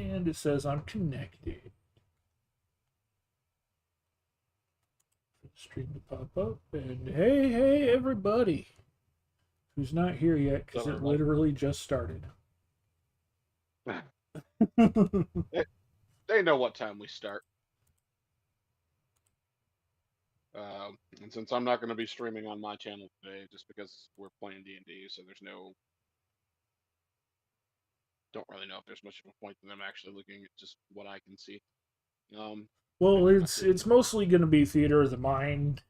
And it says I'm connected. Stream to pop up. And hey, everybody who's not here yet because it literally just started. They know what time we start. And since I'm not going to be streaming on my channel today, just because we're playing D&D, so don't really know if there's much of a point in them actually looking at just what I can see. Well, it's mostly going to be theater of the mind.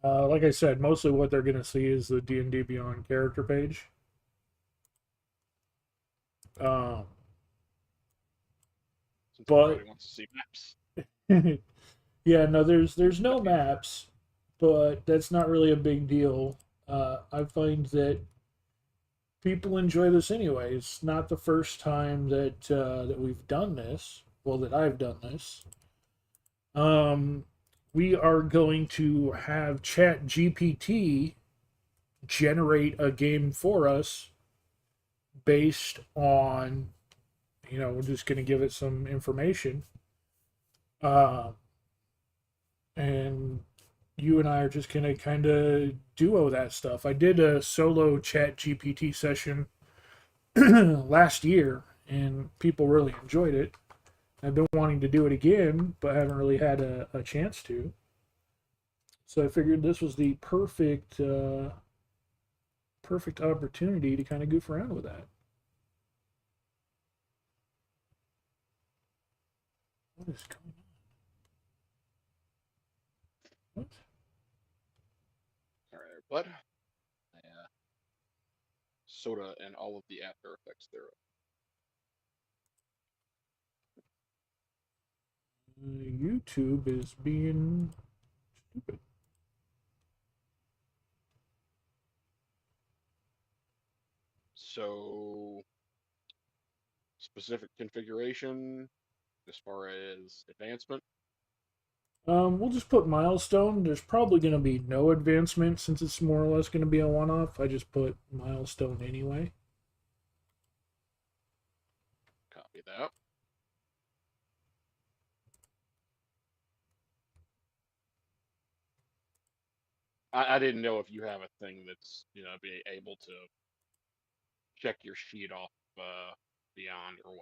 Like I said, mostly what they're going to see is the D&D Beyond character page. Since but everybody wants to see maps. Yeah, no, there's no maps, but that's not really a big deal. I find that people enjoy this anyway. It's not the first time that we've done this. Well, that I've done this. We are going to have ChatGPT generate a game for us based on, we're just going to give it some information. And you and I are just going to kind of duo that stuff. I did a solo ChatGPT session last year, and people really enjoyed it. I've been wanting to do it again, but haven't really had a chance to. So I figured this was the perfect opportunity to kind of goof around with that. What is going on? What? All right, bud. Soda and all of the after effects thereof. YouTube is being stupid. So, specific configuration as far as advancement. We'll just put milestone. There's probably going to be no advancement since it's more or less going to be a one-off. I just put milestone anyway. Copy that. I didn't know if you have a thing that's be able to check your sheet off beyond or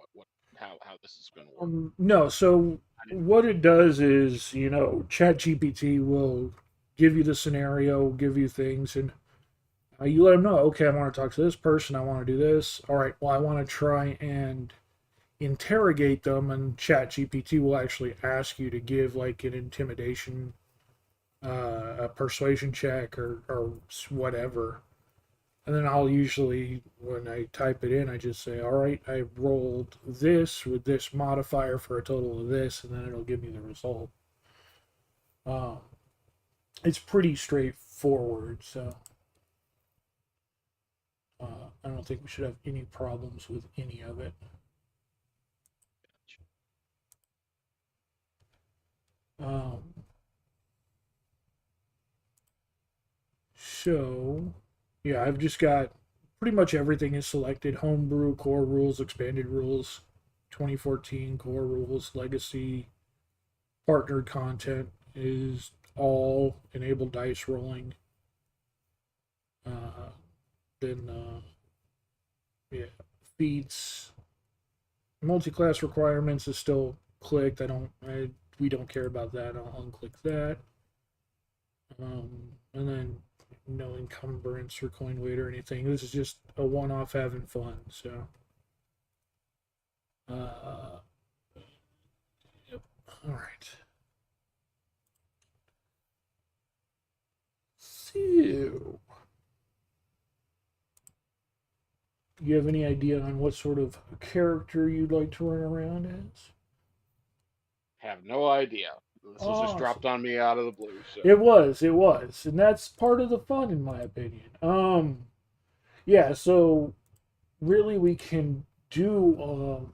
how this is going to work. No, so what it does is, ChatGPT will give you the scenario, give you things, and you let them know, okay, I want to talk to this person, I want to do this. All right, well, I want to try and interrogate them, and ChatGPT will actually ask you to give like an intimidation, a persuasion check, or whatever. And then I'll usually, when I type it in, I just say, all right, I rolled this with this modifier for a total of this, and then it'll give me the result. Um, it's pretty straightforward, so I don't think we should have any problems with any of it. So, yeah, I've just got pretty much everything is selected: homebrew, core rules, expanded rules, 2014 core rules, legacy, partnered content is all enabled dice rolling. Then, yeah, feats, multi-class requirements is still clicked. We don't care about that. I'll unclick that. And then no encumbrance or coin weight or anything. This is just a one-off having fun. So, yep. All right. So, do you have any idea on what sort of character you'd like to run around as? Have no idea. This was just dropped on me out of the blue. So. It was, and that's part of the fun, in my opinion. Yeah. So, really, we can do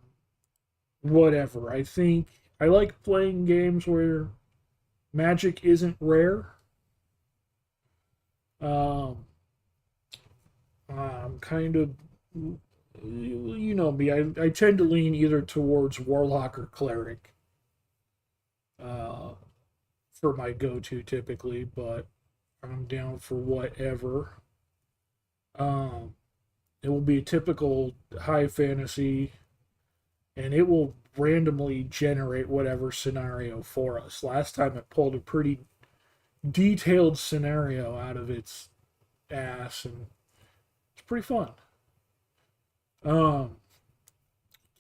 whatever. I think I like playing games where magic isn't rare. I'm kind of You know me, I tend to lean either towards Warlock or Cleric uh, for my go to typically, but I'm down for whatever. Um, it will be a typical high fantasy, and it will randomly generate whatever scenario for us. Last time it pulled a pretty detailed scenario out of its ass, and it's pretty fun. Um,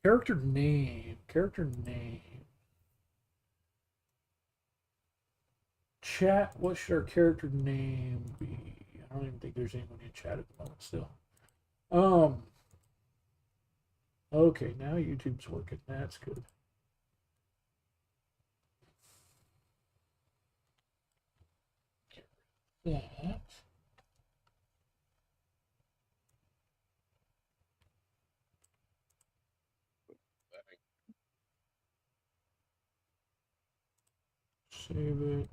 character name. Chat, what should our character name be? I don't even think there's anyone in chat at the moment still. Um, okay, now YouTube's working. That's good. That. Save it.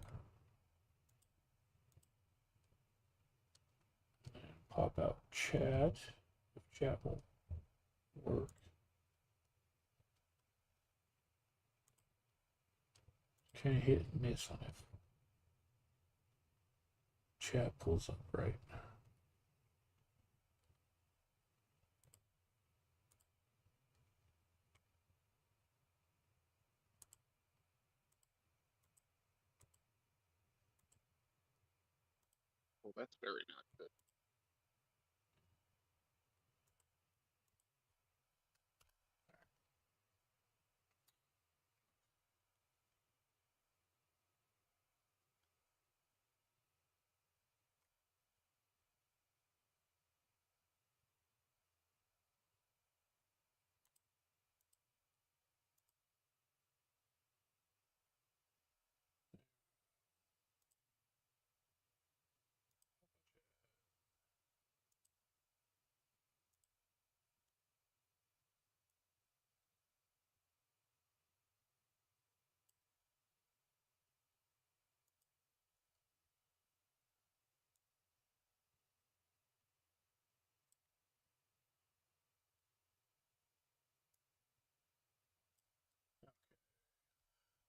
Pop out chat. If chat will work. Kind of hit and miss on it. Chat pulls up right. Well, that's very not good.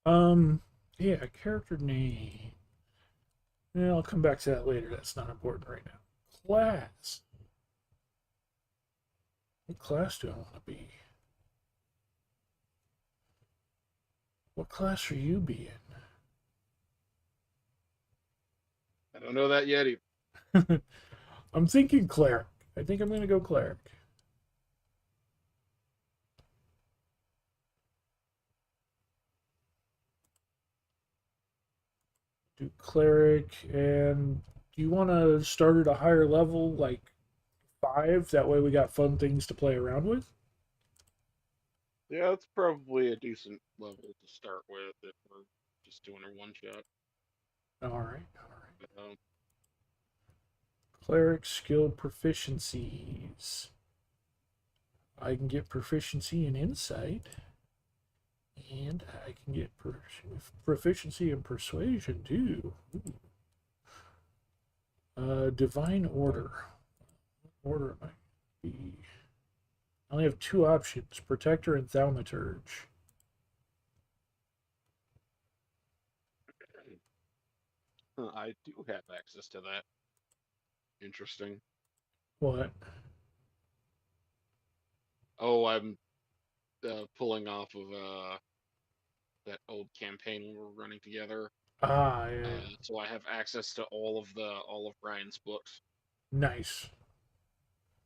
Um, yeah, character name. Yeah, I'll come back to that later. That's not important right now. Class. What class do I want to be? What class are you being? I don't know that yet either. I'm thinking cleric. I think I'm going to go cleric. Do cleric, and do you want to start at a higher level, like 5? That way we got fun things to play around with? Yeah, it's probably a decent level to start with if we're just doing a one shot. All right, all right. Um, Cleric skill proficiencies. I can get proficiency in insight, and I can get proficiency in persuasion too. Divine order. What order am I? Be? I only have 2 options: protector and thaumaturge. I do have access to that. Interesting. What? Oh, I'm pulling off of that old campaign we were running together. Ah, yeah, yeah. So I have access to all of Ryan's books. Nice.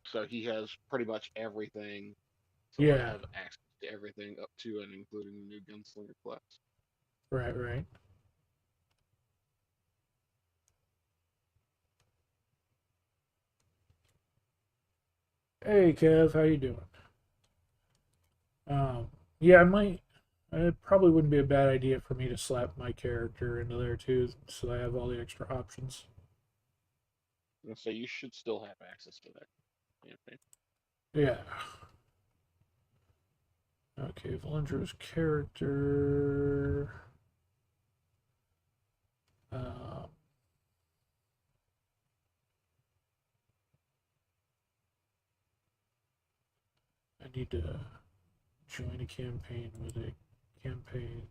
So he has pretty much everything. So I Yeah, have access to everything up to and including the new gunslinger class. right, right. Hey, Kev, how you doing? Yeah, I might. It probably wouldn't be a bad idea for me to slap my character into there too, so I have all the extra options. And so you should still have access to that campaign. Yeah. Okay, Valendra's character. Uh, I need to join a campaign with a campaign.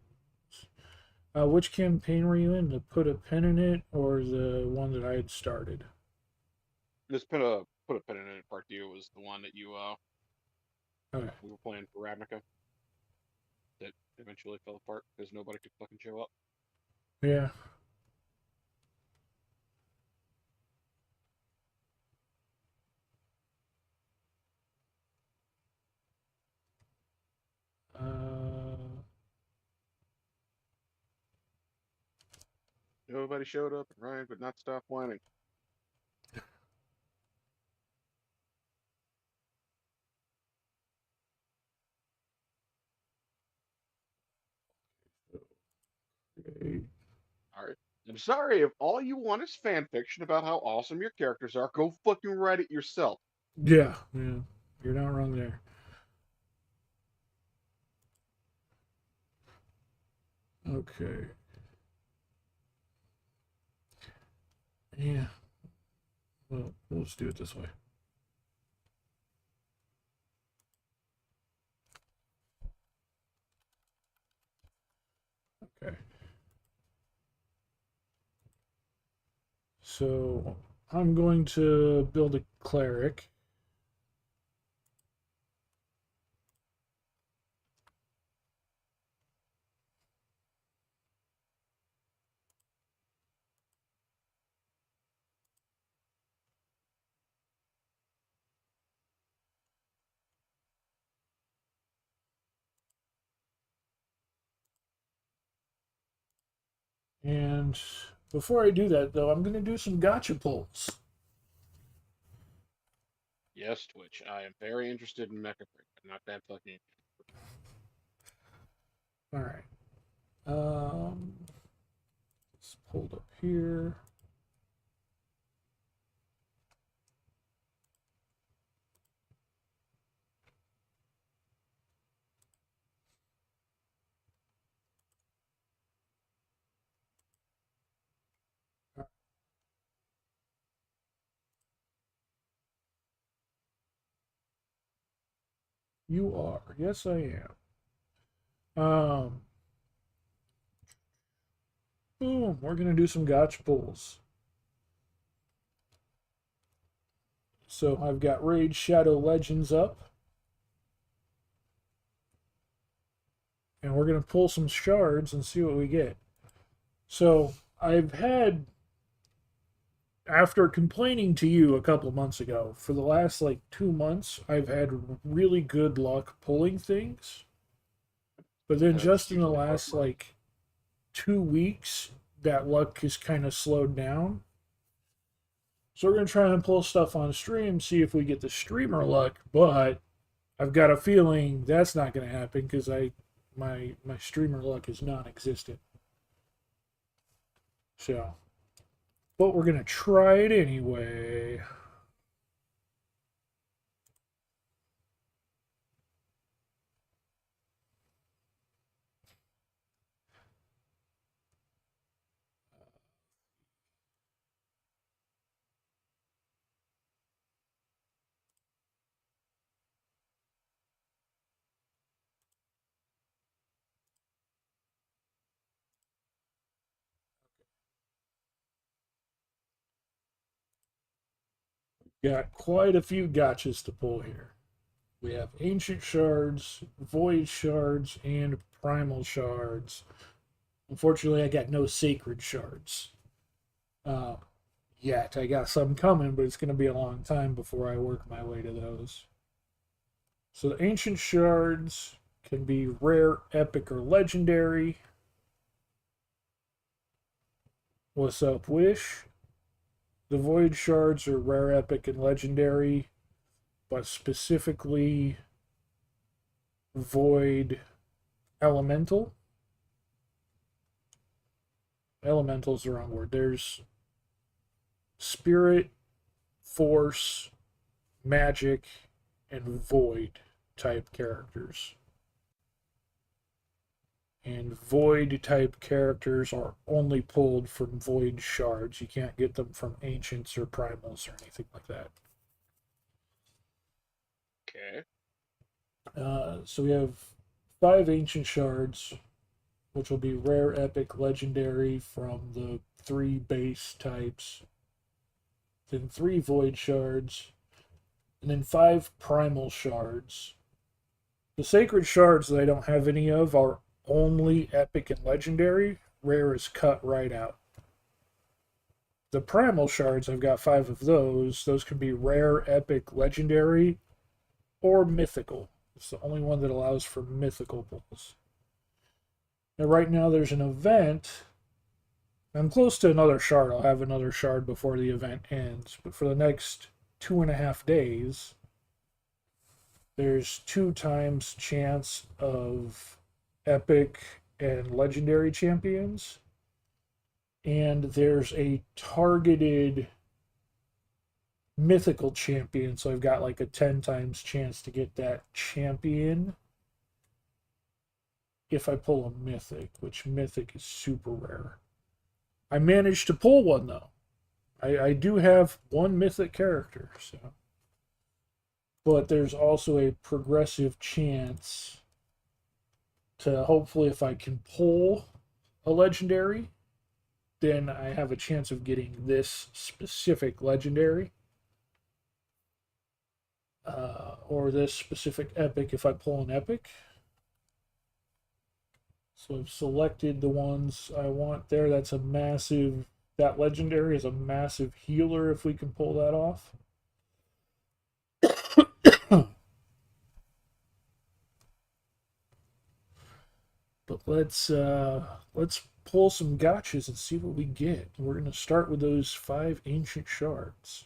Which campaign were you in? To put a pin in it, or the one that I had started? Just put a pin in it. Part two was the one that Okay. we were playing for Ravnica that eventually fell apart because nobody could fucking show up. Yeah. Uh, Nobody showed up, and Ryan could not stop whining. okay. All right. I'm sorry if all you want is fan fiction about how awesome your characters are. Go fucking write it yourself. Yeah. Yeah. You're not wrong there. Okay. Yeah. Well, we'll just do it this way. Okay. So I'm going to build a cleric. And before I do that, though, I'm going to do some gotcha pulls. Yes, Twitch. I am very interested in Mecha Break. I'm not that fucking. All right. It's pulled up here. You are. Yes, I am. Boom. We're going to do some gotcha pulls. So I've got Raid Shadow Legends up. And we're going to pull some shards and see what we get. So I've had, after complaining to you a couple months ago, for the last like 2 months, I've had really good luck pulling things. But then That's just in the usually how it last works. like 2 weeks, that luck has kind of slowed down. So we're going to try and pull stuff on stream, see if we get the streamer luck. But I've got a feeling that's not going to happen because my streamer luck is non-existent. So, but we're going to try it anyway. Got quite a few gotchas to pull here. We have ancient shards, void shards, and primal shards. Unfortunately, I got no sacred shards uh, yet. I got some coming, but it's going to be a long time before I work my way to those. So the ancient shards can be rare, epic, or legendary. What's up, Wish? The void shards are rare, epic, and legendary, but specifically void elemental. Elemental's the wrong word. There's spirit, force, magic, and void type characters. And void type characters are only pulled from void shards. You can't get them from ancients or primals or anything like that. Okay. So we have 5 ancient shards, which will be rare, epic, legendary from the 3 base types. Then 3 void shards, and then 5 primal shards. The sacred shards that I don't have any of are only epic and legendary. Rare is cut right out. The primal shards, I've got 5 of those. Those can be rare, epic, legendary, or mythical. It's the only one that allows for mythical pulls. Now, right now, there's an event. I'm close to another shard. I'll have another shard before the event ends. But for the next 2.5 days, there's 2 times chance of epic and legendary champions. And there's a targeted mythical champion. So I've got like a 10 times chance to get that champion if I pull a mythic, which mythic is super rare. I managed to pull one though. I do have one mythic character, so. But there's also a progressive chance to hopefully, if I can pull a legendary, then I have a chance of getting this specific legendary. Or this specific epic if I pull an epic. So I've selected the ones I want there. That's a massive, that legendary is a massive healer if we can pull that off. But let's pull some gotchas and see what we get. We're gonna start with those 5 ancient shards.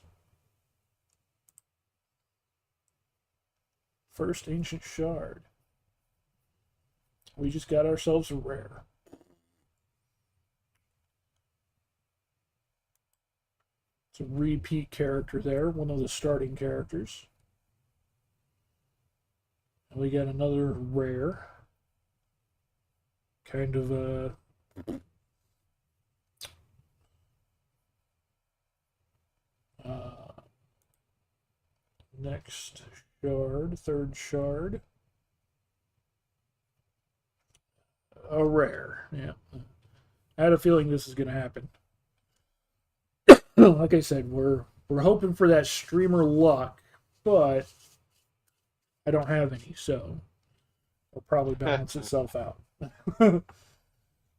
First ancient shard. We just got ourselves a rare. It's a repeat character there, one of the starting characters. And we got another rare. Kind of a next shard, third shard. A rare, yeah. I had a feeling this is going to happen. Like I said, we're hoping for that streamer luck, but I don't have any, so it'll probably balance itself out.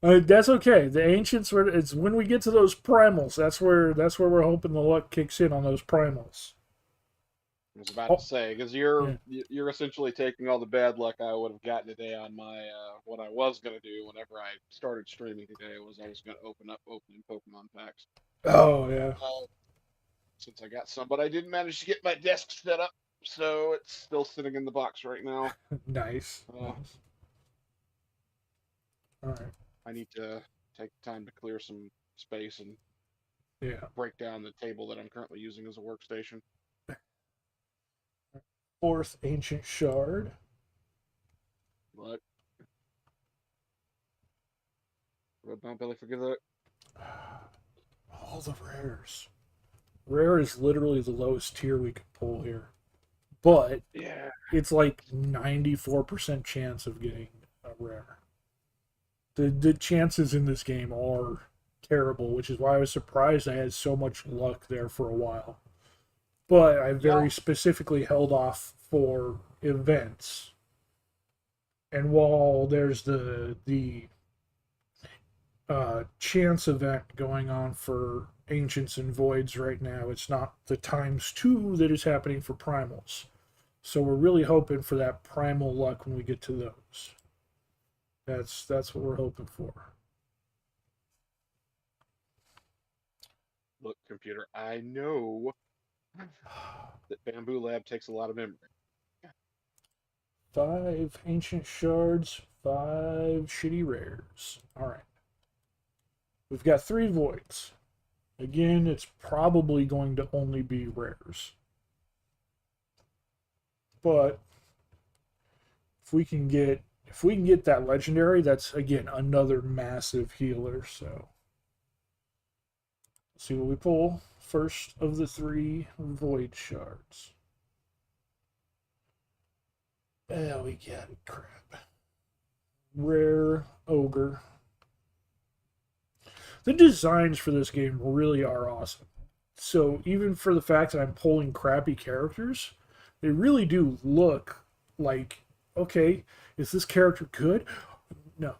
That's okay. The ancients were. It's when we get to those primals. That's where we're hoping the luck kicks in on those primals. I was about Oh, to say because yeah. you're essentially taking all the bad luck I would have gotten today on my what I was gonna do whenever I started streaming today was I was gonna open up opening Pokemon packs. Oh yeah. Since I got some, but I didn't manage to get my desk set up, so it's still sitting in the box right now. Nice. Uh, Nice. All right. I need to take time to clear some space and Yeah. break down the table that I'm currently using as a workstation. Fourth ancient shard. But don't Billy forget that. All the rares. Rare is literally the lowest tier we could pull here, but Yeah. it's like 94% chance of getting a rare. The chances in this game are terrible, which is why I was surprised I had so much luck there for a while. But I very specifically held off for events. And while there's the chance event going on for ancients and voids right now, it's not the ×2 that is happening for primals. So we're really hoping for that primal luck when we get to those. That's what we're hoping for. Look, computer, I know that Bamboo Lab takes a lot of memory. 5 ancient shards, 5 shitty rares. All right. We've got 3 voids. Again, it's probably going to only be rares. But if we can get that legendary, that's again another massive healer. So let's see what we pull. First of the 3 void shards. Oh, we got it. Crap. Rare ogre. The designs for this game really are awesome. So even for the fact that I'm pulling crappy characters, they really do look like, okay, is this character good? No.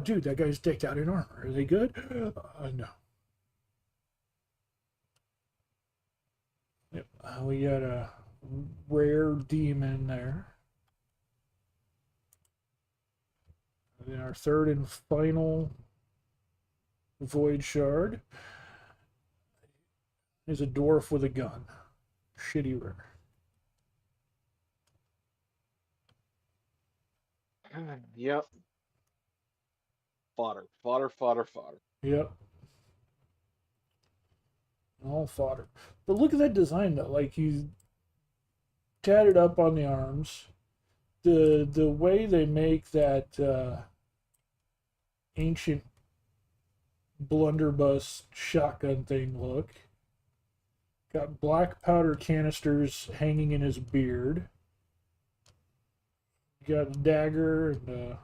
Dude, that guy's decked out in armor. Are they good? No. Yep. We got a rare demon there. And then our third and final void shard is a dwarf with a gun. Shitty rare. Yep. Fodder, fodder, fodder, fodder. Yep. All fodder. But look at that design though. Like he's tatted up on the arms. The way they make that ancient blunderbuss shotgun thing look. Got black powder canisters hanging in his beard. Got a dagger, and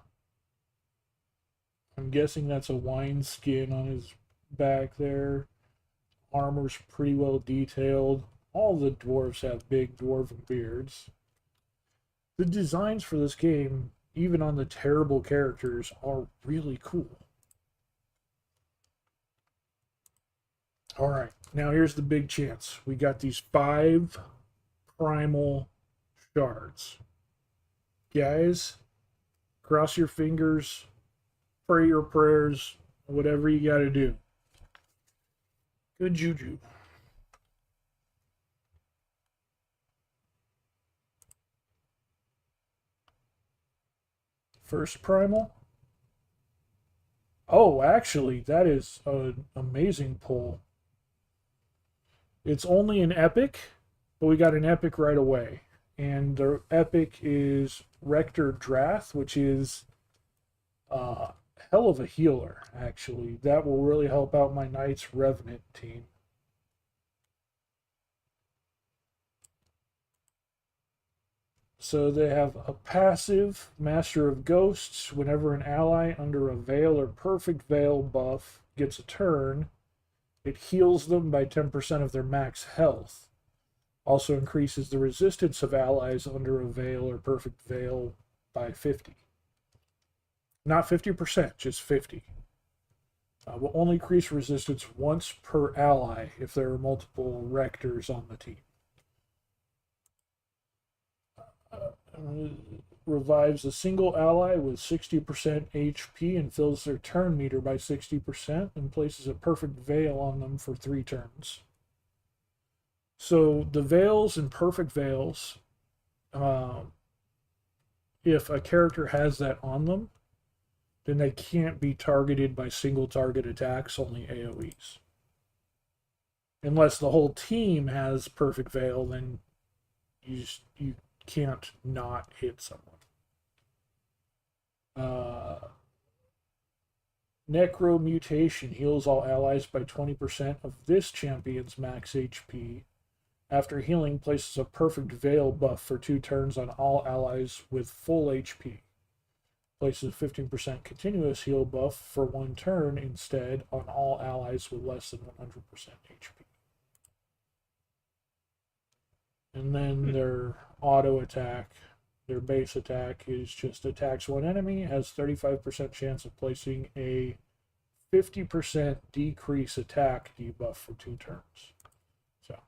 I'm guessing that's a wine skin on his back there. Armor's pretty well detailed. All the dwarves have big dwarven beards. The designs for this game, even on the terrible characters, are really cool. Alright, now here's the big chance. We got these 5 primal shards. Guys, cross your fingers, pray your prayers, whatever you gotta do. Good juju. First primal. Oh, actually, that is an amazing pull. It's only an epic, but we got an epic right away. And the epic is Rector Drath, which is hell of a healer, actually. That will really help out my Knights Revenant team. So they have a passive, Master of Ghosts. Whenever an ally under a Veil or Perfect Veil buff gets a turn, it heals them by 10% of their max health. Also increases the resistance of allies under a Veil or Perfect Veil by 50. Not 50%, just 50. Will only increase resistance once per ally if there are multiple rectors on the team. Revives a single ally with 60% HP and fills their turn meter by 60% and places a perfect veil on them for 3 turns. So the veils and perfect veils, if a character has that on them, then they can't be targeted by single target attacks, only AoEs. Unless the whole team has perfect veil, then you can't not hit someone. Necro Mutation heals all allies by 20% of this champion's max HP. After healing, places a perfect veil buff for 2 turns on all allies with full HP. Places a 15% continuous heal buff for 1 turn instead on all allies with less than 100% HP. And then their auto attack, their base attack is just attacks one enemy, has 35% chance of placing a 50% decrease attack debuff for 2 turns. So,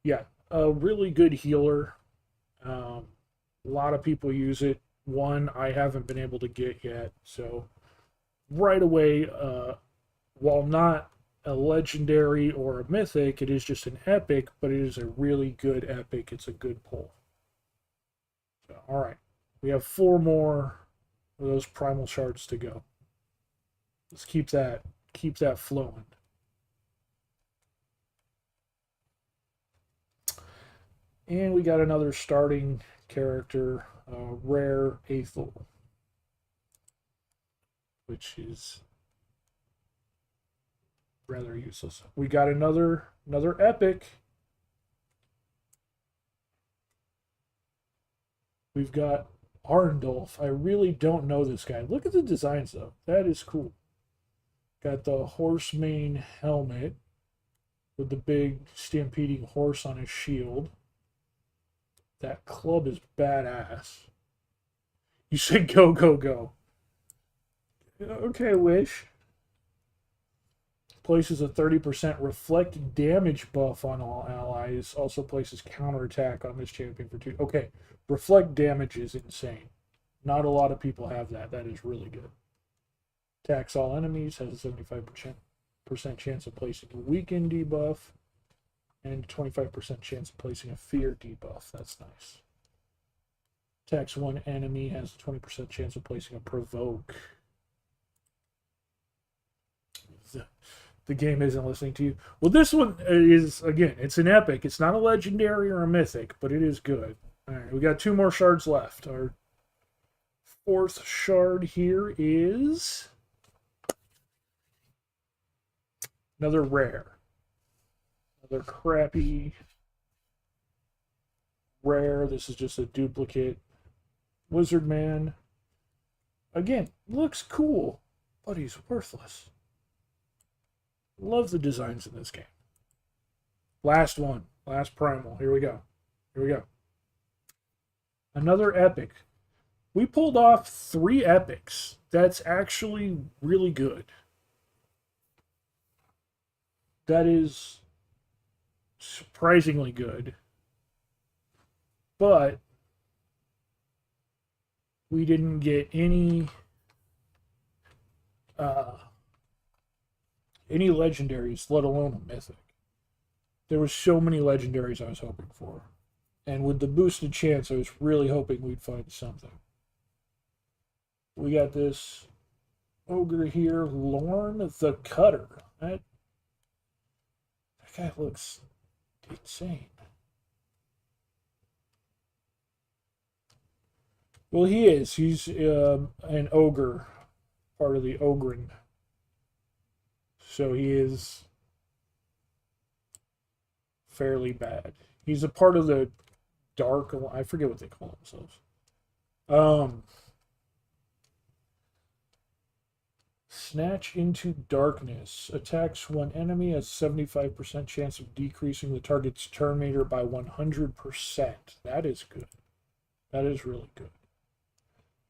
yeah, a really good healer. A lot of people use it. One I haven't been able to get yet. So, right away, while not a legendary or a mythic, it is just an epic, but it is a really good epic. It's a good pull. So, all right, we have 4 more of those primal shards to go. Let's keep that flowing. And we got another starting character, Rare Aethel, which is rather useless. We got another epic. We've got Arndolf. I really don't know this guy. Look at the designs, though. That is cool. Got the horse mane helmet with the big stampeding horse on his shield. That club is badass. You said go, go, go. Okay, Wish. Places a 30% reflect damage buff on all allies. Also places counterattack on this champion for 2. Okay, reflect damage is insane. Not a lot of people have that. That is really good. Attacks all enemies. Has a 75% chance of placing a weaken debuff. And 25% chance of placing a fear debuff. That's nice. Attacks one enemy. Has a 20% chance of placing a provoke. The game isn't listening to you. Well, this one is, again, it's an epic. It's not a legendary or a mythic, but it is good. All right, we got 2 more shards left. Our 4th shard here is another rare. Another crappy rare. This is just a duplicate. Wizard Man. Again, looks cool, but he's worthless. Love the designs in this game. Last one. Last primal. Here we go. Here we go. Another epic. We pulled off 3 epics. That's actually really good. That is surprisingly good. But we didn't get any legendaries, let alone a mythic. There were so many legendaries I was hoping for. And with the boosted chance, I was really hoping we'd find something. We got this ogre here, Lorne the Cutter. That guy looks insane. Well, he is. He's an ogre, part of the Ogren. So he is fairly bad. He's a part of the Dark. I forget what they call themselves. Snatch into Darkness. Attacks one enemy, has 75% chance of decreasing the target's turn meter by 100%. That is good. That is really good.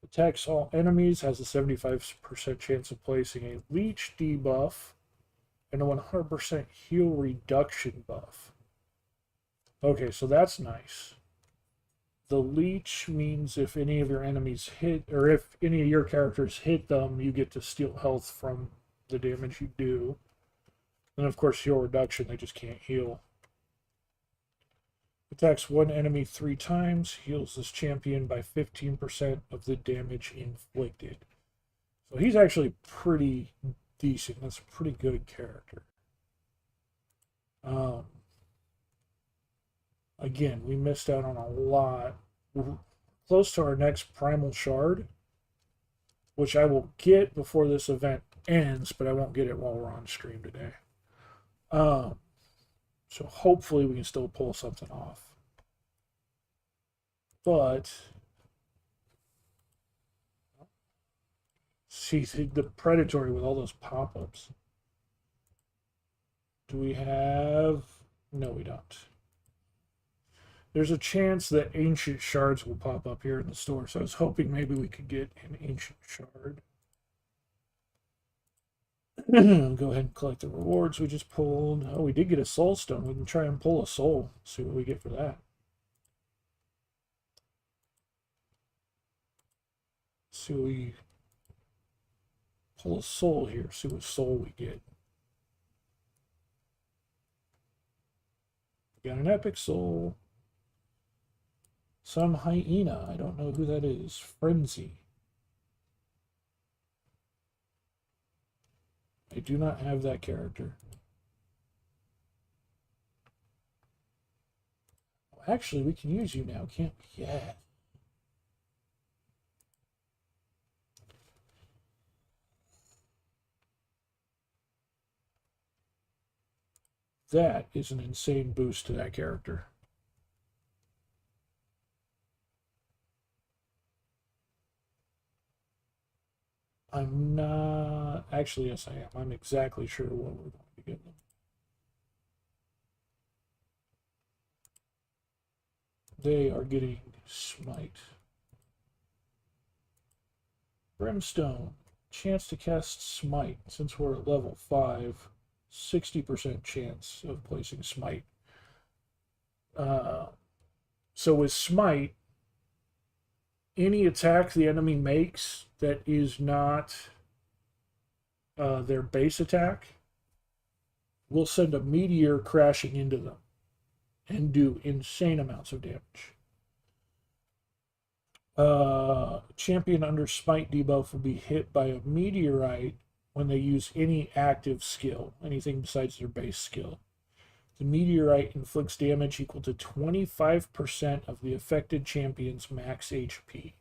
Attacks all enemies, has a 75% chance of placing a leech debuff and a 100% heal reduction buff. Okay, so that's nice. The leech means if any of your enemies hit, or if any of your characters hit them, you get to steal health from the damage you do. And of course, heal reduction, they just can't heal. Attacks one enemy 3 times, heals this champion by 15% of the damage inflicted. So he's actually pretty decent. That's a pretty good character. Again, we missed out on a lot. We're close to our next primal shard, which I will get before this event ends, but I won't get it while we're on stream today. So hopefully we can still pull something off. But see the predatory with all those pop-ups. Do we have? No, we don't. There's a chance that ancient shards will pop up here in the store, so I was hoping maybe we could get an ancient shard. Go ahead and collect the rewards we just pulled. Oh, we did get a soul stone. We can try and pull a soul. See what we get for that. See what we pull a soul here. See what soul we get. We got an epic soul. Some hyena. I don't know who that is. Frenzy. I do not have that character. Actually, we can use you now, can't we? Yeah. That is an insane boost to that character. I'm not actually. Yes, I am. I'm exactly sure what we're going to give them. They are getting smite. Brimstone. Chance to cast smite. Since we're at level 5, 60% chance of placing smite. Uh, so with smite, any attack the enemy makes that is not their base attack will send a meteor crashing into them and do insane amounts of damage. Champion under smite debuff will be hit by a meteorite when they use any active skill, anything besides their base skill. The meteorite inflicts damage equal to 25% of the affected champion's max HP,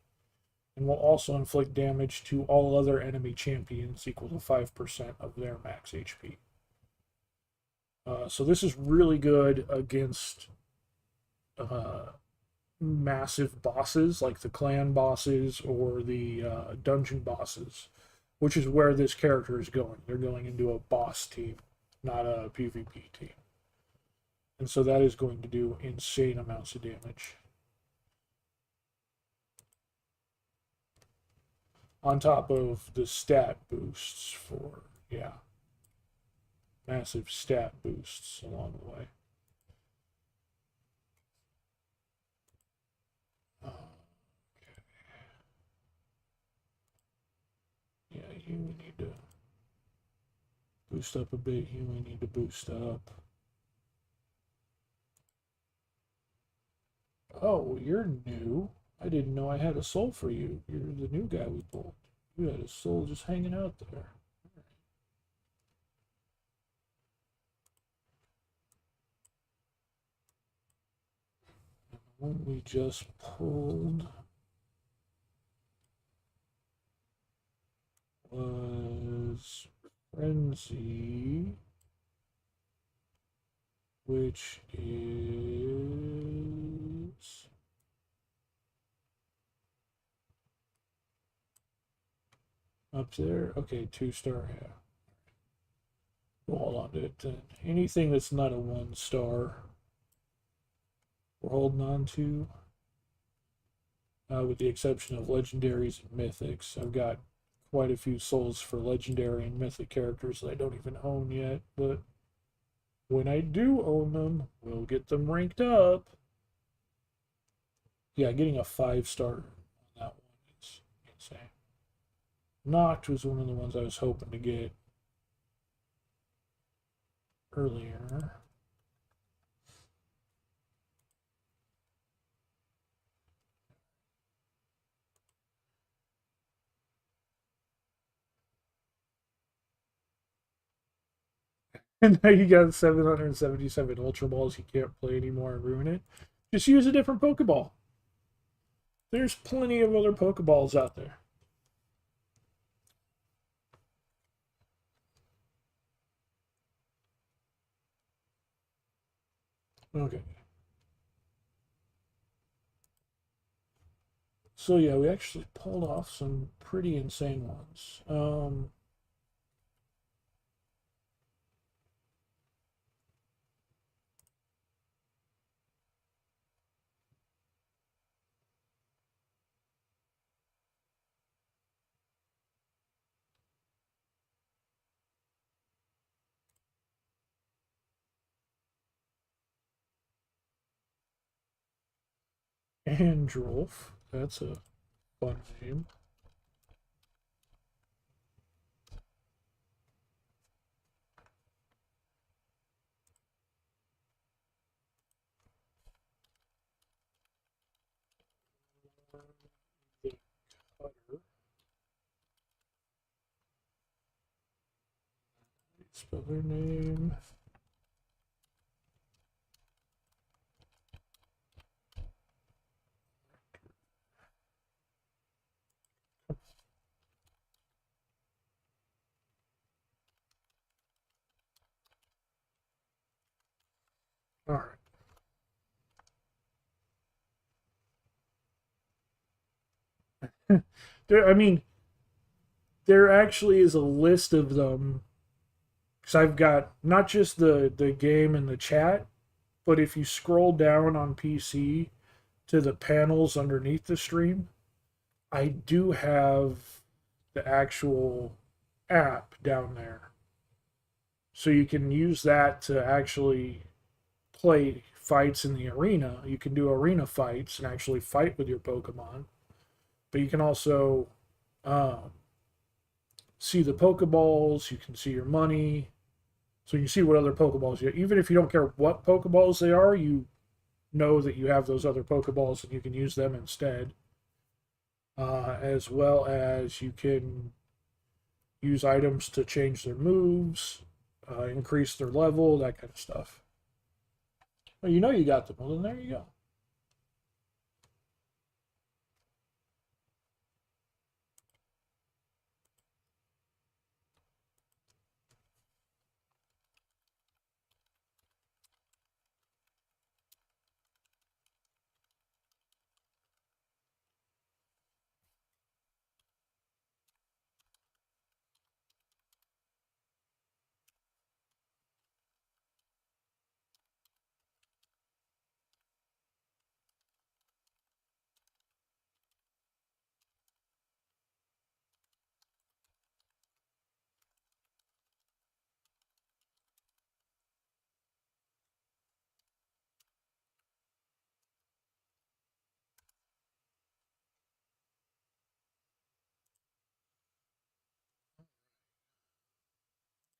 and will also inflict damage to all other enemy champions equal to 5% of their max HP. So this is really good against massive bosses like the clan bosses or the dungeon bosses, which is where this character is going. They're going into a boss team, not a PvP team. And so that is going to do insane amounts of damage. On top of the stat boosts for, yeah, massive stat boosts along the way. Yeah, you need to boost up a bit. You may need to boost up. Oh, you're new. I didn't know I had a soul for you. You're the new guy we pulled. You had a soul just hanging out there. One we just pulled was Frenzy, which is up there. Okay, 2-star. Yeah. We'll hold on to it then. Anything that's not a 1-star, we're holding on to. With the exception of legendaries and mythics. I've got quite a few souls for legendary and mythic characters that I don't even own yet, but when I do own them, we'll get them ranked up. Yeah, getting a 5-star on that one is insane. Noct was one of the ones I was hoping to get earlier. And now you got 777 Ultra Balls you can't play anymore and ruin it. Just use a different Pokeball. There's plenty of other Pokeballs out there. Okay. So yeah, we actually pulled off some pretty insane ones. Androlf, that's a fun name. The Cutter. Spell their name. All right. I mean, There actually is a list of them because I've got not just the game and the chat, but if you scroll down on PC to the panels underneath the stream, I do have the actual app down there. So you can use that to actually play fights in the arena. You can do arena fights and actually fight with your Pokemon. But you can also um, see the Pokeballs, you can see your money. So you see what other Pokeballs you even if you don't care what Pokeballs they are, you know that you have those other Pokeballs and you can use them instead. As well as you can use items to change their moves, increase their level, that kind of stuff. Well, you know you got them. Well, then there you go.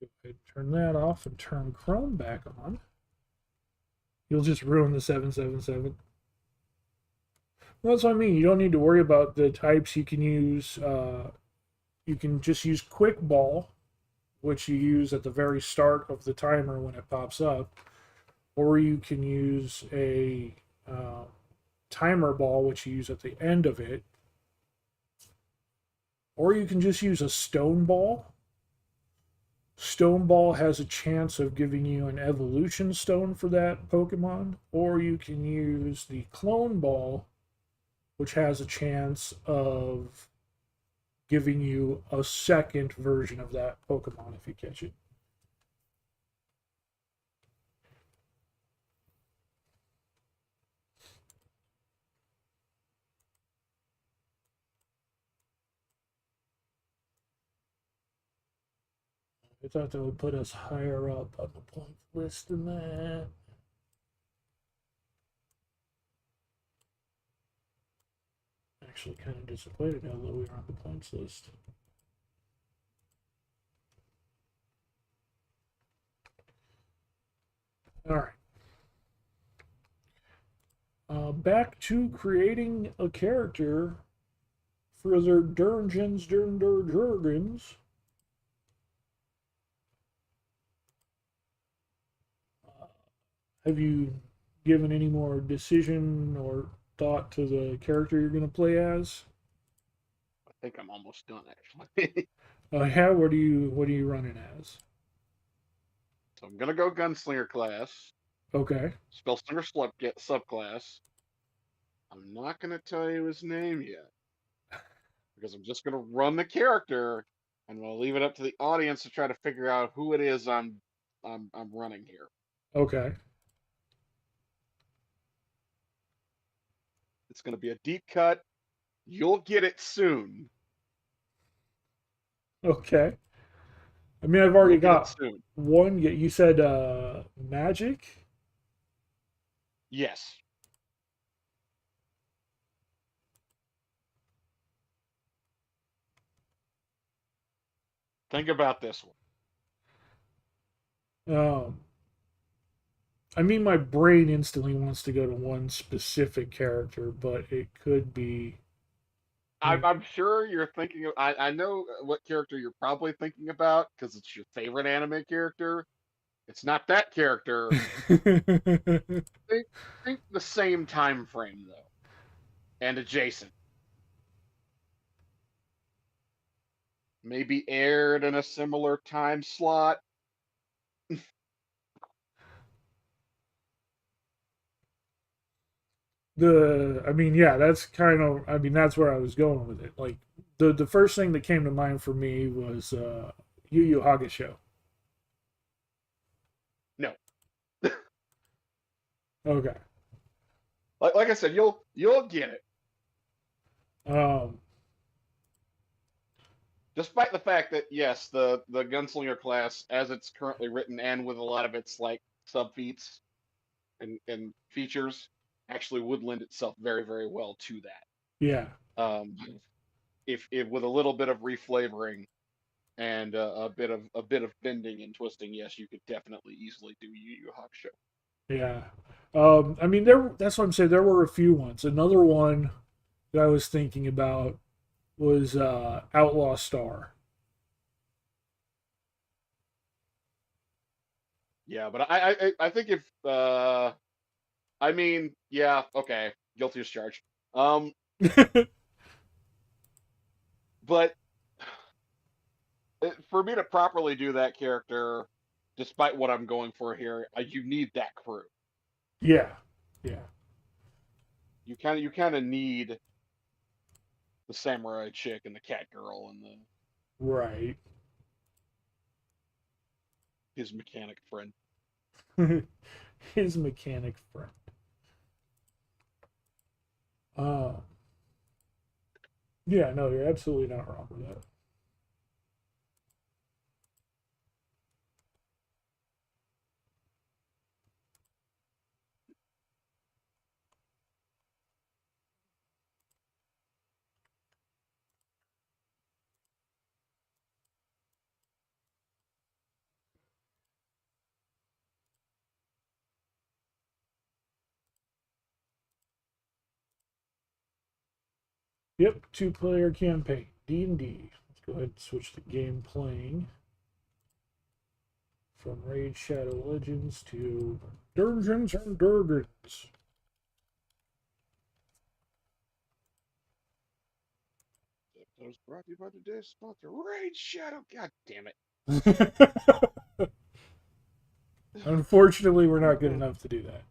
Go ahead and turn that off and turn Chrome back on. You'll just ruin the 777. Well, that's what I mean. You don't need to worry about the types. You can use. You can just use Quick Ball, which you use at the very start of the timer when it pops up, or you can use a timer ball, which you use at the end of it, or you can just use a stone ball. Stone Ball has a chance of giving you an evolution stone for that Pokemon, or you can use the Clone Ball, which has a chance of giving you a second version of that Pokemon if you catch it. I thought that would put us higher up on the point list than that. Actually, kind of disappointed how low we are on the points list. All right. Back to creating a character for their Durgens, Jurgens. Have you given any more decision or thought to the character you're going to play as? I think I'm almost done actually. Yeah, what are you running as? So I'm gonna go gunslinger class, Okay. spellslinger subclass. I'm not gonna tell you his name yet because I'm just gonna run the character and I'm gonna leave it up to the audience to try to figure out who it is I'm running here. Okay. It's gonna be a deep cut. You'll get it soon. Okay. I mean, I've You'll already get it got soon. one. You said magic. Yes. Think about this one. Um, I mean, my brain instantly wants to go to one specific character, but it could be. I'm sure you're thinking of. I know what character you're probably thinking about because it's your favorite anime character. It's not that character. Think, think the same time frame though, and adjacent. Maybe aired in a similar time slot. I mean, yeah, that's kind of. I mean, that's where I was going with it. Like the first thing that came to mind for me was Yu Yu Hakusho. No, Okay. like I said, you'll get it, Um, despite the fact that yes, the gunslinger class, as it's currently written, and with a lot of its like sub feats and features, actually would lend itself very very well to yeah, that. If with a little bit of reflavoring and a bit of bending and twisting, yes, you could definitely easily do Yu Yu Hakusho. yeah. I mean, that's what I'm saying. There were a few ones. Another one that I was thinking about was Outlaw Star. Yeah, but I think if I mean yeah, okay, guilty as charged. Um, but for me to properly do that character, despite what I'm going for here, you need that crew. Yeah, yeah, You kind of need the samurai chick and the cat girl and the right. his mechanic friend. His mechanic friend. Uh, yeah, no, you're absolutely not wrong with that. Yep, two-player campaign, D&D. Let's go ahead and switch to game playing from Raid Shadow Legends to Dungeons and Dragons. That was brought to you by today's sponsor, Raid Shadow. God damn it! Unfortunately, we're not good enough to do that.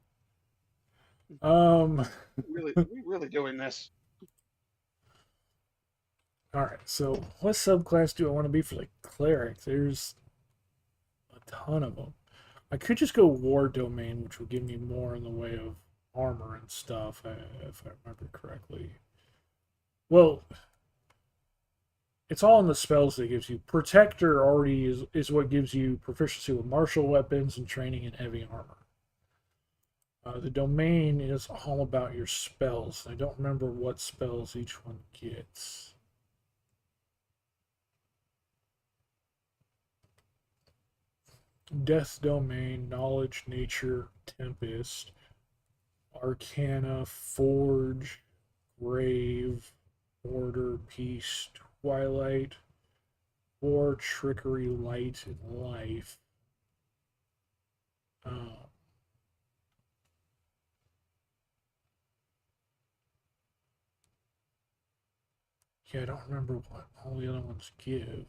We really doing this? All right. So, what subclass do I want to be for the cleric? There's a ton of them. I could just go war domain, which would give me more in the way of armor and stuff, if I remember correctly. Well, it's all in the spells that gives you. Protector already is what gives you proficiency with martial weapons and training in heavy armor. The domain is all about your spells. I don't remember what spells each one gets. Death domain, knowledge, nature, tempest, arcana, forge, grave, order, peace, twilight, war, trickery, light, and life. Um, yeah, I don't remember what all the other ones give.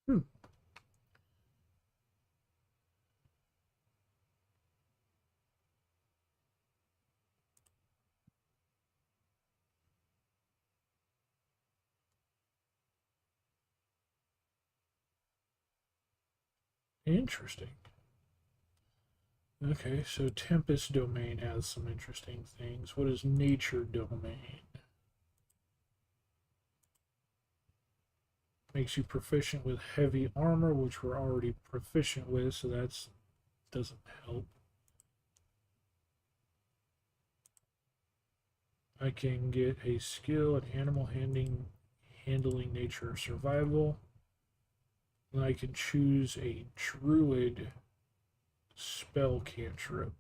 Hmm, interesting. Okay, so Tempest domain has some interesting things. What is Nature domain? Makes you proficient with heavy armor, which we're already proficient with, so that doesn't help. I can get a skill at animal handling, nature, or survival. And I can choose a druid spell cantrip.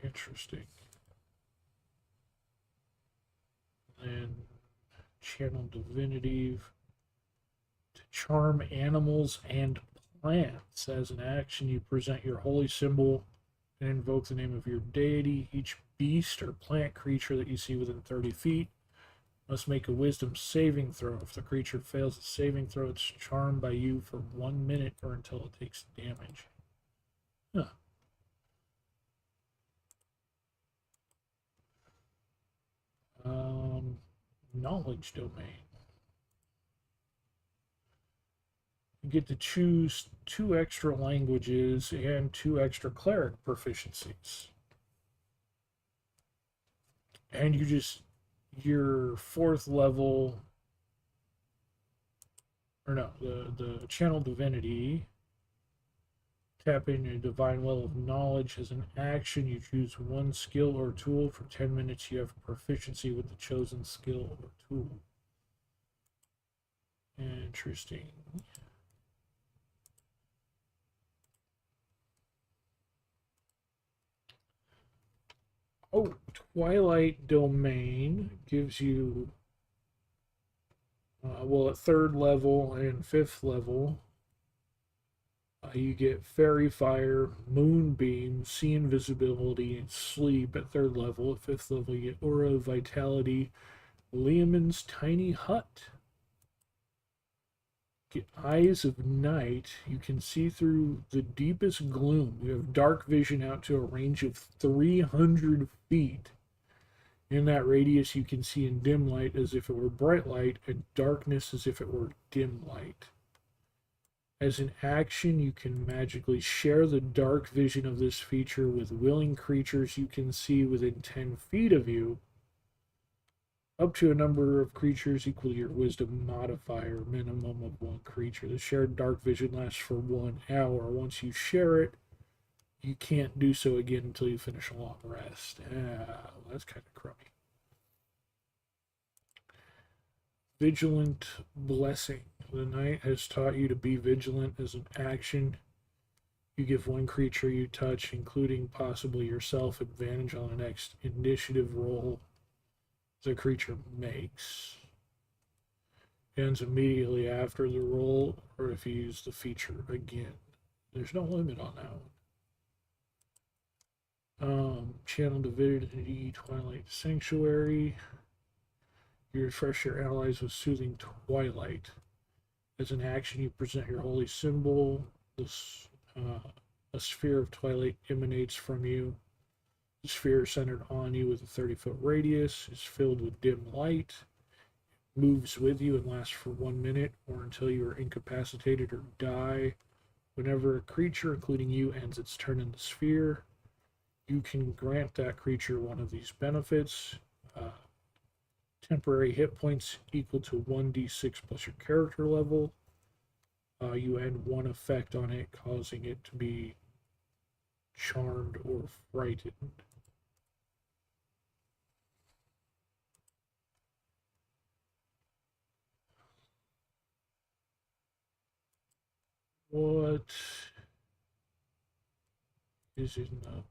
Interesting. And channel divinity to charm animals and plants. As an action, you present your holy symbol and invoke the name of your deity. Each beast or plant creature that you see within 30 feet must make a wisdom saving throw. If the creature fails the saving throw, it's charmed by you for 1 minute or until it takes damage. Huh. Knowledge domain. You get to choose 2 extra languages and 2 extra cleric proficiencies. And your 4th level, or no, the channel divinity, tap in your divine well of knowledge. As an action, you choose 1 skill or tool. For 10 minutes, you have proficiency with the chosen skill or tool. Interesting. Oh, Twilight Domain gives you, well, at 3rd level and 5th level, you get Fairy Fire, Moonbeam, Sea Invisibility, and Sleep at 3rd level. At 5th level, you get Aura of Vitality, Leomund's Tiny Hut. Get Eyes of Night. You can see through the deepest gloom. You have dark vision out to a range of 300 feet. In that radius, you can see in dim light as if it were bright light, and darkness as if it were dim light. As an action, you can magically share the dark vision of this feature with willing creatures you can see within 10 feet of you, up to a number of creatures equal to your wisdom modifier, minimum of 1 creature. The shared dark vision lasts for 1 hour. Once you share it, you can't do so again until you finish a long rest. That's kind of crummy. Vigilant Blessing. The night has taught you to be vigilant. As an action, you give 1 creature you touch, including possibly yourself, advantage on the next initiative roll the creature makes. Ends immediately after the roll, or if you use the feature again. There's no limit on that one. Channel Divinity, Twilight Sanctuary. You refresh your allies with Soothing Twilight. As an action, you present your holy symbol. This, a sphere of twilight emanates from you. The sphere centered on you with a 30-foot radius is filled with dim light, moves with you and lasts for 1 minute or until you are incapacitated or die. Whenever a creature, including you, ends its turn in the sphere, you can grant that creature one of these benefits. Temporary hit points equal to 1d6 plus your character level. You add 1 effect on it, causing it to be charmed or frightened. What is in the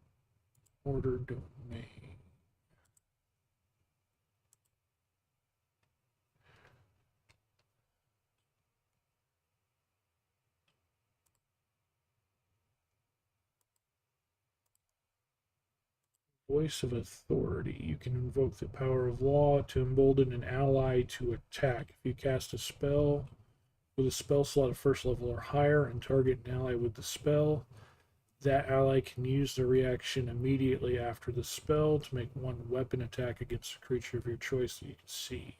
order domain? Voice of Authority. You can invoke the power of law to embolden an ally to attack. If you cast a spell with a spell slot of 1st level or higher and target an ally with the spell, that ally can use the reaction immediately after the spell to make 1 weapon attack against a creature of your choice that you can see.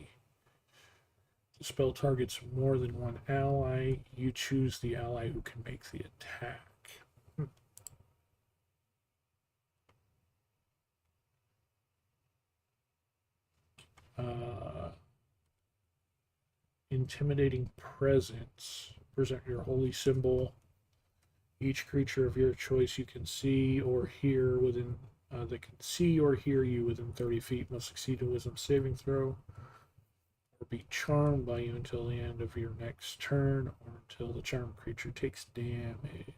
The spell targets more than 1 ally. You choose the ally who can make the attack. Intimidating Presence. Present your holy symbol. Each creature of your choice you can see or hear within that can see or hear you within 30 feet must succeed a wisdom saving throw or be charmed by you until the end of your next turn or until the charmed creature takes damage.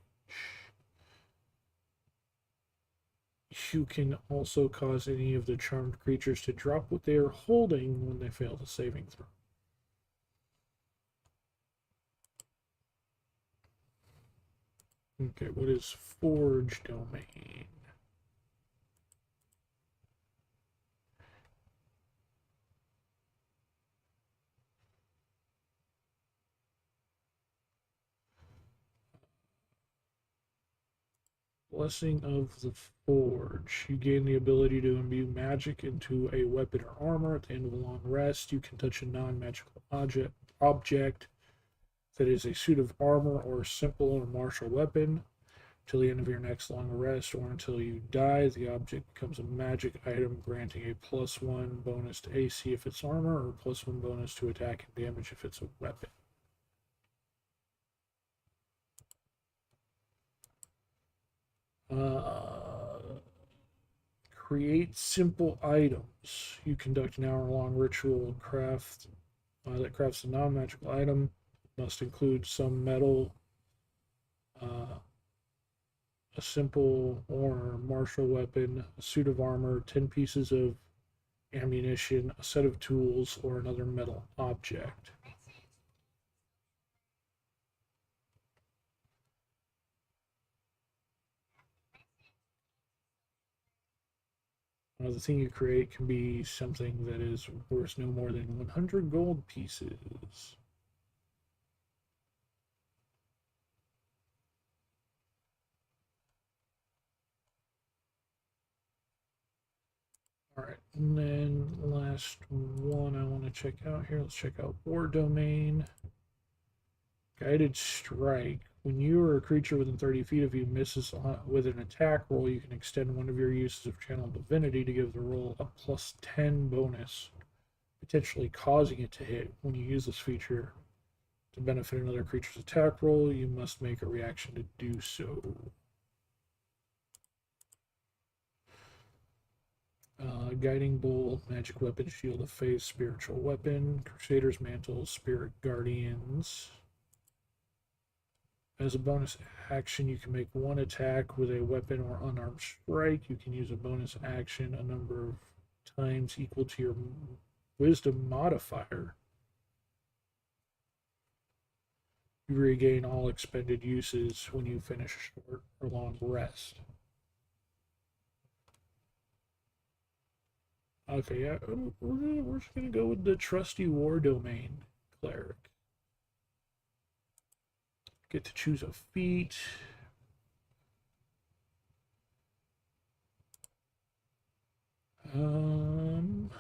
You can also cause any of the charmed creatures to drop what they are holding when they fail the saving throw. Okay, what is Forge Domain? Blessing of the Forge. You gain the ability to imbue magic into a weapon or armor. At the end of a long rest, you can touch a non-magical object that is a suit of armor or simple or martial weapon. Till the end of your next long rest or until you die, the object becomes a magic item, granting a +1 bonus to AC if it's armor, or +1 bonus to attack and damage if it's a weapon. Create simple items. You conduct an hour-long ritual craft that crafts a non-magical item. It must include some metal, uh, a simple or martial weapon, a suit of armor, 10 pieces of ammunition, a set of tools, or another metal object. The thing you create can be something that is worth no more than 100 gold pieces. All right, and then last one I want to check out here. Let's check out War Domain. Guided Strike. When you or a creature within 30 feet of you misses with an attack roll, you can extend one of your uses of Channel Divinity to give the roll a +10 bonus, potentially causing it to hit. When you use this feature to benefit another creature's attack roll, you must make a reaction to do so. Guiding Bolt, Magic Weapon, Shield of Faith, Spiritual Weapon, Crusader's Mantle, Spirit Guardians. As a bonus action, you can make one attack with a weapon or unarmed strike. You can use a bonus action a number of times equal to your wisdom modifier. You regain all expended uses when you finish a short or long rest. Okay, yeah, we're just gonna go with the trusty War Domain cleric. Get to choose a feat. Um,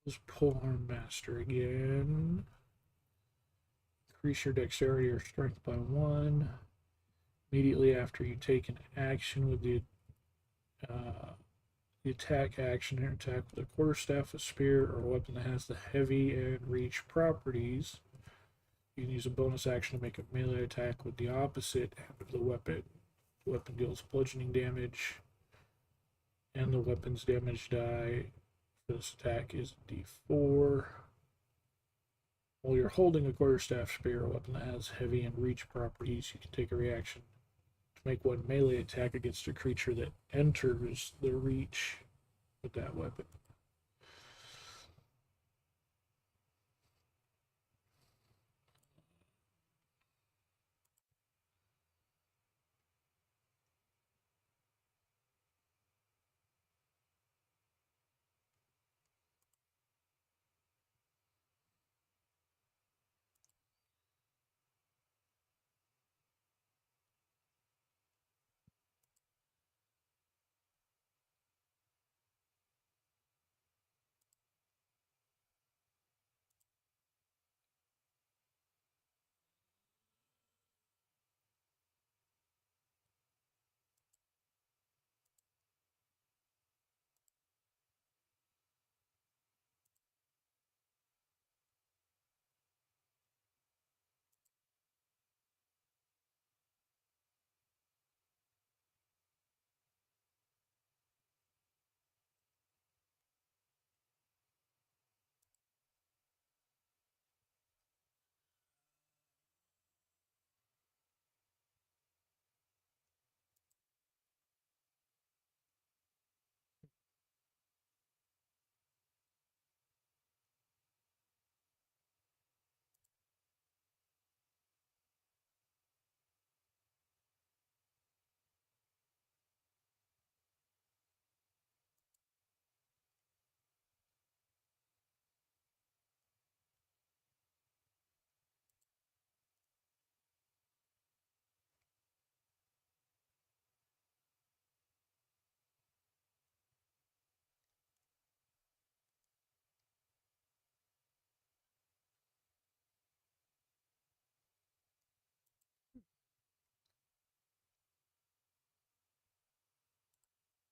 let's pull our master again. Increase your dexterity or strength by 1. Immediately after you take an action with the attack action, and attack with a quarterstaff, a spear, or a weapon that has the heavy and reach properties, you can use a bonus action to make a melee attack with the opposite end of the weapon. The weapon deals bludgeoning damage, and the weapon's damage die for this attack is d4. While you're holding a quarterstaff, spear, or weapon that has heavy and reach properties, you can take a reaction to make one melee attack against a creature that enters the reach with that weapon.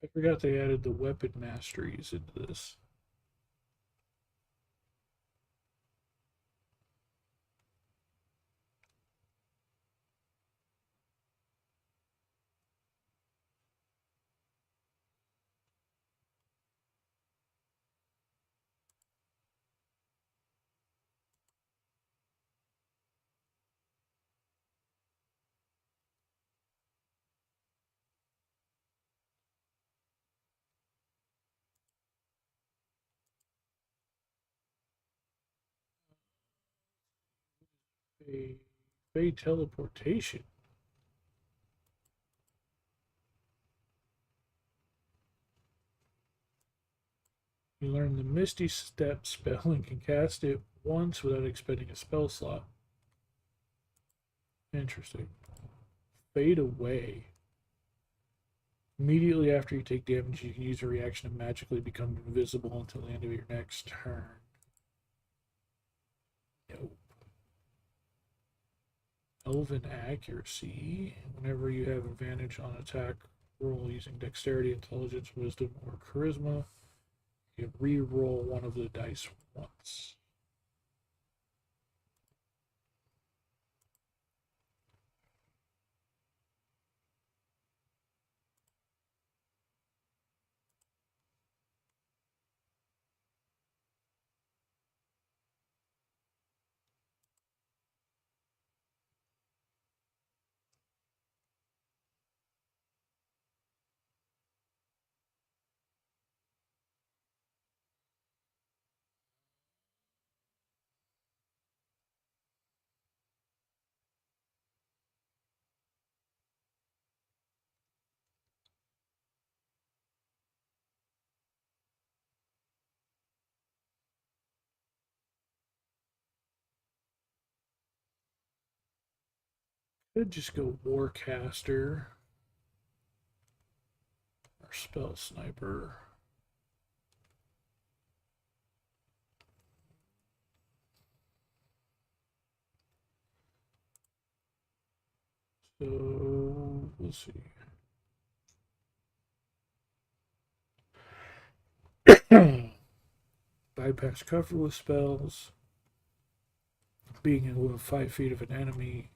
I forgot they added the weapon masteries into this. A teleportation. You learn the Misty Step spell and can cast it once without expending a spell slot. Interesting. Fade away. Immediately after you take damage, you can use a reaction to magically become invisible until the end of your next turn. Nope. Elven accuracy. Whenever you have advantage on attack roll using dexterity, intelligence, wisdom, or charisma, you re-roll one of the dice once. Could just go Warcaster or Spell Sniper. So let's see. Bypass cover with spells. Being within 5 feet of an enemy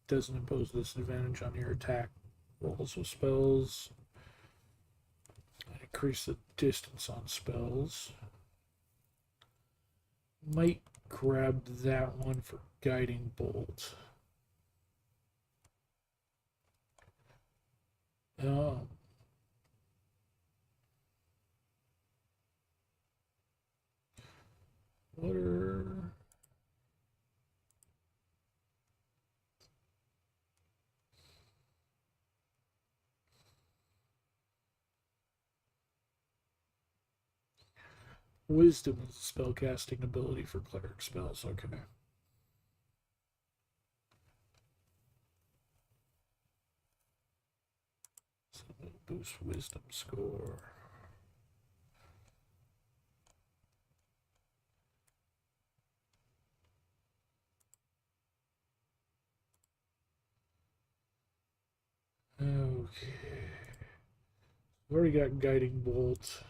doesn't impose disadvantage on your attack rolls with spells. Increase the distance on spells. Might grab that one for Guiding Bolt. Um, what are Wisdom is a spellcasting ability for cleric spells. Okay. So boost wisdom score. Okay. We've already got Guiding Bolt.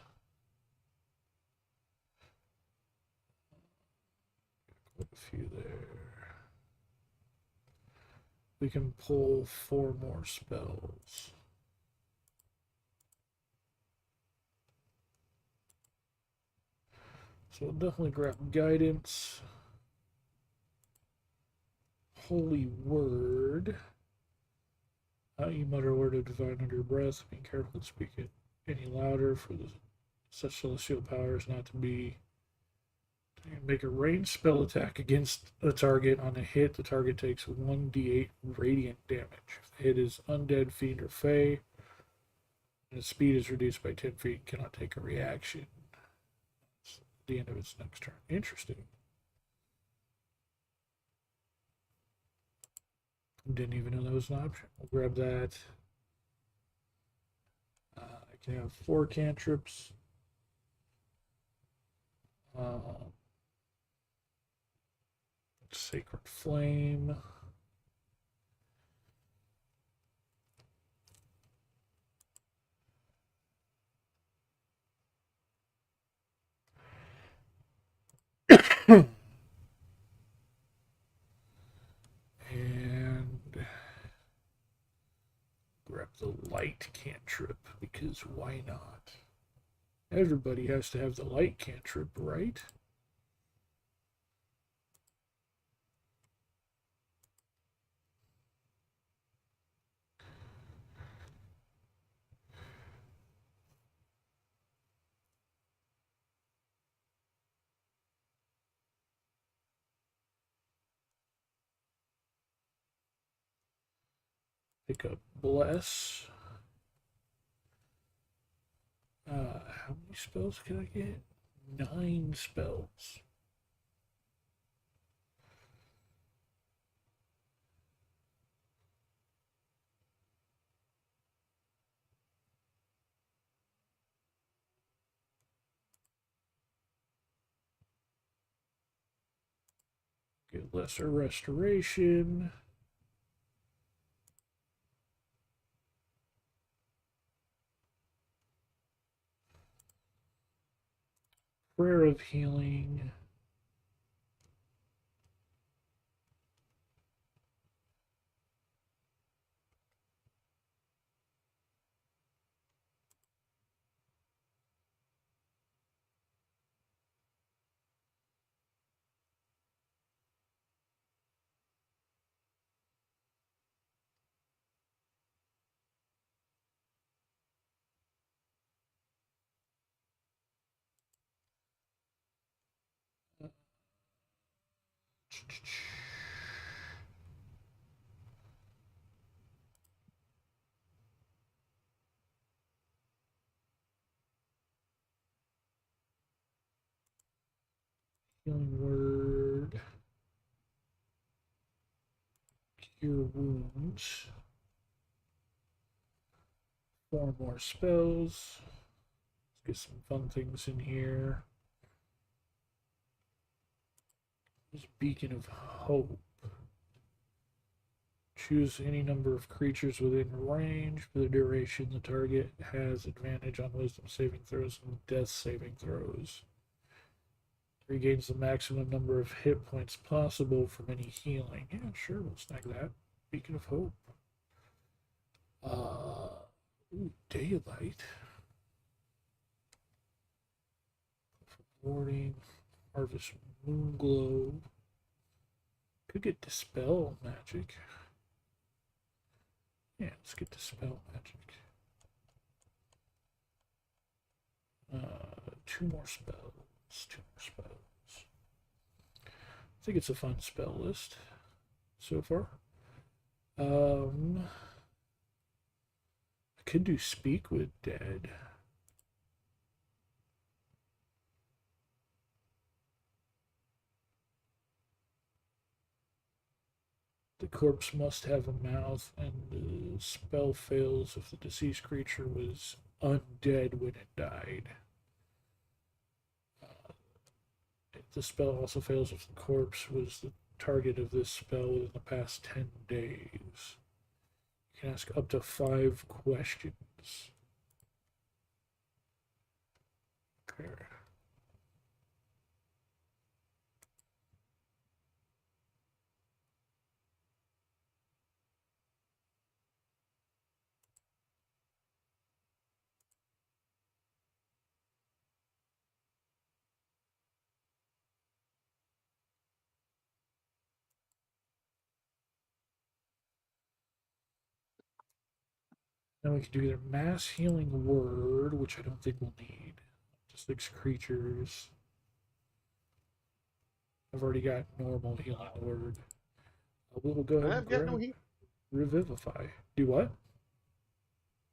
Quite a few there. We can pull 4 more spells. So we'll definitely grab Guidance. Holy Word. You mutter a word of divine under your breath. Be careful to speak it any louder, for such celestial powers not to be. Make a ranged spell attack against a target. On a hit, the target takes 1d8 radiant damage. If the hit is undead, fiend, or fey, and its speed is reduced by 10 feet, cannot take a reaction. It's the end of its next turn. Interesting. Didn't even know that was an option. We'll grab that. I can have 4 cantrips. Sacred Flame. And grab the light cantrip, because why not? Everybody has to have the light cantrip, right? Pick up Bless. How many spells can I get? 9 spells. Get Lesser Restoration. Prayer of Healing. Healing Word. Cure Wounds. 4 more spells. Let's get some fun things in here. This Beacon of Hope. Choose any number of creatures within range. For the duration, the target has advantage on wisdom saving throws and death saving throws. Regains the maximum number of hit points possible from any healing. Yeah, sure, we'll snag that. Beacon of Hope. Daylight. Warning. Harvest Moonglow. Could get Dispel Magic. Yeah, let's get Dispel Magic. 2 more spells. 2 more spells. I think it's a fun spell list so far. I could do Speak with Dead. The corpse must have a mouth, and the spell fails if the deceased creature was undead when it died. The spell also fails if the corpse was the target of this spell within the past 10 days. You can ask up to 5 questions. Okay. Then we can do either Mass Healing Word, which I don't think we'll need. Just 6 creatures. I've already got normal Healing Word. We will go ahead and I've got no grab healing. Revivify. Do what?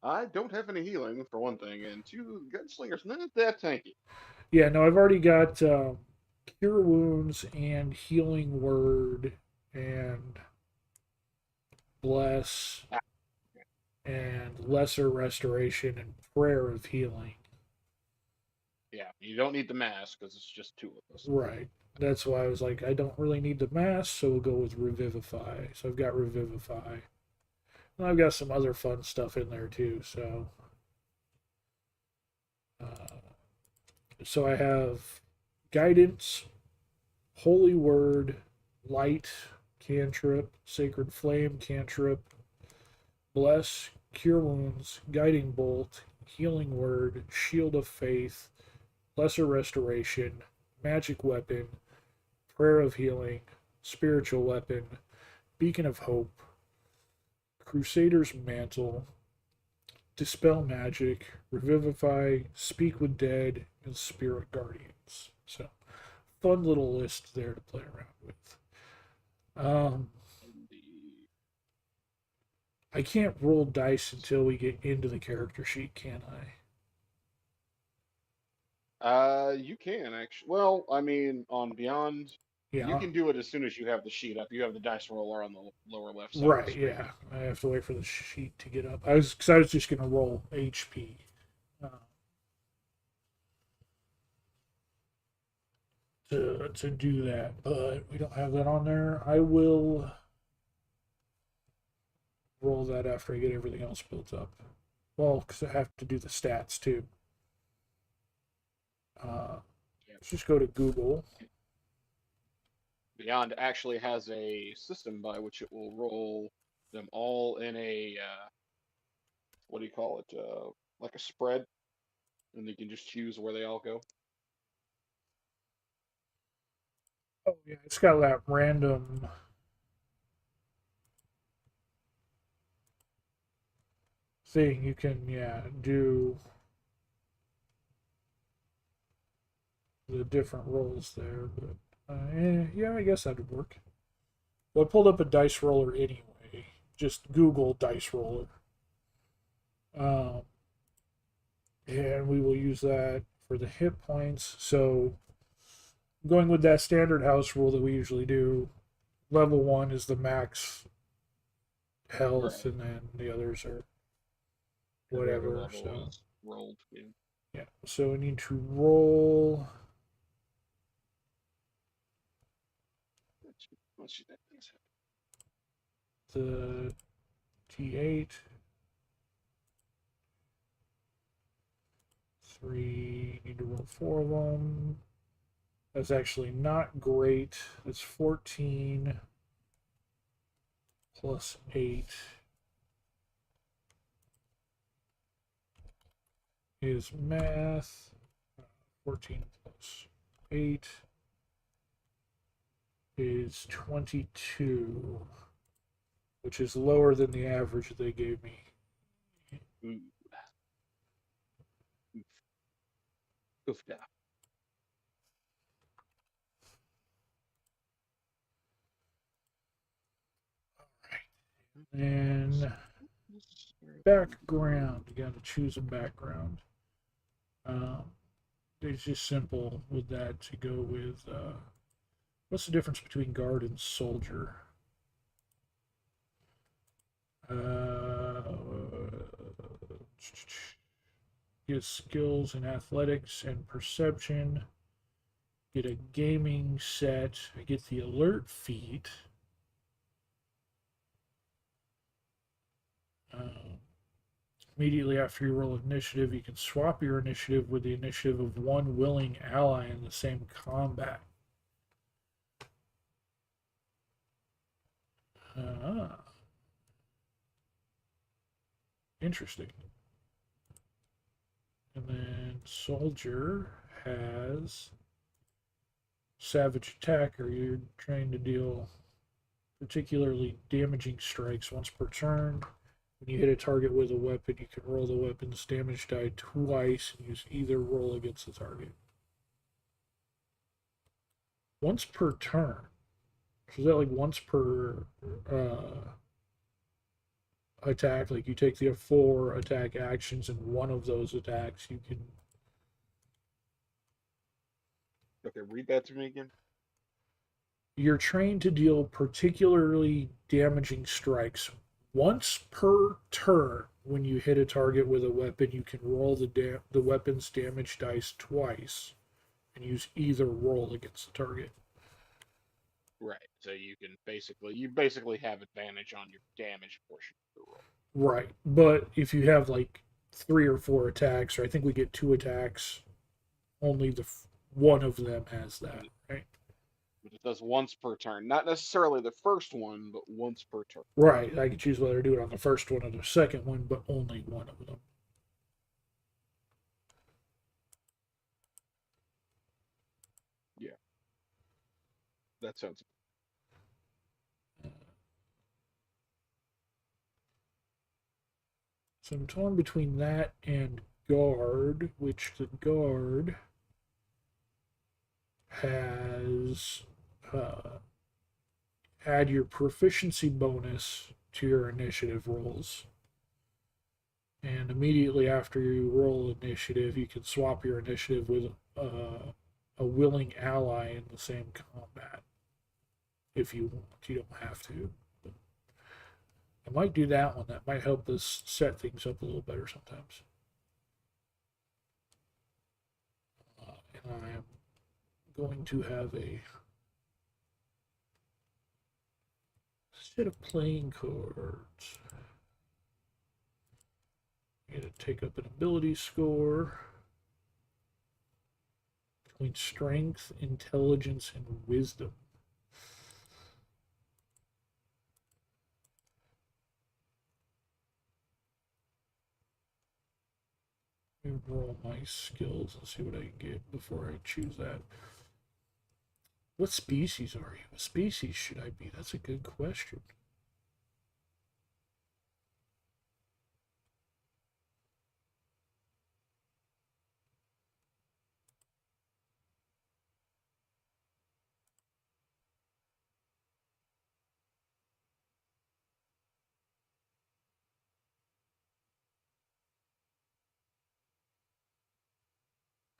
I don't have any healing, for one thing, and 2, Gunslinger's not that tanky. Yeah, no, I've already got Cure Wounds and Healing Word and Bless Ah, and Lesser Restoration and Prayer of Healing. yeah, you don't need the mask because it's just 2 of us. Right. That's why I was like, I don't really need the mask, so we'll go with Revivify. So I've got Revivify. And I've got some other fun stuff in there too. So I have Guidance, Holy Word, Light, cantrip, Sacred Flame, cantrip, Bless, Cure Wounds, Guiding Bolt, Healing Word, Shield of Faith, Lesser Restoration, Magic Weapon, Prayer of Healing, Spiritual Weapon, Beacon of Hope, Crusader's Mantle, Dispel Magic, Revivify, Speak with Dead, and Spirit Guardians. So, fun little list there to play around with. Um, I can't roll dice until we get into the character sheet, can I? You can actually. Well, I mean, on Beyond, you Yeah. can do it as soon as you have the sheet up. You have the dice roller on the lower left side of the Right, screen. yeah. I have to wait for the sheet to get up. Because I was just going to roll HP to do that, but we don't have that on there. I will roll that after I get everything else built up. Well, because I have to do the stats too. Let's just go to Google. Beyond actually has a system by which it will roll them all in a what do you call it? Like a spread, and you can just choose where they all go. Oh yeah, it's got that random thing you can do the different rolls there, but yeah, I guess that would work. Well, I pulled up a dice roller anyway. Just Google dice roller. Um, and we will use that for the hit points. So, going with that standard house rule that we usually do, level 1 is the max health, Right. and then the others are Whatever whatever. level So, is rolled. Yeah. yeah. So, we need to roll Let's see that. the T8. 3, need to roll 4 of them. That's actually not great. That's 14 plus 8 is math. 14 plus 8 is 22, which is lower than the average they gave me. Ooh. Oof, yeah. And background, you got to choose a background. Um, it's just simple with that to go with. What's the difference between guard and soldier? Get skills in athletics and perception. Get a gaming set. I get the alert feat. Immediately after you roll initiative, you can swap your initiative with the initiative of one willing ally in the same combat. Ah, interesting. And then soldier has savage attacker. You're trained to deal particularly damaging strikes once per turn. When you hit a target with a weapon, you can roll the weapon's damage die twice and use either roll against the target. Once per turn. So is that like once per attack? Like you take the 4 attack actions, and one of those attacks you can. Okay, read that to me again. You're trained to deal particularly damaging strikes once per turn. When you hit a target with a weapon, you can roll the weapon's damage dice twice and use either roll against the target. Right. So you basically have advantage on your damage portion of the roll. Right. But if you have like 3 or 4 attacks, or I think we get 2 attacks, only the one of them has that, right? But it does once per turn. Not necessarily the first one, but once per turn. Right. I could choose whether to do it on the first one or the second one, but only one of them. Yeah. That sounds. So I'm torn between that and guard, which the guard has add your proficiency bonus to your initiative rolls. And immediately after you roll initiative, you can swap your initiative with a willing ally in the same combat if you want. You don't have to. But I might do that one. That might help us set things up a little better sometimes. And I am going to have a set of playing cards. I'm going to take up an ability score between strength, intelligence, and wisdom. Let me roll my skills and see what I can get before I choose that. What species are you? What species should I be? That's a good question.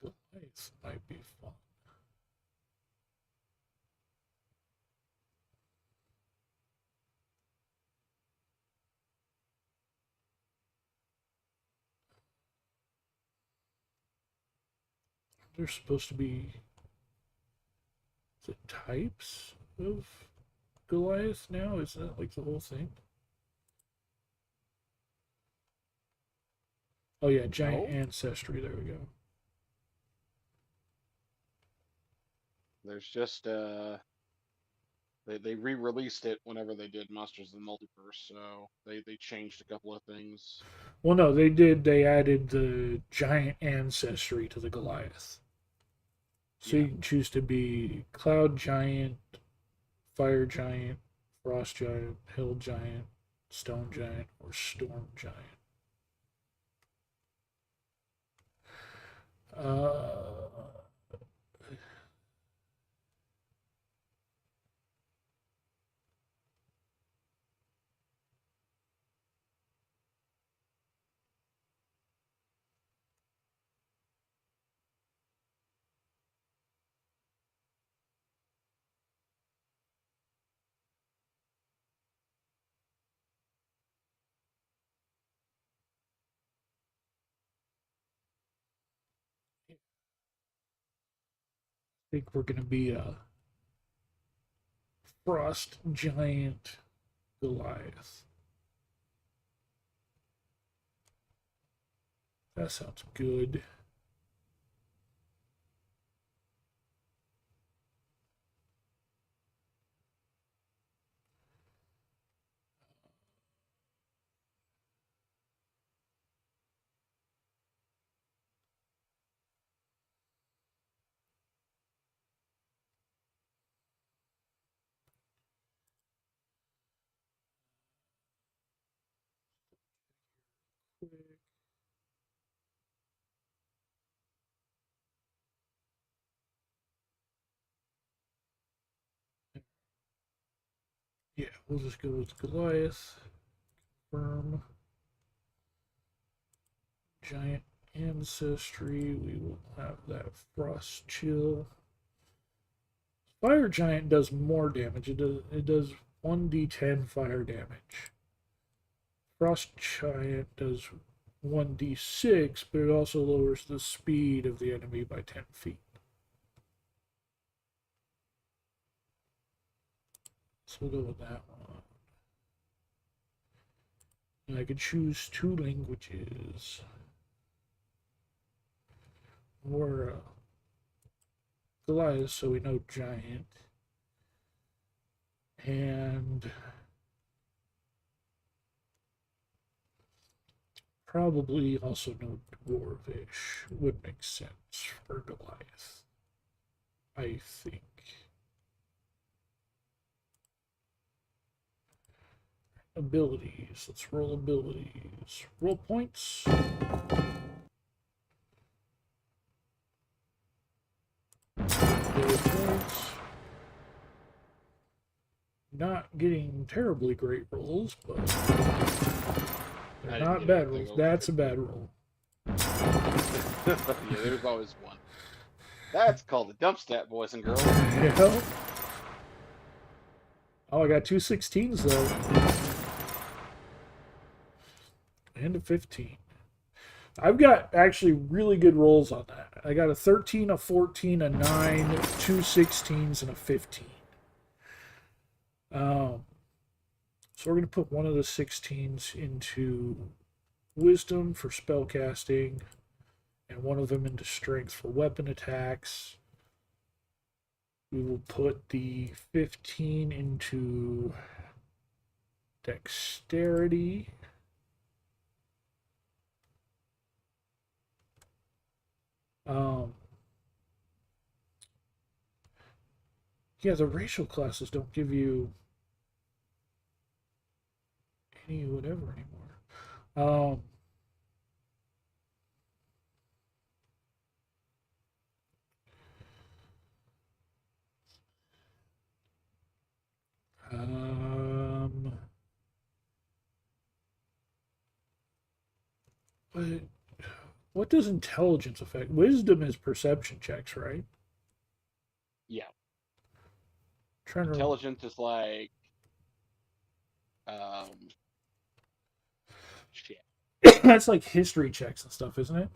Goliath might be fun. There's supposed to be the types of Goliath now? Is that like the whole thing? Oh yeah, giant No. ancestry. There we go. There's just they re-released it whenever they did Monsters of the Multiverse, so they changed a couple of things. Well, no, they did. They added the giant ancestry to the Goliath. So Yeah. you can choose to be cloud giant, fire giant, frost giant, hill giant, stone giant, or storm giant. Uh, I think we're going to be a frost giant Goliath. That sounds good. Yeah, we'll just go with Goliath. Firm. Giant ancestry. We will have that frost chill. Fire giant does more damage. It does 1d10 fire damage. Frost giant does 1d6, but it also lowers the speed of the enemy by 10 feet. So we'll go with that one. And I could choose 2 languages. Or Goliath, so we know giant. And probably also no dwarvish. Would make sense for Goliath, I think. Abilities. Let's roll abilities. Roll points. Roll points. Not getting terribly great rolls, but they're not bad rolls. That's a bad roll. Yeah, there's always one. That's called a dump stat, boys and girls. Yeah. Oh, I got 2 16s though. And a 15. I've got actually really good rolls on that. I got a 13, a 14, a 9, 2 16s, and a 15. Um, so we're going to put one of the 16s into wisdom for spell casting, and one of them into strength for weapon attacks. We will put the 15 into dexterity. Um, yeah, the racial classes don't give you any whatever anymore. Um, but what does intelligence affect? Wisdom is perception checks, right? Yeah. Trying to remember. Intelligence is like um shit. That's like history checks and stuff, isn't it?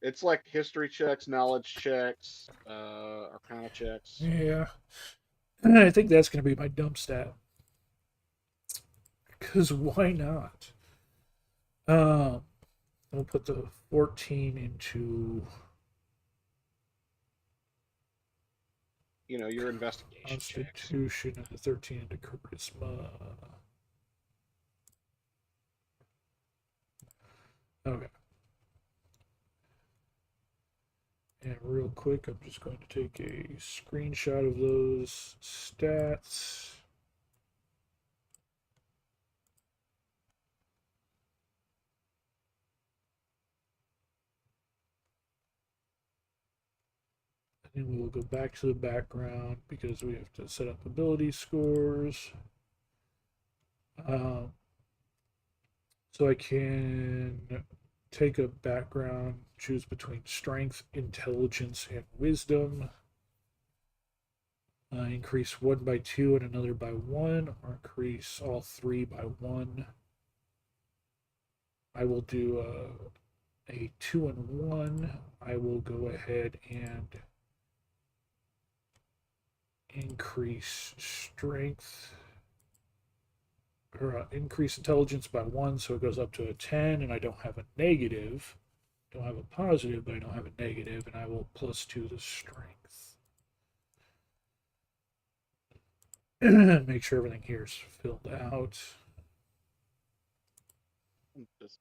It's like history checks, knowledge checks, arcana checks. Yeah. I think that's going to be my dump stat. Because why not? Um, we'll put the 14 into You know, your investigation checks. Constitution and the 13 into Charisma. Okay. And real quick, I'm just going to take a screenshot of those stats. And then we'll go back to the background because we have to set up ability scores. Um, so I can take a background, choose between strength, intelligence, and wisdom. Increase one by two and another by one, or increase all three by one. I will do a 2 and 1. I will go ahead and increase strength or increase intelligence by 1, so it goes up to a 10, and I don't have a negative. Don't have a positive, but I don't have a negative, and I will +2 the strength. Make sure everything here is filled out. This.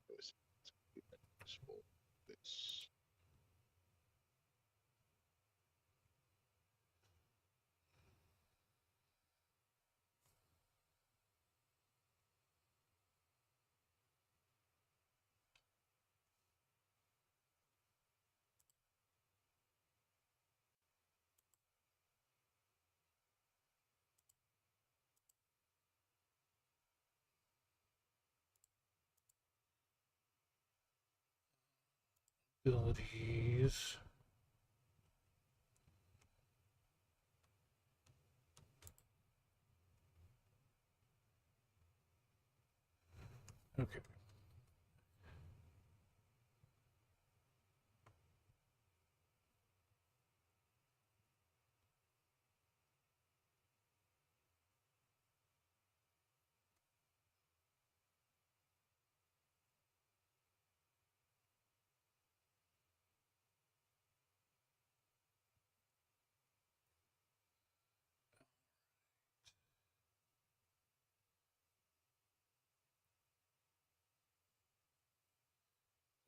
Abilities. Okay.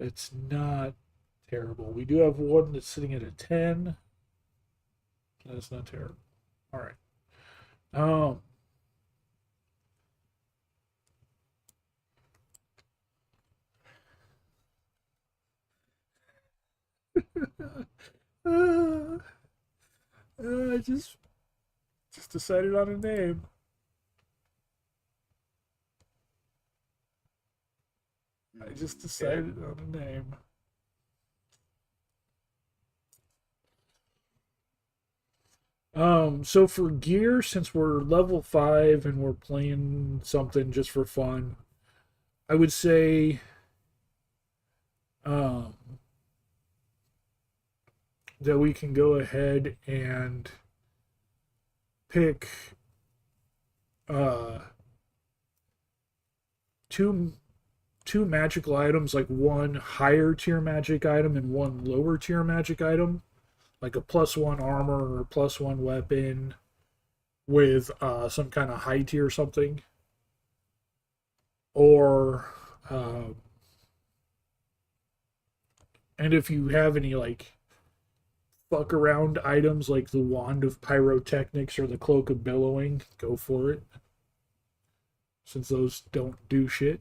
It's not terrible. We do have one that's sitting at a 10. That's not terrible. All right. Um, uh, I just decided on a name. I just Okay. decided on a name. So for gear, since we're level 5 and we're playing something just for fun, I would say um that we can go ahead and pick uh two two magical items, like one higher tier magic item and one lower tier magic item, like a +1 armor or +1 weapon with some kind of high tier something, or uh, and if you have any like fuck around items like the wand of pyrotechnics or the cloak of billowing, go for it. Since those don't do shit,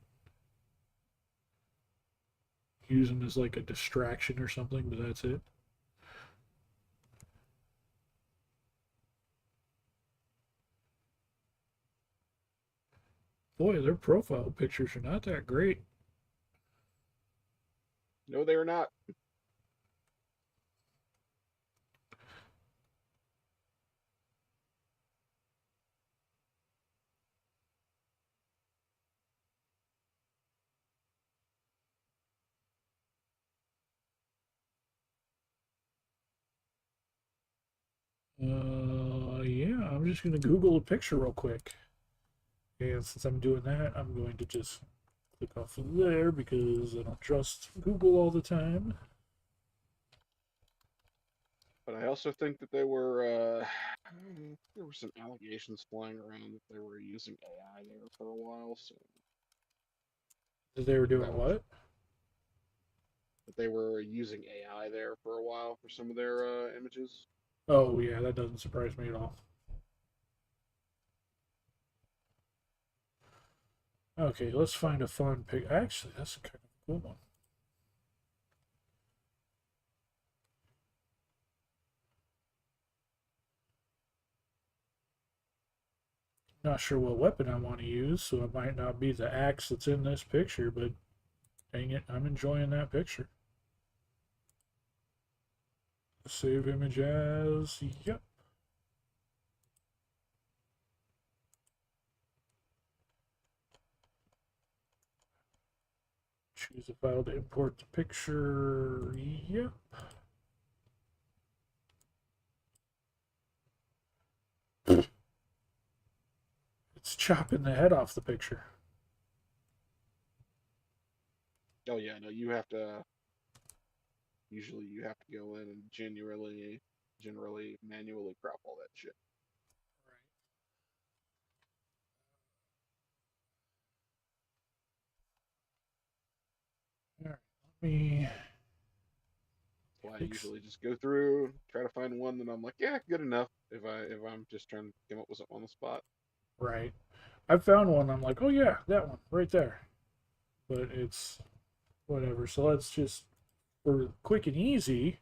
use them as like a distraction or something, but that's it. Boy, their profile pictures are not that great. No, they are not. Yeah, I'm just gonna Google a picture real quick. And since I'm doing that, I'm going to just click off of there because I don't trust Google all the time. But I also think that they were there were some allegations flying around that they were using AI there for a while, so They were doing that was what? that they were using AI there for a while for some of their images. Oh, yeah, that doesn't surprise me at all. Okay, let's find a fun pic. Actually, that's a kind of cool one. Not sure what weapon I want to use, so it might not be the axe that's in this picture, but dang it, I'm enjoying that picture. Save image as. Yep. Choose a file to import the picture. Yep. It's chopping the head off the picture. Oh yeah, no, you have to usually you have to go in and generally manually crop all that shit. All right, let me That's why I fix. usually just go through, try to find one that I'm like, yeah, good enough. If I'm just trying to come up with something on the spot. Right. I found one. I'm like, oh yeah, that one right there. But it's whatever. So let's just, for quick and easy,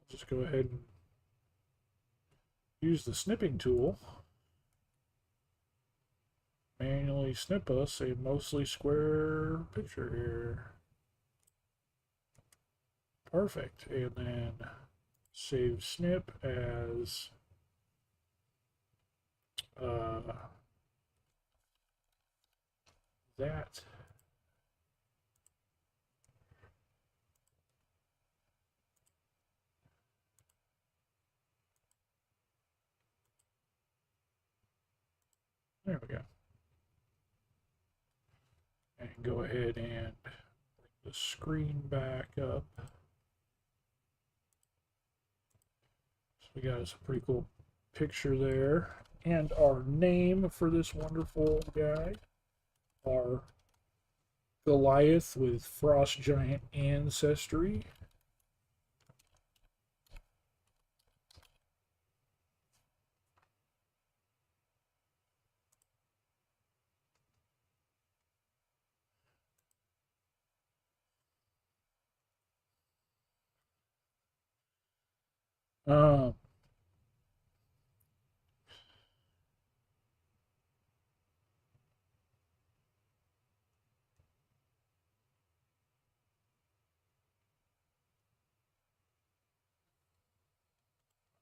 just go ahead and use the snipping tool. Manually snip us a mostly square picture here. Perfect. And then save snip as uh, that. There we go. And go ahead and bring the screen back up. So we got us a pretty cool picture there. And our name for this wonderful guy are Goliath with Frost Giant ancestry.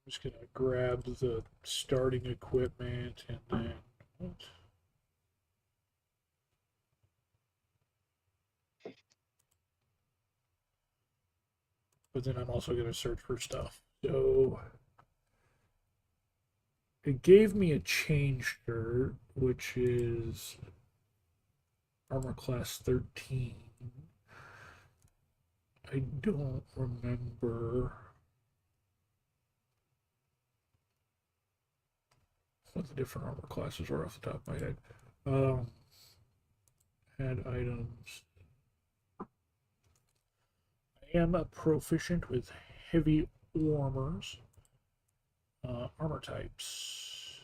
I'm just going to grab the starting equipment and then. What? But then I'm also going to search for stuff. So it gave me a chain shirt, which is armor class 13. I don't remember what the different armor classes are off the top of my head. Add items. I am proficient with heavy armors. Armor types.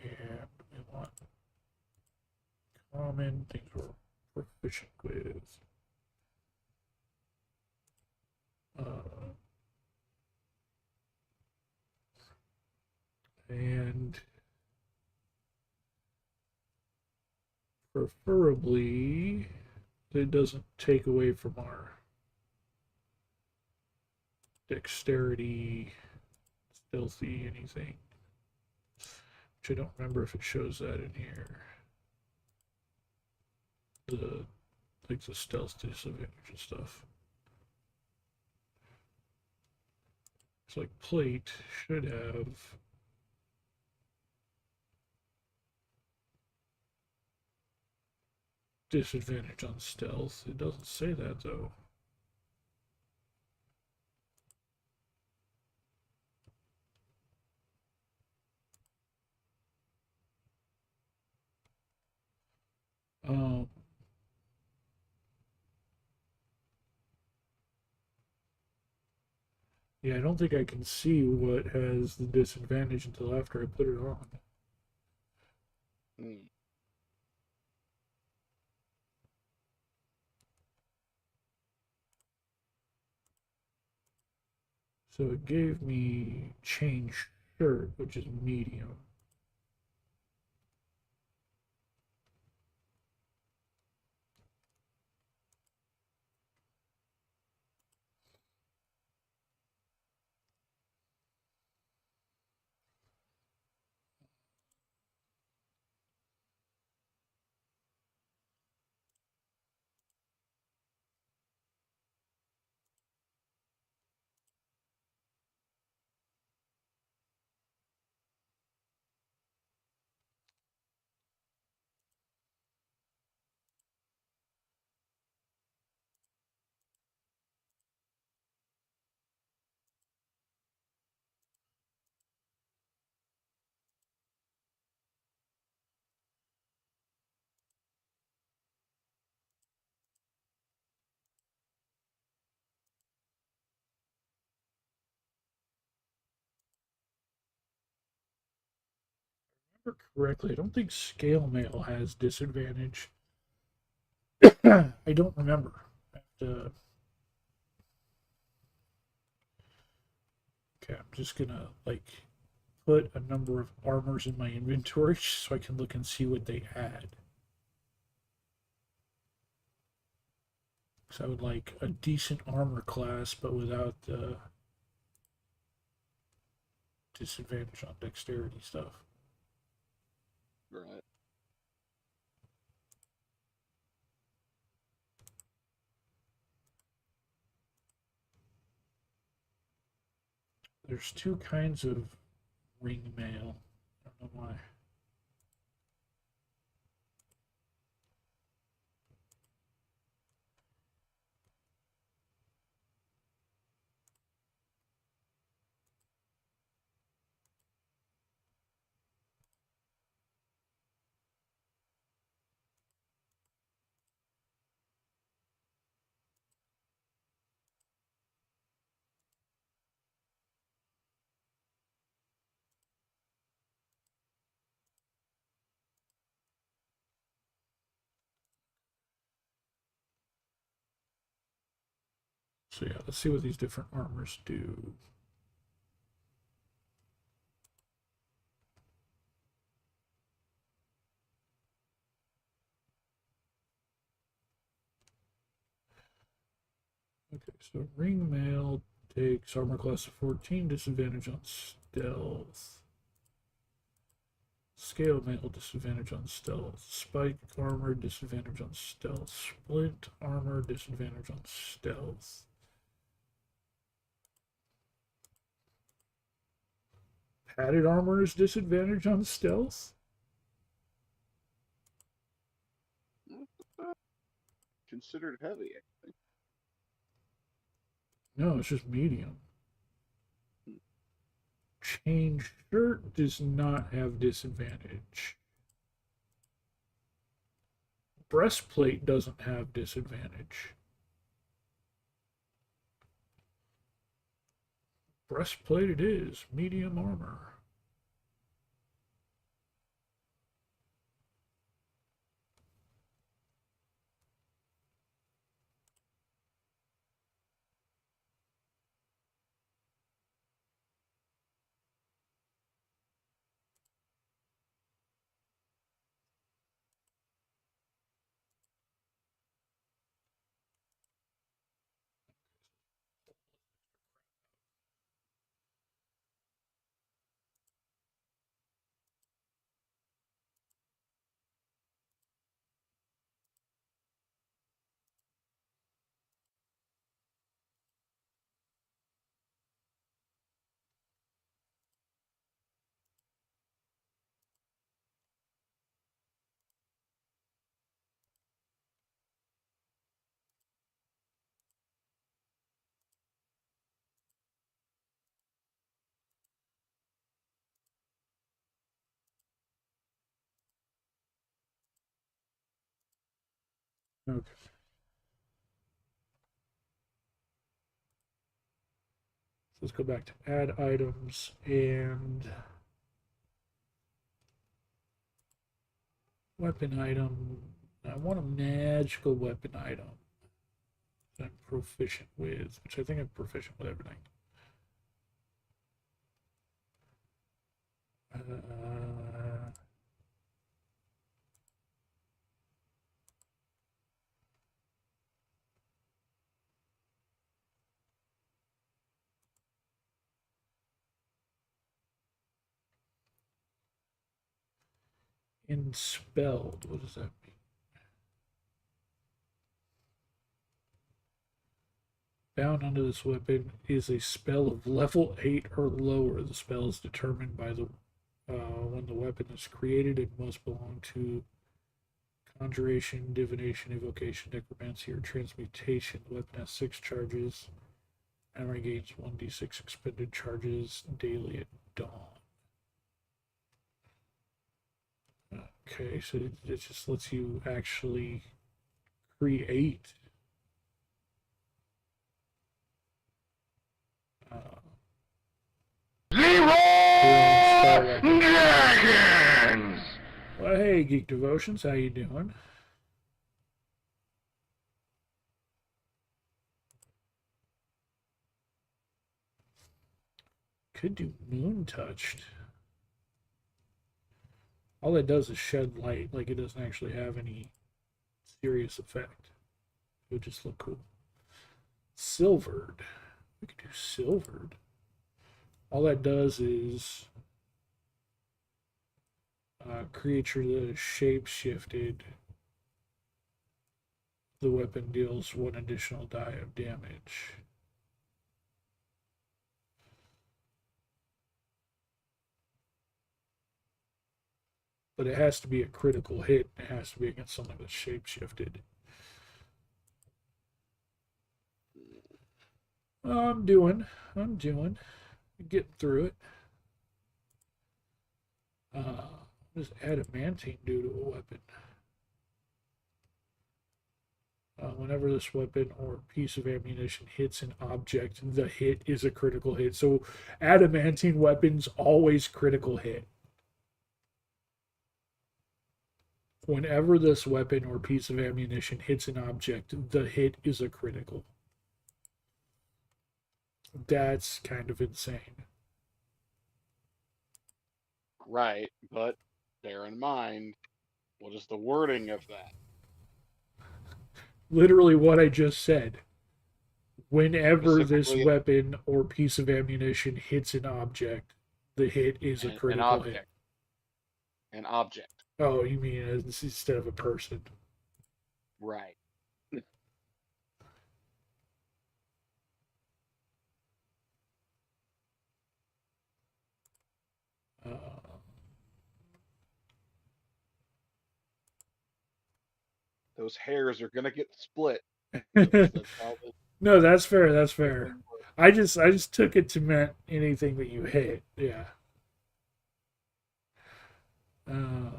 And we want common things we're proficient with. And preferably it doesn't take away from our dexterity, stealthy, anything. Which I don't remember if it shows that in here. The like the stealth disadvantage and stuff. It's like plate should have disadvantage on stealth. It doesn't say that though. Um, yeah, I don't think I can see what has the disadvantage until after I put it on. Hmm. So it gave me chain shirt, which is medium. Correctly, I don't think scale mail has disadvantage. I don't remember. I have to, okay, I'm just gonna like put a number of armors in my inventory so I can look and see what they add. So I would like a decent armor class, but without the disadvantage on dexterity stuff. Right. There's two kinds of ring mail. I don't know why. So yeah, let's see what these different armors do. Okay, so ring mail takes armor class of 14, disadvantage on stealth. Scale mail, disadvantage on stealth. Spike armor, disadvantage on stealth. Splint armor, disadvantage on stealth. Padded armor is disadvantage on stealth? Considered heavy. No, it's just medium. Chain shirt does not have disadvantage. Breastplate doesn't have disadvantage. Breastplate it is. Medium armor. Okay. So let's go back to add items and weapon item. I want a magical weapon item that I'm proficient with, which I think I'm proficient with everything. Inspelled. What does that mean? Bound onto this weapon is a spell of level 8 or lower. The spell is determined by the when the weapon is created. It must belong to conjuration, divination, evocation, necromancy, or transmutation. The weapon has 6 charges and regains 1d6 expended charges daily at dawn. Okay, so it just lets you actually create Dragons! well, hey, Geek Devotions, how you doing? Could do Moon Touched. All it does is shed light, like it doesn't actually have any serious effect. It would just look cool. Silvered. We could do silvered. All that does is creature that is shape shifted. The weapon deals 1 additional die of damage. But it has to be a critical hit. It has to be against something that's shape shifted. I'm doing. Getting through it. What does adamantine do to a weapon? Whenever this weapon or piece of ammunition hits an object, the hit is a critical hit. So adamantine weapons always critical hit. Whenever this weapon or piece of ammunition hits an object, the hit is a critical. That's kind of insane. Right, but bear in mind, what is the wording of that? Literally what I just said. Whenever this Specifically, weapon or piece of ammunition hits an object, the hit is a an critical hit. object. An object. Oh, you mean instead of a person? Right. Uh, Those hairs are gonna get split. That's how this no, that's fair. That's fair. thing works. I just took it to mean anything that you hit. Yeah. Uh,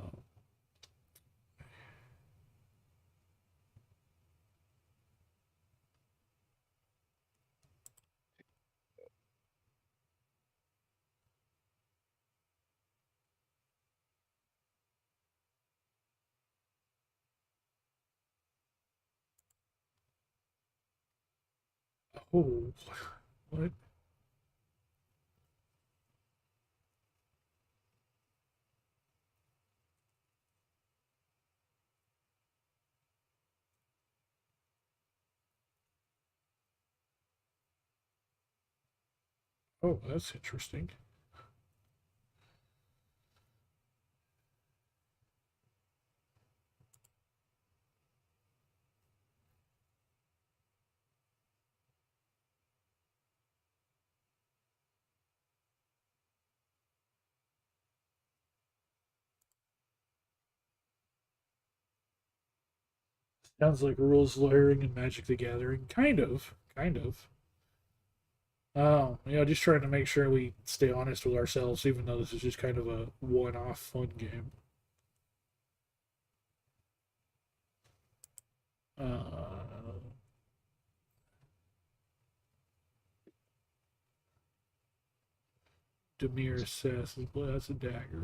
oh, what? Oh, that's interesting. Sounds like rules lawyering and Magic the Gathering. Kind of. Kind of. Just trying to make sure we stay honest with ourselves, even though this is just kind of a one-off fun game. Uh, Demir says, well, that's a dagger.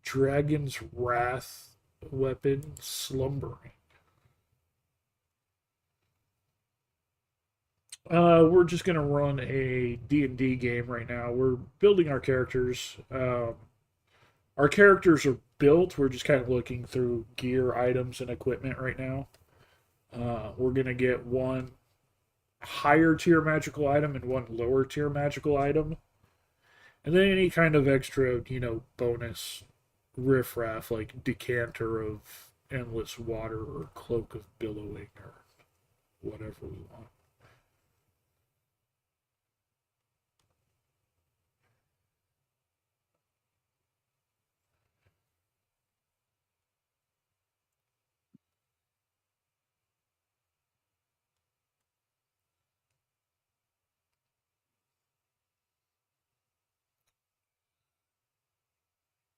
Dragon's Wrath weapon, slumbering. We're just gonna run a D&D game right now. We're building our characters. Our characters are built. We're just kind of looking through gear, items, and equipment right now. We're gonna get one higher tier magical item and one lower tier magical item, and then any kind of extra, bonus riffraff like decanter of endless water or cloak of billowing or whatever we want.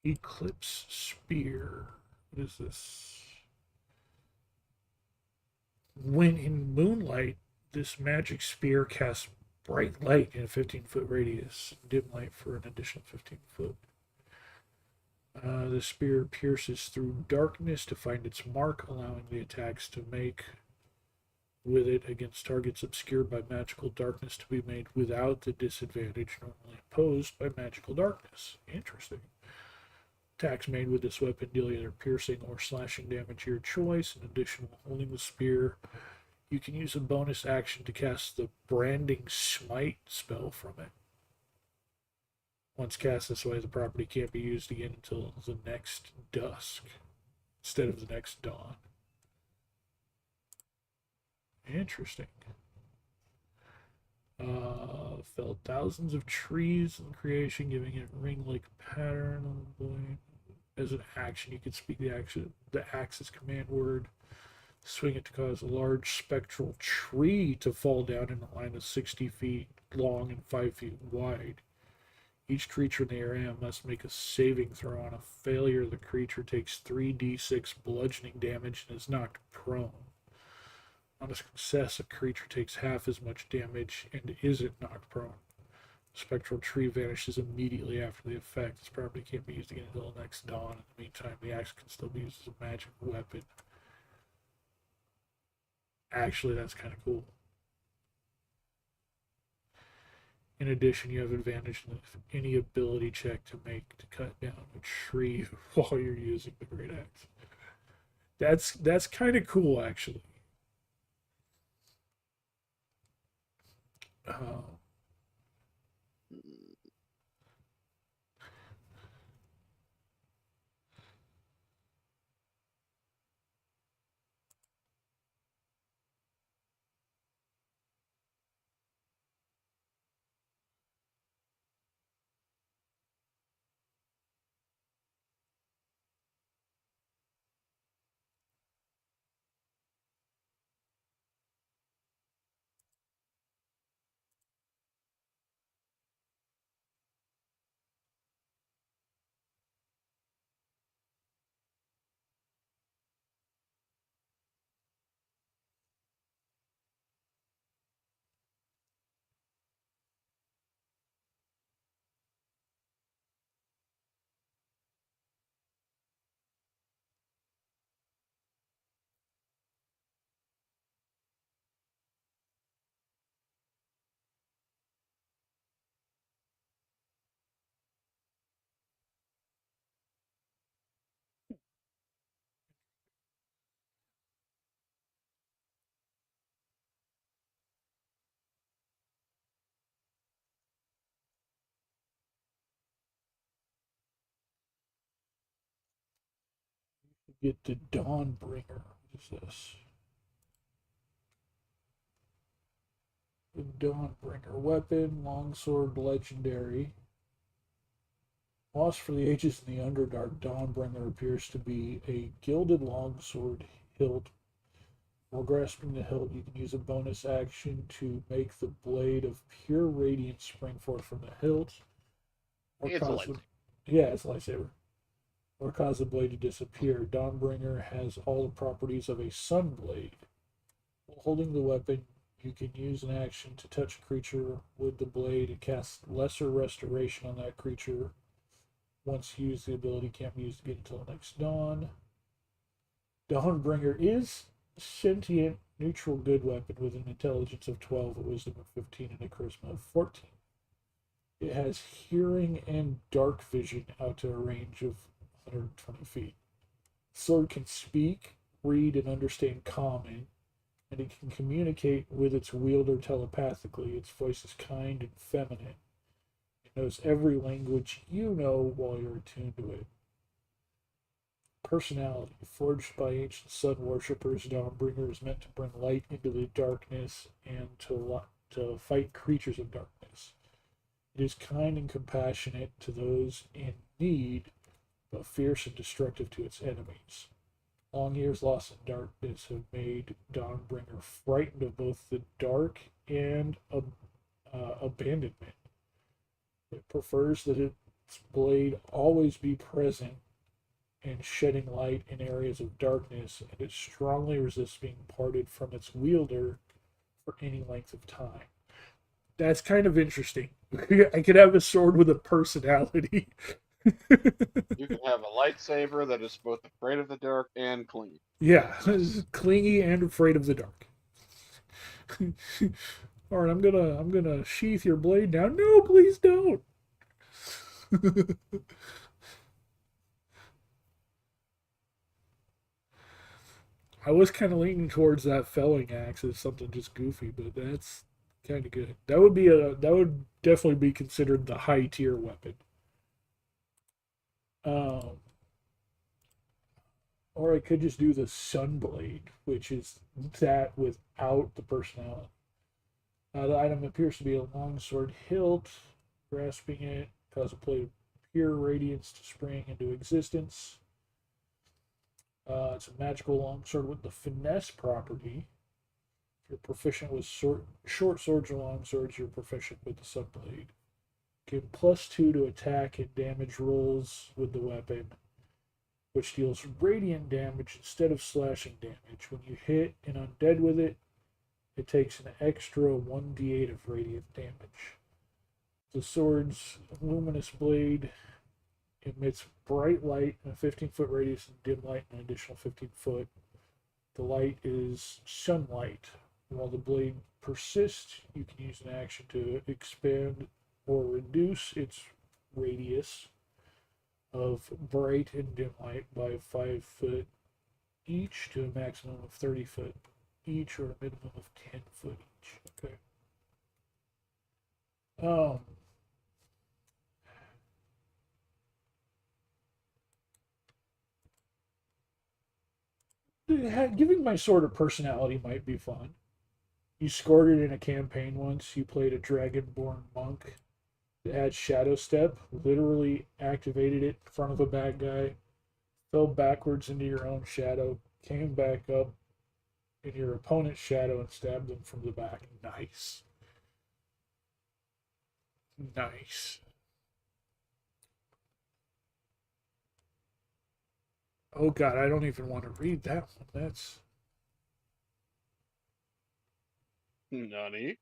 Eclipse Spear. What is this? When in moonlight, this magic spear casts bright light in a 15-foot radius, dim light for an additional 15 foot. The spear pierces through darkness to find its mark, allowing the attacks to make with it against targets obscured by magical darkness to be made without the disadvantage normally imposed by magical darkness. Interesting. Attacks made with this weapon deal either piercing or slashing damage to your choice. In addition, while holding the spear, you can use a bonus action to cast the Branding Smite spell from it. Once cast this way, the property can't be used again until the next dusk instead of the next dawn. Interesting. Felled thousands of trees in creation, giving it ring-like pattern on the blade. As an action, you can speak the axe's command word. Swing it to cause a large spectral tree to fall down in a line of 60 feet long and 5 feet wide. Each creature in the area must make a saving throw. On a failure, the creature takes 3d6 bludgeoning damage and is knocked prone. On a success, a creature takes half as much damage and isn't knocked prone. The spectral tree vanishes immediately after the effect. This property can't be used again until the next dawn. In the meantime, the axe can still be used as a magic weapon. Actually, that's kind of cool. In addition, you have advantage in any ability check to make to cut down a tree while you're using the great axe. That's kind of cool, actually. Uh, get the Dawnbringer. What is this? The Dawnbringer weapon, longsword, legendary. Lost for the ages in the Underdark, Dawnbringer appears to be a gilded longsword hilt. While grasping the hilt, you can use a bonus action to make the blade of pure radiance spring forth from the hilt. Or It's a cause the, lightsaber. yeah, it's a lightsaber. Or cause the blade to disappear. Dawnbringer has all the properties of a sun blade. While holding the weapon, you can use an action to touch a creature with the blade and cast lesser restoration on that creature. Once used, the ability can't be used again until next dawn. Dawnbringer is sentient, neutral good weapon with an intelligence of 12, a wisdom of 15, and a charisma of 14. It has hearing and dark vision out to a range of 120 feet. Sword can speak, read, and understand common, and it can communicate with its wielder telepathically. Its voice is kind and feminine. It knows every language you know while you're attuned to it. Personality. Forged by ancient sun worshippers, Dawnbringer is meant to bring light into the darkness and to fight creatures of darkness. It is kind and compassionate to those in need, but fierce and destructive to its enemies. Long years lost in darkness have made Dawnbringer frightened of both the dark and abandonment. It prefers that its blade always be present and shedding light in areas of darkness, and it strongly resists being parted from its wielder for any length of time. That's kind of interesting. I could have a sword with a personality. You can have a lightsaber that is both afraid of the dark and clingy. Yeah, clingy and afraid of the dark. All right, I'm gonna sheath your blade now. No, please don't. I was kind of leaning towards that felling axe as something just goofy, but that's kind of good. That would definitely be considered the high tier weapon. Um, or I could just do the Sunblade, which is that without the personality. The item appears to be a longsword hilt. Grasping it causes a plate of pure radiance to spring into existence. It's a magical longsword with the finesse property. If you're proficient with short swords or long swords, you're proficient with the Sunblade. Give +2 to attack and damage rolls with the weapon, which deals radiant damage instead of slashing damage. When you hit an undead with it, it takes an extra 1d8 of radiant damage. The sword's luminous blade emits bright light in a 15-foot radius and dim light in an additional 15 foot. The light is sunlight. While the blade persists, you can use an action to expand or reduce its radius of bright and dim light by 5 foot each to a maximum of 30 foot each or a minimum of 10 foot each. Okay. Um, Giving my sword a personality might be fun. You scored it in a campaign once. You played a dragonborn monk to add shadow step. Literally activated it in front of a bad guy. Fell backwards into your own shadow. Came back up in your opponent's shadow and stabbed them from the back. Nice. Nice. Oh god, I don't even want to read that one. That's Nani?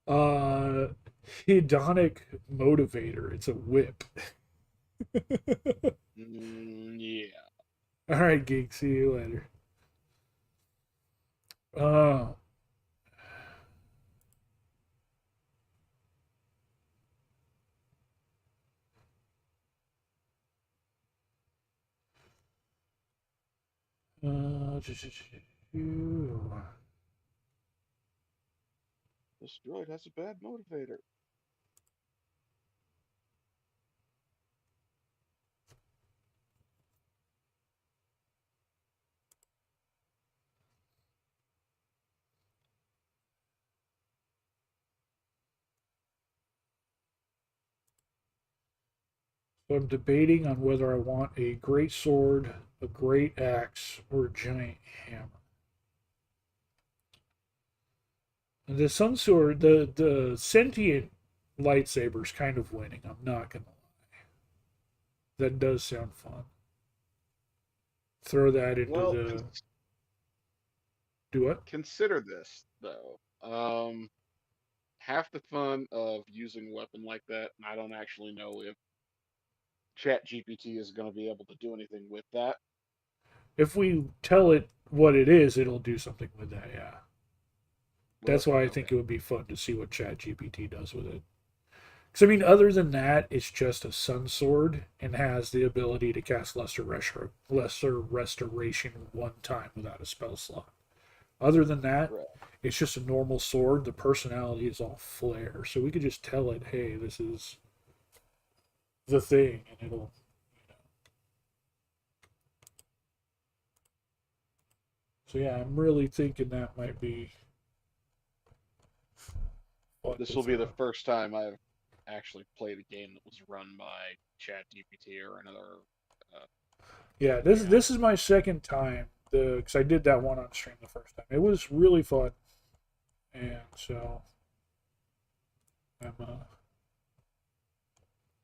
uh hedonic motivator. It's a whip. Yeah. All right, geek. See you later. Uh, uh, This droid has a bad motivator. So I'm debating on whether I want a great sword, a great axe, or a giant hammer. And the sun sword, the sentient lightsaber's kind of winning. I'm not gonna lie. That does sound fun. Throw that into Well, the do what? consider this though. Half the fun of using a weapon like that, and I don't actually know if ChatGPT is going to be able to do anything with that. If we tell it what it is, it'll do something with that. Yeah, Well, that's why I think okay. it would be fun to see what ChatGPT does with it. Because I mean, other than that, it's just a sun sword and has the ability to cast lesser restoration one time without a spell slot. Other than that, Right. it's just a normal sword. The personality is all flare, so we could just tell it, "Hey, this is the thing," and it'll. So yeah, I'm really thinking that might be fun This to will be the throw. first time I've actually played a game that was run by ChatGPT or another. Uh, Yeah, this yeah. this is my second time. Because I did that one on stream the first time. It was really fun, and so I'm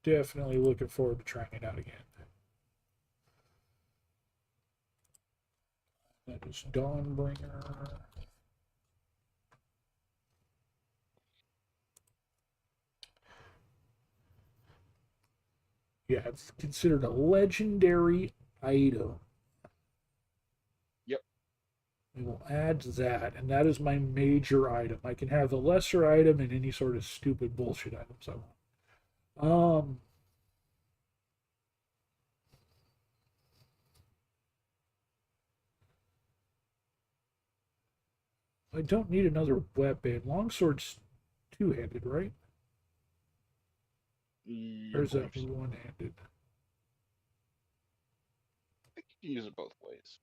definitely looking forward to trying it out again. That is Dawnbringer. Yeah, it's considered a legendary item. Yep. We will add that, and that is my major item. I can have the lesser item and any sort of stupid bullshit items I want. I don't need another weapon. Longsword's two-handed, right? I Or is believe that so. one-handed? I think you can use it both ways.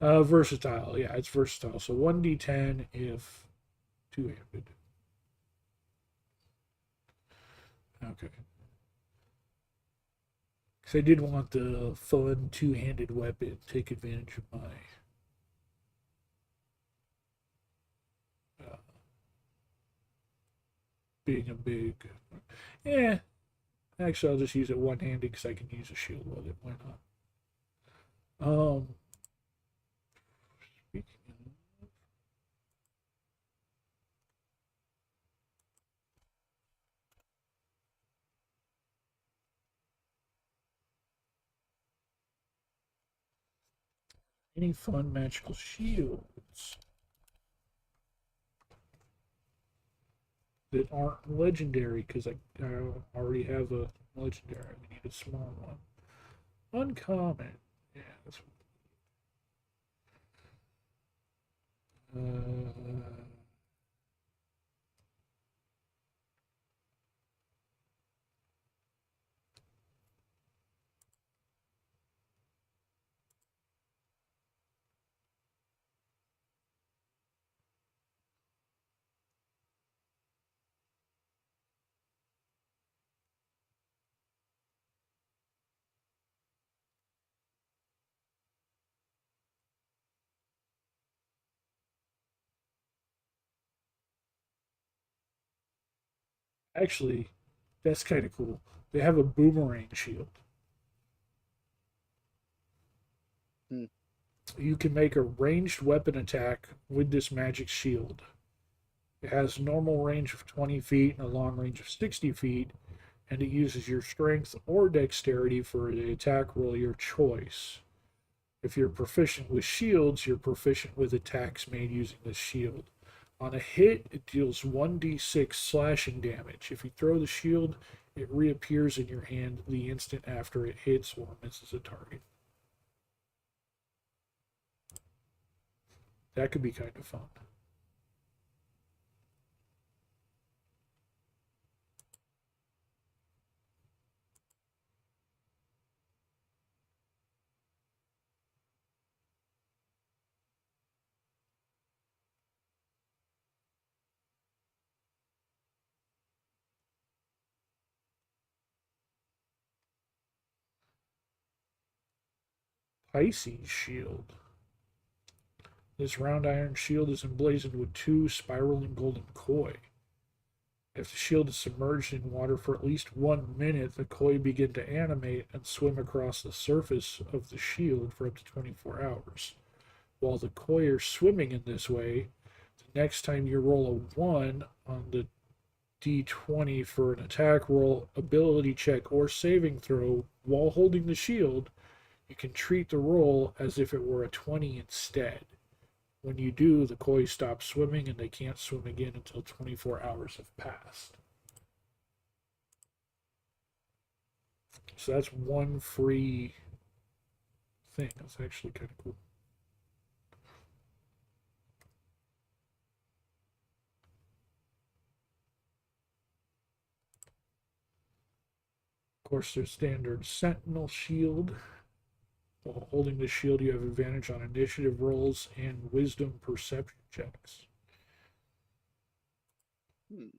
Versatile. Yeah, it's versatile. So 1d10 if two-handed. Okay. Because I did want the fun two-handed weapon. Take advantage of my uh, being a big. Yeah, actually, I'll just use it one-handed because I can use a shield with it. Why not? Speaking Any fun magical shields that aren't legendary? Because I already have a legendary. I need a small one. Uncommon. Yeah, that's. Actually, that's kind of cool. They have a boomerang shield. Hmm. You can make a ranged weapon attack with this magic shield. It has a normal range of 20 feet and a long range of 60 feet, and it uses your strength or dexterity for the attack roll of your choice. If you're proficient with shields, you're proficient with attacks made using the shield. On a hit, it deals 1d6 slashing damage. If you throw the shield, it reappears in your hand the instant after it hits or misses a target. That could be kind of fun. Pisces shield. This round iron shield is emblazoned with two spiraling golden koi. If the shield is submerged in water for at least 1 minute, the koi begin to animate and swim across the surface of the shield for up to 24 hours. While the koi are swimming in this way, the next time you roll a 1 on the d20 for an attack roll, ability check, or saving throw while holding the shield, you can treat the roll as if it were a 20 instead. When you do, the koi stop swimming and they can't swim again until 24 hours have passed. So that's one free thing. That's actually kind of cool. Of course, there's standard Sentinel shield. While holding the shield, you have advantage on initiative rolls and wisdom perception checks. Hmm.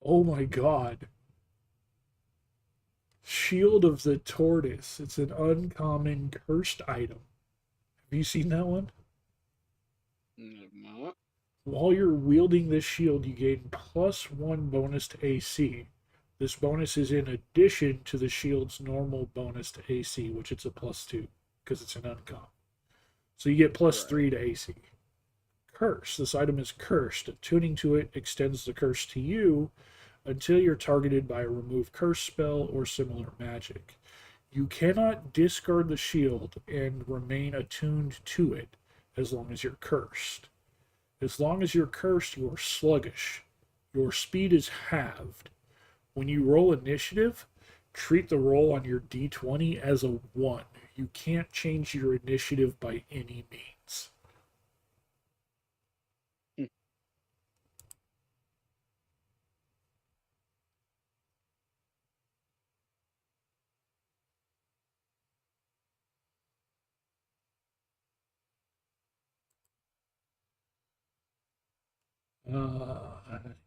Oh my god. Shield of the Tortoise. It's an uncommon cursed item. Have you seen that one? No. While you're wielding this shield, you gain +1 bonus to AC. This bonus is in addition to the shield's normal bonus to AC, which it's a +2 because it's an uncommon. So you get +3 to AC. Curse. This item is cursed. Attuning to it extends the curse to you until you're targeted by a remove curse spell or similar magic. You cannot discard the shield and remain attuned to it as long as you're cursed. As long as you're cursed, you are sluggish. Your speed is halved. When you roll initiative, treat the roll on your d20 as a 1. You can't change your initiative by any means.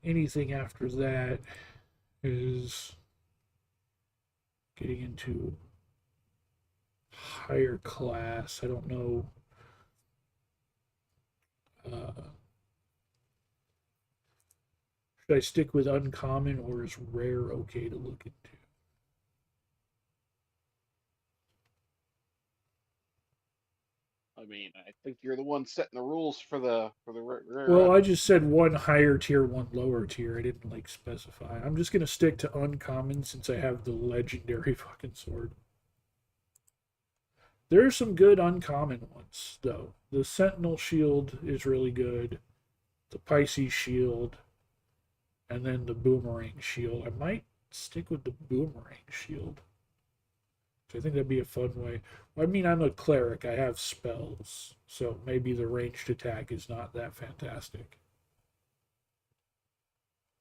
Anything after that is getting into higher class. I don't know Should I stick with uncommon or is rare okay to look into? I mean, I think you're the one setting the rules for the Well, I just said one higher tier, one lower tier. I didn't like specify. I'm just gonna stick to uncommon since I have the legendary fucking sword. There are some good uncommon ones though. The Sentinel shield is really good. The Pisces shield, and then the Boomerang shield. I might stick with the Boomerang shield. I think that'd be a fun way. I mean, I'm a cleric. I have spells, so maybe the ranged attack is not that fantastic.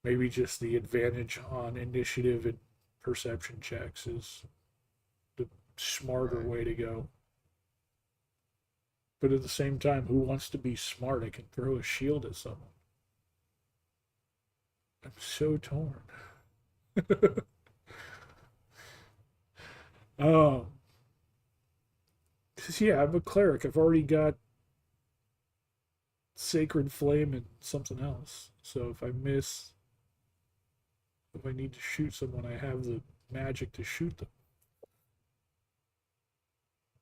Maybe just the advantage on initiative and perception checks is the smarter way to go. But at the same time, who wants to be smart? I can throw a shield at someone. I'm so torn. um, cause yeah, I'm a cleric. I've already got Sacred Flame and something else. So if I need to shoot someone, I have the magic to shoot them.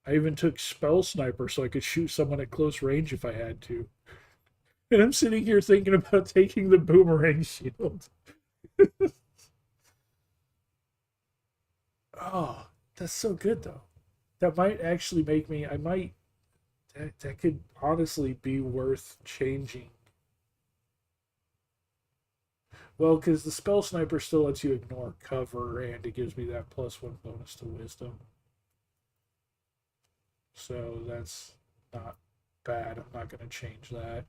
I even took Spell Sniper so I could shoot someone at close range if I had to. And I'm sitting here thinking about taking the Boomerang shield. Oh, that's so good though. That might actually make me. That could honestly be worth changing. Well, because the Spell Sniper still lets you ignore cover, and it gives me that +1 bonus to Wisdom. So that's not bad. I'm not going to change that.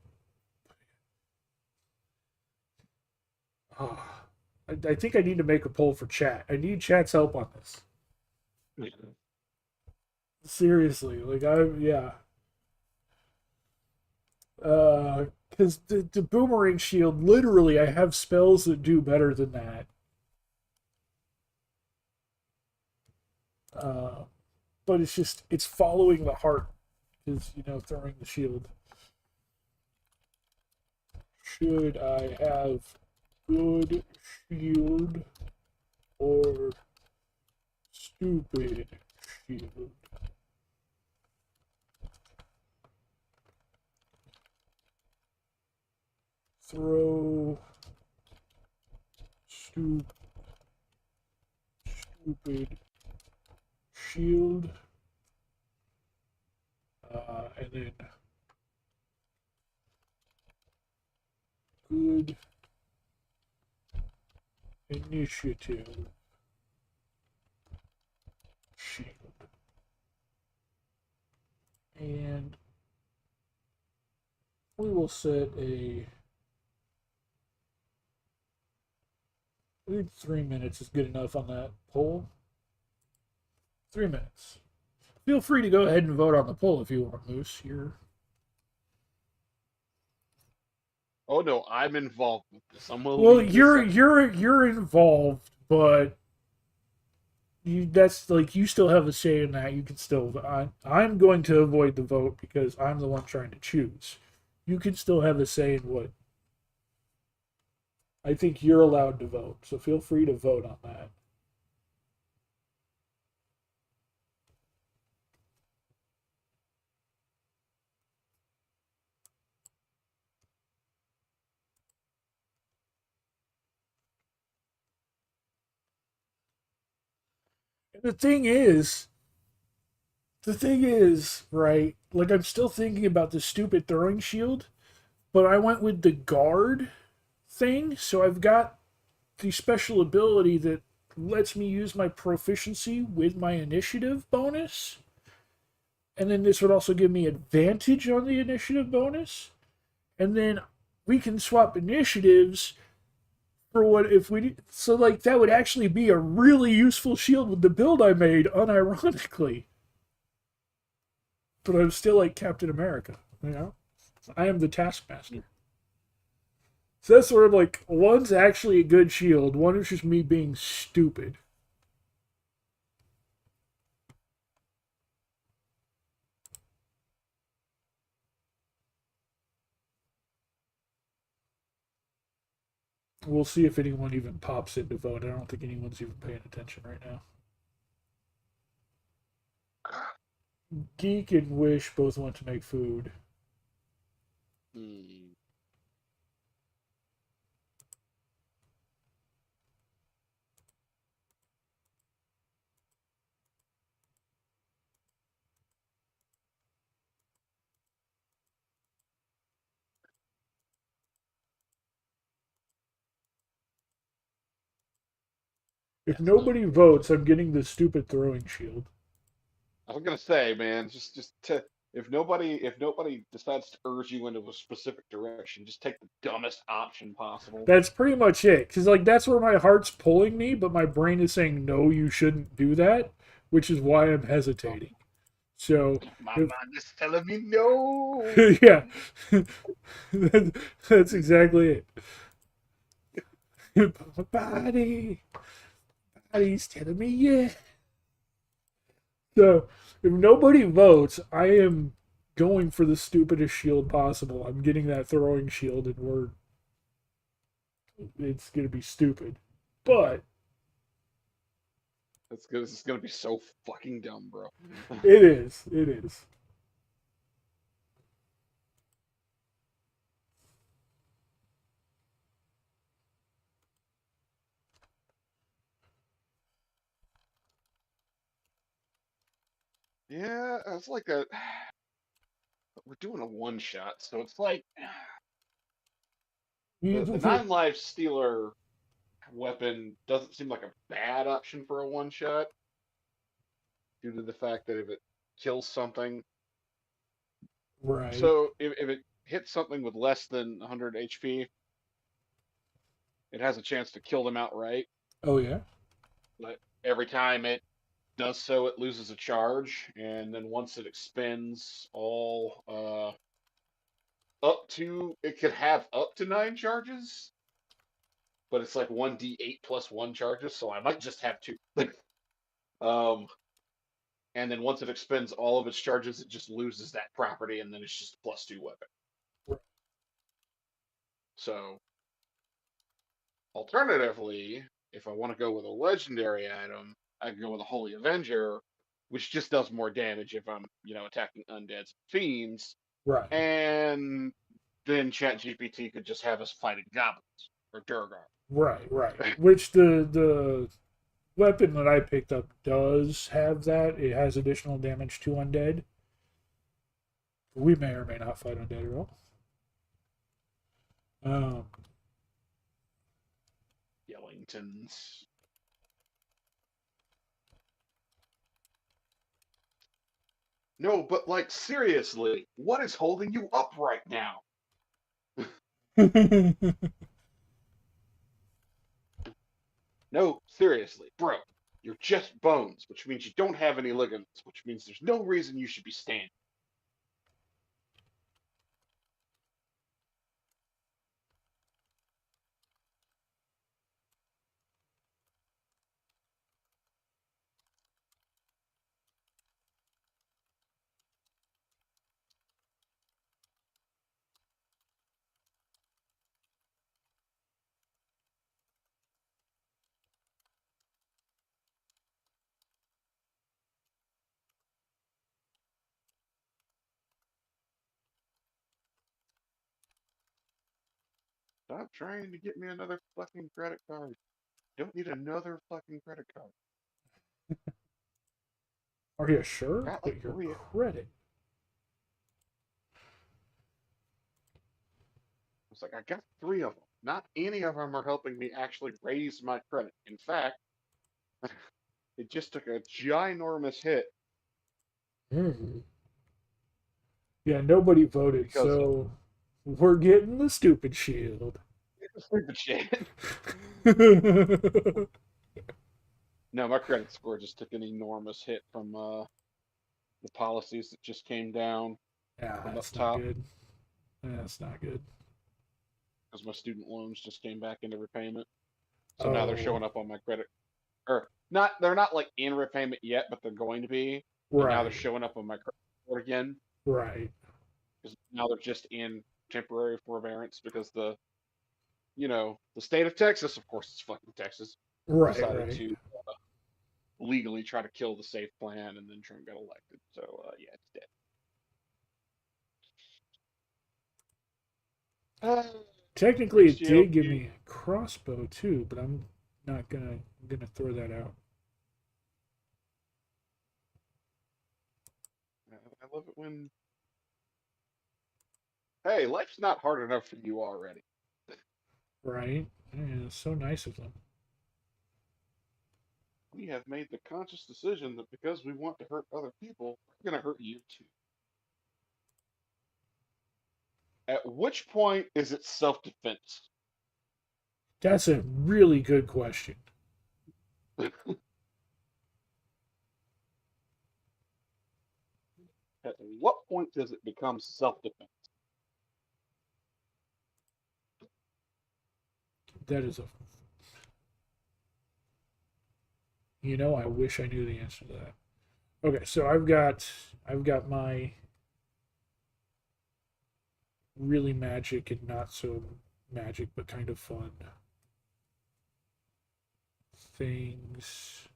Oh, I think I need to make a poll for chat. I need chat's help on this. Seriously, like yeah. Because the Boomerang shield, literally, I have spells that do better than that. But it's following the heart, is throwing the shield. Should I have good shield or stupid shield? Throw stupid shield, and then good initiative shield. And we will set I think 3 minutes is good enough on that poll. 3 minutes. Feel free to go ahead and vote on the poll if you want, Moose. Oh no, I'm involved with this. Well, you're involved, but that's like you still have a say in that. You can still. I'm going to avoid the vote because I'm the one trying to choose. You can still have a say in what. I think you're allowed to vote, so feel free to vote on that. And the thing is, right? Like I'm still thinking about the stupid throwing shield, but I went with the guard thing, so I've got the special ability that lets me use my proficiency with my initiative bonus. And then this would also give me advantage on the initiative bonus. And then we can swap initiatives for what if we so like that would actually be a really useful shield with the build I made, unironically. But I'm still like Captain America, I am the Taskmaster. So that's sort of like one's actually a good shield, one is just me being stupid. We'll see if anyone even pops in to vote. I don't think anyone's even paying attention right now. Geek and Wish both want to make food. Hmm. If That's not nobody good. votes, I'm getting the stupid throwing shield. I was gonna say, man, if nobody decides to urge you into a specific direction, just take the dumbest option possible. That's pretty much it. Because, like, that's where my heart's pulling me, but my brain is saying, no, you shouldn't do that, which is why I'm Oh, hesitating. So, my if, mind is telling me no. yeah, that's exactly it. My body's telling me yeah. So, if nobody votes, I am going for the stupidest shield possible. I'm getting that throwing shield, and it's gonna be stupid. But That's good. This is gonna be so fucking dumb, bro. it is. It is. Yeah, it's like a. We're doing a one shot, so it's like the nine life stealer weapon doesn't seem like a bad option for a one shot due to the fact that if it kills something, Right. so if it hits something with less than 100 HP, it has a chance to kill them outright. Oh yeah. But every time it does so, it loses a charge, and then once it expends all up to, it could have up to 9 charges, but it's like 1d8 plus 1 charges, so I might just have 2. um, and then once it expends all of its charges, it just loses that property, and then it's just a +2 weapon. So, alternatively, if I want to go with a legendary item, I can go with a Holy Avenger, which just does more damage if I'm, attacking undeads and fiends. Right. And then ChatGPT could just have us fighting goblins or Durgar. Right. Right. Which the weapon that I picked up does have that. It has additional damage to undead. We may or may not fight undead at all. Um, Yellingtons. No, but like seriously, what is holding you up right now? No, seriously, bro. You're just bones, which means you don't have any ligaments, which means there's no reason you should be standing. Stop trying to get me another fucking credit card. Don't need another fucking credit card. are you sure? Got like But your 3. credit. It's like I got 3 of them. Not any of them are helping me actually raise my credit. In fact, it just took a ginormous hit Mm. Yeah, nobody voted, because of so we're getting the stupid shield. stupid shit. No, my credit score just took an enormous hit from the policies that just came down Yeah, from up that's not top good. That's not good. because my student loans just came back into repayment. So now they're Oh, showing up on my credit, or not. They're not like in repayment yet, but they're going to be. And now they're right, showing up on my credit report again right, because now they're just in temporary forbearance because the the state of Texas, of course, it's fucking Texas, Right, decided right. to legally try to kill the safe plan, and then Trump got elected. So yeah, it's dead. Technically, Reached it did give GLP. me a crossbow too, but I'm gonna throw that out. I love it when, hey, life's not hard enough for you already. Right? Yeah, it's so nice of them. We have made the conscious decision that because we want to hurt other people, we're going to hurt you too. At which point is it self defense? That's a really good question. At what point does it become self defense? That is a. I wish I knew the answer to that. Okay, so I've got my really magic and not so magic, but kind of fun things.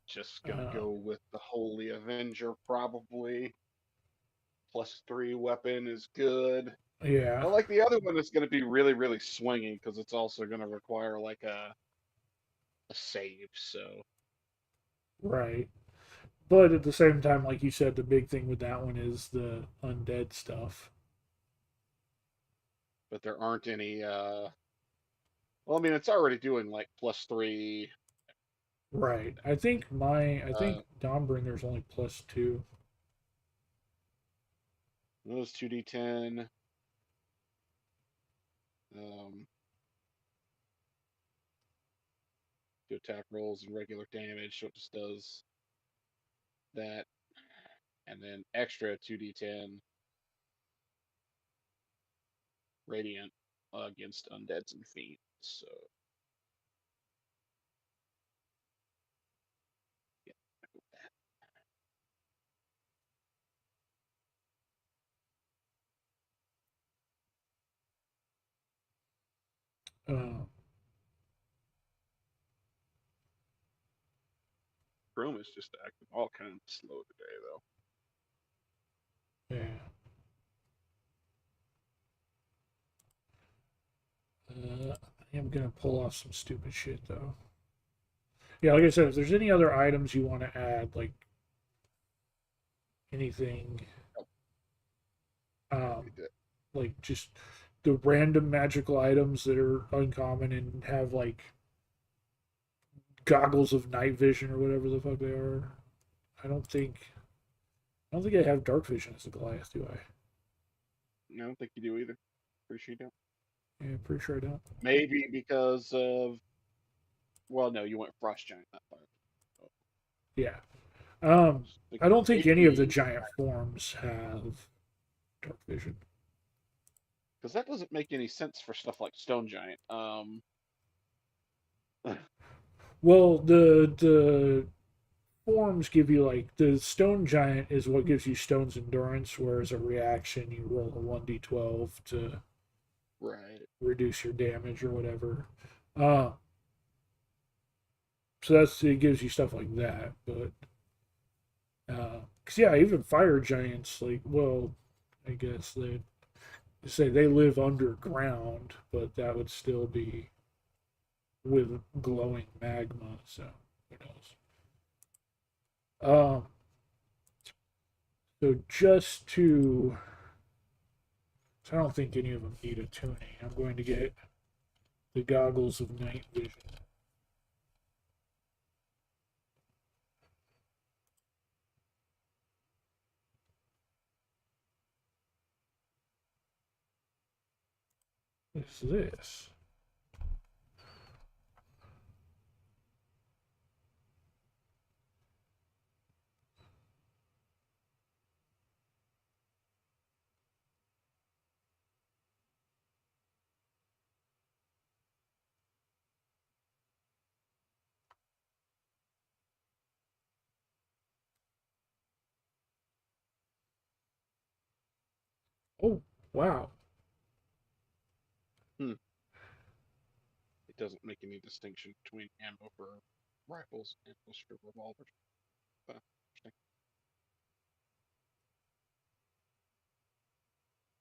Just gonna Uh, go with the Holy Avenger, probably. +3 weapon is good. yeah, I like the other one that's gonna be really, really swingy because it's also gonna require like a save. So, right. But at the same time, like you said, the big thing with that one is the undead stuff. but there aren't any. Well, I mean, it's already doing like +3. Right. I think Uh, Dawnbringer's only +2. those 2d10. Um, to attack rolls and regular damage, so it just does that, and then extra 2d10 radiant against undeads and fiends. So yeah, Uh, Chrome is just acting all kinds of slow today, though. yeah. I am gonna pull off some stupid shit though. Yeah, like I said, if there's any other items you want to add, like anything, Oh, um, we did. like just the random magical items that are uncommon and have like goggles of night vision or whatever the fuck they are. I don't think I don't think I have dark vision as a Goliath, do I? I don't think you do either. Pretty sure you don't. Yeah, pretty sure I don't. Maybe because of, well, no, you went frost giant, not fire. Oh, Yeah. I don't think any of the maybe giant forms have dark vision. because that doesn't make any sense for stuff like stone giant. Well, the forms give you like the stone giant is what gives you stone's endurance, whereas a reaction you roll a 1d12 to Right. reduce your damage or whatever. Uh, so it gives you stuff like that, but cause yeah, even fire giants like I guess they say they live underground, but that would still be with glowing magma. So who knows? Um, so just to, so I don't think any of them need a tuning. I'm going to get the goggles of night vision. What is this? Oh, wow. Hmm. it doesn't make any distinction between ammo for rifles and ammo for revolvers. Interesting.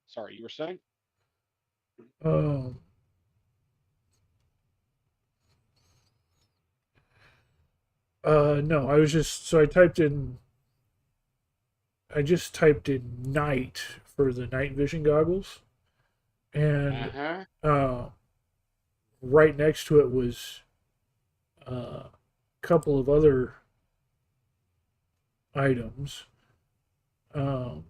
Sorry, you were saying? Um, no, I was just so I just typed in night for the night vision goggles, and Uh-huh. uh, right next to it was a couple of other items. Um,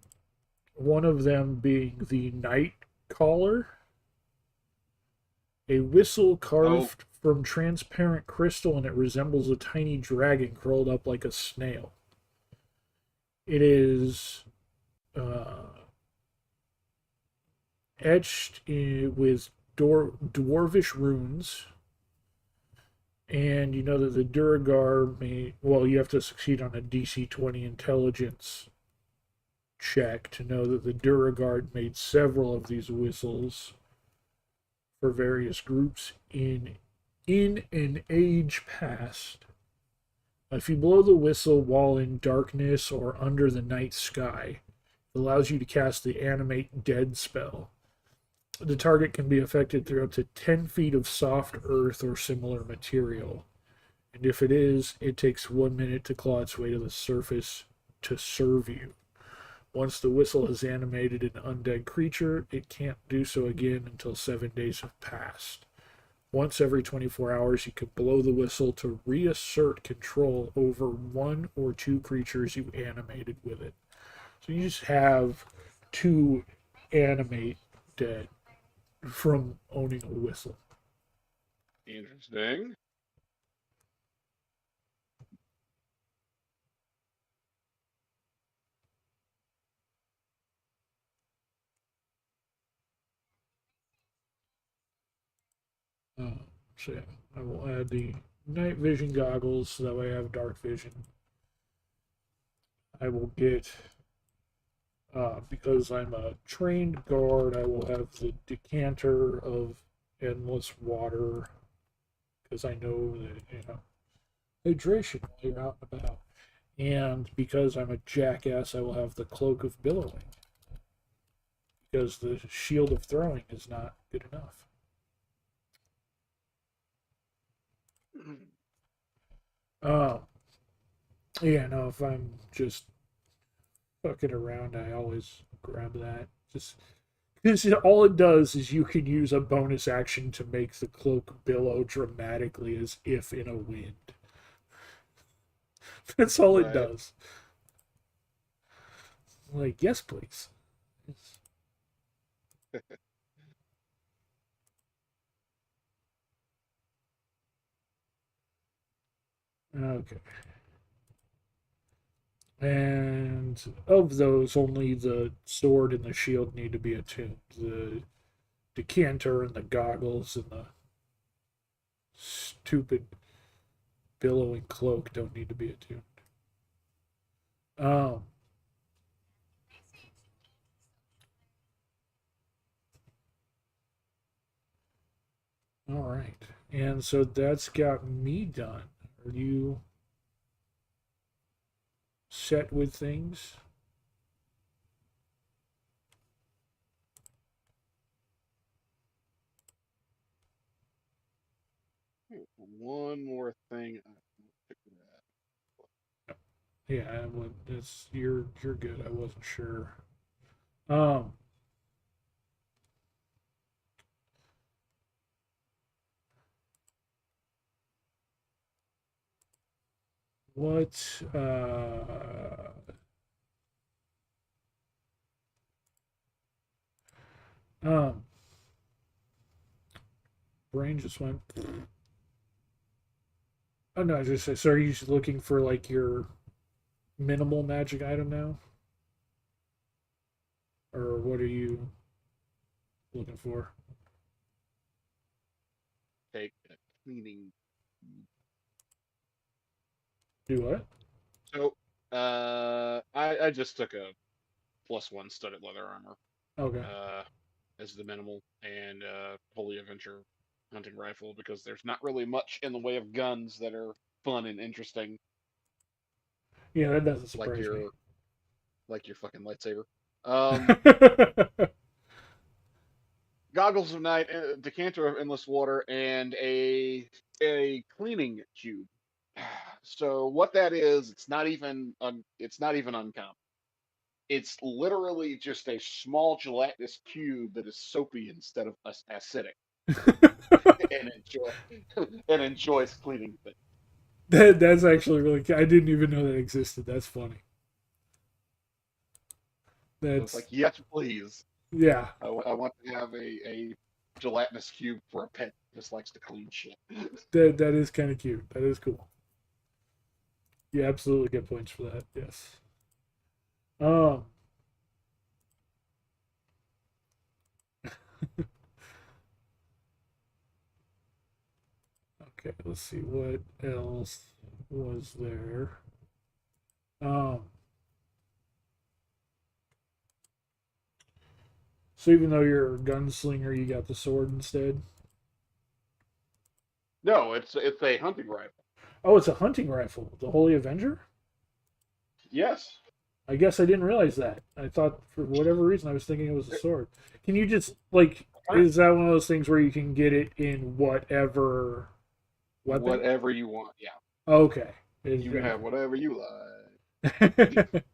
one of them being the night collar, a whistle Oh, carved from transparent crystal, and it resembles a tiny dragon curled up like a snail. It is etched with dwarvish runes, and you know that the Duragar may. Well, you have to succeed on a DC 20 intelligence check to know that the Duragard made several of these whistles for various groups in an age past. If you blow the whistle while in darkness or under the night sky, it allows you to cast the Animate Dead spell. The target can be affected through up to 10 feet of soft earth or similar material. And if it is, it takes 1 minute to claw its way to the surface to serve you. Once the whistle has animated an undead creature, it can't do so again until 7 days have passed. Once every 24 hours, you can blow the whistle to reassert control over one or two creatures you animated with it. So you just have to animate dead from owning a whistle. interesting. So yeah, I will add the night vision goggles so that way I have dark vision. I will get, because I'm a trained guard, I will have the decanter of endless water because I know that, hydration while you're out and about. And because I'm a jackass, I will have the cloak of billowing because the shield of throwing is not good enough. Um, yeah, no, if I'm just fucking around, I always grab that. Just because all it does is you can use a bonus action to make the cloak billow dramatically as if in a wind. That's all it Right. does. Like, yes, please. Okay. And of those, only the sword and the shield need to be attuned. The decanter and the goggles and the stupid billowing cloak don't need to be attuned. Um, all right. And so that's got me done. Are you set with things? One more thing I want to grab. Yeah, it's you're good. I wasn't sure. Um, what um brain just went. Oh no, I just say. So are you looking for like your minimal magic item now, or what are you looking for? Take a cleaning. Do what? So, I just took a +1 studded leather armor Okay. uh, as the minimal and Holy Adventure hunting rifle because there's not really much in the way of guns that are fun and interesting, Yeah, that doesn't like surprise me. your fucking lightsaber. Um, Goggles of Night, decanter of endless water, and a cleaning cube. So what that is, it's not even uncommon. It's literally just a small gelatinous cube that is soapy instead of acidic, and enjoys cleaning things. That's actually really. I didn't even know that existed. That's funny. So it's like, That's yes, please. yeah. I want to have a gelatinous cube for a pet that just likes to clean shit. That is kind of cute. That is cool. You absolutely get points for that. Yes. Um. Okay. Let's see what else was there. Um. So even though you're a gunslinger, you got the sword instead. No, it's a hunting rifle. Oh, it's a hunting rifle. The Holy Avenger. Yes. I guess I didn't realize that. I thought for whatever reason I was thinking it was a sword. Can you just like? Is that one of those things where you can get it in whatever weapon? Whatever you want. Yeah. Okay. You can have Okay. whatever you like.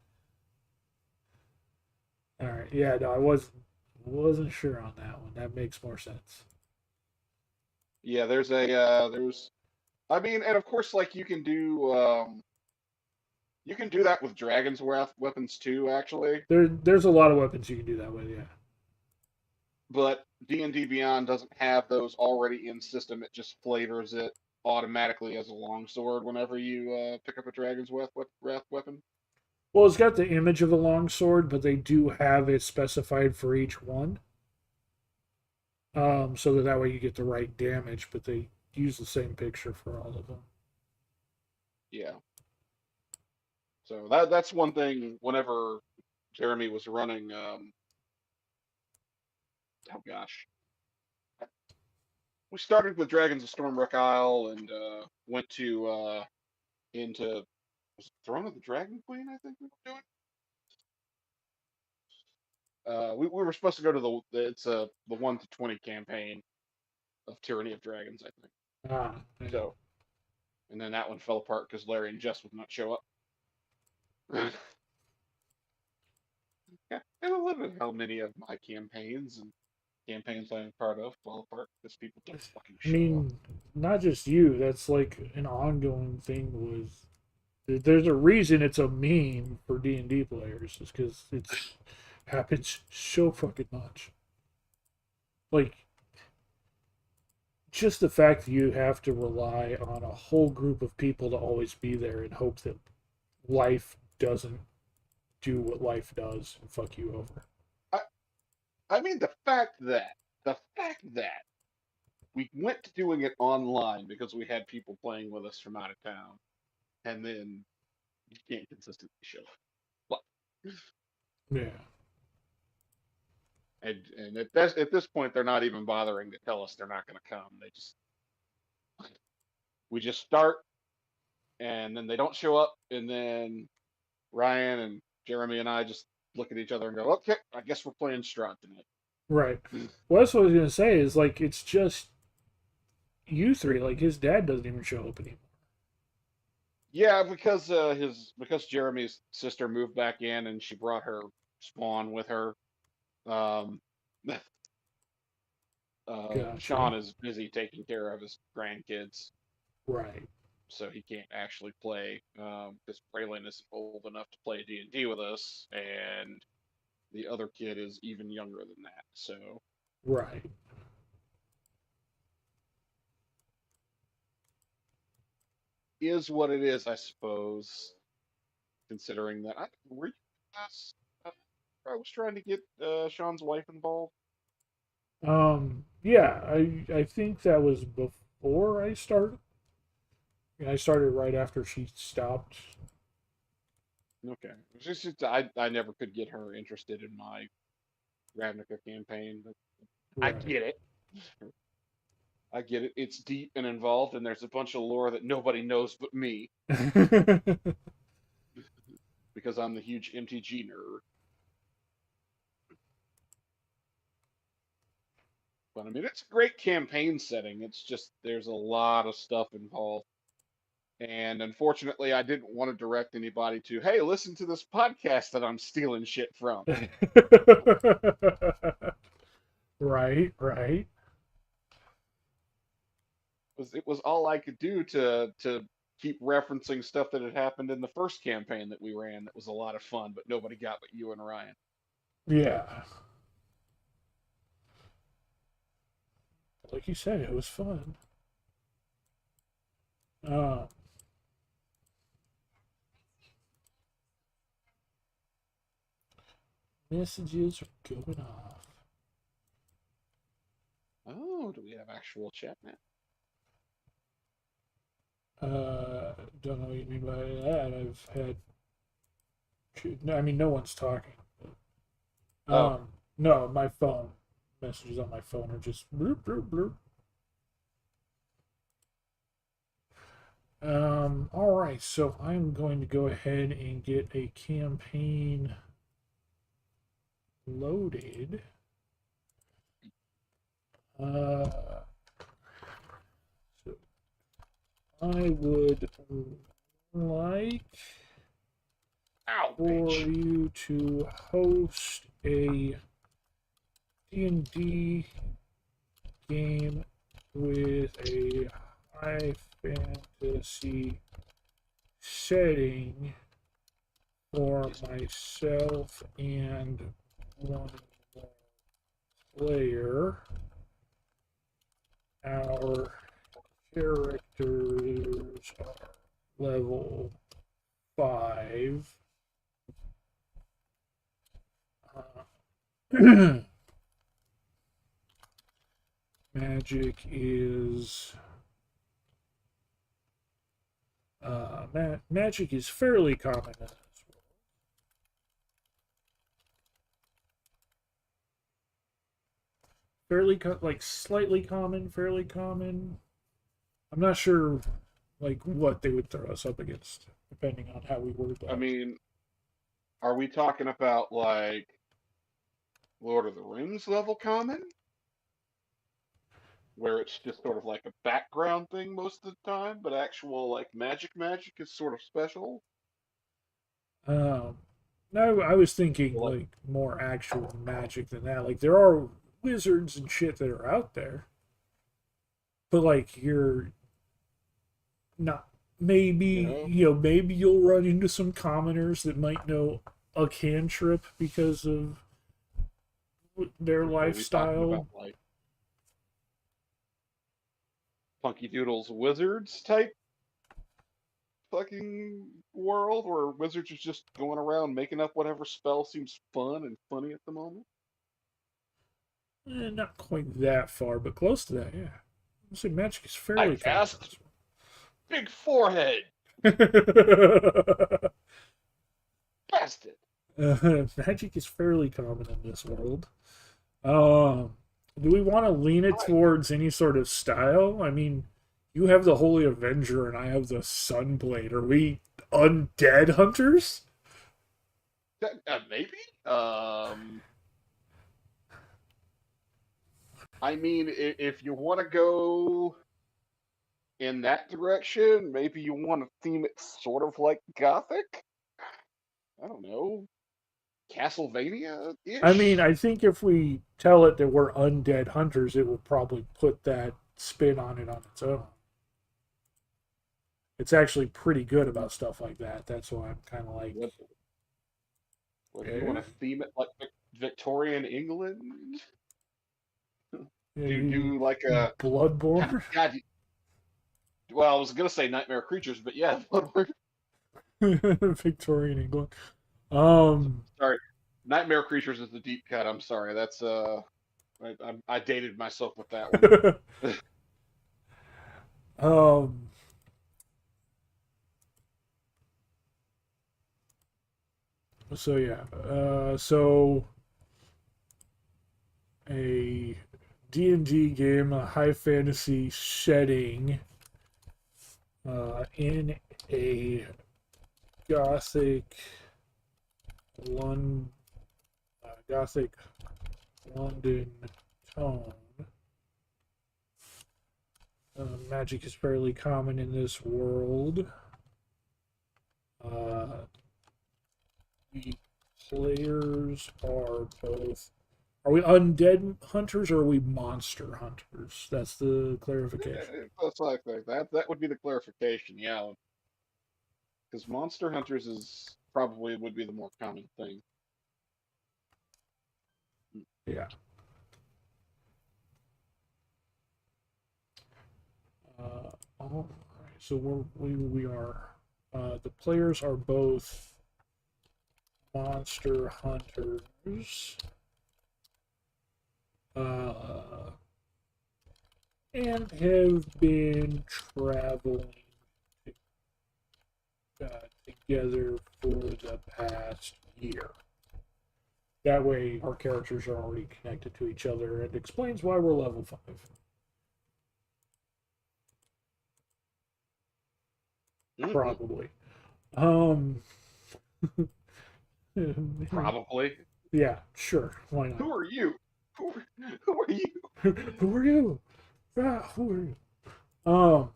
All right. Yeah. No, I wasn't sure on that one. That makes more sense. Yeah, there's I mean, and of course, like you can do that with Dragon's Wrath weapons too, actually. There's a lot of weapons you can do that with. Yeah. But D&D Beyond doesn't have those already in system. It just flavors it automatically as a longsword whenever you pick up a Wrath weapon. Well, it's got the image of a longsword, but they do have it specified for each one. So that way you get the right damage, but they use the same picture for all of them. Yeah. So that's one thing. Whenever Jeremy was running, oh gosh, we started with Dragons of Stormwreck Isle and went to into was it Throne of the Dragon Queen, I think we were doing. We were supposed to go to the 1 to 20 campaign of Tyranny of Dragons, I think. Ah, yeah. So, and then that one fell apart because Larry and Jess would not show up. Yeah, and a little bit how many of my campaigns and campaigns I'm part of fall apart because people don't fucking I show up. mean, not just you. That's like an ongoing thing. There's a reason it's a meme for D&D players. Is because it's happens so fucking much. Like just the fact that you have to rely on a whole group of people to always be there and hope that life doesn't do what life does and fuck you over. I, I mean, the fact that we went to doing it online because we had people playing with us from out of town, and then you can't consistently show up. But Yeah. and at this point, they're not even bothering to tell us they're not going to come. We just start, and then they don't show up, and then Ryan and Jeremy and I just look at each other and go, "Okay, I guess we're playing Strahd tonight." Right. Well, that's what I was gonna say. Is like it's just you three. Like his dad doesn't even show up anymore. Yeah, because Jeremy's sister moved back in and she brought her spawn with her. Um, Gotcha. Sean is busy taking care of his grandkids, Right. so he can't actually play. Because Braylon is old enough to play D&D with us, and the other kid is even younger than that. So Right. is what it is, I suppose. Considering that, were you last? I was trying to get Sean's wife involved. Yeah. I think that was before I started. I started right after she stopped. Okay, I never could get her interested in my Ravnica campaign, but I Right. get it. I get it. It's deep and involved, and there's a bunch of lore that nobody knows but me because I'm the huge MTG nerd. But I mean, it's a great campaign setting. It's just there's a lot of stuff involved. And unfortunately, I didn't want to direct anybody to, hey, listen to this podcast that I'm stealing shit from. Right, right. It was all I could do to keep referencing stuff that had happened in the first campaign that we ran that was a lot of fun, but nobody got but you and Ryan. Yeah. Like you said, it was fun. Uh, Messages are going off. Oh, do we have actual chat now? Don't know what you mean by that. I've had. I mean, no one's talking. Oh, No, my phone messages on my phone are just bloop bloop bloop. All right, so I'm going to go ahead and get a campaign loaded. So I would like ow, for bitch. you to host a D&D game with a high fantasy setting for myself and one more player. Our characters are level 5. Magic is magic is fairly common in this world. Like slightly common, fairly common. I'm not sure like what they would throw us up against, depending on how we word I that. mean, are we talking about like Lord of the Rings level common? Where it's just sort of like a background thing most of the time, but actual like magic is sort of special. No, I was thinking Like, like more actual magic than that. Like there are wizards and shit that are out there, but like you're not. you Maybe know, maybe you'll run into some commoners that might know a cantrip because of their are we talking about lifestyle. like Funky Doodle's wizards type fucking world where wizards are just going around making up whatever spell seems fun and funny at the moment? Not quite that far, but close to that. Yeah, I say magic is I fairly common in cast Big Forehead. this world. Bastard. Magic is fairly common in this world. Um, do we want to lean it Right. towards any sort of style? I mean, you have the Holy Avenger and I have the Sunblade. Are we undead hunters? Maybe. I mean, if you want to go in that direction, maybe you want to theme it sort of like Gothic. I don't know, Castlevania I mean, ish. I think if we tell it that we're undead hunters, it will probably put that spin on it on its own. It's actually pretty good about stuff like that. That's why I'm kind of like, What, what do you want yeah, to theme it like Victorian England? yeah, Do like a Bloodborne, God. Well, I was gonna say Nightmare Creatures, but yeah, Victorian England. Um, sorry, Nightmare Creatures is the deep cut. I'm sorry, that's I dated myself with that one. um, so yeah, so a D&D game, a high fantasy setting, in a gothic London, gothic London tone. Magic is fairly common in this world. The players are both. Are we undead hunters or are we monster hunters? That's the clarification. That's like that. That would be the clarification, yeah. Because monster hunters is probably would be the more common thing. Yeah. All right. So we are. The players are both monster hunters. And have been traveling together for the past year. That way, our characters are already connected to each other, and explains why we're level 5. Probably. Probably. Yeah, sure. Why not? Who are you? Who are you? Who are you? Who are you?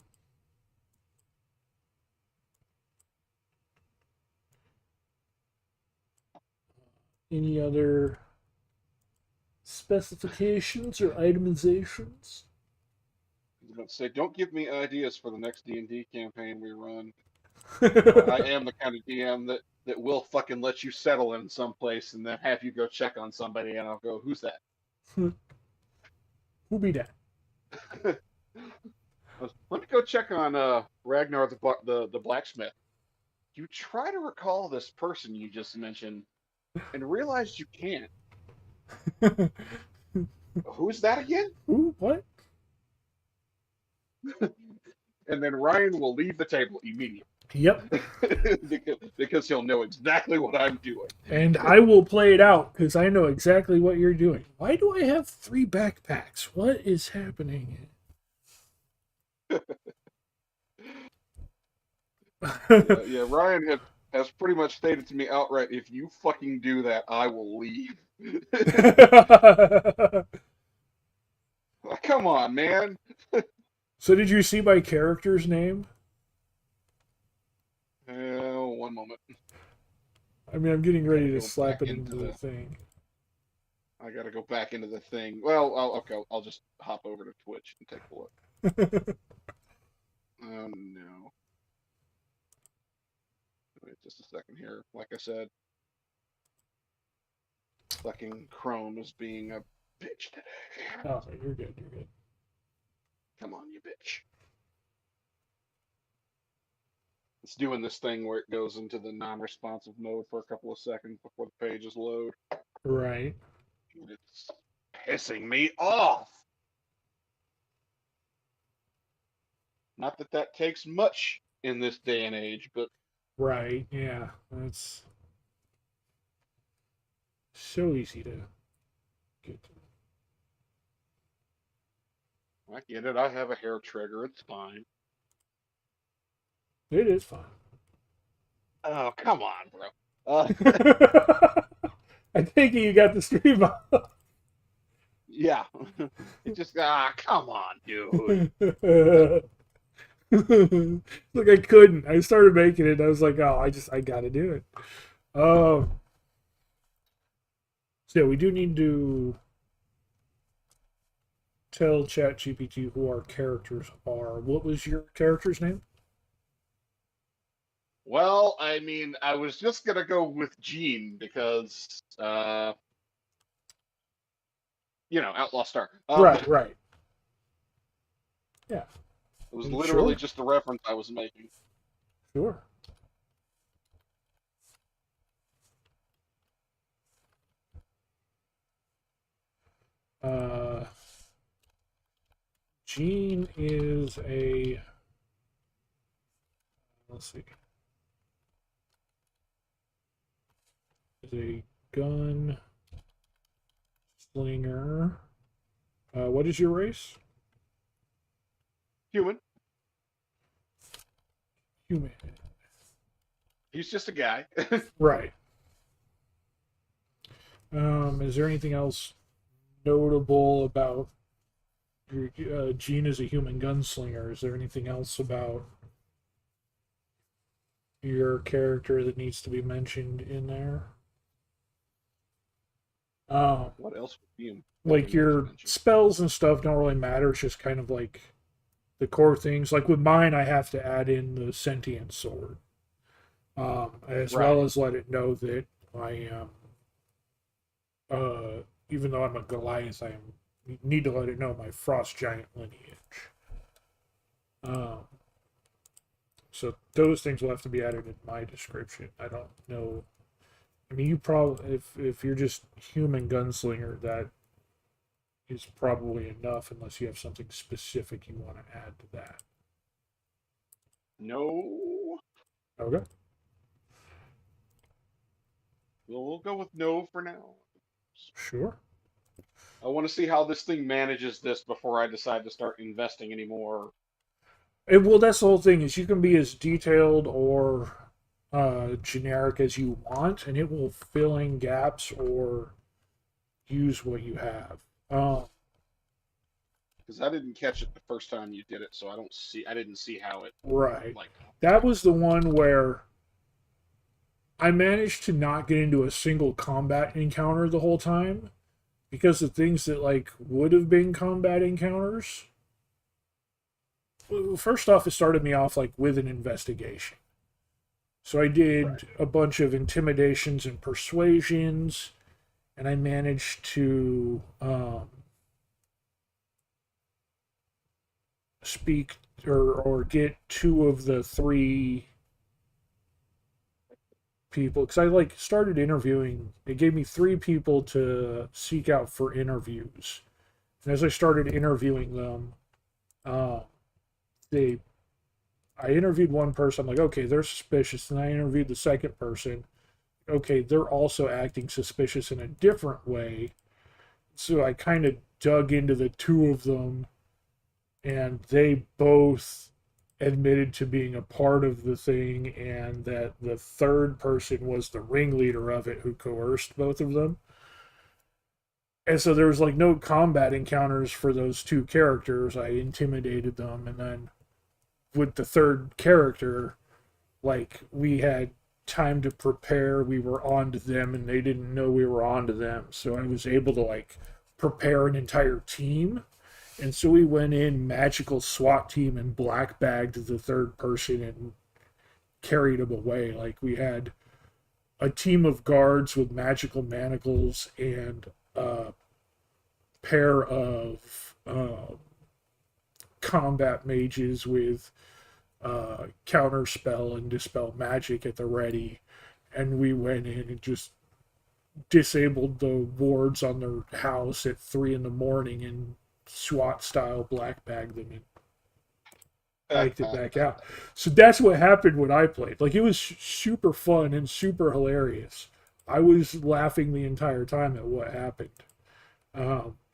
Any other specifications or itemizations? I was about to say, don't give me ideas for the next D&D campaign we run. I am the kind of DM that will fucking let you settle in someplace and then have you go check on somebody, and I'll go, "Who's that?" Who be that? Let me go check on Ragnar the blacksmith. You try to recall this person you just mentioned and realize you can't. Who's that again? Who? What? And then Ryan will leave the table immediately. Yep. because he'll know exactly what I'm doing. And I will play it out because I know exactly what you're doing. Why do I have 3 backpacks? What is happening? Yeah, Ryan has pretty much stated to me outright, if you fucking do that, I will leave. Come on, man. So did you see my character's name? One moment. I mean, I'm getting ready to Go slap back it into into the thing. I gotta go back into the thing. Well, okay, I'll just hop over to Twitch and take a look. Oh no. Wait just a second here. Like I said, fucking Chrome is being a bitch today. Oh, you're good. You're good. Come on, you bitch. It's doing this thing where it goes into the non-responsive mode for a couple of seconds before the pages load. Right. It's pissing me off. Not that that takes much in this day and age, but Right. Yeah. That's so easy to get to. I get it. I have a hair trigger. It's fine. It is fun. Oh, come on, bro. I think you got the stream up. Yeah. It just, come on, dude. Look, I couldn't. I started making it. I was like, oh, I got to do it. So yeah, we do need to tell ChatGPT who our characters are. What was your character's name? Well, I mean, I was just gonna go with Gene because, Outlaw Star. Right, right. Yeah. It was Sure. literally just a reference I was making. Sure. Uh, Gene is a. Let's see. Is a gun slinger. What is your race? Human. Human. He's just a guy. Right. Is there anything else notable about your Gene as a human gunslinger? Is there anything else about your character that needs to be mentioned in there? What else would be important Like to your mention? spells and stuff don't really matter. It's just kind of like the core things. Like with mine, I have to add in the sentient sword, as Right. well as let it know that I am, even though I'm a Goliath, I need to let it know my frost giant lineage. Um, so those things will have to be added in my description. I don't know. I mean, you probably if you're just human gunslinger, that is probably enough, unless you have something specific you want to add to that. No. Okay. We'll go with no for now. Sure. I want to see how this thing manages this before I decide to start investing anymore. Well, that's the whole thing is you can be as detailed or generic as you want, and it will fill in gaps or use what you have. Because I didn't catch it the first time you did it, so I didn't see how it Right. like. That was the one where I managed to not get into a single combat encounter the whole time because the things that like would have been combat encounters. Well, first off, it started me off like with an investigation. So I Right. did a bunch of intimidations and persuasions, and I managed to speak or get two of the three people because I like started interviewing. It gave me three people to seek out for interviews, and as I started interviewing them, uh, they I interviewed one person. I'm like, okay, they're suspicious, and I interviewed the second person. Okay, they're also acting suspicious in a different way. So I kind of dug into the two of them, and they both admitted to being a part of the thing, and that the third person was the ringleader of it who coerced both of them. And so there was like no combat encounters for those two characters. I intimidated them, and then with the third character, like we had time to prepare. We were on to them, and they didn't know we were on to them. So I was able to like prepare an entire team. And so we went in magical SWAT team and black bagged the third person and carried him away. Like we had a team of guards with magical manacles and a pair of combat mages with counter spell and dispel magic at the ready, and we went in and just disabled the wards on their house at 3 in the morning and SWAT style black bagged them and hiked it back out. So that's what happened when I played. Like it was super fun and super hilarious. I was laughing the entire time at what happened,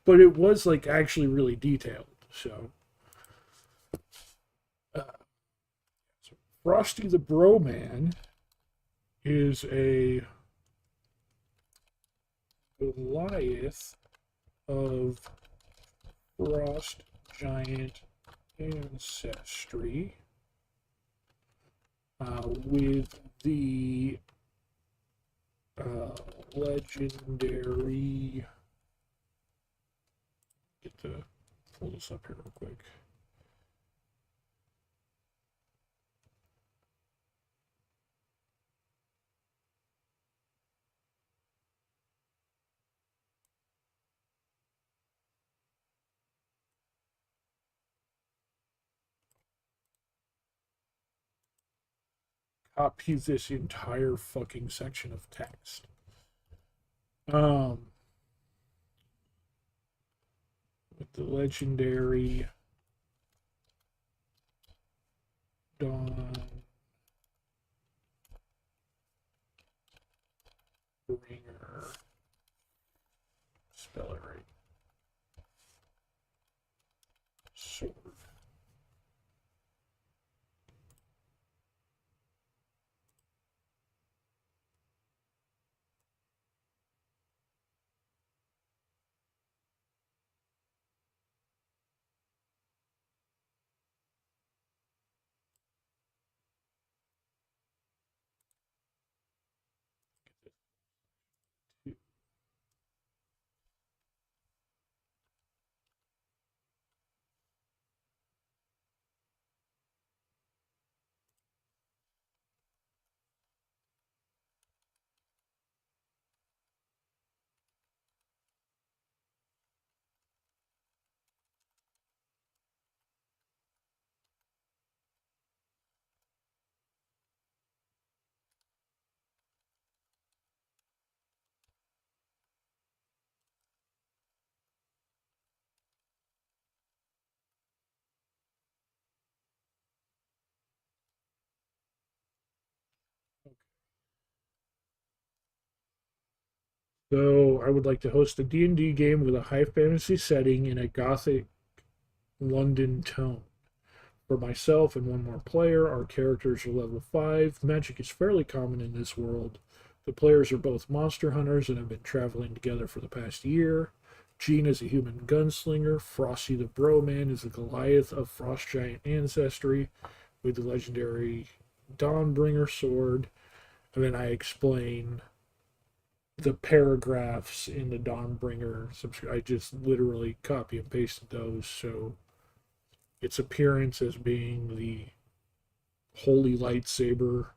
but it was like actually really detailed. So, uh, so Frosty the Bro Man is a Goliath of Frost Giant ancestry, with the legendary. Get to pull this up here real quick. Copy this entire fucking section of text. Um, with the legendary Dawn Bringer. Spell it right. So I would like to host a D&D game with a high fantasy setting in a gothic London tone. For myself and one more player, our characters are level 5. Magic is fairly common in this world. The players are both monster hunters and have been traveling together for the past year. Gene is a human gunslinger. Frosty the Broman is a Goliath of frost giant ancestry with the legendary Dawnbringer sword. And then I explain the paragraphs in the Dawnbringer. I just literally copy and pasted those. So its appearance as being the holy lightsaber,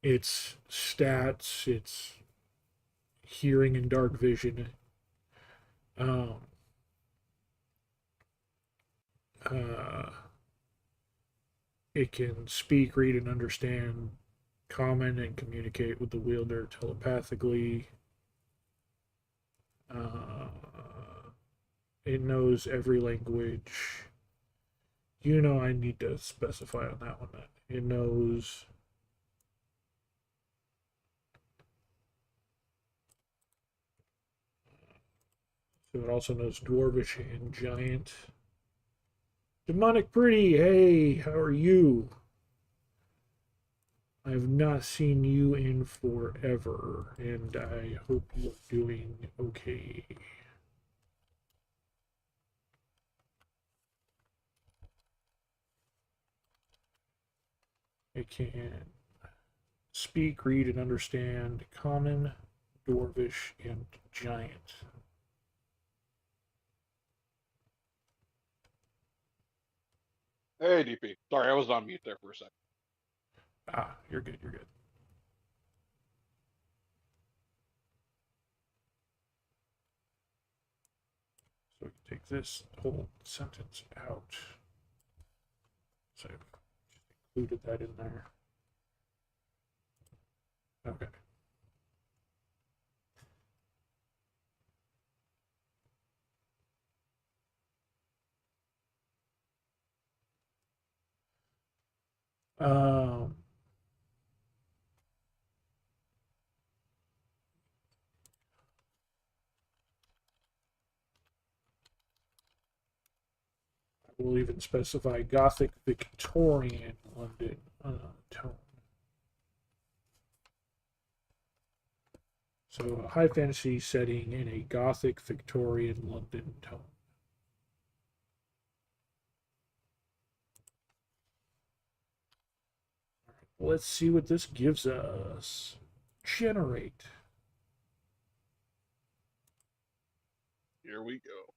its stats, its hearing and dark vision. Um, it can speak, read, and understand common and communicate with the wielder telepathically. It knows every language. I need to specify on that one. It knows. So it also knows Dwarvish and Giant. Demonic Pretty, hey, how are you? I have not seen you in forever, and I hope you're doing okay. I can speak, read, and understand Common, Dwarvish, and Giant. Hey, DP. Sorry, I was on mute there for a second. Ah, you're good, you're good. So we can take this whole sentence out. So I've included that in there. Okay. Um, I will even specify Gothic Victorian London tone. So a high fantasy setting in a Gothic Victorian London tone. Let's see what this gives us. Generate. Here we go.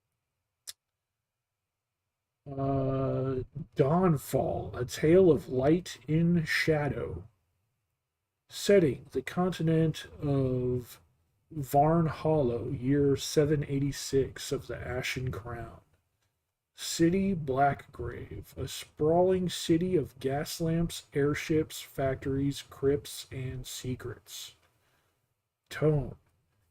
Dawnfall, a tale of light in shadow. Setting, the continent of Varn Hollow, year 786 of the Ashen Crown. City Blackgrave, a sprawling city of gas lamps, airships, factories, crypts, and secrets. Tone,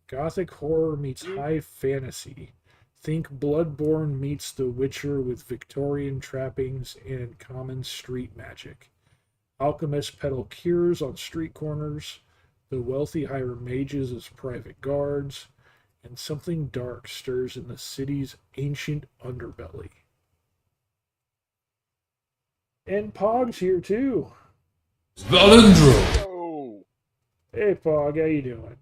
Gothic horror meets high fantasy. Think Bloodborne meets The Witcher with Victorian trappings and common street magic. Alchemists peddle cures on street corners. The wealthy hire mages as private guards. And something dark stirs in the city's ancient underbelly. And Pog's here too. Valendro. Hey Pog, how you doing?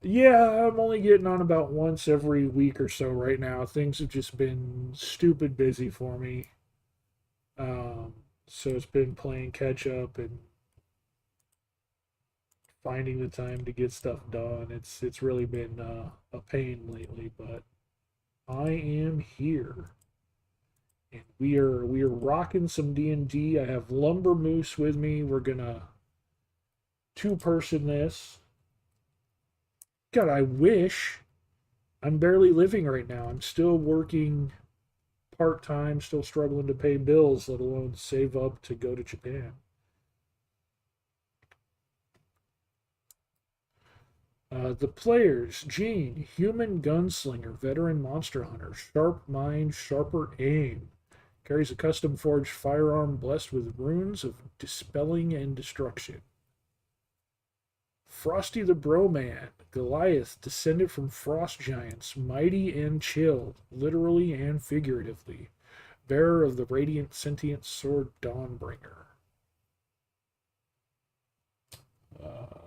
Yeah, I'm only getting on about once every week or so right now. Things have just been stupid busy for me. So it's been playing catch up and finding the time to get stuff done. It's really been a pain lately, but I am here, and we are rocking some D&D. I have Lumber Moose with me. We're gonna two-person this. God, I wish. I'm barely living right now. I'm still working part-time, still struggling to pay bills, let alone save up to go to Japan. The players, Gene, human gunslinger, veteran monster hunter, sharp mind, sharper aim. Carries a custom forged firearm blessed with runes of dispelling and destruction. Frosty the Broman, Goliath, descended from frost giants, mighty and chill, literally and figuratively, bearer of the radiant sentient sword Dawnbringer. Uh,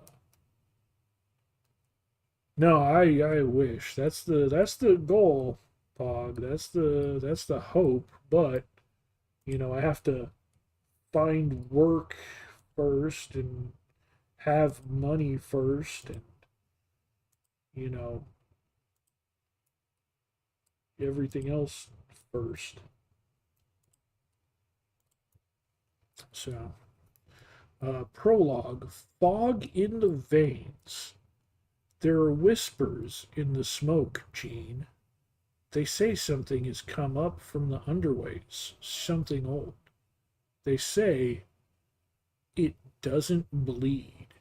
no, I wish that's the goal, Pog. That's the hope. But I have to find work first and have money first, and you know everything else first. So, prologue: Fog in the veins. There are whispers in the smoke, Gene. They say something has come up from the underways, something old. They say it doesn't bleed.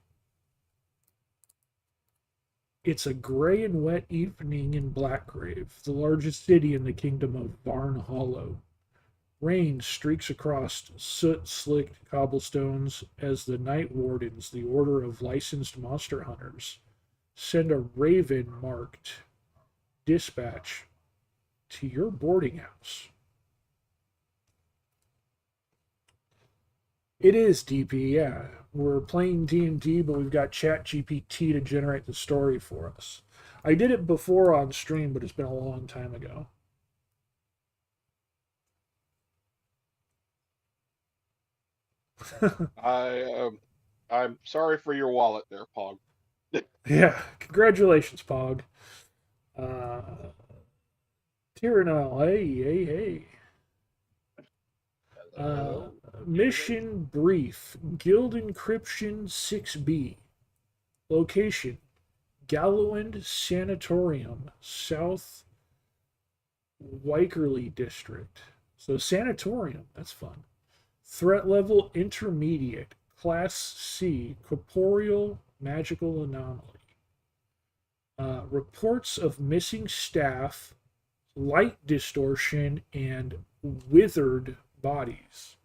It's a gray and wet evening in Blackgrave, the largest city in the kingdom of Varn Hollow. Rain streaks across soot-slicked cobblestones as the night wardens, the order of licensed monster hunters, send a raven-marked dispatch to your boarding house. It is DP, yeah. We're playing D&D, but we've got ChatGPT to generate the story for us. I did it before on stream, but it's been a long time ago. I'm sorry for your wallet there, Pog. Yeah, congratulations, Pog. Uh, Tyrannel, hey. Uh, Mission brief: Guild encryption 6B. Location: Gallowend Sanatorium, South Wykerley District. So sanatorium, that's fun. Threat level intermediate, class C, corporeal magical anomaly. Reports of missing staff, light distortion, and withered bodies.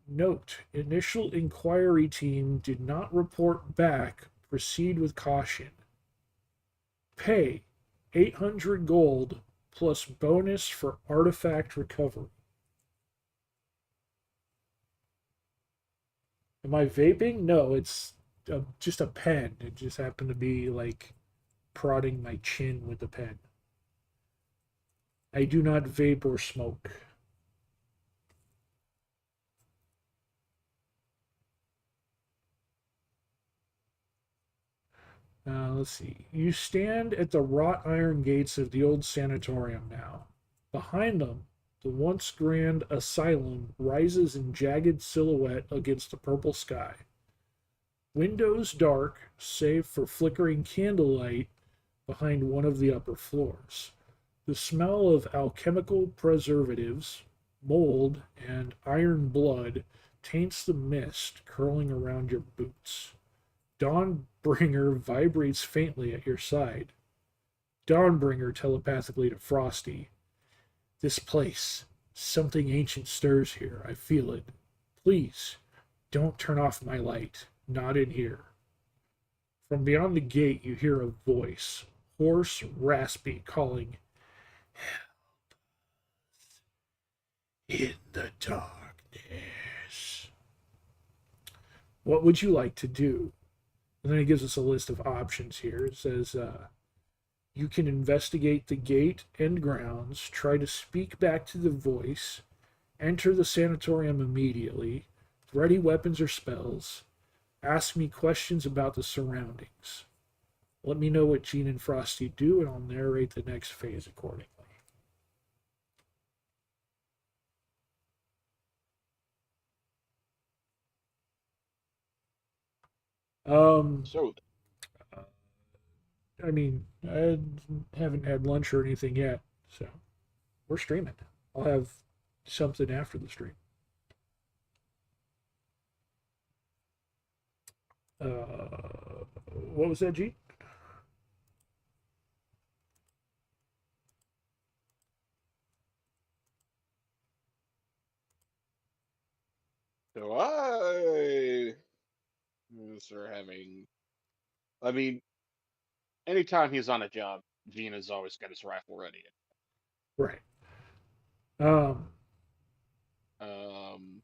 Note: initial inquiry team did not report back. Proceed with caution. Pay 800 gold plus bonus for artifact recovery. Am I vaping? No, it's just a pen. It just happened to be like prodding my chin with the pen. I do not vape or smoke. Let's see. You stand at the wrought iron gates of the old sanatorium now. Behind them, the once grand asylum rises in jagged silhouette against the purple sky. Windows dark, save for flickering candlelight behind one of the upper floors. The smell of alchemical preservatives, mold, and iron blood taints the mist curling around your boots. Dawnbringer vibrates faintly at your side. Dawnbringer telepathically to Frosty. This place, something ancient stirs here. I feel it. Please, don't turn off my light. Not in here. From beyond the gate, you hear a voice, hoarse, raspy, calling, in the darkness. What would you like to do? And then it gives us a list of options here. It says, you can investigate the gate and grounds, try to speak back to the voice, enter the sanatorium immediately, ready weapons or spells, ask me questions about the surroundings. Let me know what Gene and Frosty do, and I'll narrate the next phase accordingly. So, I mean, I haven't had lunch or anything yet, so we're streaming. I'll have something after the stream. What was that, Gene? so I officer having. I mean, anytime he's on a job, Gina's always got his rifle ready. Right. Um, Um,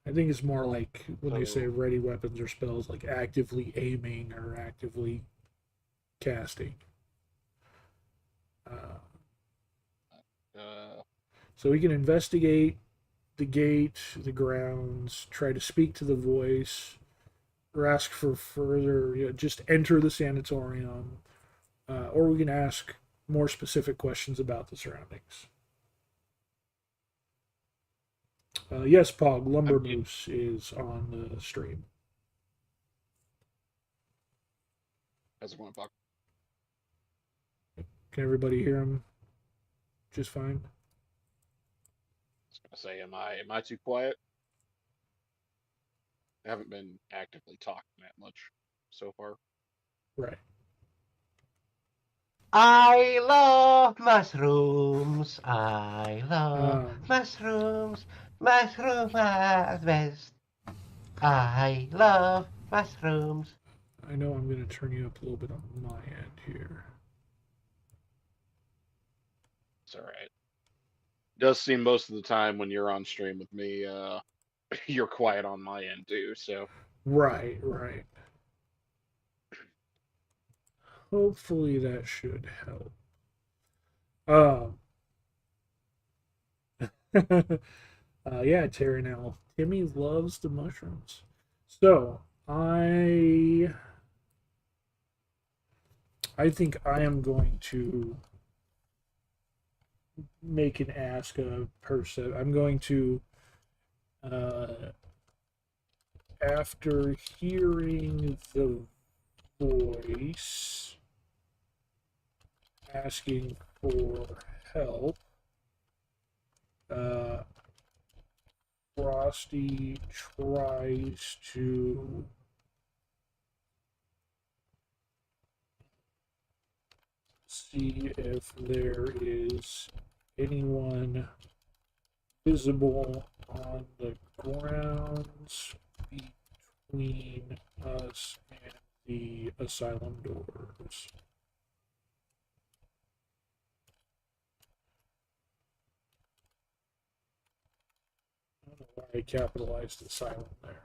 I think it's more like when they say so ready weapons or spells, like actively aiming or actively casting. Uh, uh, so we can investigate the gate, the grounds, try to speak to the voice, or ask for further, just enter the sanatorium, or we can ask more specific questions about the surroundings. Yes, Pog, I Lumber mean, Moose is on the stream. how's it going, Buck? Can everybody hear him just fine? I was gonna say, am I too quiet? I haven't been actively talking that much so far. Right. I love mushrooms. I love Um, mushrooms. Mushrooms are the best. I love mushrooms. I know I'm going to turn you up a little bit on my end here. It's all right. Does seem most of the time when you're on stream with me, you're quiet on my end too. So Right, right. Hopefully that should help. Yeah, Terry now. Timmy loves the mushrooms. So I think I am going to make an ask a person. I'm going to after hearing the voice asking for help, Frosty tries to see if there is anyone visible on the grounds between us and the asylum doors. I don't know why I capitalized asylum there.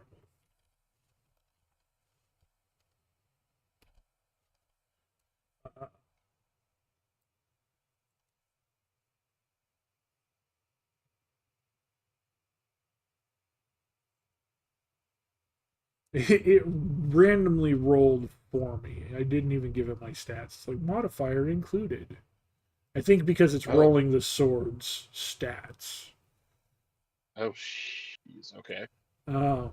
It randomly rolled for me. I didn't even give it my stats. It's like modifier included. I think because it's oh, rolling the sword's stats. oh, jeez, okay. Uh,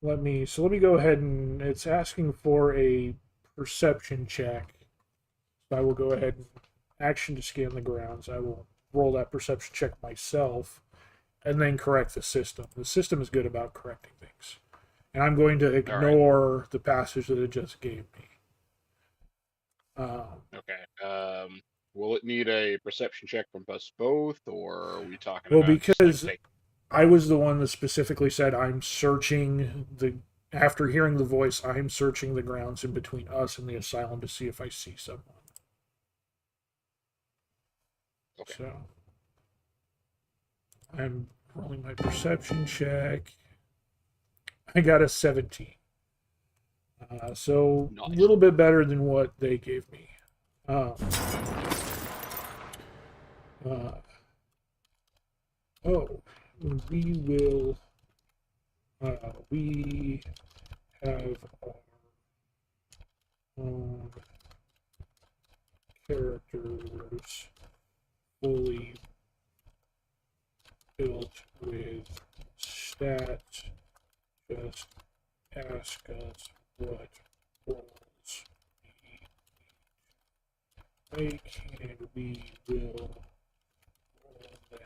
let me go ahead and it's asking for a perception check. So I will go ahead and action to scan the grounds. I will roll that perception check myself and then correct the system. The system is good about correcting things. And I'm going to ignore the passage that it just gave me. Okay. Will it need a perception check from us both, or are we talking Well, about just like because I was the one that specifically said I'm searching the. After hearing the voice, I'm searching the grounds in between us and the asylum to see if I see someone. Okay. So I'm rolling my perception check. I got a 17. So Nice. a little bit better than what they gave me. We will. We have our own characters fully built with stats. Just ask us what rolls we make, and we will roll them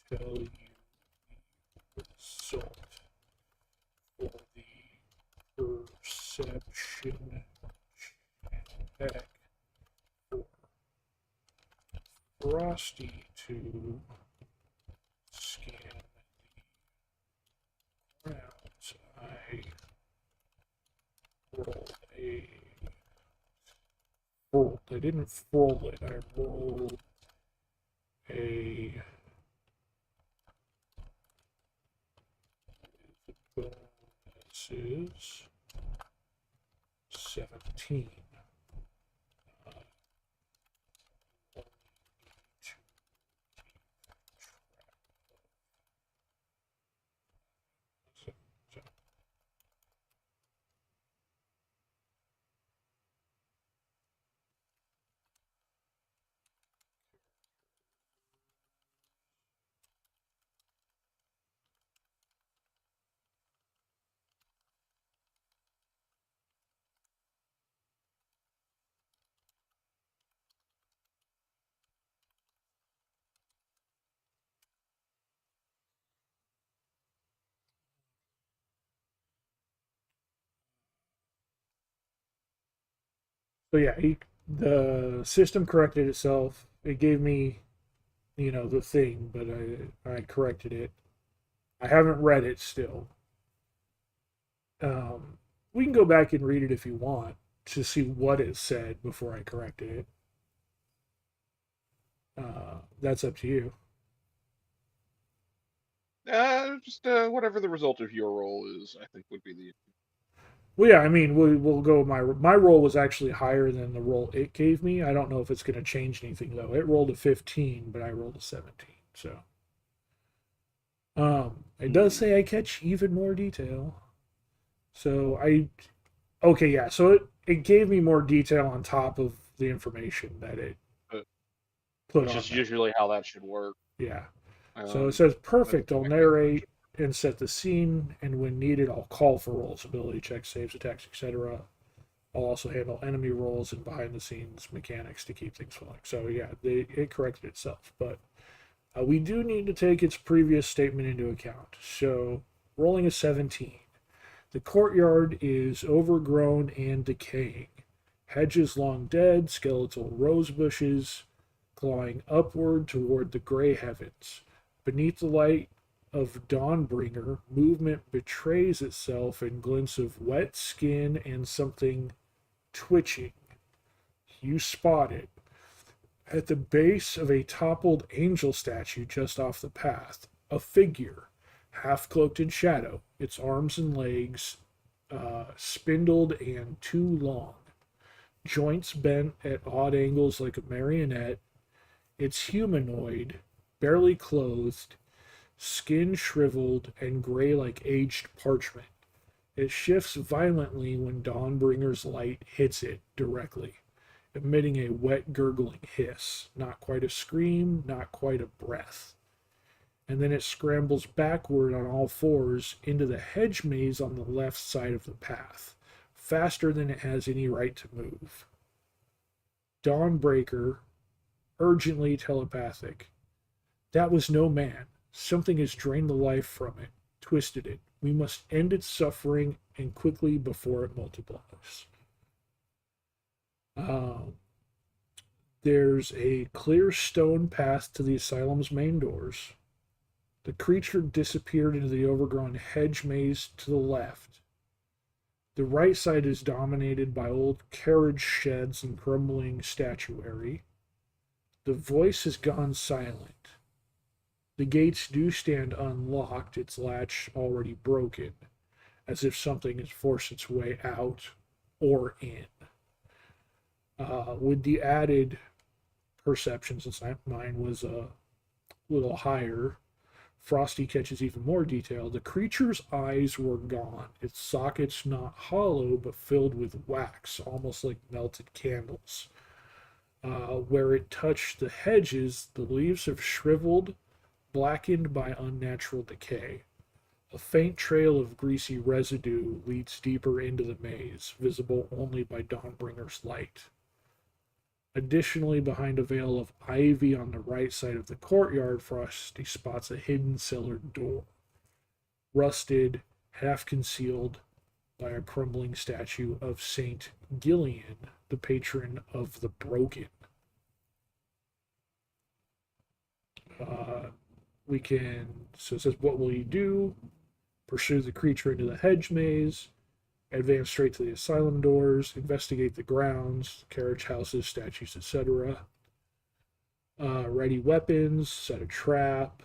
and tell you the result for the Frosty to scan the grounds. I rolled a fold. I didn't fold it. I rolled a bonus is 17. So yeah, the system corrected itself. It gave me, the thing, but I corrected it. I haven't read it still. We can go back and read it if you want to see what it said before I corrected it. That's up to you. Just whatever the result of your roll is, I think would be the. Well, yeah, I mean, we'll go. My roll was actually higher than the roll it gave me. I don't know if it's going to change anything though. It rolled a 15, but I rolled a 17. So, it does say I catch even more detail. So okay, yeah. So it gave me more detail on top of the information that it put Which on is there. usually how that should work. Yeah. So it says perfect. I'll that narrate and set the scene, and when needed, I'll call for rolls, ability checks, saves, attacks, etc. I'll also handle enemy rolls and behind the scenes mechanics to keep things flowing. So yeah, it corrected itself, but we do need to take its previous statement into account. So rolling a 17. The courtyard is overgrown and decaying. Hedges long dead, skeletal rose bushes clawing upward toward the gray heavens. Beneath the light of Dawnbringer, movement betrays itself in glints of wet skin and something twitching. You spot it. At the base of a toppled angel statue just off the path, a figure, half cloaked in shadow, its arms and legs spindled and too long, joints bent at odd angles like a marionette. It's humanoid, barely clothed, skin shriveled and gray like aged parchment. It shifts violently when Dawnbringer's light hits it directly, emitting a wet, gurgling hiss. Not quite a scream, not quite a breath. And then it scrambles backward on all fours into the hedge maze on the left side of the path, faster than it has any right to move. Dawnbreaker, urgently telepathic. That was no man. Something has drained the life from it, twisted it. We must end its suffering and quickly before it multiplies. There's a clear stone path to the asylum's main doors. The creature disappeared into the overgrown hedge maze to the left. The right side is dominated by old carriage sheds and crumbling statuary. The voice has gone silent. The gates do stand unlocked, its latch already broken, as if something has forced its way out or in. With the added perception, since mine was a little higher, Frosty catches even more detail. The creature's eyes were gone, its sockets not hollow but filled with wax, almost like melted candles. Where it touched the hedges, the leaves have shriveled, blackened by unnatural decay. A faint trail of greasy residue leads deeper into the maze, visible only by Dawnbringer's light. Additionally, behind a veil of ivy on the right side of the courtyard, Frosty spots a hidden cellar door, rusted, half concealed by a crumbling statue of Saint Gillian, the patron of the broken. We can, so it says, what will you do? Pursue the creature into the hedge maze, advance straight to the asylum doors, investigate the grounds, carriage houses, statues, etc. Ready weapons, set a trap,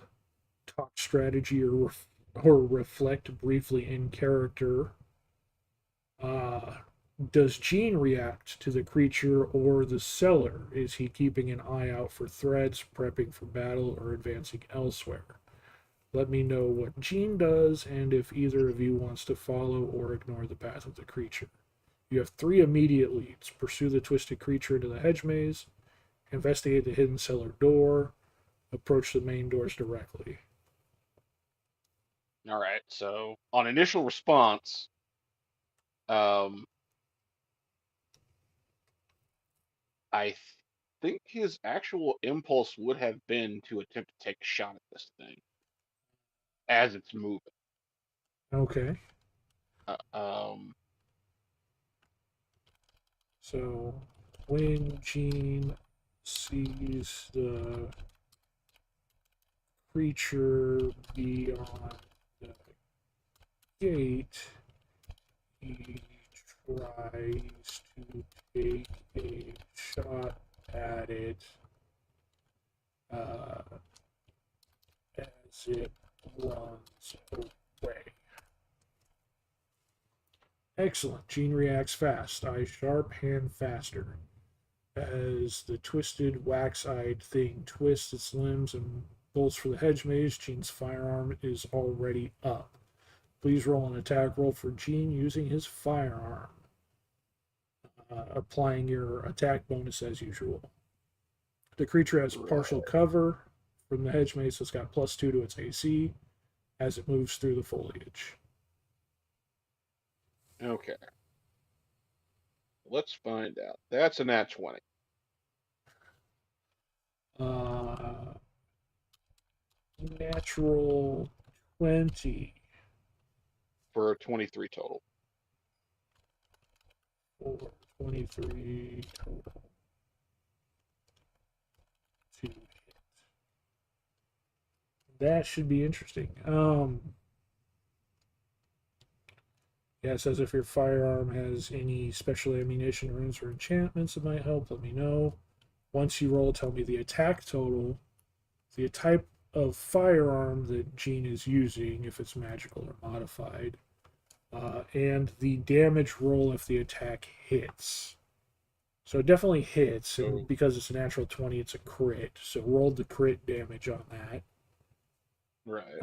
talk strategy, or reflect briefly in character. Uh, does Gene react to the creature or the seller? Is he keeping an eye out for threats, prepping for battle, or advancing elsewhere? Let me know what Gene does and if either of you wants to follow or ignore the path of the creature. You have 3 immediate leads. Pursue the twisted creature into the hedge maze, investigate the hidden cellar door, approach the main doors directly. All right. So on initial response, um, I think his actual impulse would have been to attempt to take a shot at this thing as it's moving. Okay. Uh, um, So when Gene sees the creature beyond the gate, he tries to take a shot at it uh, as it runs away. Excellent. Gene reacts fast. Eye sharp, hand faster. As the twisted, wax-eyed thing twists its limbs and bolts for the hedge maze, Gene's firearm is already up. Please roll an attack roll for Gene using his firearm, applying your attack bonus as usual. The creature has partial cover from the hedge maze, so it's got +2 to its AC as it moves through the foliage. okay. Let's find out. That's a nat 20. Natural 20 For a 23 total. for 23 total to hit. That should be interesting. Yeah, it says if your firearm has any special ammunition, runes, or enchantments that might help, let me know. Once you roll, tell me the attack total, the type of firearm that Gene is using, if it's magical or modified, and the damage roll if the attack hits. So it definitely hits, and because it's a natural 20, it's a crit. So roll the crit damage on that. Right.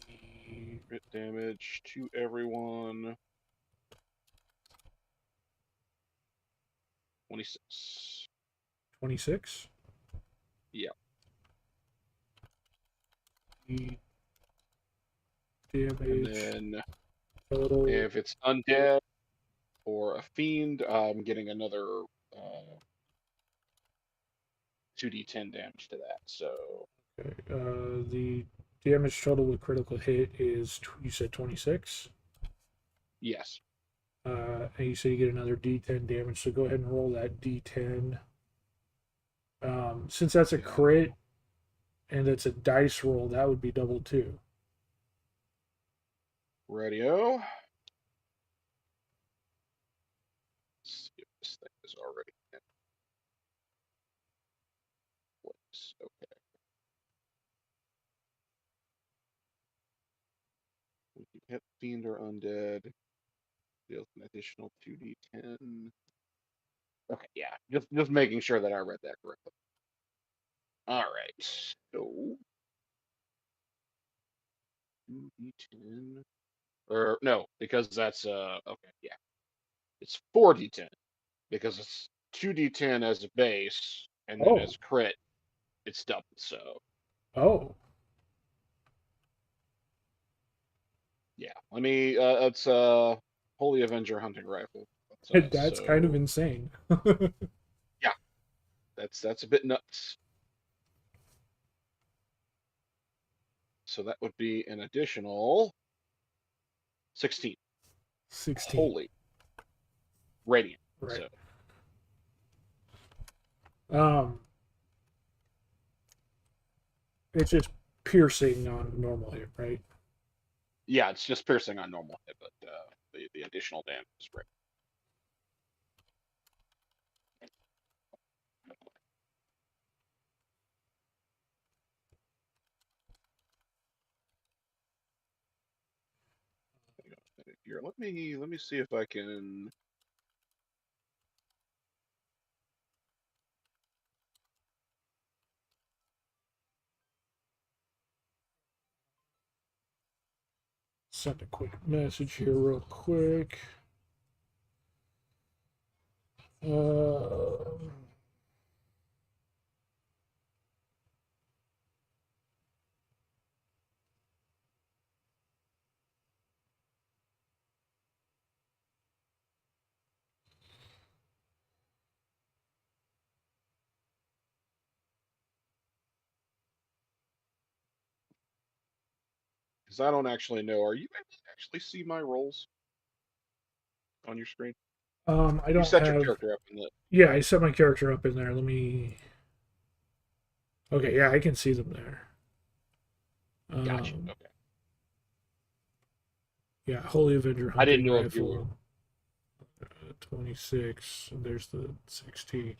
The Crit damage to everyone. 26. 26? Yeah. The damage And then total. if it's undead or a fiend, I'm getting another 2d10 damage to that. So Okay. The damage total with critical hit is, you said 26? yes. And you say you get another d10 damage, so go ahead and roll that d10. Since that's a crit and it's a dice roll, that would be double 2. Radio. Let's see if this thing is already in place. Okay. We can hit fiend or undead. Deals an additional 2d10. Okay, yeah. Just making sure that I read that correctly. All right. So 2d10. Or no, because that's okay, yeah. It's 4d10 because it's 2d10 as a base and then as crit it's doubled. So Oh. yeah. Let me it's Holy Avenger hunting rifle. That's kind of insane. Yeah. That's a bit nuts. So that would be an additional 16. 16. Holy radiant. Right. So. It's just piercing on normal hit, right? Yeah, it's just piercing on normal hit, but the additional damage is great. Here, let me see if I can. Send a quick message here, real quick. Uh, Because I don't actually know. Are you able to actually see my rolls on your screen? I You don't set your have. character up in the. Yeah, I set my character up in there. Let me. Okay, yeah, I can see them there. Gotcha. Um, Okay. yeah, Holy Avenger I didn't hunting know if you were. rifle. 26. And there's the 16.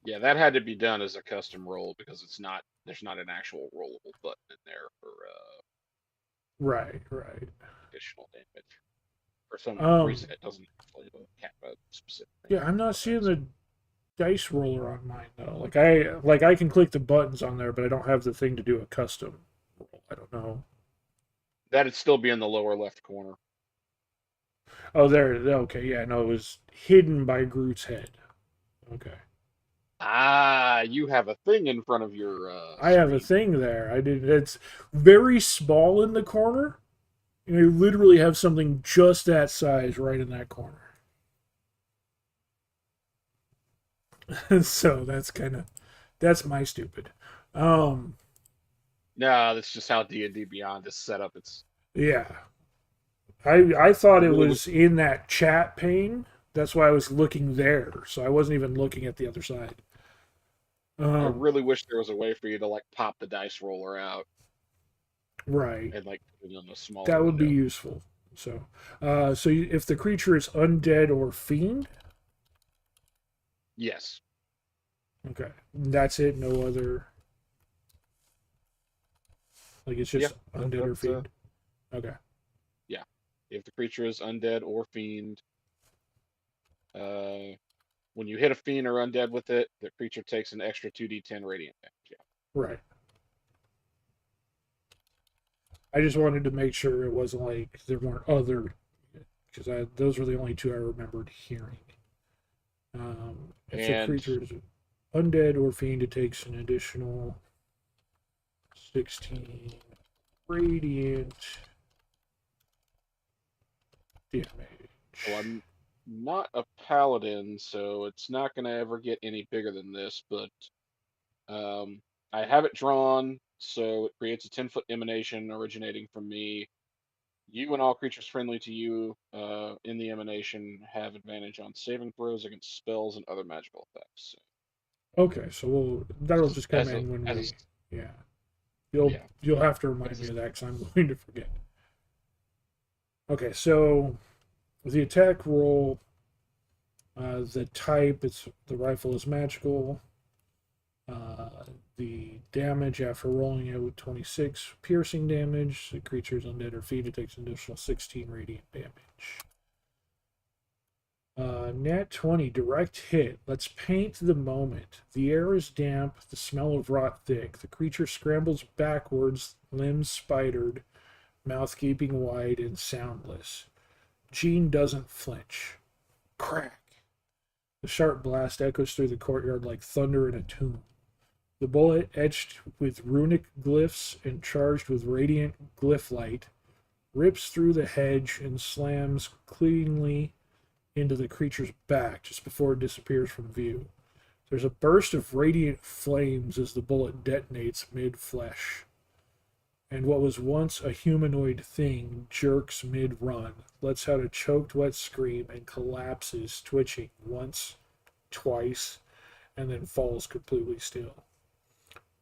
Yeah, that had to be done as a custom roll because it's not. There's not an actual rollable button in there for Right, right. additional damage. For some Um, reason, it doesn't actually cap a specific thing. yeah, I'm not Okay, seeing so the dice roller on mine though. I can click the buttons on there, but I don't have the thing to do a custom roll. I don't know. that'd still be in the lower left corner. Oh, there. Okay, yeah, no, it was hidden by Groot's head. Okay. Ah, you have a thing in front of your I have a screen. thing there. I did. It's very small in the corner. And I literally have something just that size right in that corner. So that's my stupid. Um, No, that's just how D&D Beyond is set up. It's yeah. I thought I it really wish was in that chat pane. That's why I was looking there. So I wasn't even looking at the other side. I Um, really wish there was a way for you to like pop the dice roller out right. and like put it in a smaller That would be window. useful. So, if the creature is undead or fiend, Yes. okay, that's it. No other. Like it's Yeah. just undead or That's fiend. Okay. yeah. If the creature is undead or fiend, uh, when you hit a fiend or undead with it, the creature takes an extra 2d10 radiant damage. Yeah. Right. I just wanted to make sure it wasn't like there weren't other, because those were the only two I remembered hearing. If the And creature is undead or fiend, it takes an additional 16 radiant damage. well, I'm not a paladin, so it's not going to ever get any bigger than this, but um, I have it drawn, so it creates a 10-foot emanation originating from me. You and all creatures friendly to you in the emanation have advantage on saving throws against spells and other magical effects. Okay, so that'll just come As a in when as a we, yeah. You'll have to remind as me a, of that because I'm going to forget. Okay, so the attack roll, the type, it's the rifle is magical. The damage after rolling it with 26 piercing damage, the creature's undead or fiend, it takes an additional 16 radiant damage. Nat 20, direct hit. Let's paint the moment. The air is damp, the smell of rot thick. The creature scrambles backwards, limbs spidered, mouth gaping wide and soundless. Jean doesn't flinch. Crack! The sharp blast echoes through the courtyard like thunder in a tomb. The bullet, etched with runic glyphs and charged with radiant glyph light, rips through the hedge and slams cleanly into the creature's back just before it disappears from view. There's a burst of radiant flames as the bullet detonates mid-flesh. and what was once a humanoid thing jerks mid-run, lets out a choked wet scream, and collapses, twitching once, twice, and then falls completely still.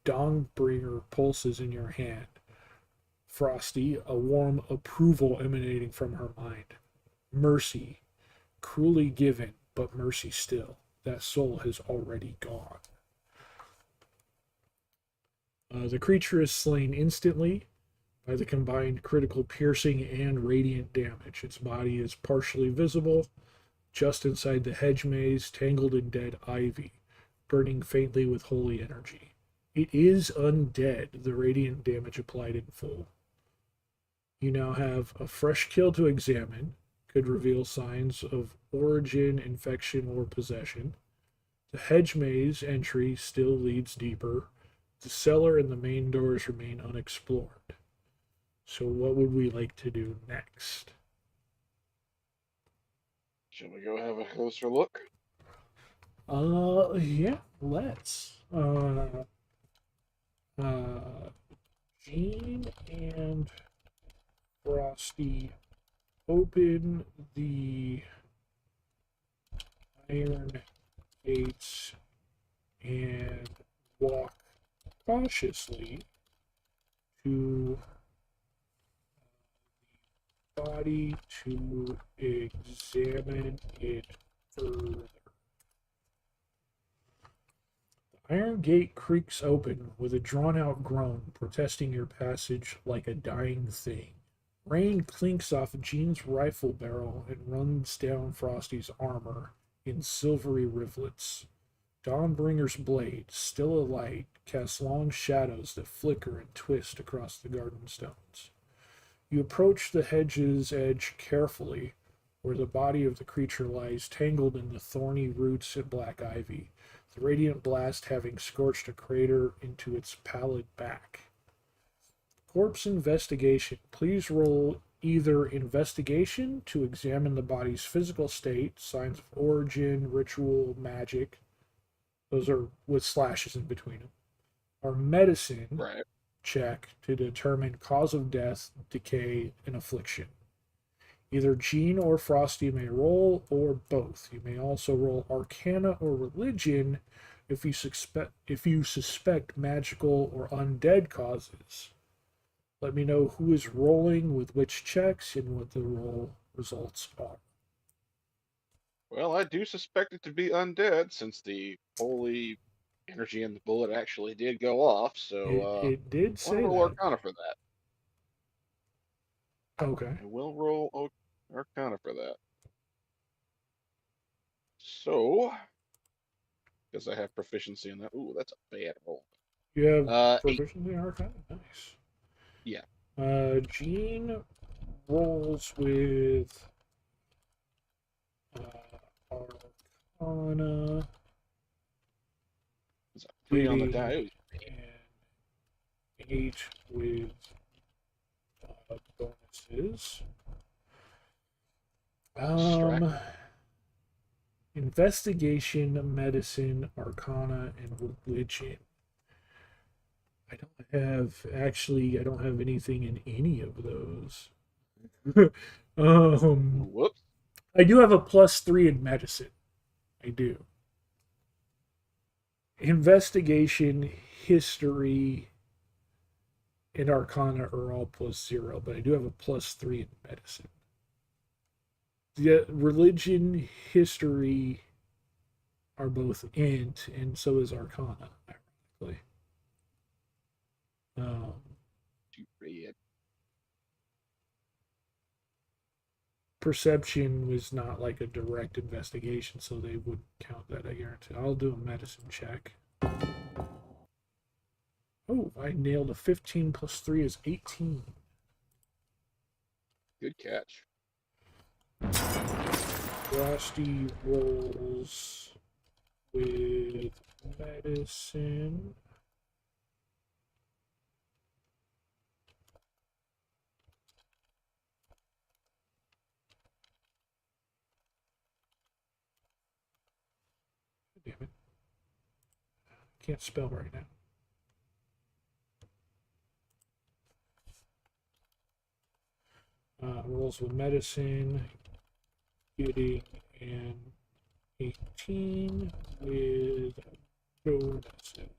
Dawnbringer pulses in your hand. Frosty, a warm approval emanating from her mind. Mercy, cruelly given, but mercy still. That soul has already gone. The creature is slain instantly by the combined critical piercing and radiant damage. Its body is partially visible, just inside the hedge maze, tangled in dead ivy, burning faintly with holy energy. It is undead, the radiant damage applied in full. You now have a fresh kill to examine, could reveal signs of origin, infection, or possession. The hedge maze entry still leads deeper. The cellar and the main doors remain unexplored. So what would we like to do next? Shall we go have a closer look? Yeah, let's. Jean and Frosty open the iron gates and walk cautiously to the body to examine it further. The iron gate creaks open with a drawn-out groan, protesting your passage like a dying thing. Rain clinks off Jean's rifle barrel and runs down Frosty's armor in silvery rivulets. Dawnbringer's blade, still alight, casts long shadows that flicker and twist across the garden stones. You approach the hedge's edge carefully, where the body of the creature lies tangled in the thorny roots and black ivy, the radiant blast having scorched a crater into its pallid back. Corpse investigation. Please roll either investigation to examine the body's physical state, signs of origin, ritual, magic. Those are with slashes in between them. Or medicine check to determine cause of death, decay, and affliction. Either Jean or Frosty may roll, or both. You may also roll Arcana or Religion if you suspect magical or undead causes. Let me know who is rolling with which checks and what the roll results are. Well, I do suspect it to be undead, since the holy energy in the bullet actually did go off. So it did say I'll roll that. Arcana for that. Okay. I will roll Arcana for that. So, because I have proficiency in that. Ooh, that's a bad roll. You have 8. proficiency in Arcana? Nice. Yeah. Jean rolls with Arcana. Is that 3 on the hitting, die? and 8 with bonuses. Investigation, medicine, Arcana, and religion. I don't have anything in any of those. Whoops. I do have a +3 in medicine. I do. Investigation, history, and Arcana are all +0, but I do have a +3 in medicine. The religion, history are both int, and so is Arcana, ironically. Too bad. Perception was not like a direct investigation, so they would count that, I guarantee. I'll do a medicine check. Oh, I nailed a 15 plus 3 is 18. Good catch. Frosty rolls with medicine. Damn it. Can't spell right now. Rolls with medicine, getting an 18 with bonuses.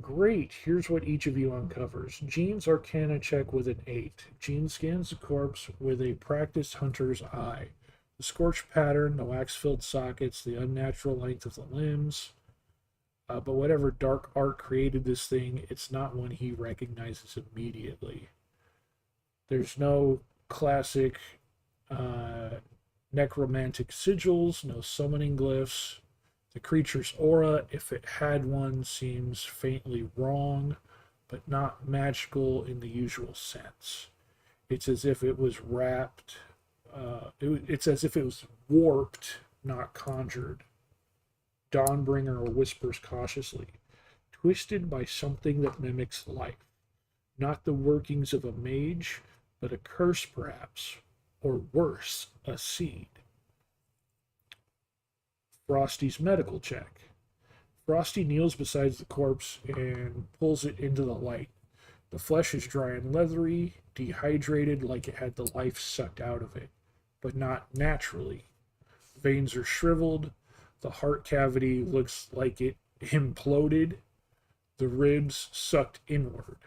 Great. Here's what each of you uncovers. Jean's Arcana check with an 8. Jean scans the corpse with a practiced hunter's eye. The scorched pattern, the wax-filled sockets, the unnatural length of the limbs. But whatever dark art created this thing, it's not one he recognizes immediately. There's no classic necromantic sigils, no summoning glyphs. The creature's aura, if it had one, seems faintly wrong, but not magical in the usual sense. It's as if it was wrapped, it's as if it was warped, not conjured. Dawnbringer whispers cautiously, twisted by something that mimics life. Not the workings of a mage, but a curse perhaps, or worse, a seed. Frosty's medical check. Frosty kneels beside the corpse and pulls it into the light. The flesh is dry and leathery, dehydrated like it had the life sucked out of it, but not naturally. Veins are shriveled. The heart cavity looks like it imploded. The ribs sucked inward.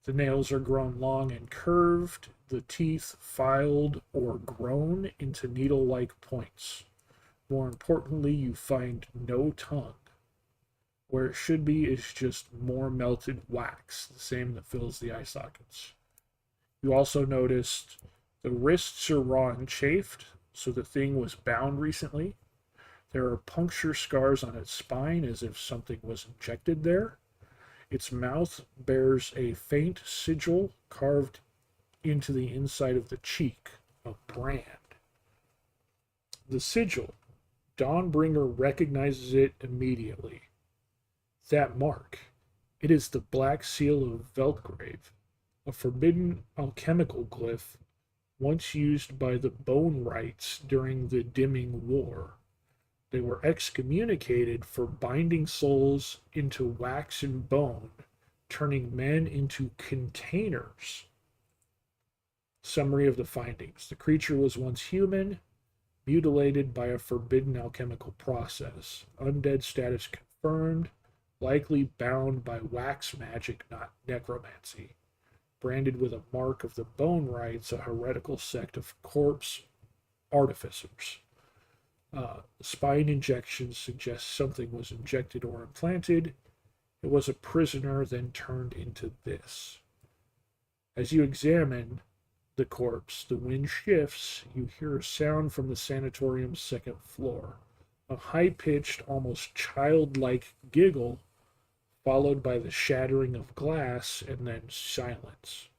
The nails are grown long and curved, the teeth filed or grown into needle-like points. More importantly, you find no tongue. Where it should be is just more melted wax, the same that fills the eye sockets. You also noticed the wrists are raw and chafed, so the thing was bound recently. There are puncture scars on its spine as if something was injected there. Its mouth bears a faint sigil carved into the inside of the cheek, a brand. The sigil, Dawnbringer recognizes it immediately. That mark, it is the black seal of Veltgrave, a forbidden alchemical glyph once used by the Bone Rites during the Dimming War. They were excommunicated for binding souls into wax and bone, turning men into containers. Summary of the findings. The creature was once human, mutilated by a forbidden alchemical process. Undead status confirmed, likely bound by wax magic, not necromancy. Branded with a mark of the Bone Rites, a heretical sect of corpse artificers. Spine injections suggest something was injected or implanted. It was a prisoner, then turned into this. As you examine the corpse, the wind shifts. You hear a sound from the sanatorium's second floor. A high-pitched, almost childlike giggle, followed by the shattering of glass, and then silence.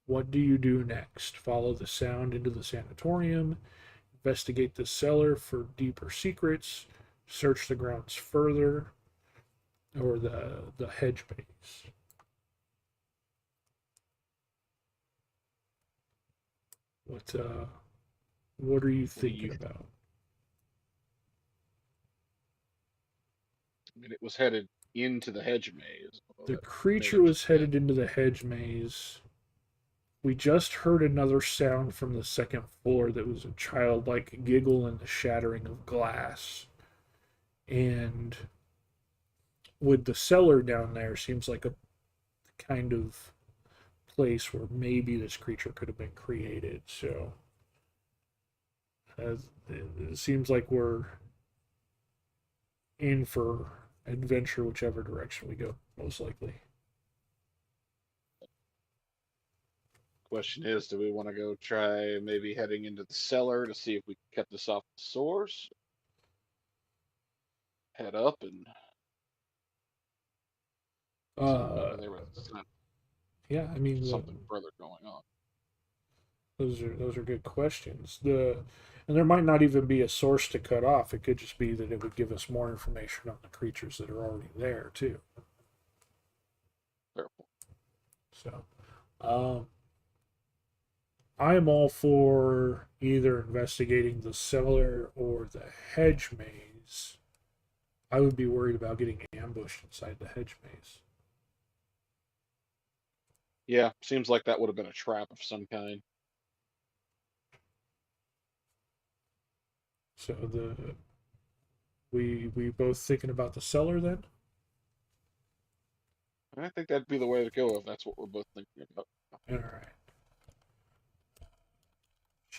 What do you do next? Follow the sound into the sanatorium, investigate the cellar for deeper secrets, search the grounds further, or the hedge maze. What are you thinking about? I mean, it was headed into the hedge maze. The creature was headed into the hedge maze. We just heard another sound from the second floor that was a childlike giggle and the shattering of glass. And with the cellar down there, seems like a kind of place where maybe this creature could have been created. So it seems like we're in for adventure whichever direction we go, most likely. Question is, do we want to go try maybe heading into the cellar to see if we can cut this off the source? Head up and yeah, I mean something further going on. Those are good questions. And there might not even be a source to cut off. It could just be that it would give us more information on the creatures that are already there too. Fair point. So, I am all for either investigating the cellar or the hedge maze. I would be worried about getting ambushed inside the hedge maze. Yeah, seems like that would have been a trap of some kind. So we both thinking about the cellar then? I think that'd be the way to go if that's what we're both thinking about. All right.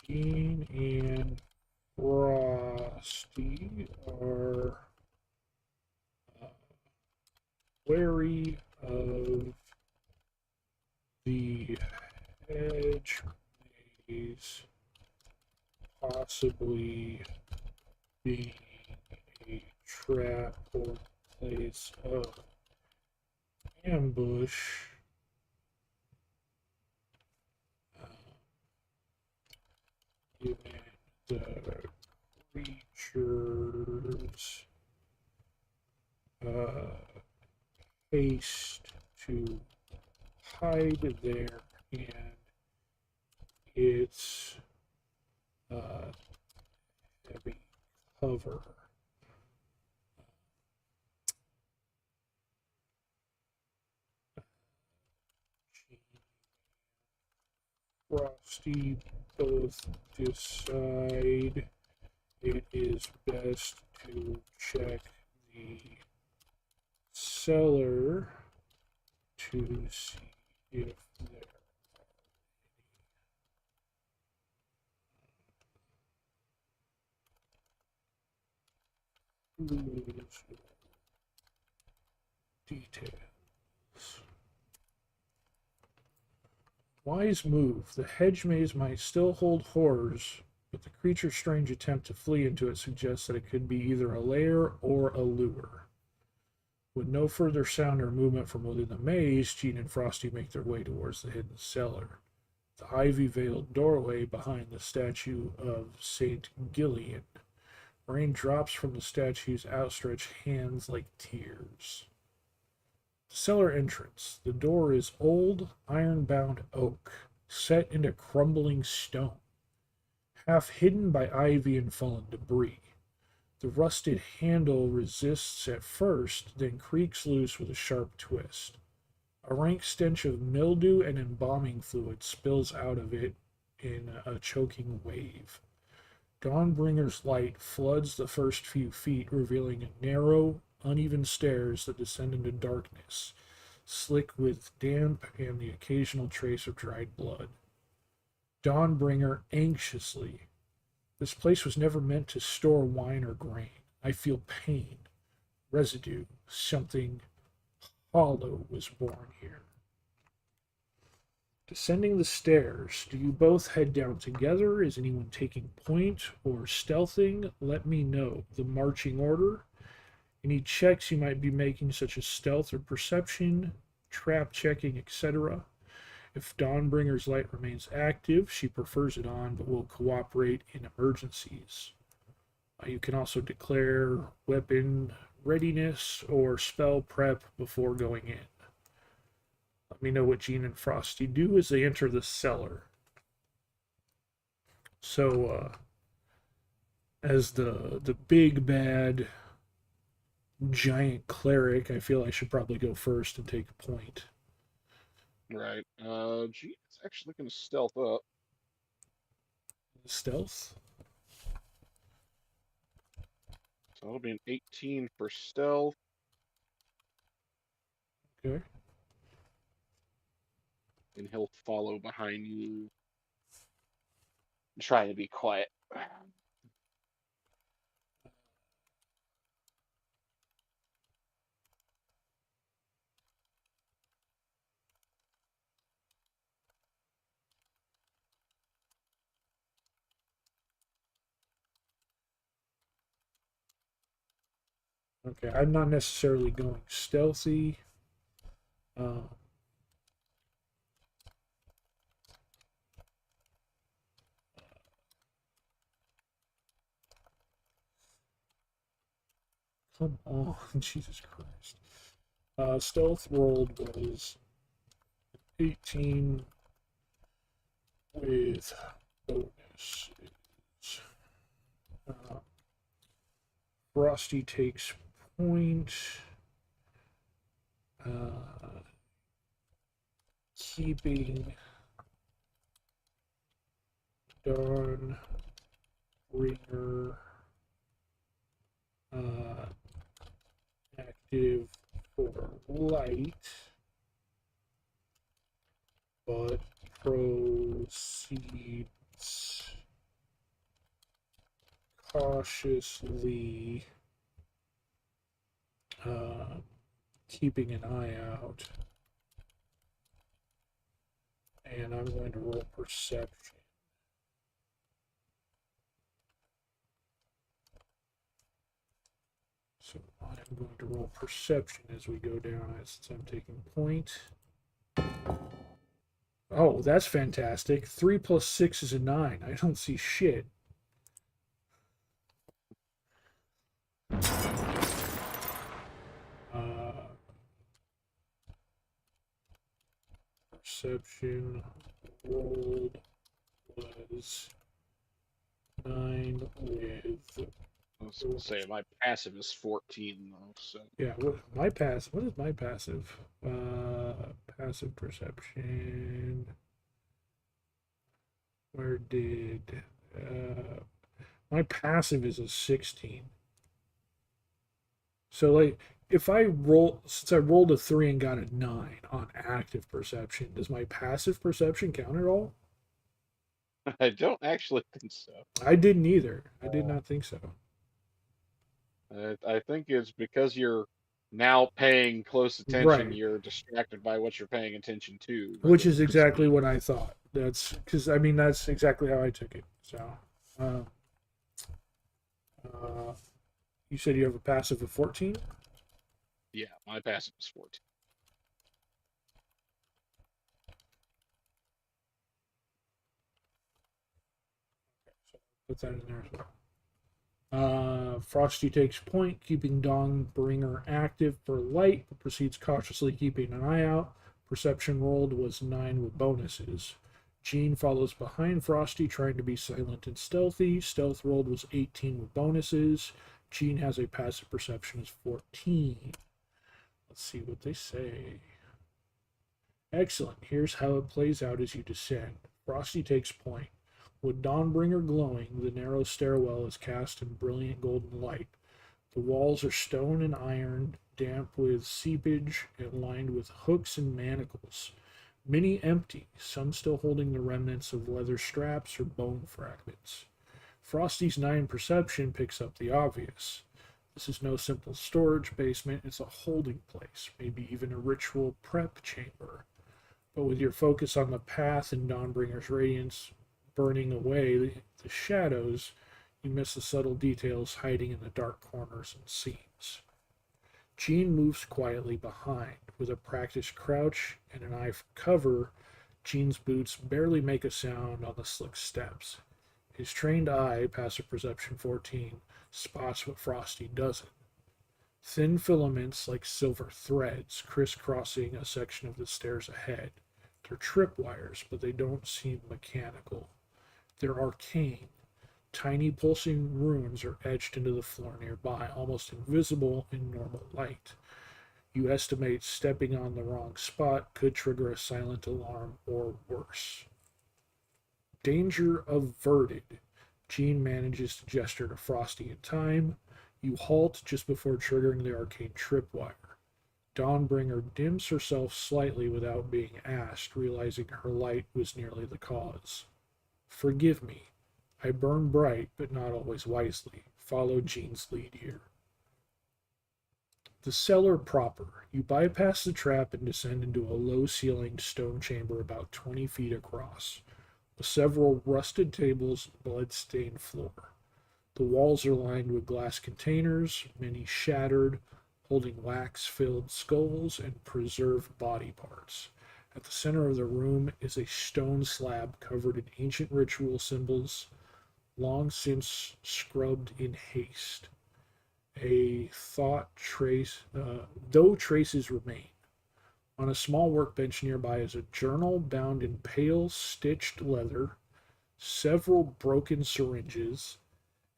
Gene and Frosty are wary of the hedge maze possibly being a trap or place of ambush. Given the creature's haste to hide there and its heavy cover. Frosty both decide it is best to check the cellar to see if there are clues or details. Wise move. The hedge maze might still hold horrors, but the creature's strange attempt to flee into it suggests that it could be either a lair or a lure. With no further sound or movement from within the maze, Jean and Frosty make their way towards the hidden cellar. The ivy-veiled doorway behind the statue of Saint Gillian. Rain drops from the statue's outstretched hands like tears. Cellar entrance. The door is old, iron-bound oak, set into crumbling stone, half hidden by ivy and fallen debris. The rusted handle resists at first, then creaks loose with a sharp twist. A rank stench of mildew and embalming fluid spills out of it in a choking wave. Dawnbringer's light floods the first few feet, revealing narrow, uneven stairs that descend into darkness, slick with damp and the occasional trace of dried blood. Dawnbringer anxiously. This place was never meant to store wine or grain. I feel pain, residue, something hollow was born here. Descending the stairs, do you both head down together? Is anyone taking point or stealthing? Let me know. The marching order. Any checks you might be making, such as stealth or perception, trap checking, etc. If Dawnbringer's light remains active, she prefers it on but will cooperate in emergencies. You can also declare weapon readiness or spell prep before going in. Let me know what Jean and Frosty do as they enter the cellar. So, as the big bad giant cleric, I feel I should probably go first and take a point. Right. Gee, it's actually going to stealth up. Stealth? So it'll be an 18 for stealth. Okay. And he'll follow behind you. Trying to be quiet. Okay, I'm not necessarily going stealthy. Come on, Jesus Christ. Stealth rolled was 18 with bonus. Frosty takes point. keeping Dawnbringer active for light, but proceeds cautiously, keeping an eye out. And I'm going to roll perception. So I'm going to roll perception as we go down, since I'm taking point. Oh, that's fantastic. 3 plus 6 is a 9. I don't see shit. Perception rolled was 9 with. I was going to say my passive is 14 though. So Yeah, what is my passive? Passive perception. Where did my passive is a 16. So like if I roll, since I rolled a 3 and got a 9 on active perception, does my passive perception count at all? I don't actually think so. I didn't either. I did not think so. I think it's because you're now paying close attention, Right. you're distracted by what you're paying attention to. Which is exactly what I thought. That's because I mean that's exactly how I took it. So, you said you have a passive of 14. Yeah, my passive is 14. So put that in there as well. Frosty takes point, keeping Dawnbringer active for light, but proceeds cautiously, keeping an eye out. Perception rolled was 9 with bonuses. Jean follows behind Frosty, trying to be silent and stealthy. Stealth rolled was 18 with bonuses. Jean has a passive perception of 14. Let's see what they say. Excellent. Here's how it plays out as you descend. Frosty takes point. With Dawnbringer glowing, the narrow stairwell is cast in brilliant golden light. The walls are stone and iron, damp with seepage and lined with hooks and manacles. Many empty, some still holding the remnants of leather straps or bone fragments. Frosty's 9 perception picks up the obvious. This is no simple storage basement, it's a holding place, maybe even a ritual prep chamber. But with your focus on the path and Dawnbringer's radiance burning away the shadows, you miss the subtle details hiding in the dark corners and seams. Jean moves quietly behind. With a practiced crouch and an eye for cover, Jean's boots barely make a sound on the slick steps. His trained eye, passive perception 14, spots what Frosty doesn't. Thin filaments like silver threads crisscrossing a section of the stairs ahead. They're tripwires, but they don't seem mechanical. They're arcane. Tiny pulsing runes are etched into the floor nearby, almost invisible in normal light. You estimate stepping on the wrong spot could trigger a silent alarm or worse. Danger averted. Jean manages to gesture to Frosty in time. You halt just before triggering the arcane tripwire. Dawnbringer dims herself slightly without being asked, realizing her light was nearly the cause. Forgive me. I burn bright, but not always wisely. Follow Jean's lead here. The cellar proper. You bypass the trap and descend into a low-ceilinged stone chamber about 20 feet across, with several rusted tables and blood-stained floor. The walls are lined with glass containers, many shattered, holding wax-filled skulls and preserved body parts. At the center of the room is a stone slab covered in ancient ritual symbols, long since scrubbed in haste. Though traces remain. On a small workbench nearby is a journal bound in pale stitched leather, several broken syringes,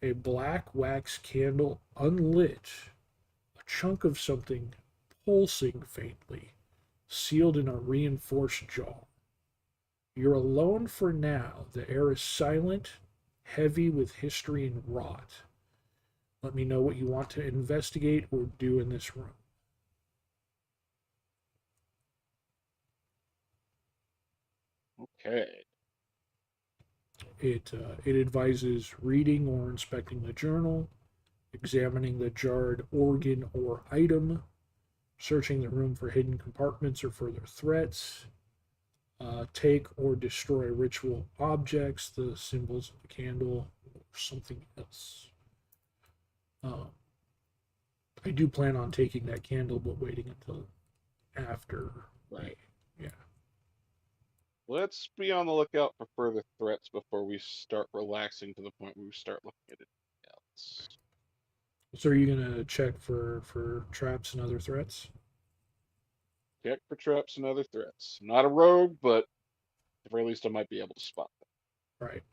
a black wax candle unlit, a chunk of something pulsing faintly, sealed in a reinforced jaw. You're alone for now. The air is silent, heavy with history and rot. Let me know what you want to investigate or do in this room. Okay. It advises reading or inspecting the journal, examining the jarred organ or item, searching the room for hidden compartments or further threats, take or destroy ritual objects, the symbols of the candle, or something else. I do plan on taking that candle, but waiting until after. Right. Yeah. Let's be on the lookout for further threats before we start relaxing to the point where we start looking at anything else. So are you gonna check for traps and other threats? Check for traps and other threats. Not a rogue, but at the very least I might be able to spot them. Right.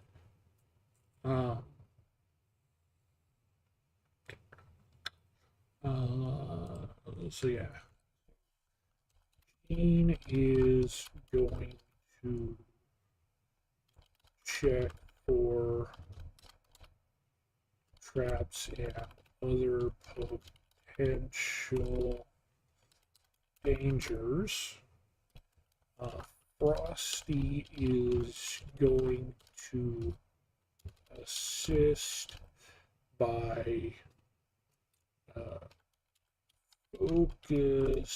So yeah, Jean is going to check for traps and other potential dangers. Frosty is going to assist by focusing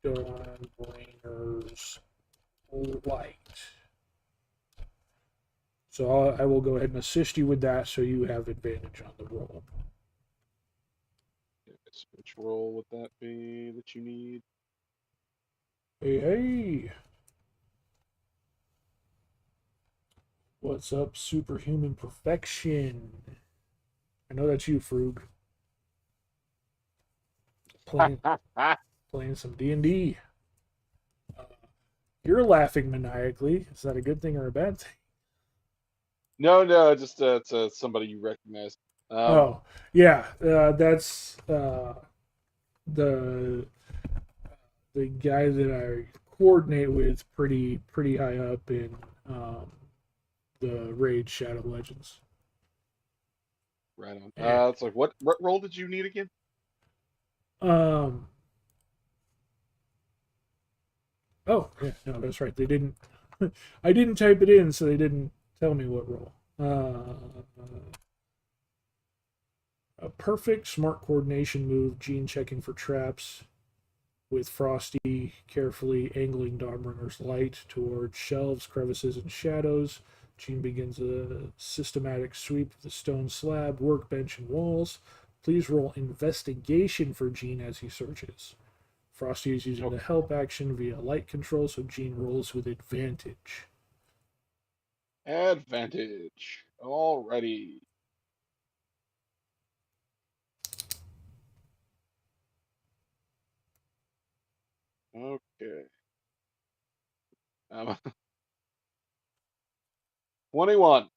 Dawnbringer's light. So I will go ahead and assist you with that so you have advantage on the roll. Yes, which roll would that be that you need? Hey. What's up, superhuman perfection? I know that's you, Frug. Playing some D&D. You're laughing maniacally. Is that a good thing or a bad thing? No, just it's somebody you recognize. Oh, yeah. That's the guy that I coordinate with pretty high up in the Raid Shadow Legends. Right on. Yeah. It's like what role did you need again? Oh, yeah, no, that's right. They didn't. I didn't type it in, so they didn't tell me what role. A perfect smart coordination move. Gene checking for traps, with Frosty carefully angling Dawnbringer's light towards shelves, crevices, and shadows. Gene begins a systematic sweep of the stone slab, workbench, and walls. Please roll investigation for Gene as he searches. Frosty is using the help action via light control, so Gene rolls with advantage. Advantage. Alrighty. Okay. 21.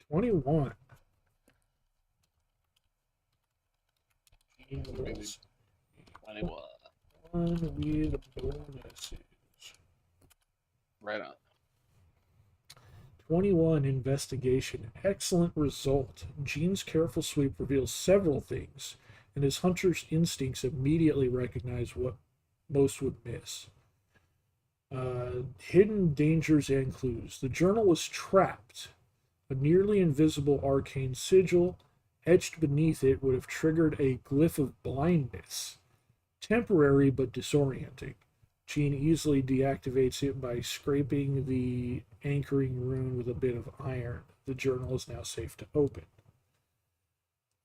21. Gene rolls 21. 1 with bonuses. Right on. 21 investigation. Excellent result. Gene's careful sweep reveals several things, and his hunter's instincts immediately recognize what most would miss. Hidden dangers and clues. The journal was trapped. A nearly invisible arcane sigil etched beneath it would have triggered a glyph of blindness. Temporary but disorienting. Gene easily deactivates it by scraping the anchoring rune with a bit of iron. The journal is now safe to open.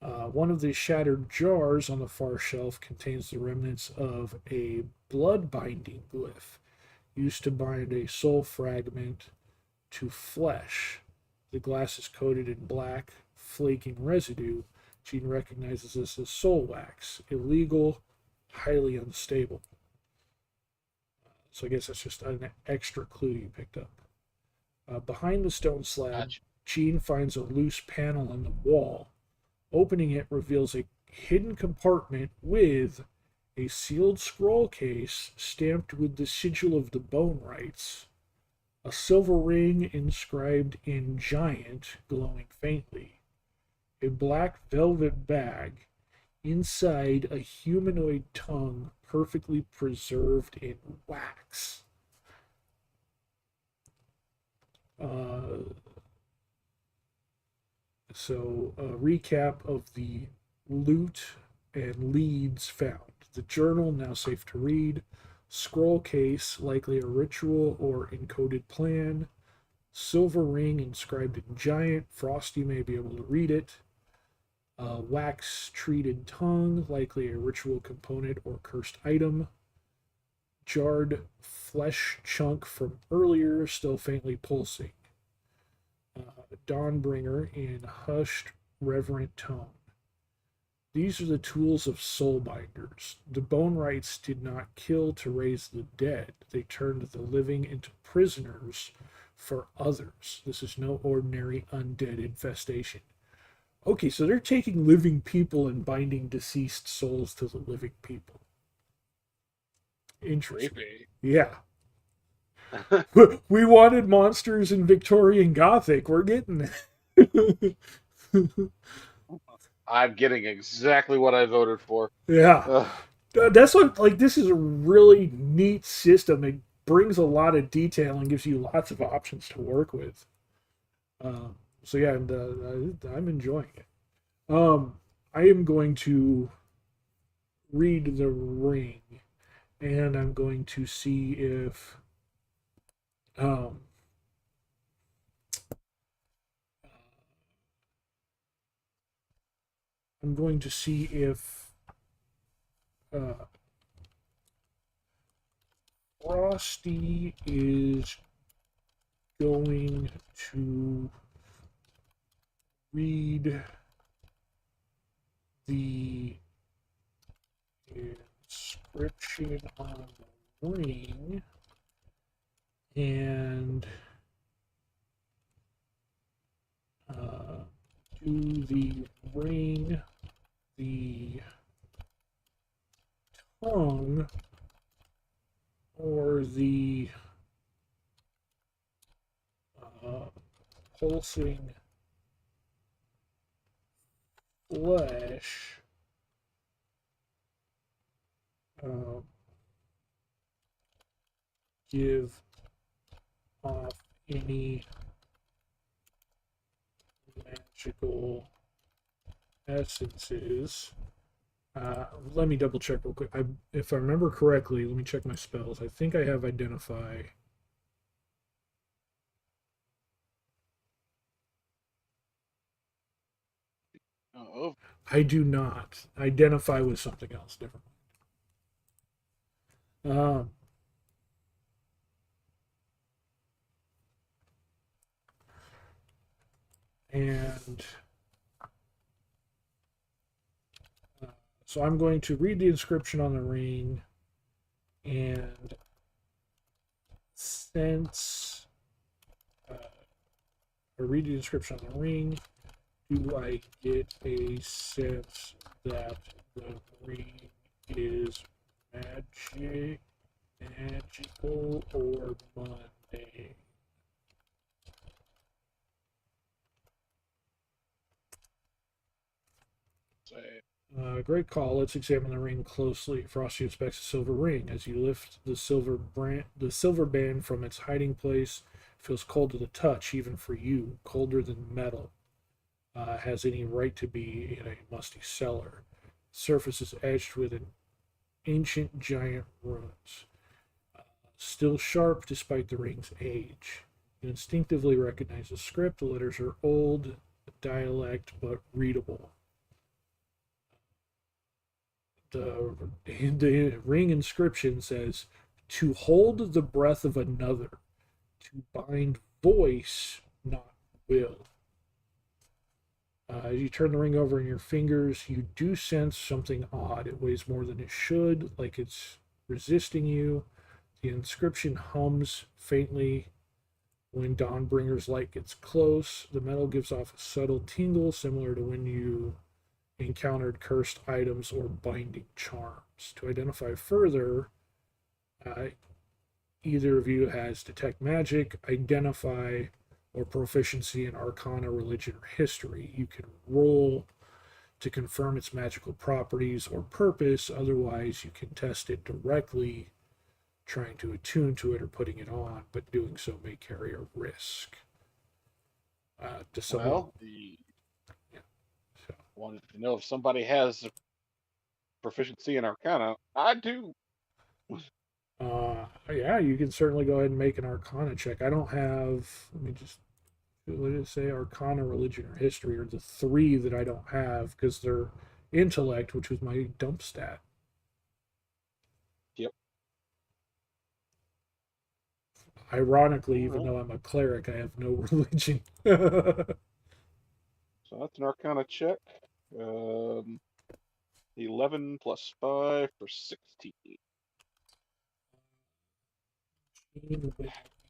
One of the shattered jars on the far shelf contains the remnants of a blood binding glyph used to bind a soul fragment to flesh. The glass is coated in black, flaking residue. Gene recognizes this as soul wax, illegal, highly unstable. So I guess that's just an extra clue you picked up. Behind the stone slab, Gene finds a loose panel on the wall. Opening it reveals a hidden compartment with A sealed scroll case stamped with the sigil of the bone rites. A silver ring inscribed in giant, glowing faintly. A black velvet bag. Inside, a humanoid tongue perfectly preserved in wax. So, a recap of the loot and leads found. The journal, now safe to read. Scroll case, likely a ritual or encoded plan. Silver ring inscribed in giant. Frosty may be able to read it. Wax treated tongue, likely a ritual component or cursed item. Jarred flesh chunk from earlier, still faintly pulsing. Dawnbringer in hushed, reverent tone. These are the tools of soulbinders. The bone rites did not kill to raise the dead. They turned the living into prisoners for others. This is no ordinary undead infestation. Okay, so they're taking living people and binding deceased souls to the living people. Interesting. Creepy. Yeah. We wanted monsters in Victorian Gothic. We're getting it. I'm getting exactly what I voted for. Yeah. Ugh. That's what, like, this is a really neat system. It brings a lot of detail and gives you lots of options to work with. So yeah, I'm enjoying it. I am going to read the ring, and I'm going to see if I'm going to see if Frosty is going to read the inscription on the ring and do the ring, the tongue, or the pulsing flesh give off any magical essences. Let me double check real quick. If I remember correctly, let me check my spells. I think I have identify. Oh, I do not. Identify with something else different. And so I'm going to read the inscription on the ring, and since I read the inscription on the ring, do I get a sense that the ring is magical or mundane? Great call. Let's examine the ring closely. Frosty inspects the silver ring. As you lift the silver band from its hiding place, it feels cold to the touch, even for you, colder than metal. Has any right to be in a musty cellar. Surface is edged with an ancient giant runes. Still sharp despite the ring's age. You instinctively recognize the script. The letters are old, dialect, but readable. The ring inscription says, "To hold the breath of another, to bind voice, not will." As you turn the ring over in your fingers, you do sense something odd. It weighs more than it should, like it's resisting you. The inscription hums faintly when Dawnbringer's light gets close. The metal gives off a subtle tingle, similar to when you encountered cursed items or binding charms. To identify further, either of you has detect magic, identify, or proficiency in arcana, religion, or history. You can roll to confirm its magical properties or purpose. Otherwise, you can test it directly, trying to attune to it or putting it on, but doing so may carry a risk. To someone, Well, so, wanted to know if somebody has proficiency in Arcana. I do. yeah, you can certainly go ahead and make an Arcana check. I don't have. Let me just. What did it say? Arcana, religion, or history are the three that I don't have because they're intellect, which was my dump stat. Yep. Ironically, even Alright. though I'm a cleric, I have no religion. So that's an Arcana check. 11 plus 5 for 16.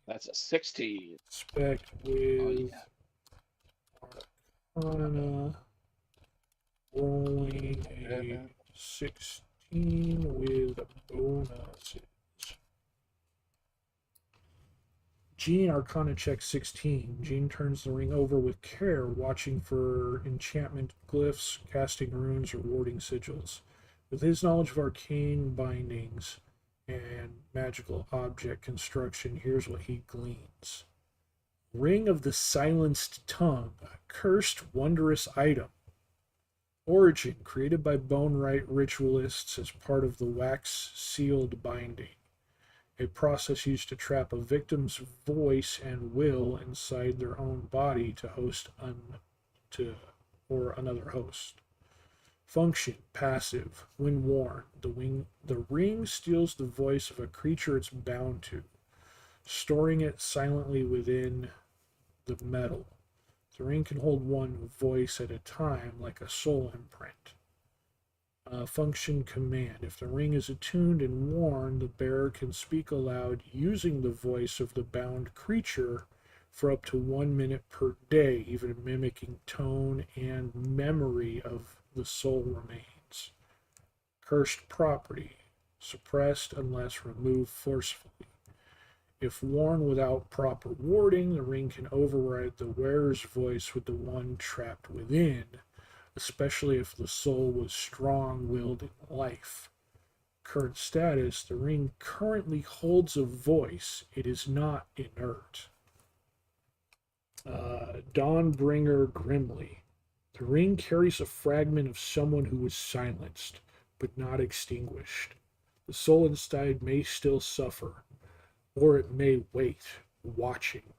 That's a 16. Spec with Arcana, rolling a 16 with bonuses. Jean Arcana check 16. Jean turns the ring over with care, watching for enchantment glyphs, casting runes, or warding sigils. With his knowledge of arcane bindings and magical object construction, here's what he gleans. Ring of the Silenced Tongue, a cursed wondrous item. Origin, created by Bone Rite ritualists as part of the wax sealed binding. A process used to trap a victim's voice and will inside their own body to host or another host. Function, passive. When worn, the ring steals the voice of a creature it's bound to, storing it silently within the metal. The ring can hold one voice at a time, like a soul imprint. Function command. If the ring is attuned and worn, the bearer can speak aloud using the voice of the bound creature for up to 1 minute per day, even mimicking tone and memory of the soul remains. Cursed property. Suppressed unless removed forcefully. If worn without proper warding, the ring can override the wearer's voice with the one trapped within, especially if the soul was strong-willed in life. Current status, the ring currently holds a voice. It is not inert. Dawnbringer Grimly. The ring carries a fragment of someone who was silenced, but not extinguished. The soul inside may still suffer, or it may wait, watching.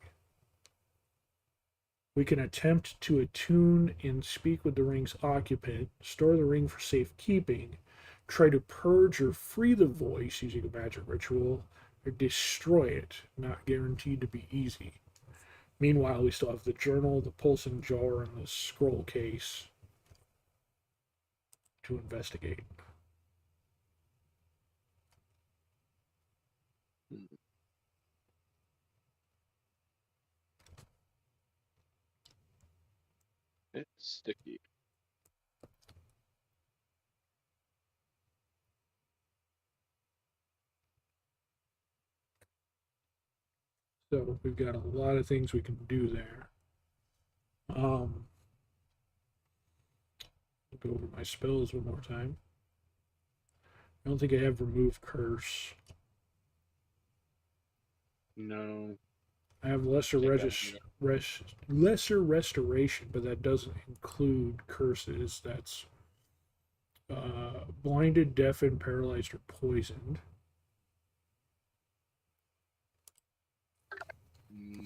We can attempt to attune and speak with the ring's occupant, store the ring for safekeeping, try to purge or free the voice using a magic ritual, or destroy it, not guaranteed to be easy. Meanwhile, we still have the journal, the pulsing jar, and the scroll case to investigate. It's sticky. So we've got a lot of things we can do there. I'll go over my spells one more time. I don't think I have remove curse. No. I have lesser restoration, but that doesn't include curses. That's blinded, deafened, paralyzed, or poisoned.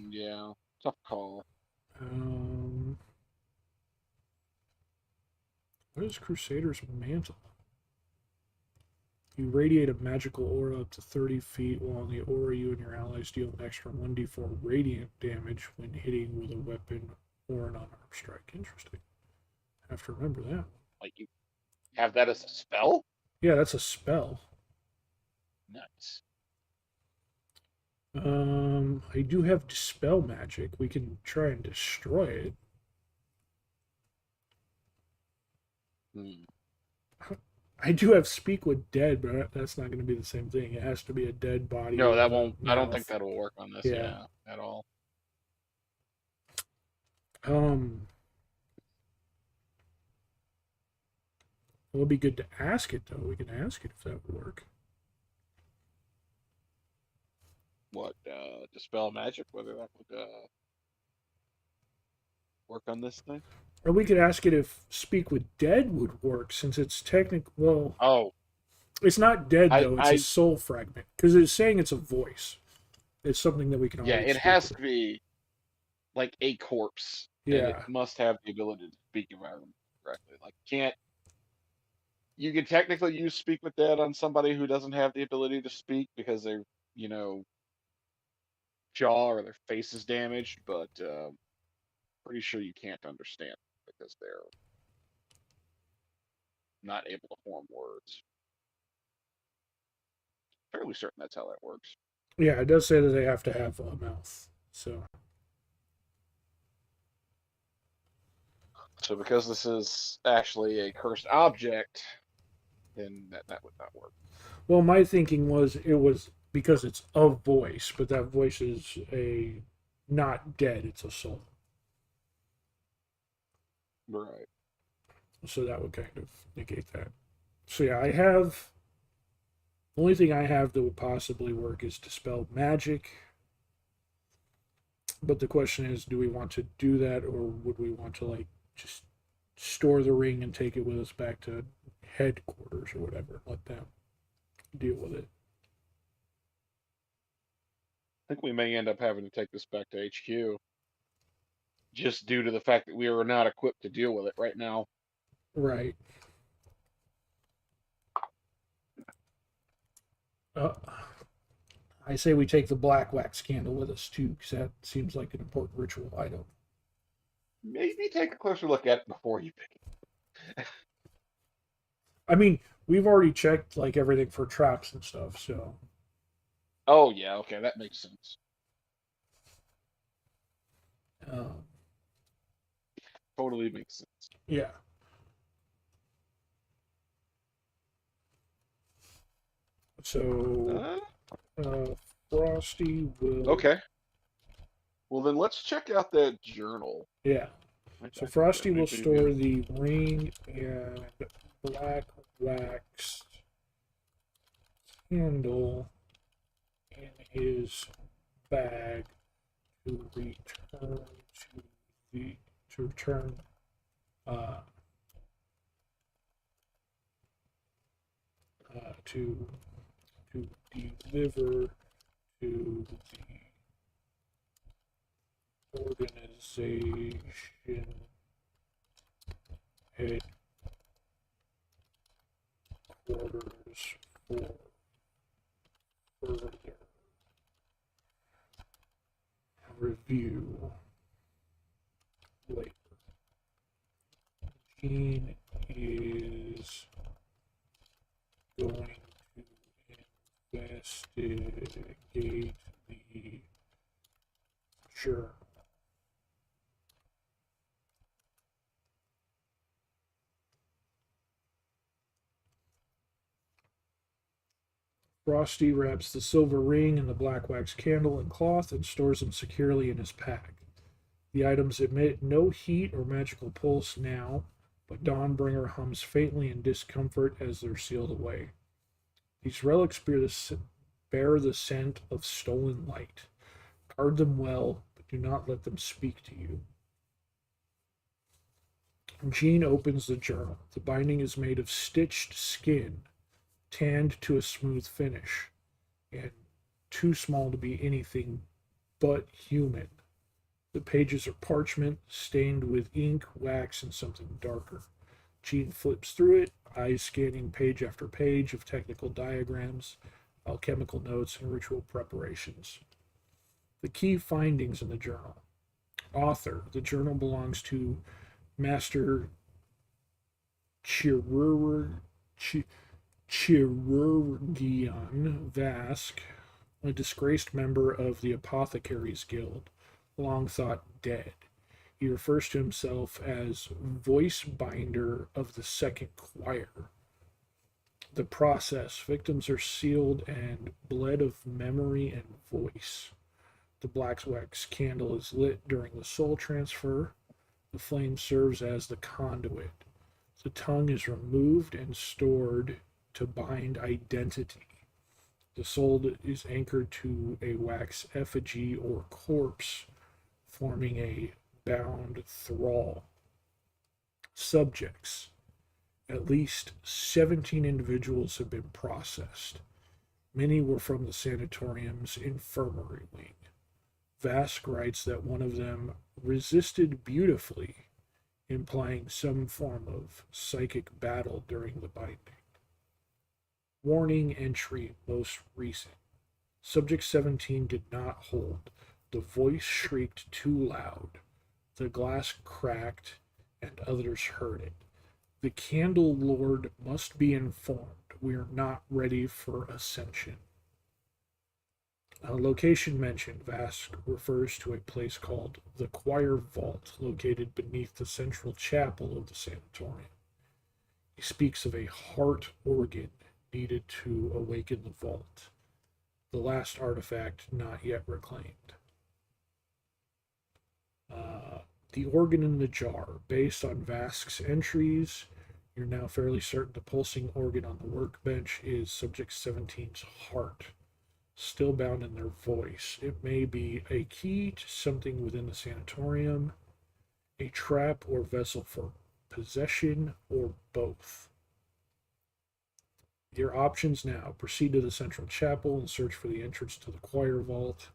Yeah, tough call. What is Crusader's Mantle? You radiate a magical aura up to 30 feet, while on the aura you and your allies deal an extra 1d4 radiant damage when hitting with a weapon or an unarmed strike. Interesting. I have to remember that. Like, you have that as a spell? Yeah, that's a spell. Nuts. I do have Dispel Magic. We can try and destroy it. Hmm. I do have speak with dead, but that's not going to be the same thing. It has to be a dead body No, with that a won't. I don't think mouth. that'll work on this. Yeah. Yeah, at all. Um, it would be good to ask it though. We can ask it if that would work. What? Dispel magic? Whether that would work on this thing? Or we could ask it if speak with dead would work, since it's technical. Well, Oh, it's not dead though. It's a I soul fragment because it's saying it's a voice. It's something that we can yeah, already it speak has with. to be like a corpse, and it Yeah, must have the ability to speak if I remember correctly. Like, can't you can technically use speak with dead on somebody who doesn't have the ability to speak because their you know jaw or their face is damaged, but pretty sure you can't understand because they're not able to form words. Fairly certain that's how that works. yeah. It does say that they have to have a mouth. So So because this is actually a cursed object, then that would not work. well, my thinking was it was because it's a voice, but that voice is a not dead, it's a soul. Right. So that would kind of negate that. So yeah, I have the only thing I have that would possibly work is dispel magic. But the question is, do we want to do that or would we want to like just store the ring and take it with us back to headquarters or whatever, let them deal with it? I think we may end up having to take this back to HQ just due to the fact that we are not equipped to deal with it right now. Right. Uh, I say we take the black wax candle with us too, because that seems like an important ritual item. Maybe take a closer look at it before you pick it. I mean, we've already checked like everything for traps and stuff, so Oh yeah, okay, that makes sense. um, Totally makes sense. yeah. So Frosty will. Okay. Well then let's check out that journal. Yeah. So Frosty will store the ring and black wax candle in his bag to return to return uh, to deliver to the organization headquarters for further review later. Gene is going to investigate the journal. Frosty wraps the silver ring and the black wax candle in cloth and stores them securely in his pack. The items emit no heat or magical pulse now, but Dawnbringer hums faintly in discomfort as they're sealed away. These relics bear the scent of stolen light. Guard them well, but do not let them speak to you. Jean opens the journal. The binding is made of stitched skin, tanned to a smooth finish, and too small to be anything but human. The pages are parchment, stained with ink, wax, and something darker. Jean flips through it, eyes scanning page after page of technical diagrams, alchemical notes, and ritual preparations. The key findings in the journal. Author. The journal belongs to Master Chirurgion Vask, a disgraced member of the Apothecaries Guild, long thought dead. He refers to himself as voice binder of the second choir. The process: victims are sealed and bled of memory and voice. The black wax candle is lit during the soul transfer. The flame serves as the conduit. The tongue is removed and stored to bind identity. The soul is anchored to a wax effigy or corpse, forming a bound thrall. Subjects: at least 17 individuals have been processed. Many were from the sanatorium's infirmary wing. Vask writes that one of them resisted beautifully, implying some form of psychic battle during the binding. Warning entry most recent. Subject 17 did not hold. The voice shrieked too loud. The glass cracked, and others heard it. The Candle Lord must be informed. We are not ready for ascension. Location mentioned. Vask refers to a place called the Choir Vault, located beneath the central chapel of the sanatorium. He speaks of a heart organ needed to awaken the vault, the last artifact not yet reclaimed. The organ in the jar. Based on Vask's entries, you're now fairly certain the pulsing organ on the workbench is Subject 17's heart, still bound in their voice. It may be a key to something within the sanatorium, a trap or vessel for possession, or both. Your options now: proceed to the central chapel and search for the entrance to the choir vault,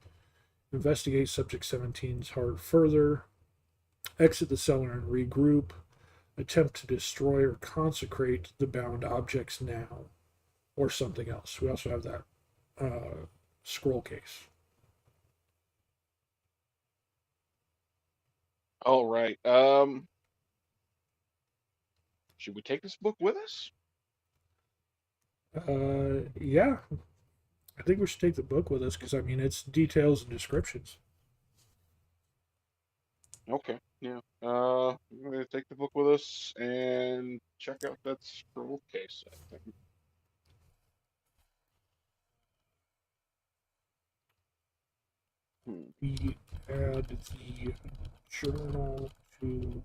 investigate Subject 17's heart further, exit the cellar and regroup, attempt to destroy or consecrate the bound objects now, or something else. We also have that scroll case. All right. Should we take this book with us? Yeah. I think we should take the book with us because, I mean, it's details and descriptions. Okay. Yeah. We're gonna take the book with us and check out that scroll case, I think. We add the journal to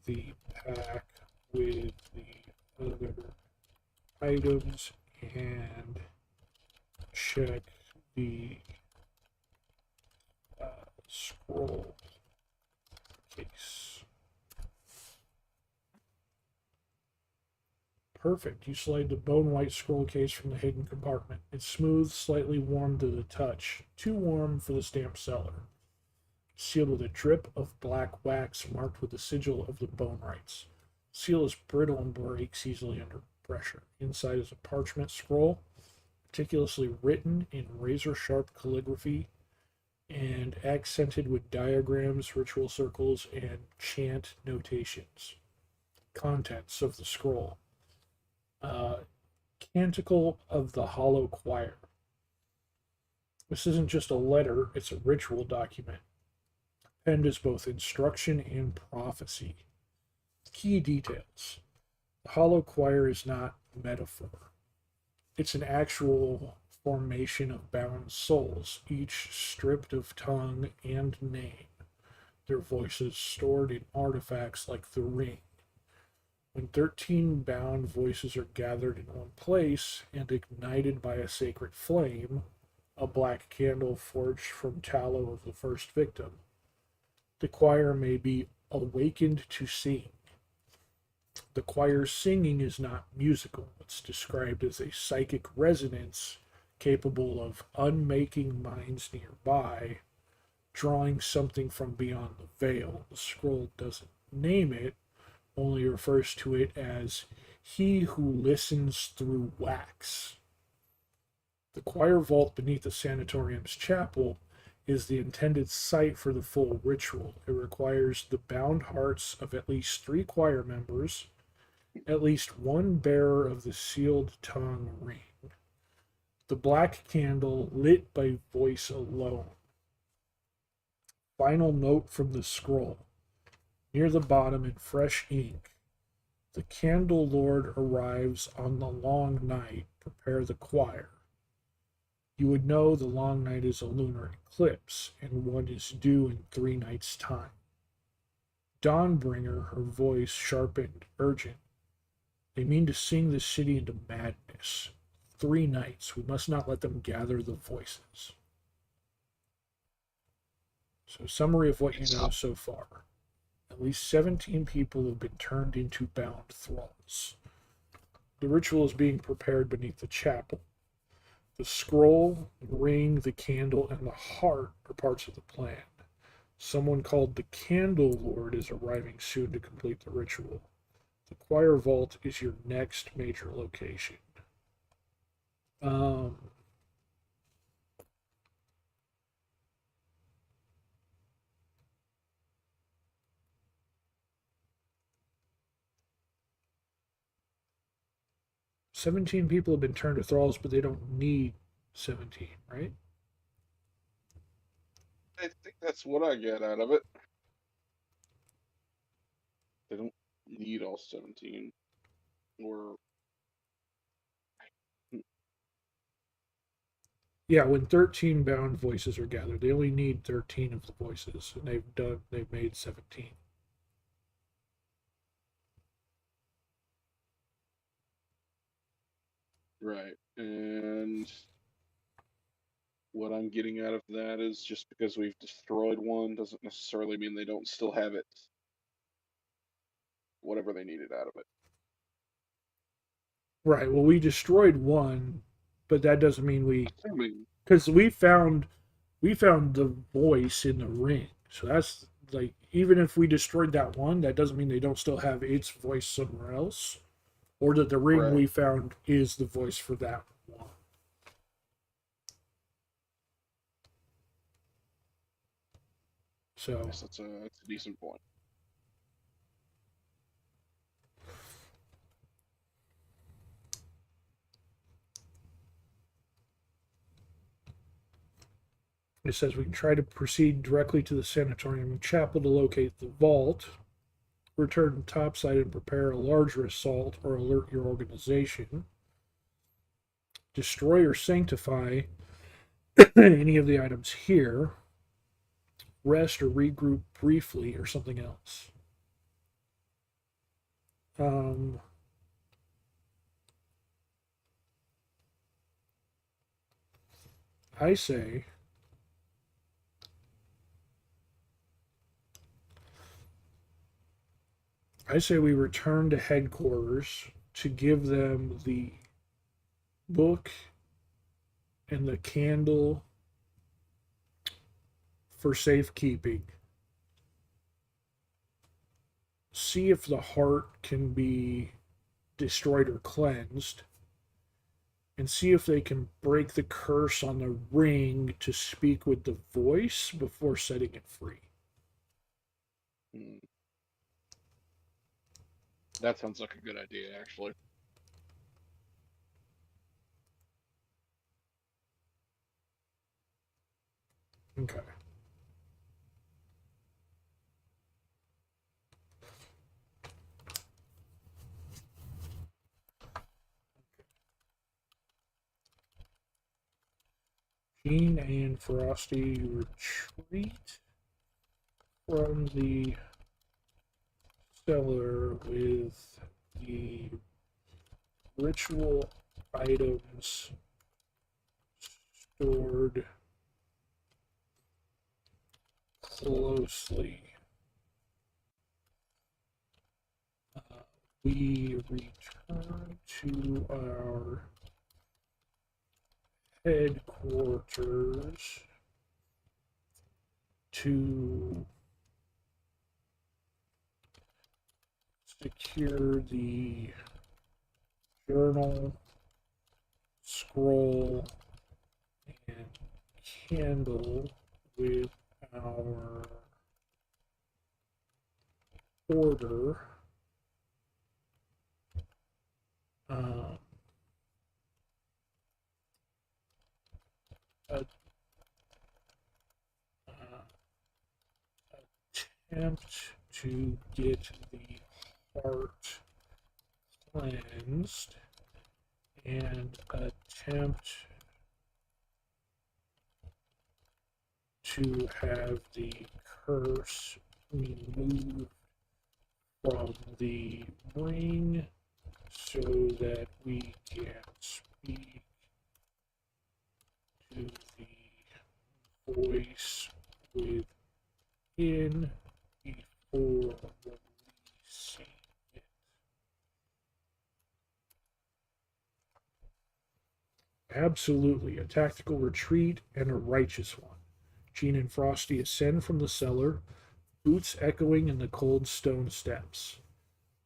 the pack with the other items and check the scroll case. Perfect. You slide the bone white scroll case from the hidden compartment. It's smooth, slightly warm to the touch. Too warm for the stamp seller. Sealed with a drip of black wax marked with the sigil of the bone rites. Seal is brittle and breaks easily under pressure. Inside is a parchment scroll, meticulously written in razor-sharp calligraphy and accented with diagrams, ritual circles, and chant notations. Contents of the scroll. Canticle of the Hollow Choir. This isn't just a letter, it's a ritual document, penned as both instruction and prophecy. Key details. The Hollow Choir is not metaphor. It's an actual formation of bound souls, each stripped of tongue and name, their voices stored in artifacts like the ring. When 13 bound voices are gathered in one place and ignited by a sacred flame, a black candle forged from tallow of the first victim, the choir may be awakened to sing. The choir's singing is not musical. It's described as a psychic resonance capable of unmaking minds nearby, drawing something from beyond the veil. The scroll doesn't name it, only refers to it as he who listens through wax. The choir vault beneath the sanatorium's chapel is the intended site for the full ritual. It requires the bound hearts of at least 3 choir members, at least one bearer of the sealed tongue ring, the black candle lit by voice alone, Final note from the scroll. Near the bottom in fresh ink, the Candle Lord arrives on the long night. Prepare the choir. You would know the long night is a lunar eclipse, and one is due in 3 nights' time. Dawnbringer, her voice sharpened, urgent. They mean to sing the city into madness. 3 nights. We must not let them gather the voices. So, summary of what you know so far. At least 17 people have been turned into bound thralls. The ritual is being prepared beneath the chapel. The scroll, the ring, the candle, and the heart are parts of the plan. Someone called the Candle Lord is arriving soon to complete the ritual. The choir vault is your next major location. 17 people have been turned to thralls, but they don't need 17, right? I think that's what I get out of it. They don't need all 17. Or Yeah, when 13 bound voices are gathered, they only need 13 of the voices, and they've made 17. right. And what I'm getting out of that is just because we've destroyed one doesn't necessarily mean they don't still have it. Whatever they needed out of it. Right. Well, we destroyed one, but that doesn't mean Assuming. because we found the voice in the ring. So that's like, even if we destroyed that one, that doesn't mean they don't still have its voice somewhere else, or that the ring Right. we found is the voice for that one. So Yes, that's a decent point. it says we can try to proceed directly to the sanatorium and chapel to locate the vault. Return topside and prepare a larger assault or alert your organization. Destroy or sanctify any of the items here. Rest or regroup briefly or something else. Um, I say we return to headquarters to give them the book and the candle for safekeeping. See if the heart can be destroyed or cleansed, and see if they can break the curse on the ring to speak with the voice before setting it free. That sounds like a good idea, actually. Okay. Jean and Frosty retreat from the cellar with the ritual items stored closely. We return to our headquarters to secure the journal, scroll, and candle with our order. Um, uh, attempt to get the heart cleansed and attempt to have the curse removed from the ring so that we can speak to the voice within before releasing it. Absolutely, a tactical retreat and a righteous one. Jean and Frosty ascend from the cellar, boots echoing in the cold stone steps.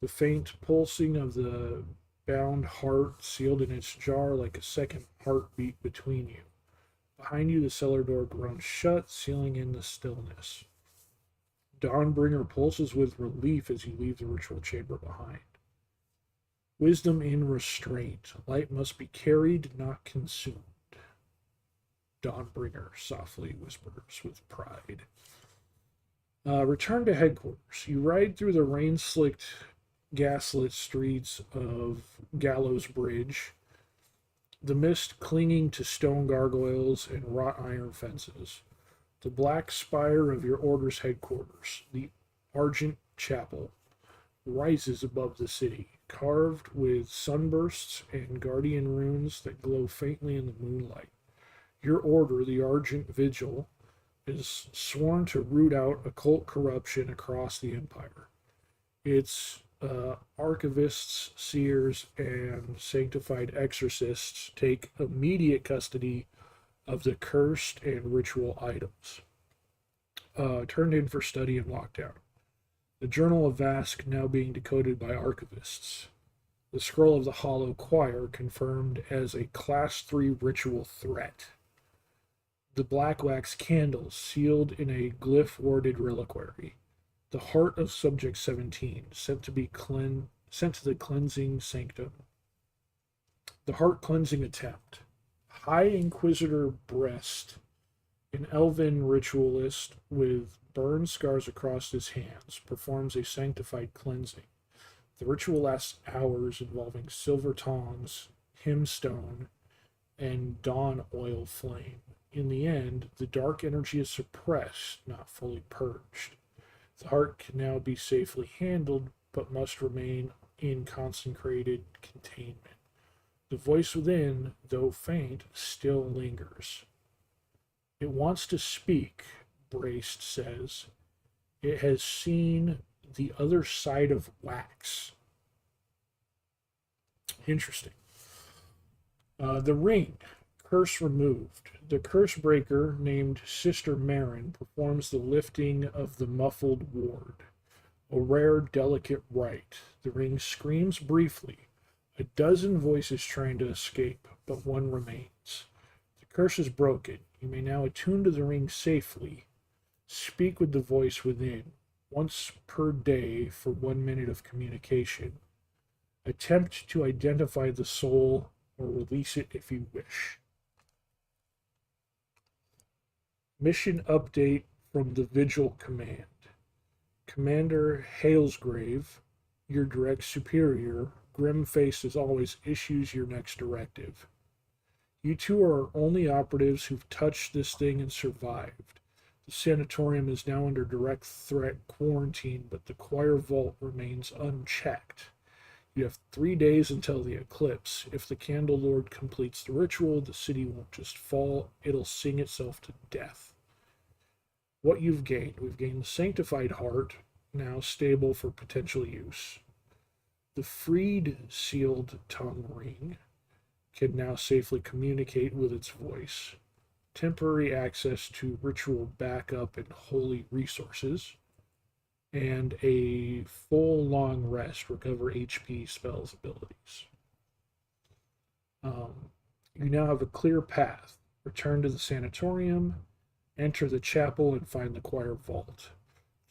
The faint pulsing of the bound heart sealed in its jar like a second heartbeat between you. Behind you, the cellar door groans shut, sealing in the stillness. Dawnbringer pulses with relief as you leave the ritual chamber behind. Wisdom in restraint. Light must be carried, not consumed. Dawnbringer softly whispers with pride. Return to headquarters. You ride through the rain-slicked, gaslit streets of Gallows Bridge, the mist clinging to stone gargoyles and wrought iron fences. The black spire of your order's headquarters, the Argent Chapel, rises above the city, carved with sunbursts and guardian runes that glow faintly in the moonlight. Your order, the Argent Vigil, is sworn to root out occult corruption across the Empire. Its archivists, seers, and sanctified exorcists take immediate custody of the cursed and ritual items, turned in for study and lockdown. The Journal of Vask now being decoded by archivists. The Scroll of the Hollow Choir confirmed as a Class 3 ritual threat. The black wax candles sealed in a glyph-worded reliquary. The heart of Subject 17, sent to the cleansing sanctum. The heart cleansing attempt. High Inquisitor Breast, an elven ritualist with burn scars across his hands, performs a sanctified cleansing. The ritual lasts hours, involving silver tongs, hymnstone, and dawn oil flame. In the end, the dark energy is suppressed, not fully purged. The heart can now be safely handled, but must remain in consecrated containment. The voice within, though faint, still lingers. It wants to speak, Braced says. It has seen the other side of wax. Interesting. The ring. Curse removed. The curse breaker, named Sister Marin, performs the lifting of the muffled ward. A rare, delicate rite. The ring screams briefly. A dozen voices trying to escape, but one remains. The curse is broken. You may now attune to the ring safely. Speak with the voice within, once per day for 1 minute of communication. Attempt to identify the soul or release it if you wish. Mission update from the Vigil Command. Commander Halesgrave, your direct superior, grim-faced as always, issues your next directive. You two are only operatives who've touched this thing and survived. The sanatorium is now under direct threat quarantine, but the choir vault remains unchecked. You have 3 days until the eclipse. If the Candle Lord completes the ritual, the city won't just fall, it'll sing itself to death. What you've gained. We've gained the Sanctified Heart, now stable for potential use. The freed sealed tongue ring can now safely communicate with its voice. Temporary access to ritual backup and holy resources. And a full long rest, recover HP, spells, abilities. You now have a clear path. Return to the sanatorium, enter the chapel, and find the choir vault.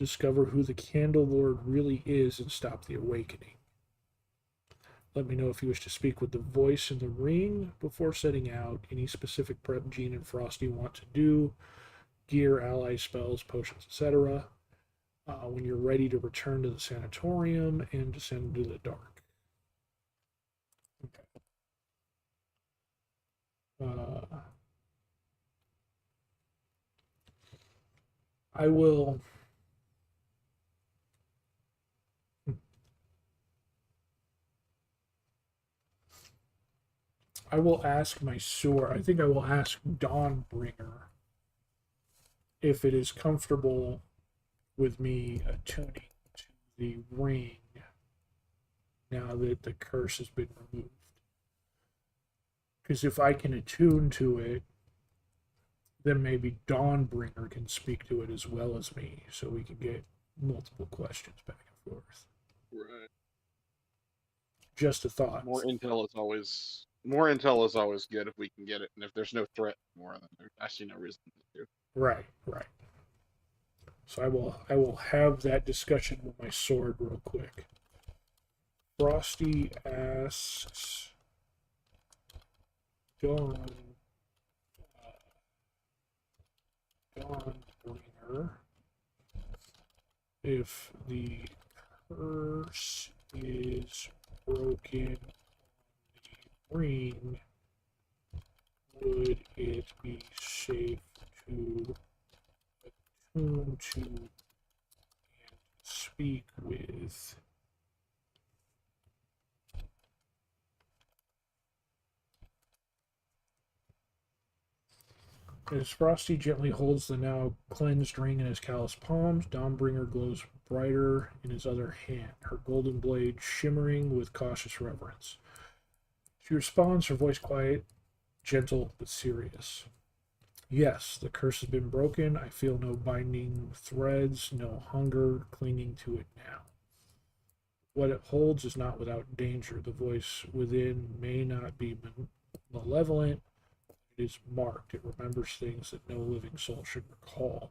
Discover who the Candle Lord really is and stop the awakening. Let me know if you wish to speak with the voice in the ring before setting out. Any specific prep Jean and Frosty want to do. Gear, ally spells, potions, etc. when you're ready to return to the sanatorium and descend into the dark. Okay. I will. I will ask my sword. I think I will ask Dawnbringer if it is comfortable with me attuning to the ring now that the curse has been removed. Because if I can attune to it, then maybe Dawnbringer can speak to it as well as me, so we can get multiple questions back and forth. Right. Just a thought. More intel is always good if we can get it, and if there's no threat more, then I see no reason to. Right, right. So I will have that discussion with my sword real quick. Frosty asks Dawnbringer if the curse is broken on the ring, would it be safe to attune to and speak with? As Frosty gently holds the now cleansed ring in his calloused palms, Dawnbringer glows brighter in his other hand, her golden blade shimmering with cautious reverence. She responds, her voice quiet, gentle, but serious. Yes, the curse has been broken. I feel no binding threads, no hunger clinging to it now. What it holds is not without danger. The voice within may not be malevolent. It is marked. It remembers things that no living soul should recall.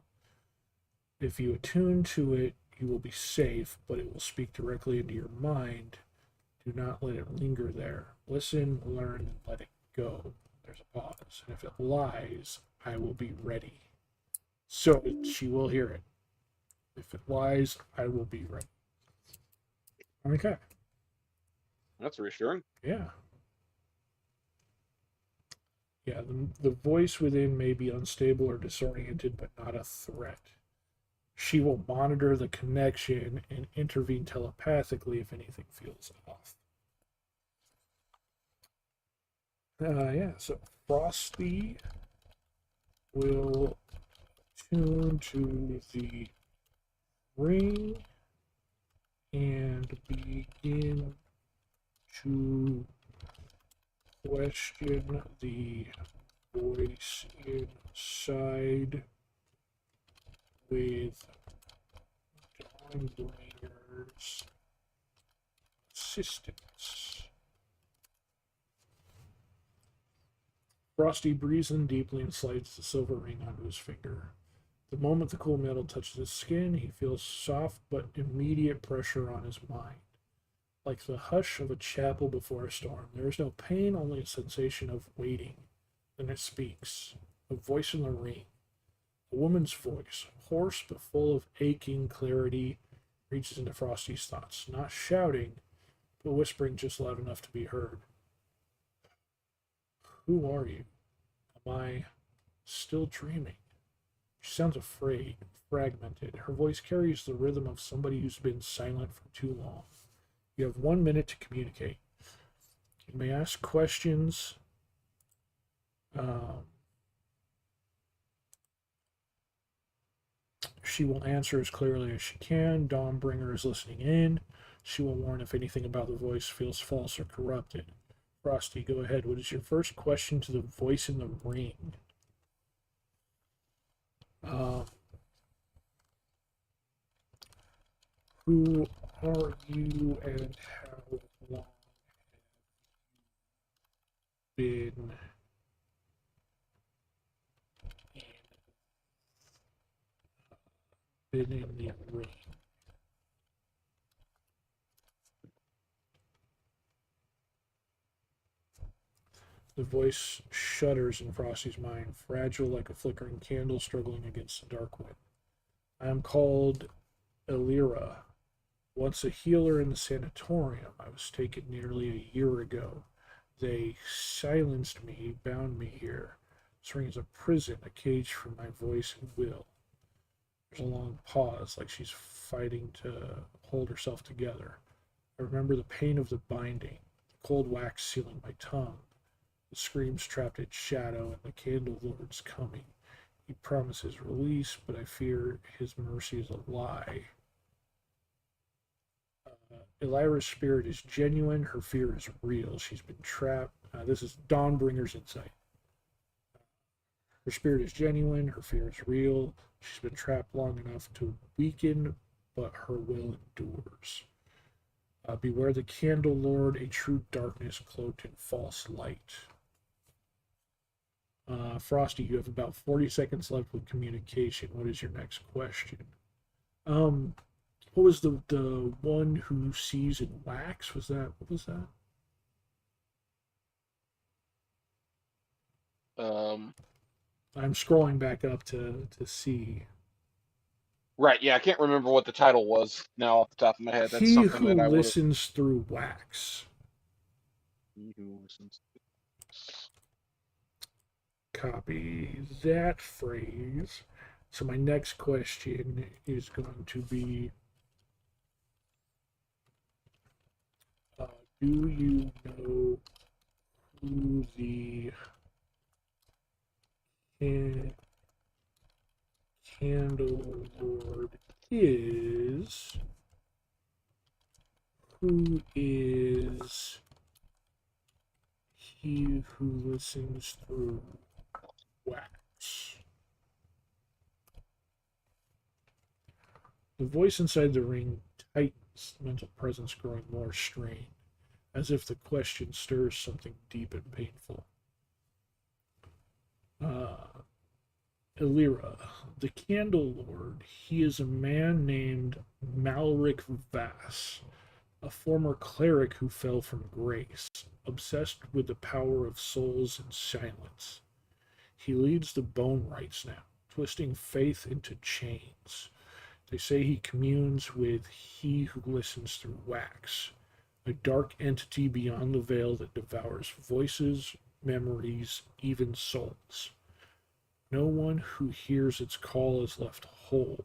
If you attune to it, you will be safe, but it will speak directly into your mind. Do not let it linger there. Listen, learn, and let it go. There's a pause. And if it lies, I will be ready. So she will hear it. If it lies, I will be ready. Okay. That's reassuring. Yeah. Yeah, the voice within may be unstable or disoriented, but not a threat. She will monitor the connection and intervene telepathically if anything feels off. Yeah, so Frosty will tune to the ring and begin to question the voice inside with Dawnbringer's assistance. Frosty breathes in deeply and slides the silver ring onto his finger. The moment the cool metal touches his skin, he feels soft but immediate pressure on his mind. Like the hush of a chapel before a storm. There is no pain, only a sensation of waiting. Then it speaks. A voice in the ring. A woman's voice, hoarse but full of aching clarity, reaches into Frosty's thoughts. Not shouting, but whispering just loud enough to be heard. Who are you? Am I still dreaming? She sounds afraid, fragmented. Her voice carries the rhythm of somebody who's been silent for too long. You have 1 minute to communicate. You may ask questions. She will answer as clearly as she can. Dawnbringer is listening in. She will warn if anything about the voice feels false or corrupted. Frosty, go ahead. What is your first question to the voice in the ring? Who are you and how long have you been in the ring? The voice shudders in Frosty's mind, fragile like a flickering candle struggling against the dark wind. I am called Elira, once a healer in the sanatorium. I was taken nearly a year ago. They silenced me, bound me here, serving as a prison, a cage for my voice and will. There's a long pause, like she's fighting to hold herself together. I remember the pain of the binding, the cold wax sealing my tongue, the screams trapped in shadow, and the candle lord's coming. He promises release, but I fear his mercy is a lie. Elira's spirit is genuine. Her fear is real. She's been trapped. This is Dawnbringer's insight. Her spirit is genuine. Her fear is real. She's been trapped long enough to weaken, but her will endures. Beware the candle lord, a true darkness cloaked in false light. Frosty, you have about 40 seconds left with communication. What is your next question? What was the one who sees in wax? Was that, what was that? I'm scrolling back up to see. Right, yeah, I can't remember what the title was now off the top of my head. That's He something who that I would have. listens through wax. He who listens. Copy that phrase. So my next question is going to be, do you know who the candle lord is? Who is he who listens through wax? The voice inside the ring tightens, the mental presence growing more strained, as if the question stirs something deep and painful. Elira, the Candle Lord, he is a man named Malric Vass, a former cleric who fell from grace, obsessed with the power of souls and silence. He leads the Bone Rites now, twisting faith into chains. They say he communes with he who listens through wax, a dark entity beyond the veil that devours voices, memories, even souls. No one who hears its call is left whole.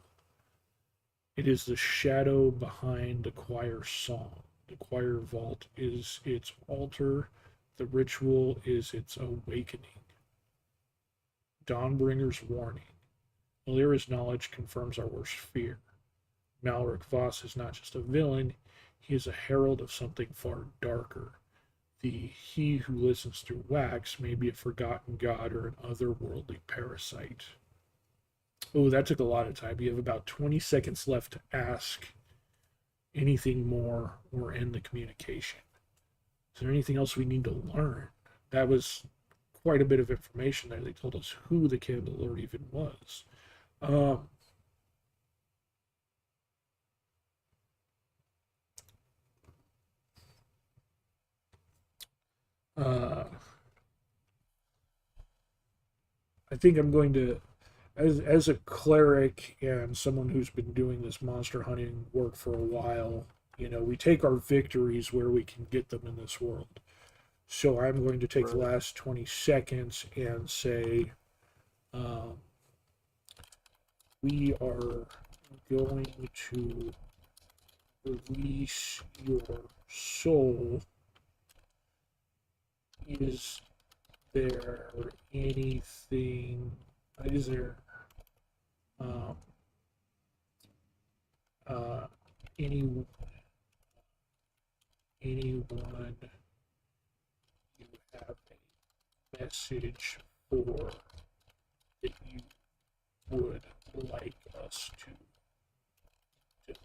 It is the shadow behind the choir song. The choir vault is its altar. The ritual is its awakening. Dawnbringer's warning. Elira's knowledge confirms our worst fear. Malric Voss is not just a villain, he is a herald of something far darker. The he who listens through wax may be a forgotten god or an otherworldly parasite. Oh, that took a lot of time. You have about 20 seconds left to ask anything more or end the communication. Is there anything else we need to learn? That was quite a bit of information there. They told us who the Candle Lord even was. I think I'm going to, as a cleric and someone who's been doing this monster hunting work for a while, you know, we take our victories where we can get them in this world. So I'm going to take the last 20 seconds and say, we are going to release your soul. Is there anything, is there anyone you have a message for that you would like us to deliver?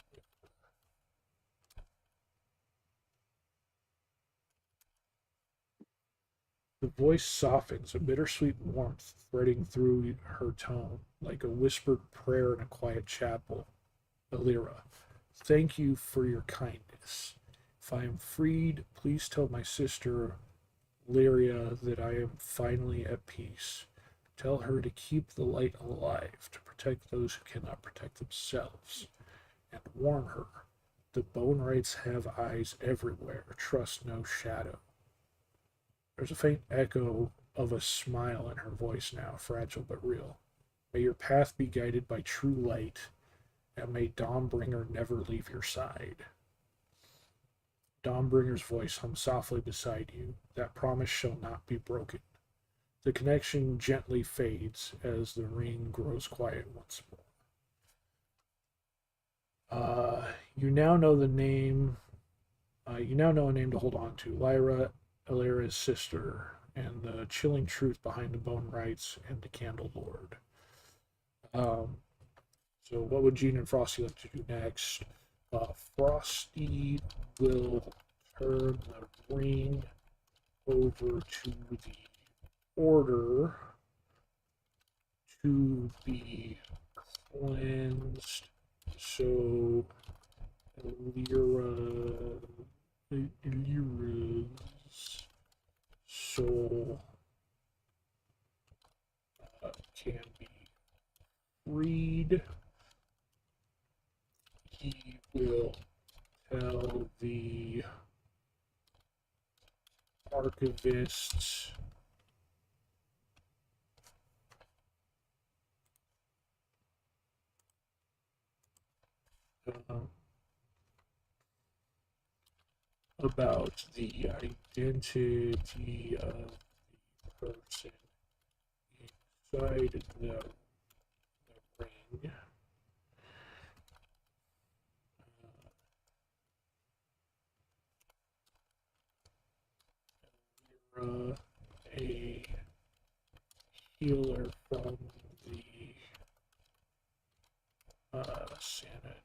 The voice softens, a bittersweet warmth threading through her tone, like a whispered prayer in a quiet chapel. Elira, thank you for your kindness. If I am freed, please tell my sister Lyria that I am finally at peace. Tell her to keep the light alive, to protect those who cannot protect themselves. and warn her. The Bone Rights have eyes everywhere. Trust no shadow. There's a faint echo of a smile in her voice now, fragile but real. May your path be guided by true light, and may Dawnbringer never leave your side. Dawnbringer's voice hums softly beside you. That promise shall not be broken. The connection gently fades as the ring grows quiet once more. You now know the name. You now know a name to hold on to. Lyra, Alira's sister, and the chilling truth behind the Bone Rights and the Candle Lord. So what would Jean and Frosty like to do next? Frosty will turn the ring over to the Order to be cleansed. So Lyra's soul can be freed. He will tell the archivists about the identity of the person inside the ring. A healer from the sanitarium,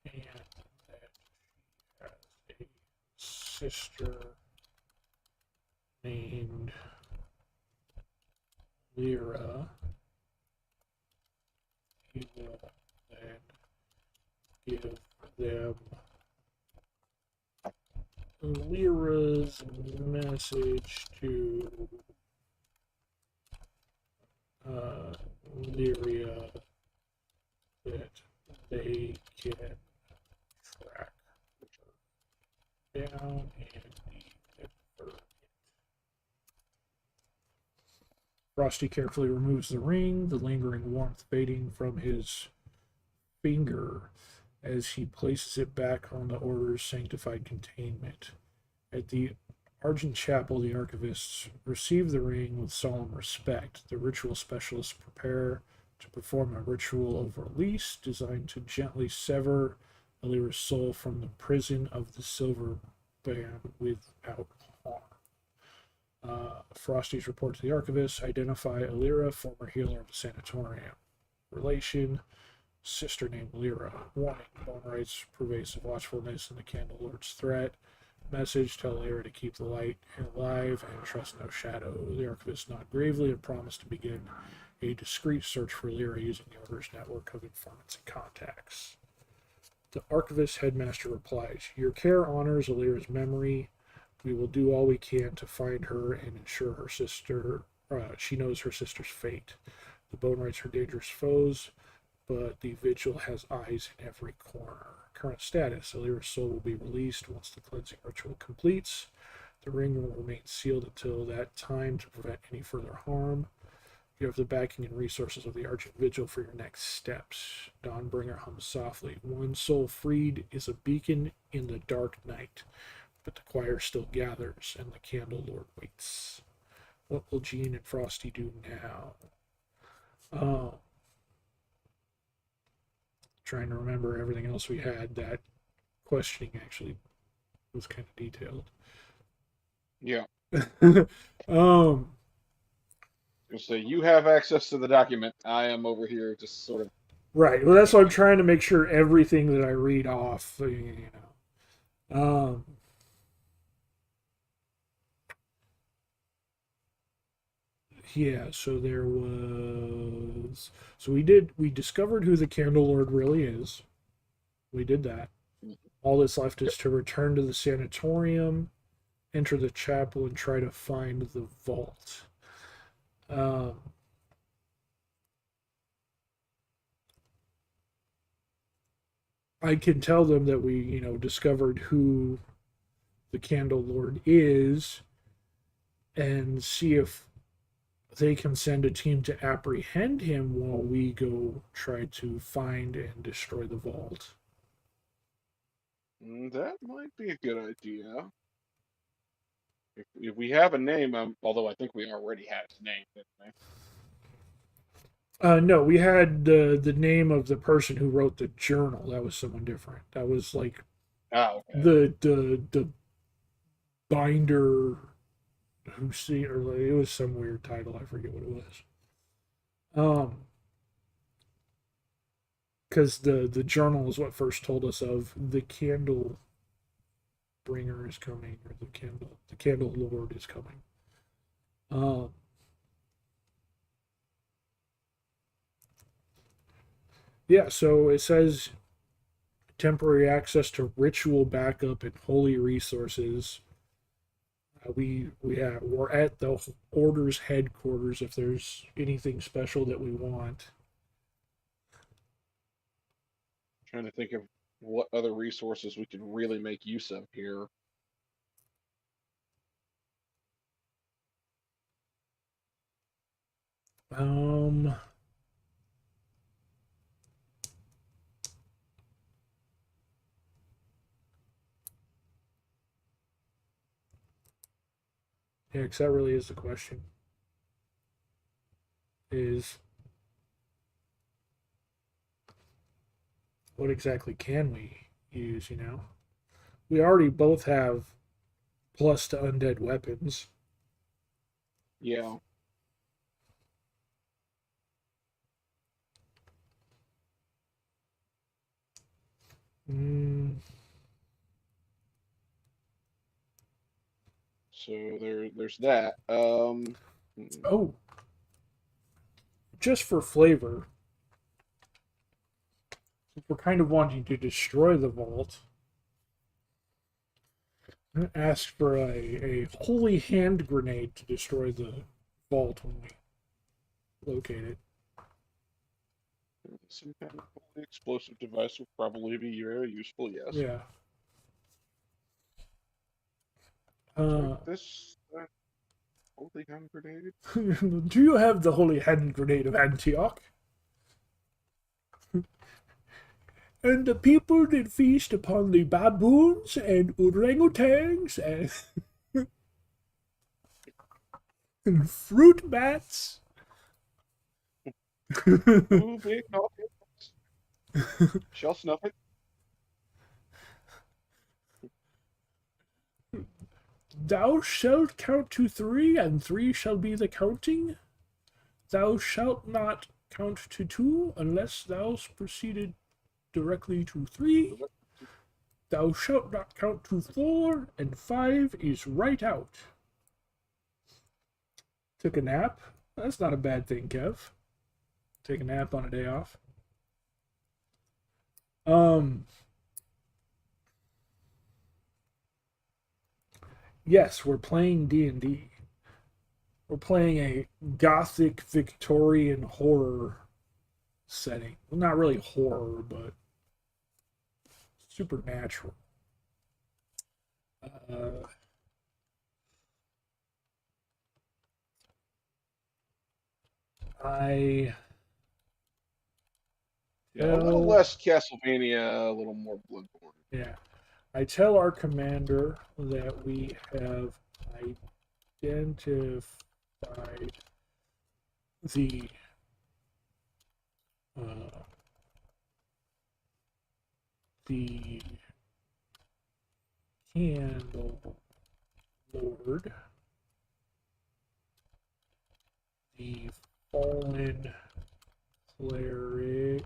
and that she has a sister named Lyra. He will then give them Lyra's message to Lyria that they can track her down and deliver it. Frosty carefully removes the ring, the lingering warmth fading from his finger as he places it back on the Order's sanctified containment. At the Argent Chapel, the archivists receive the ring with solemn respect. The ritual specialists prepare to perform a ritual of release designed to gently sever Alira's soul from the prison of the silver band without harm. Frosty's report to the archivists identify Alira, former healer of the sanatorium. Relation, sister named Lyra. Warning, Bone Rights, pervasive watchfulness, and the Candle Lord's threat. Message, tell Lyra to keep the light alive and trust no shadow. The archivists nod gravely and promise to begin a discreet search for Lyra using the Order's network of informants and contacts. The archivist headmaster replies, your care honors Alira's memory. We will do all we can to find her and ensure her sister, she knows her sister's fate. The Bone Rights are dangerous foes, but the Vigil has eyes in every corner. Current status, Alira's soul will be released once the cleansing ritual completes. The ring will remain sealed until that time to prevent any further harm. You have the backing and resources of the Argent Vigil for your next steps. Dawnbringer hums softly. One soul freed is a beacon in the dark night, but the choir still gathers and the Candle Lord waits. What will Jean and Frosty do now? Trying to remember everything else we had. That questioning actually was kind of detailed. Yeah. Um, So you have access to the document. I am over here just sort of. right. Well, that's why I'm trying to make sure everything that I read off, yeah, so there was. So we discovered who the Candle Lord really is. We did that. All that's left is to return to the sanatorium, enter the chapel, and try to find the vault. I can tell them that we, discovered who the Candle Lord is, and see if they can send a team to apprehend him while we go try to find and destroy the vault. That might be a good idea. If we have a name, although I think we already had his name, didn't we? No, we had the name of the person who wrote the journal. That was someone different. That was like Oh, okay. the binder who see, or like, it was some weird title. I forget what it was. Because the journal is what first told us of the candle bringer is coming, or the candle lord is coming. Yeah, so it says temporary access to ritual backup and holy resources. We're at the order's headquarters if there's anything special that we want. Trying to think of what other resources we could really make use of here. Um, yeah, because that really is the question. Is what exactly can we use, We already both have plus to undead weapons. Yeah. So there's that. Oh, just for flavor, we're kind of wanting to destroy the vault. Ask for a holy hand grenade to destroy the vault when we locate it. Some kind of explosive device would probably be very useful, yes. Yeah. This holy hand grenade? Do you have the holy hand grenade of Antioch? And the people did feast upon the baboons and orangutans and fruit bats. Ooh, big shall snuff it. Thou shalt count to 3, and 3 shall be the counting. Thou shalt not count to 2 unless thou proceeded directly to 3. Thou shalt not count to 4, and 5 is right out. Took a nap. That's not a bad thing, Kev. Take a nap on a day off. Yes, we're playing D&D. We're playing a gothic Victorian horror setting. Well, not really horror, but supernatural. Yeah, a little less Castlevania, a little more Bloodborne. Yeah. I tell our commander that we have identified the the Candle Lord, the fallen cleric,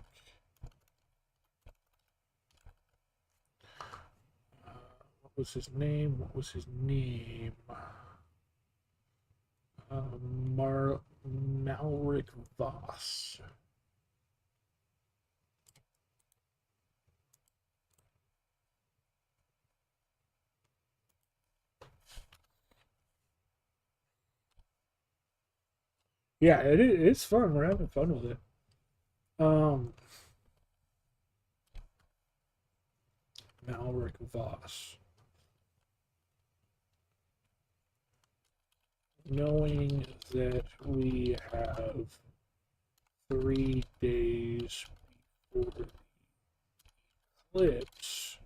what was his name? Malric Voss. Yeah, it's fun. We're having fun with it. Malric Voss. Knowing that we have 3 days before the eclipse,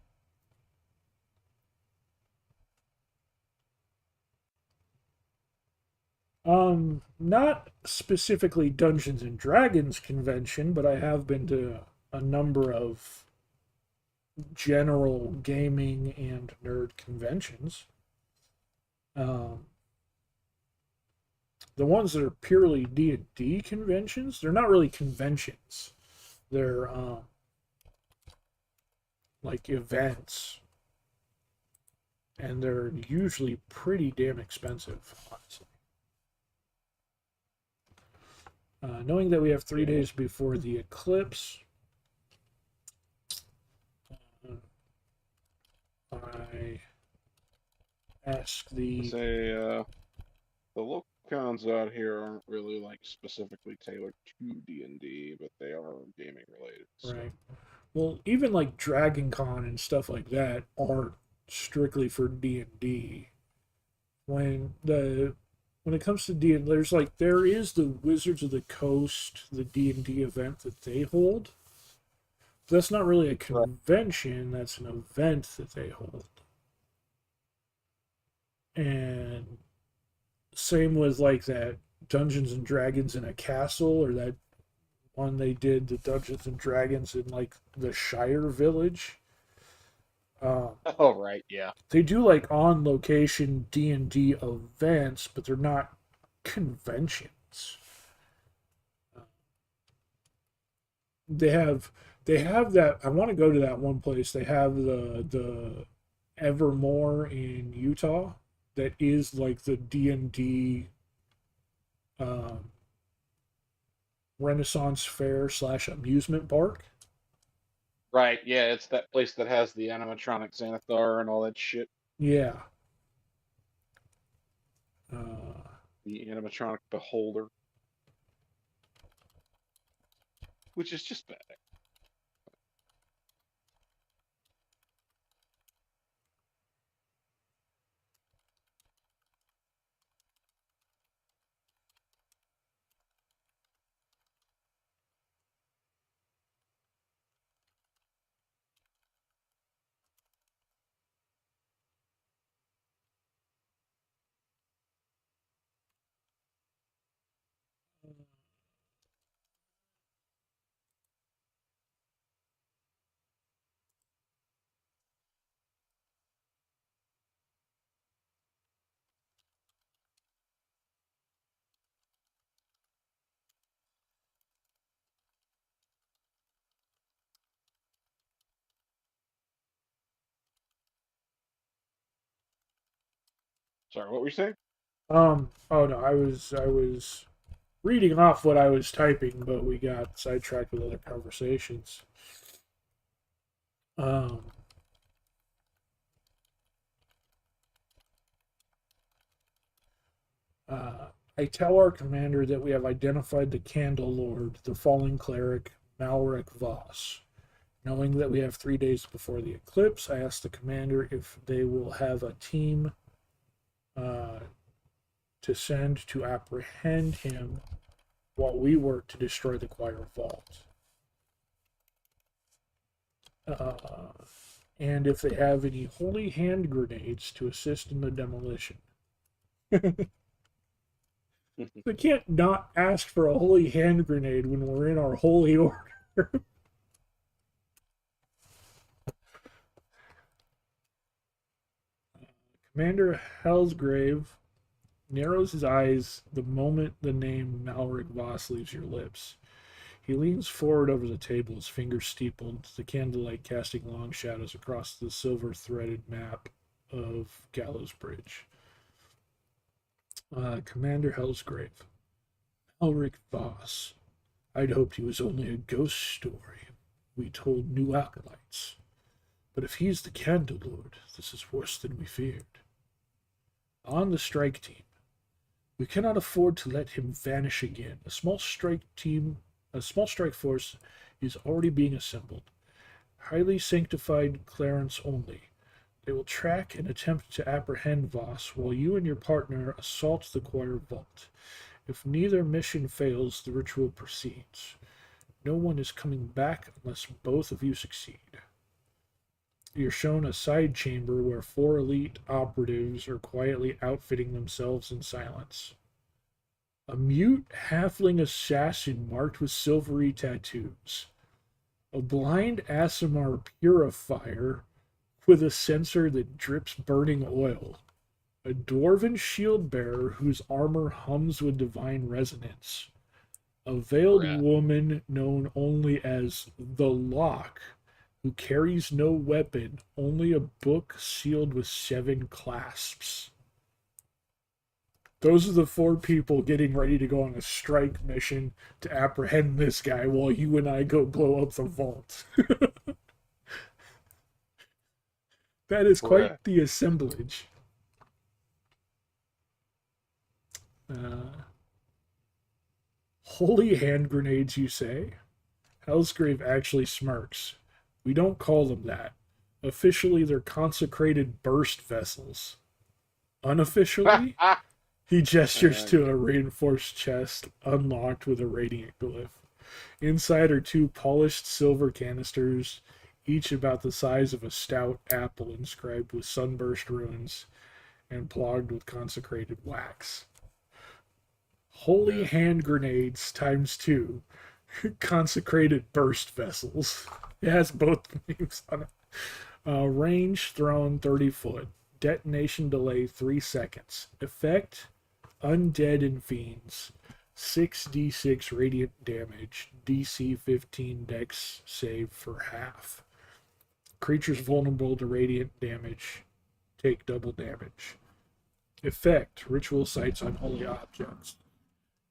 not specifically Dungeons and Dragons convention, but I have been to a number of general gaming and nerd conventions. The ones that are purely D&D conventions, they're not really conventions. They're like events. And they're usually pretty damn expensive, honestly. Knowing that we have 3 days before the eclipse, I ask the... The locons out here aren't really like specifically tailored to D&D, but they are gaming related. So. Right. Well, even like Dragon Con and stuff like that aren't strictly for D&D. When it comes to D&D, there is the Wizards of the Coast, the D&D event that they hold. That's not really a convention, that's an event that they hold. And same with like that Dungeons and Dragons in a castle, or that one they did, the Dungeons and Dragons in like the Shire Village. Oh, right, yeah. They do like on location D&D events, but they're not conventions. They have that. I want to go to that one place. They have the Evermore in Utah that is like the D&D Renaissance Fair / amusement park. Right, yeah, it's that place that has the animatronic Xanathar and all that shit. Yeah. The animatronic Beholder. Which is just bad. Sorry, what were you saying? Oh no, I was reading off what I was typing, but we got sidetracked with other conversations. I tell our commander that we have identified the Candle Lord, the fallen cleric, Malric Voss. Knowing that we have 3 days before the eclipse, I ask the commander if they will have a team to send to apprehend him while we work to destroy the choir vault. And if they have any holy hand grenades to assist in the demolition. We can't not ask for a holy hand grenade when we're in our holy order. Commander Hellsgrave narrows his eyes the moment the name Malric Voss leaves your lips. He leans forward over the table, his fingers steepled, the candlelight casting long shadows across the silver-threaded map of Gallows Bridge. Commander Hellsgrave. Malric Voss. I'd hoped he was only a ghost story we told new acolytes. But if he's the Candle Lord, this is worse than we feared. On the strike team, we cannot afford to let him vanish again. A small strike force is already being assembled. Highly sanctified clearance only. They will track and attempt to apprehend Voss while you and your partner assault the choir vault. If neither mission fails, the ritual proceeds. No one is coming back unless both of you succeed. You're shown a side chamber where 4 elite operatives are quietly outfitting themselves in silence. A mute halfling assassin marked with silvery tattoos. A blind Asimar purifier with a sensor that drips burning oil. A dwarven shield bearer whose armor hums with divine resonance. A veiled woman known only as the Lock, who carries no weapon, only a book sealed with 7 clasps. Those are the 4 people getting ready to go on a strike mission to apprehend this guy while you and I go blow up the vault. That is quite the assemblage. Holy hand grenades, you say? Hellsgrave actually smirks. We don't call them that. Officially, they're consecrated burst vessels. Unofficially, he gestures to a reinforced chest unlocked with a radiant glyph. Inside are 2 polished silver canisters, each about the size of a stout apple inscribed with sunburst runes and plugged with consecrated wax. Holy hand grenades times 2. Consecrated burst vessels. It has both names on it. Range thrown 30 foot. Detonation delay 3 seconds. Effect Undead and Fiends. 6d6 radiant damage. DC 15 dex save for half. Creatures vulnerable to radiant damage take double damage. Effect Ritual sights on holy objects.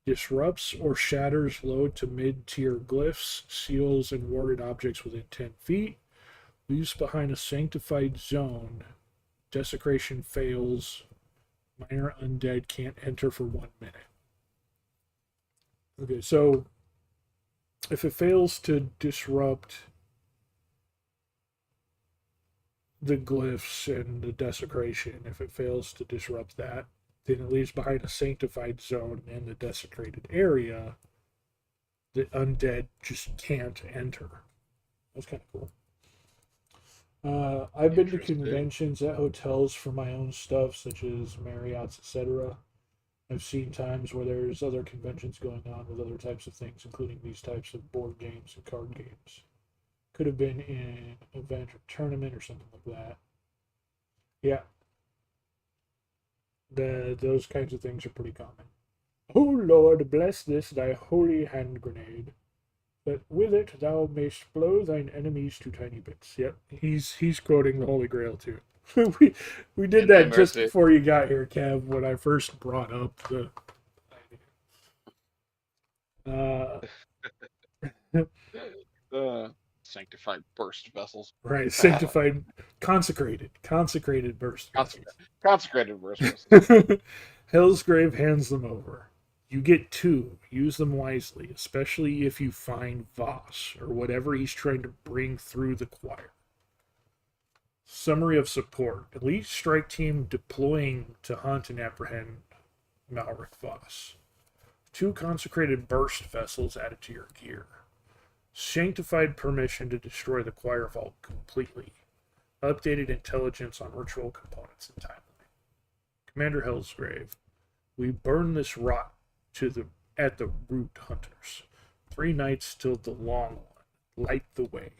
Disrupts or shatters low to mid-tier glyphs, seals, and warded objects within 10 feet. Leaves behind a sanctified zone. Desecration fails. Minor undead can't enter for 1 minute. Okay, so if it fails to disrupt the glyphs and the desecration, if it fails to disrupt that, then it leaves behind a sanctified zone in the desecrated area that undead just can't enter. That's kind of cool. I've been to conventions at hotels for my own stuff, such as Marriott's, etc. I've seen times where there's other conventions going on with other types of things, including these types of board games and card games. Could have been in an event or tournament or something like that. Yeah. Those kinds of things are pretty common. O Lord, bless this thy holy hand grenade, that with it thou mayst blow thine enemies to tiny bits. Yep, he's quoting the Holy Grail too. we did that just before you got here, Kev, when I first brought up the sanctified burst vessels. Right, sanctified, consecrated burst vessels. Consecrated burst vessels. Hellsgrave hands them over. You get 2. Use them wisely, especially if you find Voss or whatever he's trying to bring through the choir. Summary of support. Elite strike team deploying to hunt and apprehend Malric Voss. 2 consecrated burst vessels added to your gear. Sanctified permission to destroy the choir vault completely. Updated intelligence on ritual components and timeline. Commander Hellsgrave. We burn this rot at the root, hunters. 3 nights till the long one. Light the way.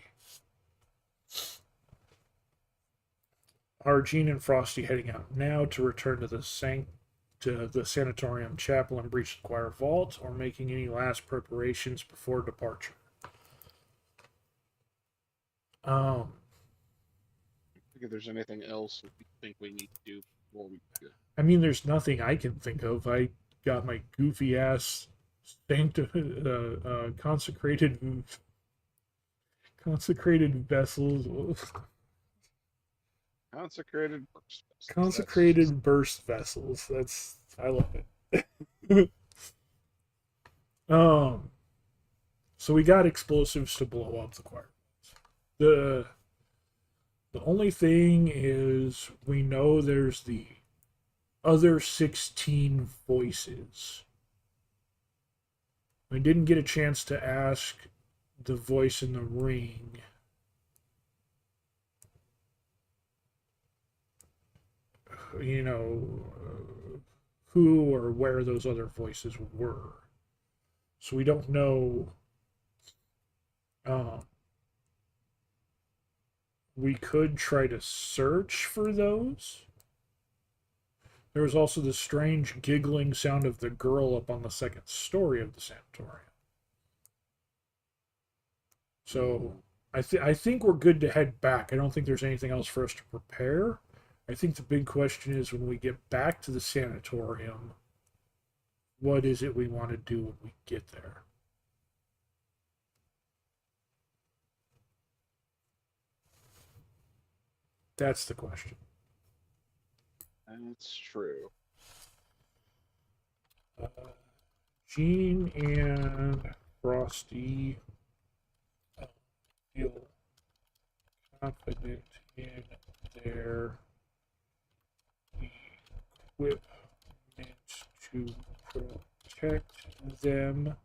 Are Jean and Frosty heading out now to return to the sanatorium chapel and breach the choir vault, or making any last preparations before departure? If there's anything else we think we need to do before we go. I mean, there's nothing I can think of. I got my goofy ass consecrated vessels. Consecrated burst vessels. I love it. So we got explosives to blow up the choir. The only thing is we know there's the other 16 voices. We didn't get a chance to ask the voice in the ring. You know, who or where those other voices were. So we don't know. Um, we could try to search for those. There was also the strange giggling sound of the girl up on the second story of the sanatorium. So I think we're good to head back. I don't think there's anything else for us to prepare. I think the big question is when we get back to the sanatorium, what is it we want to do when we get there? That's the question. That's true. Jean and Frosty feel confident in their equipment to protect them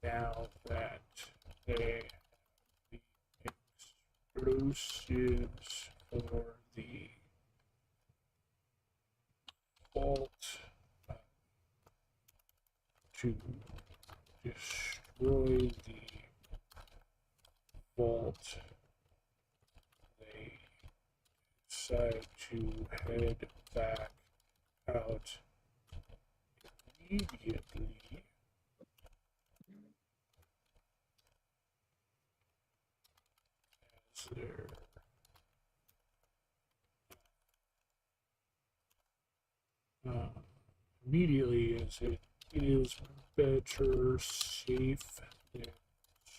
now that they have the explosives for the vault to destroy the vault. They decide to head back out immediately. As their immediately as it is better safe than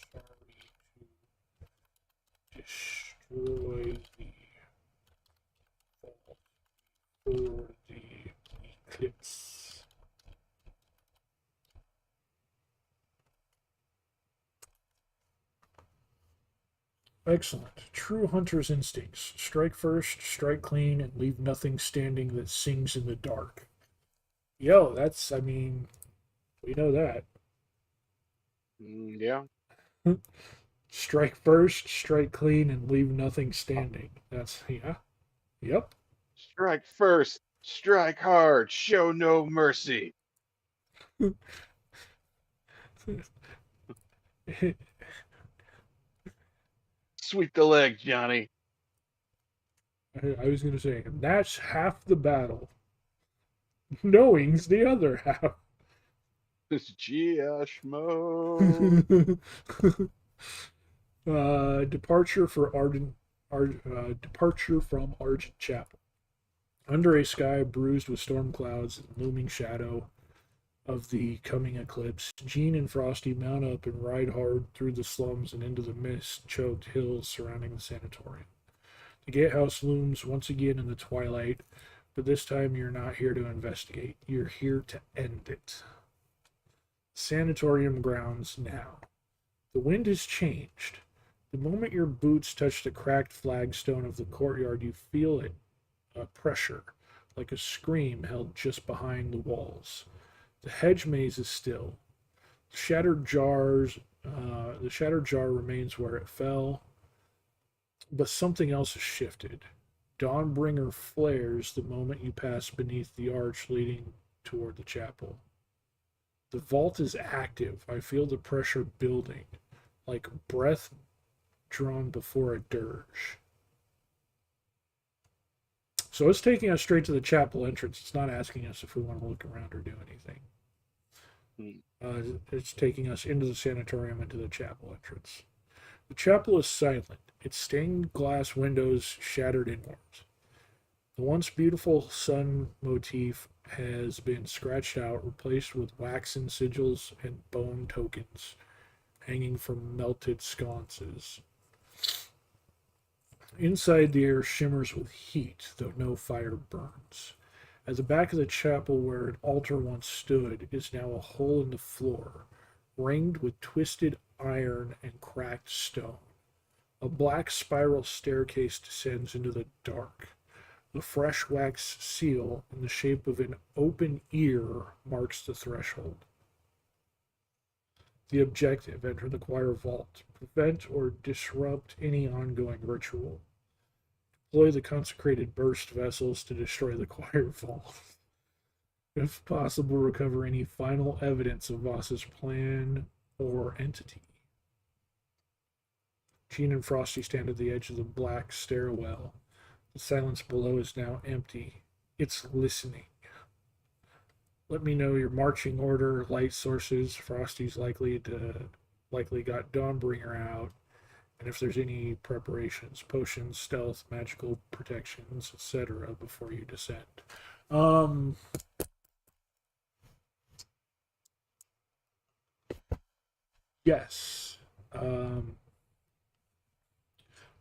sorry to destroy the vault for the eclipse. Excellent. True hunter's instincts. Strike first, strike clean, and leave nothing standing that sings in the dark. Yo, that's, I mean, we know that. Yeah. Strike first, strike clean, and leave nothing standing. That's, yeah. Yep. Strike first, strike hard, show no mercy. Sweep the leg, Johnny. I was going to say, that's half the battle. Knowing's the other half. This Giashmo. Departure for departure from Argent Chapel. Under a sky bruised with storm clouds and looming shadow of the coming eclipse, Jean and Frosty mount up and ride hard through the slums and into the mist-choked hills surrounding the sanatorium. The gatehouse looms once again in the twilight, but this time you're not here to investigate. You're here to end it. Sanatorium grounds now. The wind has changed. The moment your boots touch the cracked flagstone of the courtyard, you feel it, a pressure, like a scream held just behind the walls. The hedge maze is still. The shattered jar remains where it fell, but something else has shifted. Dawnbringer flares the moment you pass beneath the arch leading toward the chapel. The vault is active. I feel the pressure building, like breath drawn before a dirge. So it's taking us straight to the chapel entrance. It's not asking us if we want to look around or do anything. It's taking us into the sanatorium, into the chapel entrance. The chapel is silent, its stained glass windows shattered inwards. The once beautiful sun motif has been scratched out, replaced with waxen sigils and bone tokens hanging from melted sconces. Inside, the air shimmers with heat, though no fire burns. At the back of the chapel, where an altar once stood, is now a hole in the floor, ringed with twisted iron and cracked stone. A black spiral staircase descends into the dark. The fresh wax seal in the shape of an open ear marks the threshold. The objective: enter the choir vault. Prevent or disrupt any ongoing ritual. Deploy the consecrated burst vessels to destroy the choir vault. If possible, recover any final evidence of Voss's plan or entity. Jean and Frosty stand at the edge of the black stairwell. The silence below is now empty. It's listening. Let me know your marching order, light sources. Frosty's likely got Dawnbringer out, and if there's any preparations, potions, stealth, magical protections, etc., before you descend. Yes.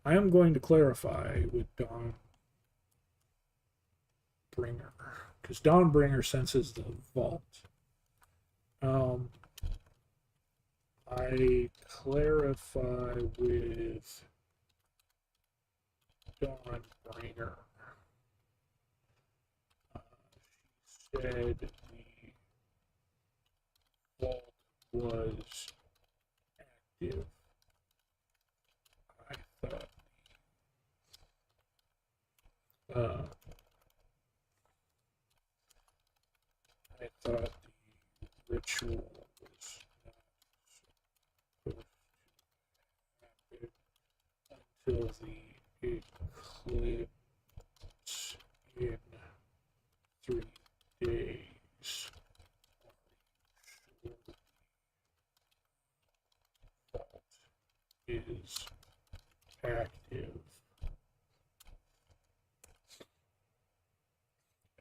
I am going to clarify with Dawnbringer, because Dawnbringer senses the vault. I clarify with Dawnbringer. She said the vault was active. I thought the ritual was not supposed to happen until the eclipse in 3 days. Vault is active.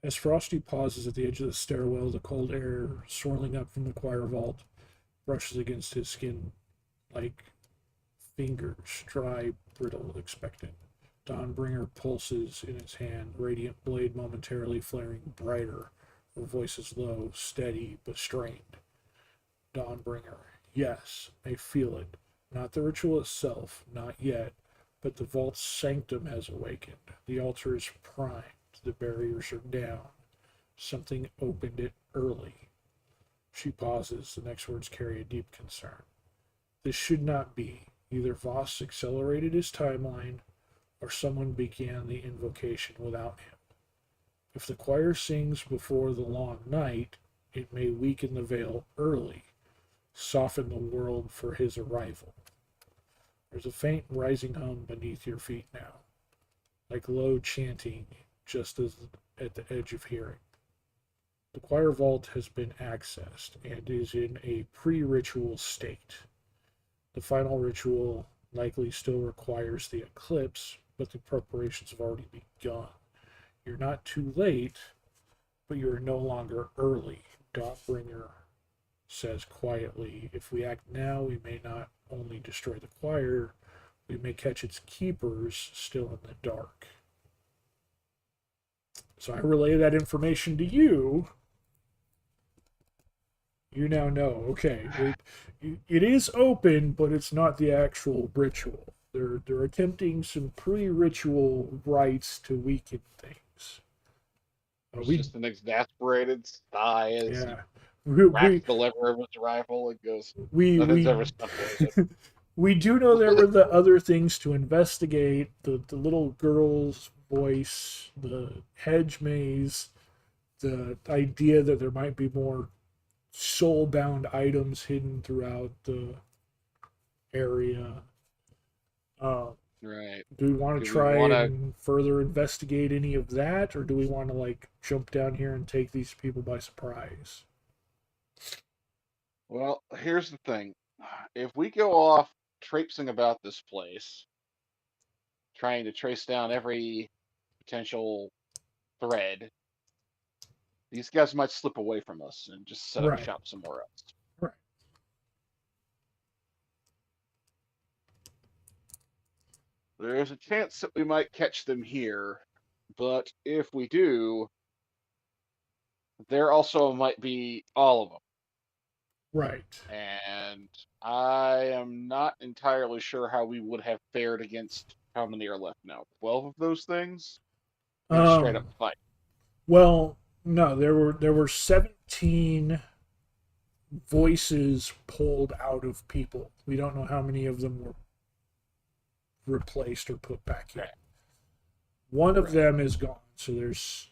As Frosty pauses at the edge of the stairwell, the cold air swirling up from the choir vault brushes against his skin like fingers, dry, brittle, expectant. Dawnbringer pulses in his hand, radiant blade momentarily flaring brighter. Her voice is low, steady, but strained. Dawnbringer, yes, I feel it. Not the ritual itself, not yet, but the vault's sanctum has awakened. The altar is primed. The barriers are down. Something opened it early. She pauses. The next words carry a deep concern. This should not be. Either Voss accelerated his timeline, or someone began the invocation without him. If the choir sings before the long night, it may weaken the veil early, soften the world for his arrival. There's a faint rising hum beneath your feet now, like low chanting just as at the edge of hearing. The choir vault has been accessed and is in a pre-ritual state. The final ritual likely still requires the eclipse, but the preparations have already begun. You're not too late, but you're no longer early. Dawnbringer says quietly, if we act now, we may not only destroy the choir, we may catch its keepers still in the dark. So I relay that information to you. You now know, okay, it is open, but it's not the actual ritual. They're attempting some pre-ritual rites to weaken things. It's just an exasperated sigh as Yeah. he racks the lever of his rifle and goes, nothing's ever stopped it. We do know there were the other things to investigate, the little girl's voice, the hedge maze, the idea that there might be more soul-bound items hidden throughout the area. Right. Do we want to try and further investigate any of that, or do we want to like jump down here and take these people by surprise? Well, here's the thing. If we go off traipsing about this place, trying to trace down every potential thread, these guys might slip away from us and just set up shop somewhere else. Right. There's a chance that we might catch them here, but if we do, there also might be all of them. Right. And I am not entirely sure how we would have fared against how many are left now. 12 of those things in a straight up Um. fight. Well, no, there were 17 voices pulled out of people. We don't know how many of them were replaced or put back in. Okay. One of Right. them is gone, so there's,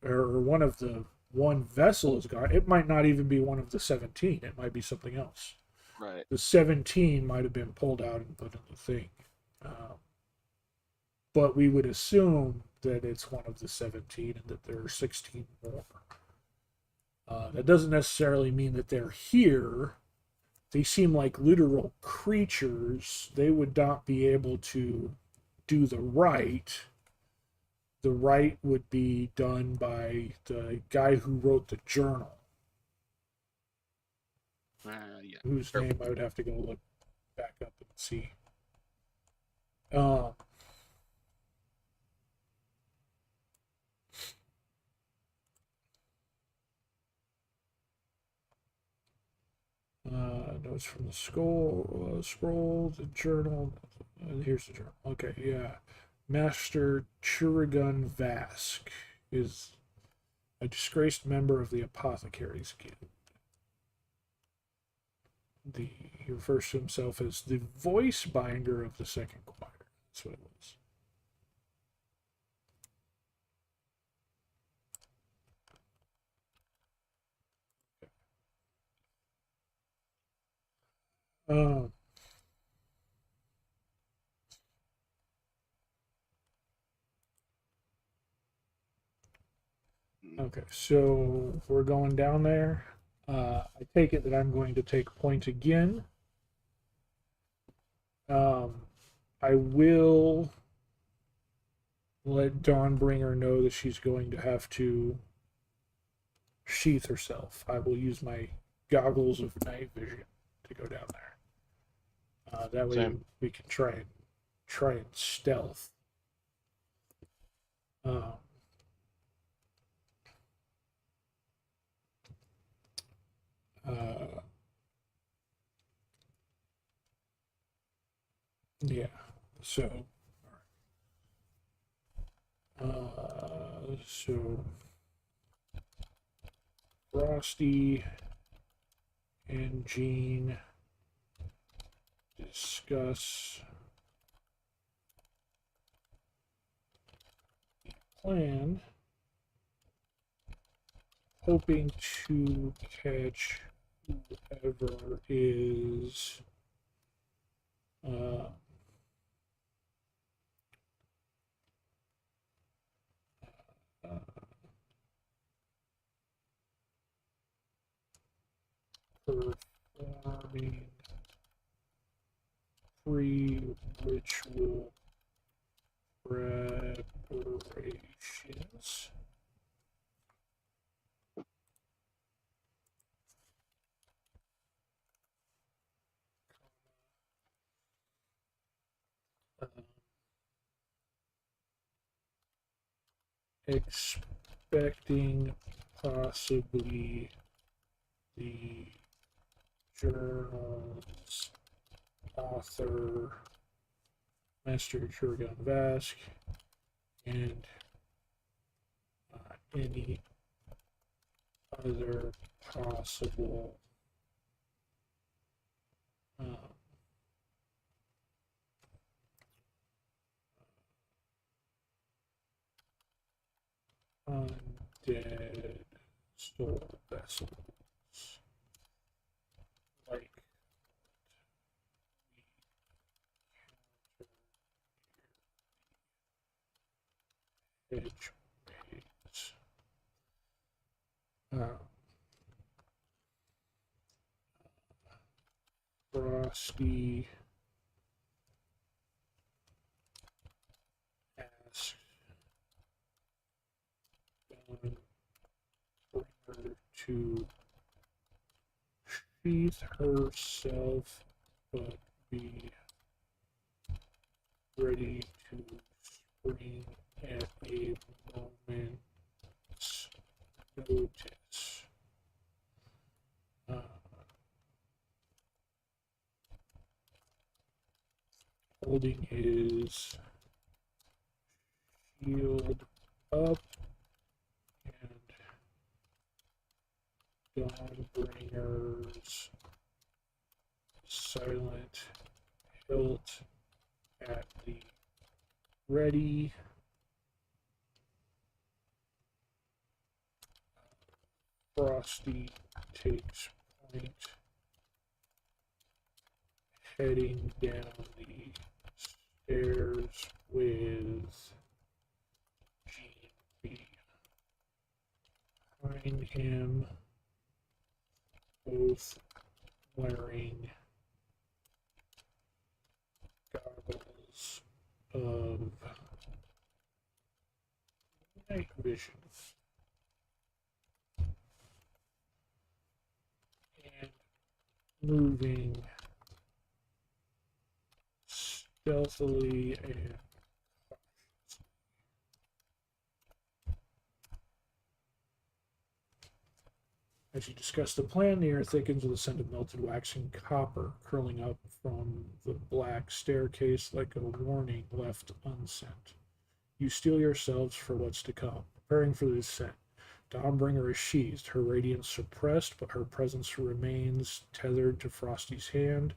or one vessel is gone. It might not even be one of the 17. It might be something else. Right. The 17 might have been pulled out and put in the thing. But we would assume that it's one of the 17 and that there are 16 more. That doesn't necessarily mean that they're here. They seem like literal creatures. They would not be able to do the rite. The rite would be done by the guy who wrote the journal, Yeah. whose Sure. name I would have to go look back up and see. Uh, Notes from the scroll, the journal. Here's the journal. Okay, yeah. Master Churigun Vask is a disgraced member of the Apothecaries Guild. He refers to himself as the voice binder of the second choir. That's what it was. Um, okay, so we're going down there. I take it that I'm going to take point again. I will let Dawnbringer know that she's going to have to sheath herself. I will use my goggles of night vision to go down there. That way Same. we can try and stealth. Uh, yeah. So, so Frosty and Jean discuss the plan, hoping to catch whoever is performing pre-ritual preparations. Expecting possibly the journal's author, Master Kurgan Vask, and any other possible undead soul vessels like edge waves. Frosty asks Dawnbringer to sheath herself, but be ready to spring at a moment's notice. holding his shield up, and Dawnbringer's silent hilt at the ready. Frosty takes point, heading down the stairs with Gene behind him, both wearing goggles of night vision. And moving stealthily and cautiously. As you discuss the plan, the air thickens with the scent of melted wax and copper curling up from the black staircase like a warning left unsent. You steel yourselves for what's to come, preparing for the descent. Dawnbringer is sheathed, her radiance suppressed, but her presence remains tethered to Frosty's hand,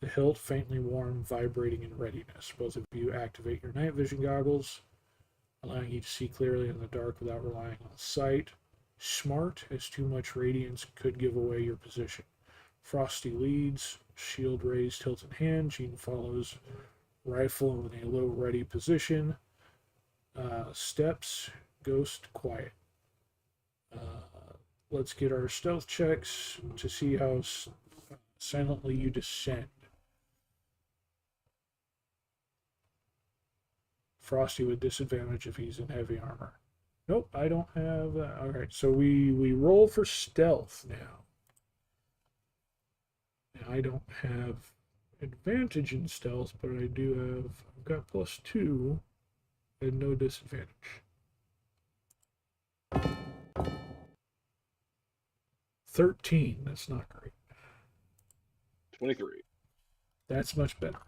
the hilt faintly warm, vibrating in readiness. Both of you activate your night vision goggles, allowing you to see clearly in the dark without relying on sight. Smart, as too much radiance could give away your position. Frosty leads, shield raised, hilt in hand. Jean follows, rifle in a low ready position. Steps, ghost, quiet. Let's get our stealth checks to see how silently you descend. Frosty with disadvantage if he's in heavy armor. Nope, I don't have that. Alright, so we roll for stealth now. Now I don't have advantage in stealth, but I do have, I've got +2 and no disadvantage. 13, that's not great. 23. That's much better.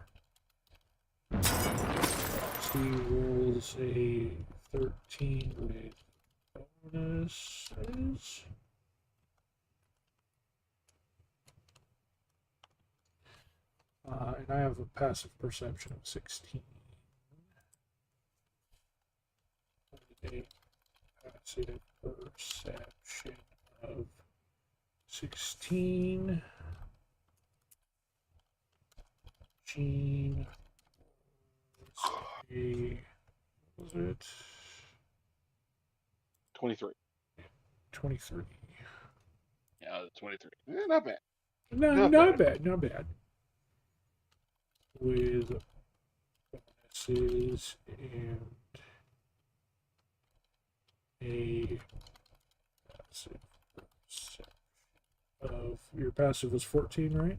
He rolls a 13 with bonuses. And I have a passive perception of 16. A passive perception of 16. Gene. What was it? 23. 23. Yeah, 23. Not bad. No, not bad. Not bad. With bonuses and a passive perception of your passive was 14, right?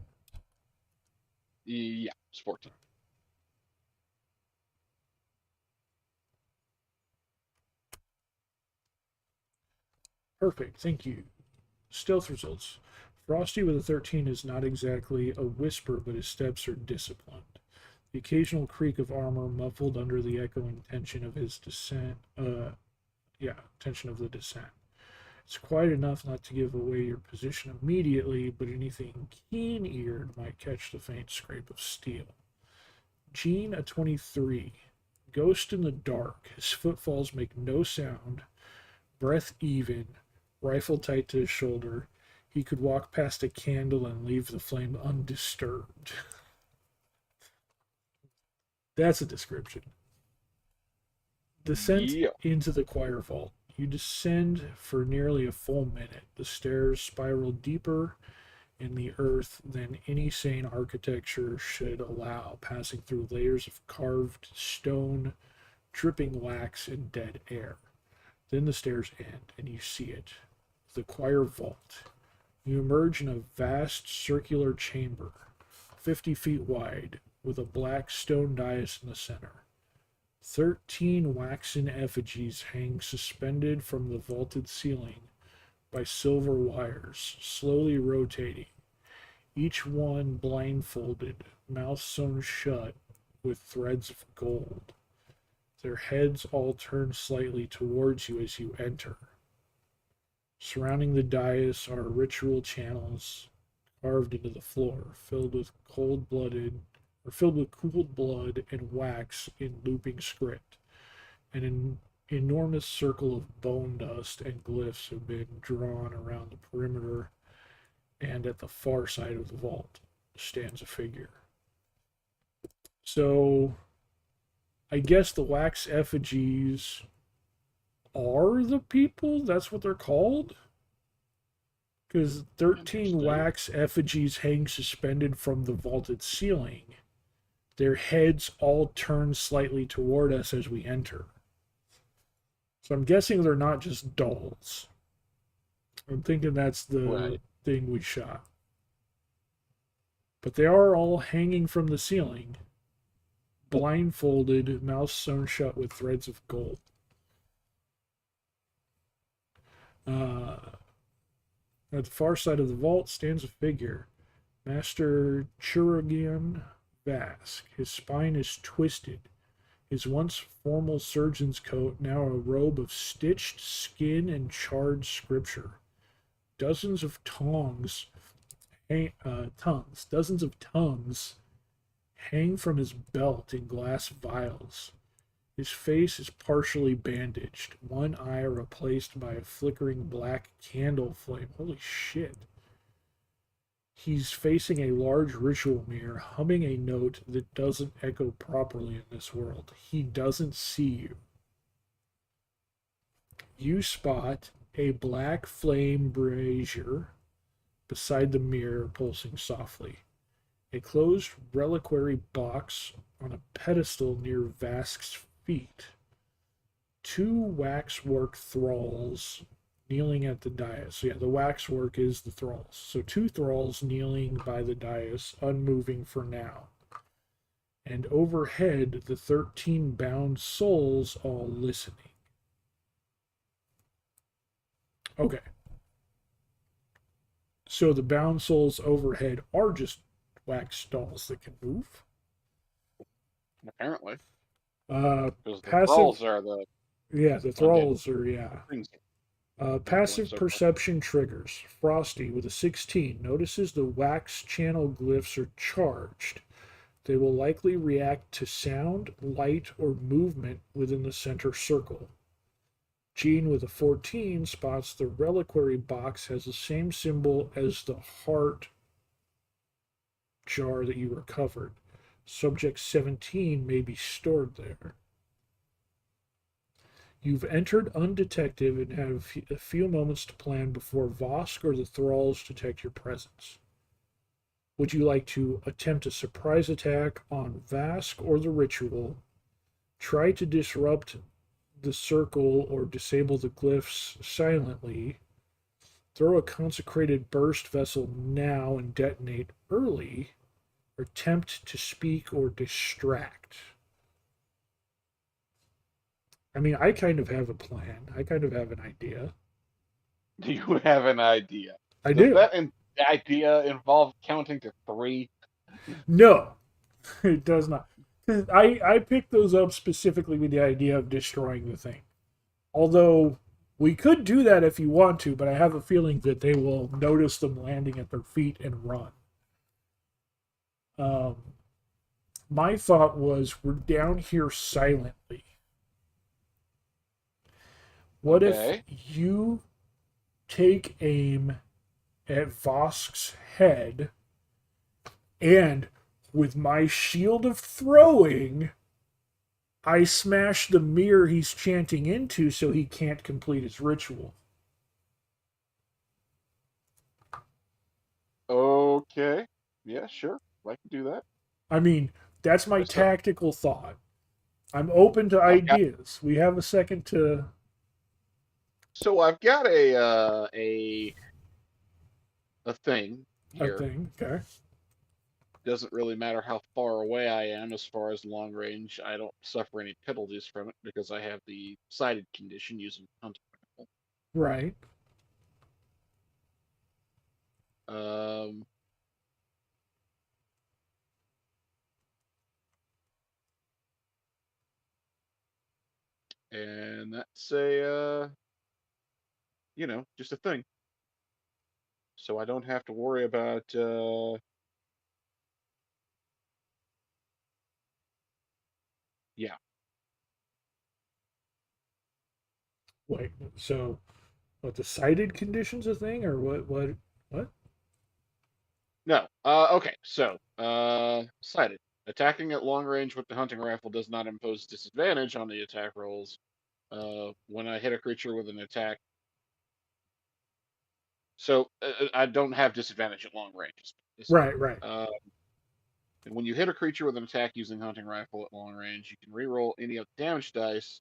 Yeah, it's 14. Perfect, thank you. Stealth results. Frosty with a 13 is not exactly a whisper, but his steps are disciplined. The occasional creak of armor muffled under the echoing tension of his descent. Tension of the descent. It's quiet enough not to give away your position immediately, but anything keen-eared might catch the faint scrape of steel. Gene, a 23. Ghost in the dark. His footfalls make no sound. Breath even. Rifle tight to his shoulder. He could walk past a candle and leave the flame undisturbed. That's a description. Descent into the choir vault. You descend for nearly a full minute. The stairs spiral deeper in the earth than any sane architecture should allow, passing through layers of carved stone, dripping wax, and dead air. Then the stairs end, and you see it. The choir vault. You emerge in a vast circular chamber, 50 feet wide, with a black stone dais in the center. 13 waxen effigies hang suspended from the vaulted ceiling by silver wires, slowly rotating, each one blindfolded, mouth sewn shut, with threads of gold. Their heads all turn slightly towards you as you enter. Surrounding the dais are ritual channels carved into the floor, filled with cold blood and wax in looping script. An enormous circle of bone dust and glyphs have been drawn around the perimeter, and at the far side of the vault stands a figure. So, I guess the wax effigies are the people? That's what they're called? Because 13 wax effigies hang suspended from the vaulted ceiling. Their heads all turn slightly toward us as we enter. So I'm guessing they're not just dolls. I'm thinking that's the thing we shot. But they are all hanging from the ceiling, blindfolded, mouths sewn shut with threads of gold. At the far side of the vault stands a figure, Master Chirurgian Vask. His spine is twisted. His once formal surgeon's coat, now a robe of stitched skin and charred scripture. Dozens of tongues hang from his belt in glass vials. His face is partially bandaged, one eye replaced by a flickering black candle flame. Holy shit. He's facing a large ritual mirror, humming a note that doesn't echo properly in this world. He doesn't see you. You spot a black flame brazier beside the mirror, pulsing softly. A closed reliquary box on a pedestal near Vask's feet. Two waxwork thralls kneeling at the dais. So yeah, the waxwork is the thralls. So two thralls kneeling by the dais, unmoving for now. And overhead, the 13 bound souls all listening. Okay. So the bound souls overhead are just wax dolls that can move? Apparently. Because the thralls are the... Yeah, the thralls are, things. Passive perception triggers. Frosty with a 16 notices the wax channel glyphs are charged. They will likely react to sound, light, or movement within the center circle. Jean with a 14 spots the reliquary box has the same symbol as the heart jar that you recovered. Subject 17 may be stored there. You've entered undetected and have a few moments to plan before Vosk or the thralls detect your presence. Would you like to attempt a surprise attack on Vask or the ritual? Try to disrupt the circle or disable the glyphs silently. Throw a consecrated burst vessel now and detonate early. Or attempt to speak or distract. I mean, I kind of have a plan. I kind of have an idea. Do you have an idea? I do. Does that idea involve counting to 3? No, it does not. I picked those up specifically with the idea of destroying the thing. Although we could do that if you want to, but I have a feeling that they will notice them landing at their feet and run. My thought was we're down here silently. What if you take aim at Vosk's head and with my shield of throwing, I smash the mirror he's chanting into so he can't complete his ritual? Okay. Yeah, sure. I can do that. I mean, that's my tactical thought. I'm open to ideas. We have a second to... So I've got a thing here. A thing, okay. Doesn't really matter how far away I am as far as long range. I don't suffer any penalties from it because I have the sighted condition using hunting rifle. Right. and that's a just a thing. So I don't have to worry about yeah. Wait, so what, the sighted condition's a thing, or what? No. Okay. So, sighted. Attacking at long range with the hunting rifle does not impose disadvantage on the attack rolls. When I hit a creature with an attack, so I don't have disadvantage at long range. Right, right. And when you hit a creature with an attack using hunting rifle at long range, you can reroll any of the damage dice,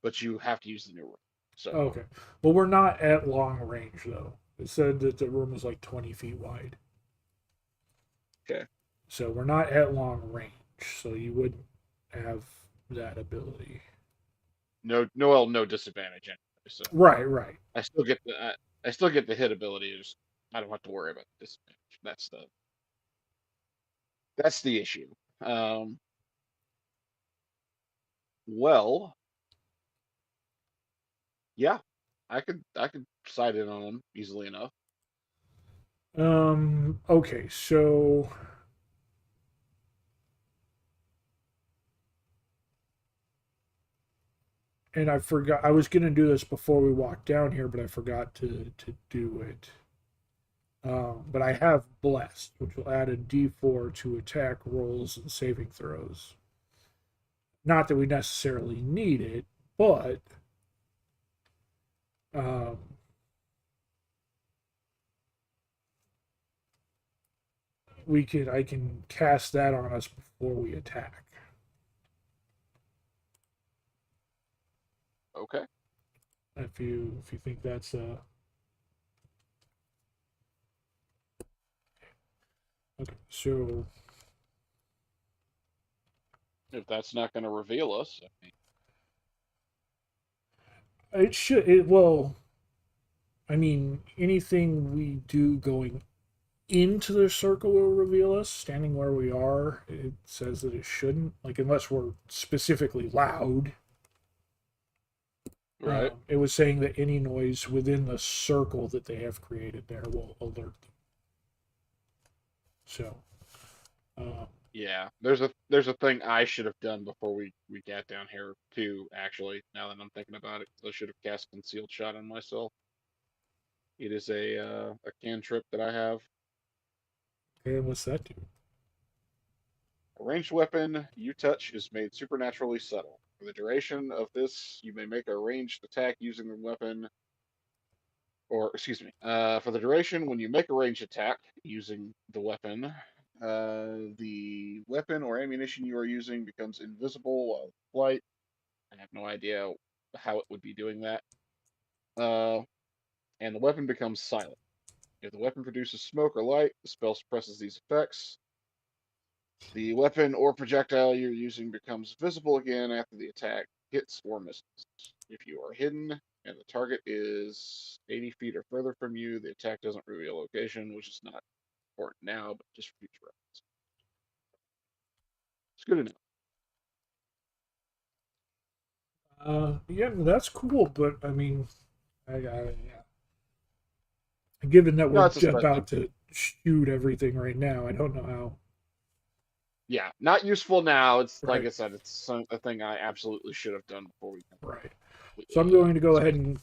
but you have to use the new roll. So, Okay. Well, we're not at long range though. It said that the room was like 20 feet wide. okay. So we're not at long range. So you wouldn't have that ability. No disadvantage anyway. So Right, right. I still get I still get the hit ability. Just I don't have to worry about the disadvantage. That's the issue. Um, well, yeah, I could sight in on them easily enough. Okay, so and I forgot I was gonna do this before we walked down here, but I forgot to do it. But I have blessed, which will add a D4 to attack rolls and saving throws. Not that we necessarily need it, but um, I can cast that on us before we attack. Okay. If you think that's okay, so If that's not going to reveal us, I mean, it should it well. I mean, anything we do going into the circle will reveal us. Standing where we are, it says that it shouldn't. Like unless we're specifically loud. right? It was saying that any noise within the circle that they have created there will alert them. So, Yeah. There's a thing I should have done before we got down here too. Actually, now that I'm thinking about it, I should have cast concealed shot on myself. It is a cantrip that I have. okay, what's that do? A ranged weapon you touch is made supernaturally subtle. For the duration of this, you may make a ranged attack using the weapon, or excuse me, for the duration when you make a ranged attack using the weapon, the weapon or ammunition you are using becomes invisible while in flight. I have no idea how it would be doing that. Uh, and the weapon becomes silent. If the weapon produces smoke or light, the spell suppresses these effects. The weapon or projectile you're using becomes visible again after the attack hits or misses. If you are hidden and the target is 80 feet or further from you, the attack doesn't reveal location, which is not important now, but just for future reference. It's good enough. Yeah, that's cool, but I mean, yeah. Given that No, we're it's a spread thing. about to shoot everything right now, I don't know how. Yeah, not useful now. It's like Right, I said, it's a thing I absolutely should have done before we right. So I'm completely going to go ahead spent. and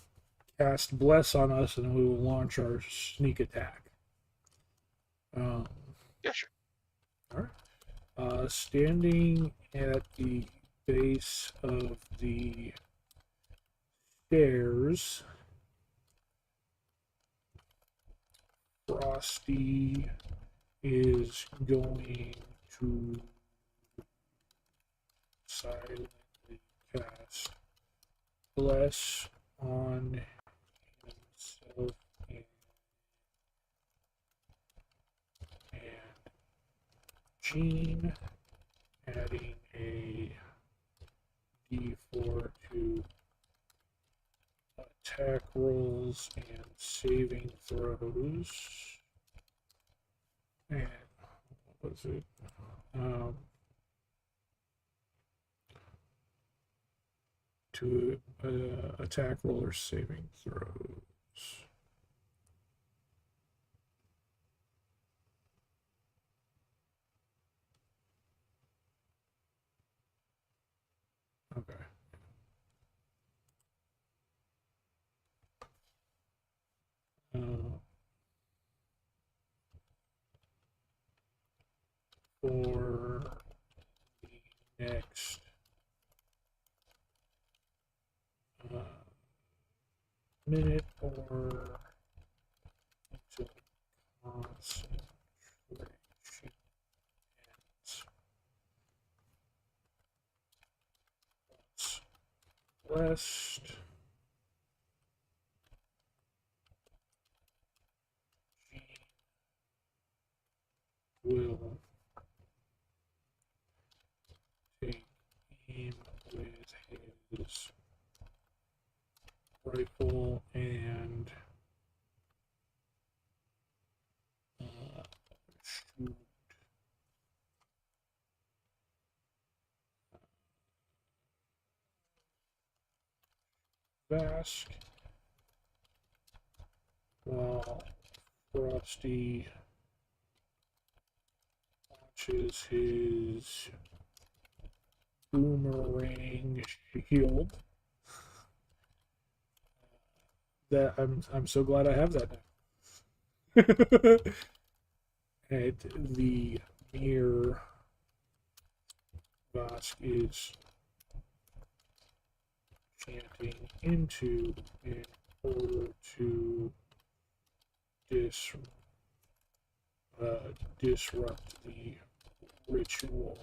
cast Bless on us, and we will launch our sneak attack. Um, Yeah, sure. all right. Standing at the base of the stairs, Frosty is going to silently cast Bless on himself and Gene, adding a d4 to attack rolls and saving throws. And what was it? to attack roller saving throws. Okay. For the next minute or until concentration ends. Once blessed, Gene will take aim with his rifle and shoot Vask while Frosty launches his boomerang shield. That I'm so glad I have that now. And the mirror Vask is chanting into in order to disrupt the ritual.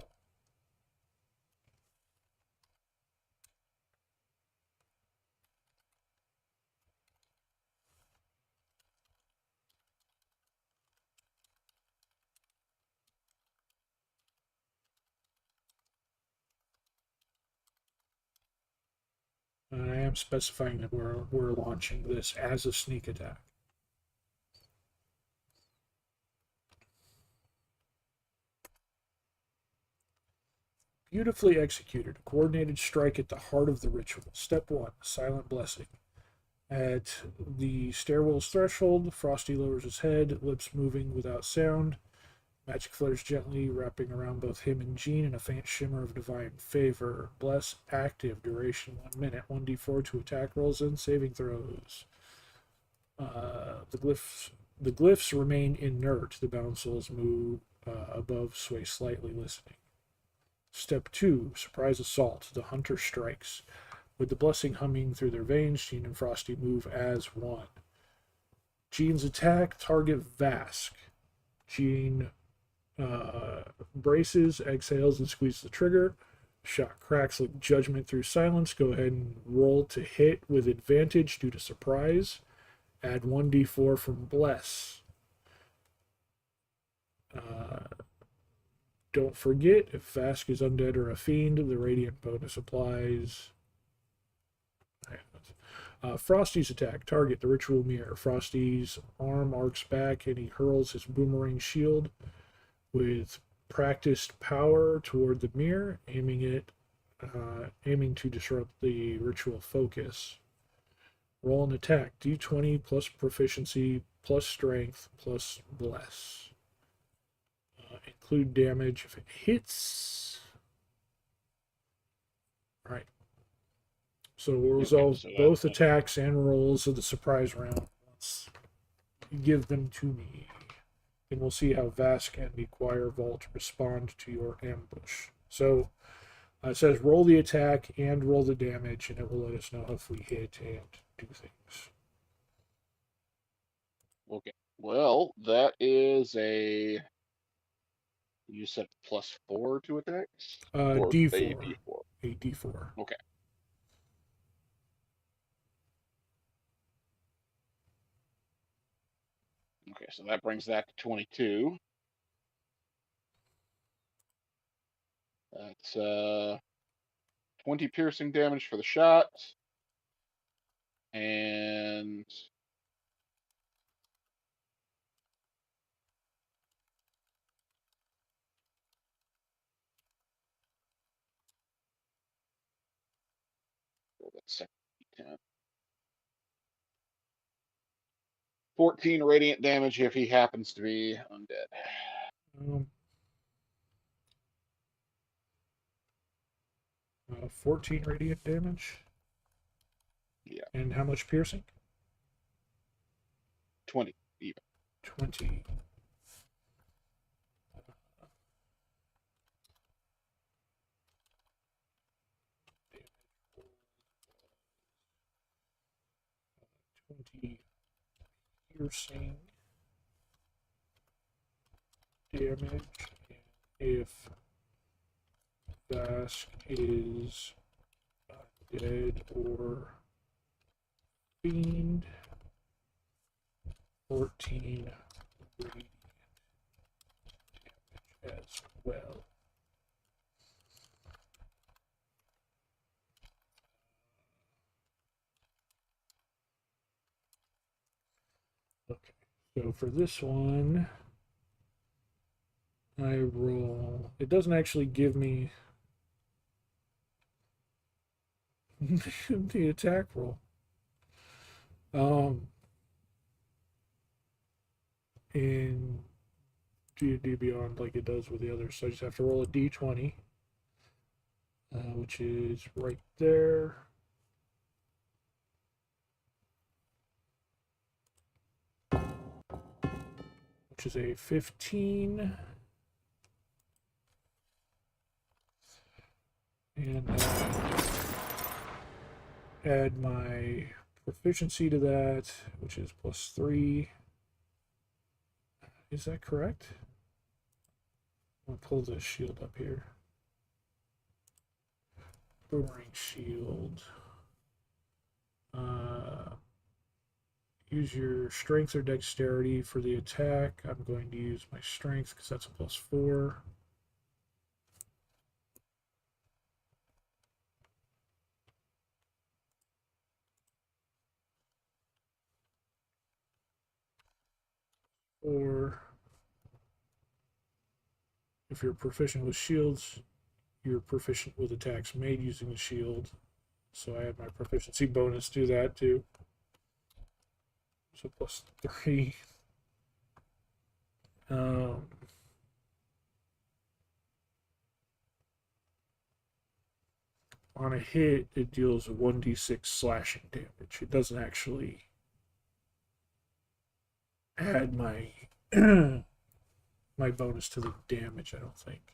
I am specifying that we're launching this as a sneak attack. Beautifully executed, a coordinated strike at the heart of the ritual. Step 1, silent blessing. At the stairwell's threshold, Frosty lowers his head, lips moving without sound. Magic flutters gently, wrapping around both him and Gene in a faint shimmer of divine favor. Bless active, duration 1 minute, 1d4 to attack rolls and saving throws. The glyphs remain inert. The bound souls move above, sway slightly, listening. Step 2, surprise assault. The hunter strikes. With the blessing humming through their veins, Gene and Frosty move as one. Gene's attack, target Vask. Gene braces, exhales, and squeezes the trigger. Shot cracks like judgment through silence. Go ahead and roll to hit with advantage due to surprise. Add 1d4 from Bless. Don't forget, if Vask is undead or a fiend, the radiant bonus applies. Frosty's attack. Target the ritual mirror. Frosty's arm arcs back and he hurls his boomerang shield with practiced power toward the mirror, aiming to disrupt the ritual focus. Roll an attack. D20 plus proficiency plus strength plus bless. Include damage if it hits. All right. So we'll resolve both attacks and rolls of the surprise round. Let's give them to me. And we'll see how Vask and the Choir Vault respond to your ambush. So it says roll the attack and roll the damage, and it will let us know if we hit and do things. Okay. Well, that is a. You said +4 to attacks? Or D4. a D4. A D4. Okay. Okay, so that brings that to 22. That's 20 piercing damage for the shot. And Second D10. 14 radiant damage if he happens to be undead. 14 radiant damage. Yeah. And how much piercing? 20 even. 20. 20 piercing damage. If Vask is dead or fiend, 14 radiant damage as well. Okay, so for this one, I roll. It doesn't actually give me the attack roll. In D&D Beyond, like it does with the others, so I just have to roll a d20, which is right there. Which is a 15. And add my proficiency to that, which is +3. Is that correct? I'm going to pull this shield up here. Boomerang shield. Use your strength or dexterity for the attack. I'm going to use my strength because that's a +4. Or if you're proficient with shields, you're proficient with attacks made using the shield. So I have my proficiency bonus to that too. So +3. On a hit, it deals 1d6 slashing damage. It doesn't actually add my my bonus to the damage, I don't think.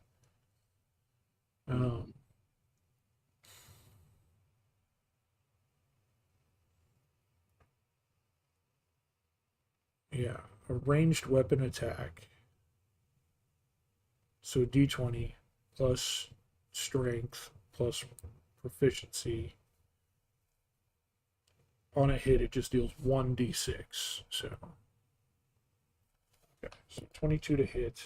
Yeah, a ranged weapon attack. So d20 plus strength plus proficiency. On a hit, it just deals 1d6. So, okay, so 22 to hit.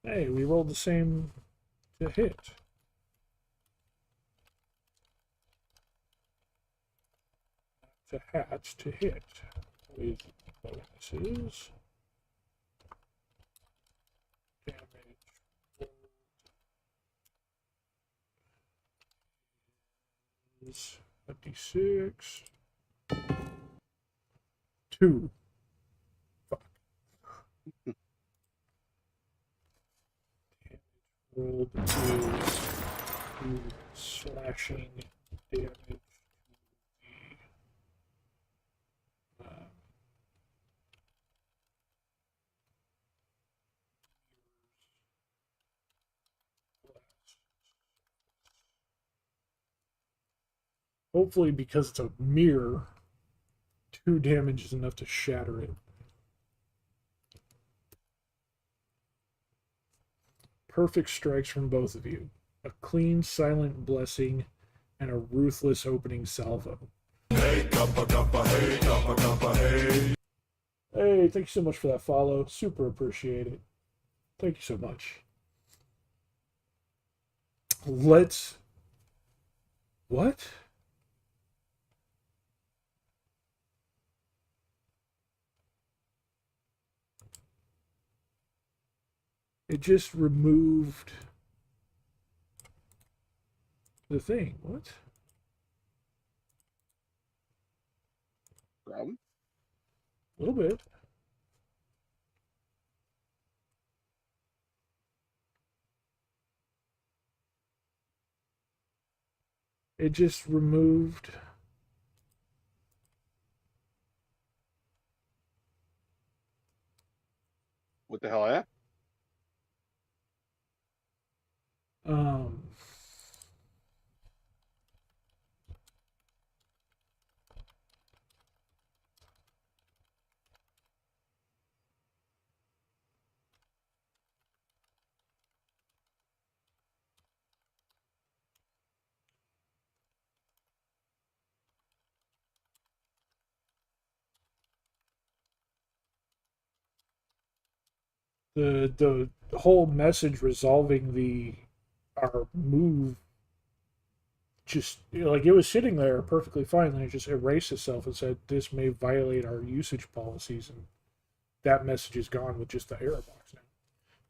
Hey, we rolled the same to hit. To hatch to hit with bonuses. Damage is a d6. 2. Fuck. Rolled is 2 slashing damage to the hopefully, because it's a mirror, 2 damage is enough to shatter it. Perfect strikes from both of you. A clean, silent blessing and a ruthless opening salvo. Hey, cuppa, cuppa, hey, cuppa, cuppa, hey. Hey, thank you so much for that follow. Super appreciate it. Thank you so much. Let's... What? It just removed the thing. What? From? A little bit. It just removed. What the hell, yeah? Um, the whole message resolving the our move just like it was sitting there perfectly fine, then it just erased itself and said this may violate our usage policies, and that message is gone with just the error box now.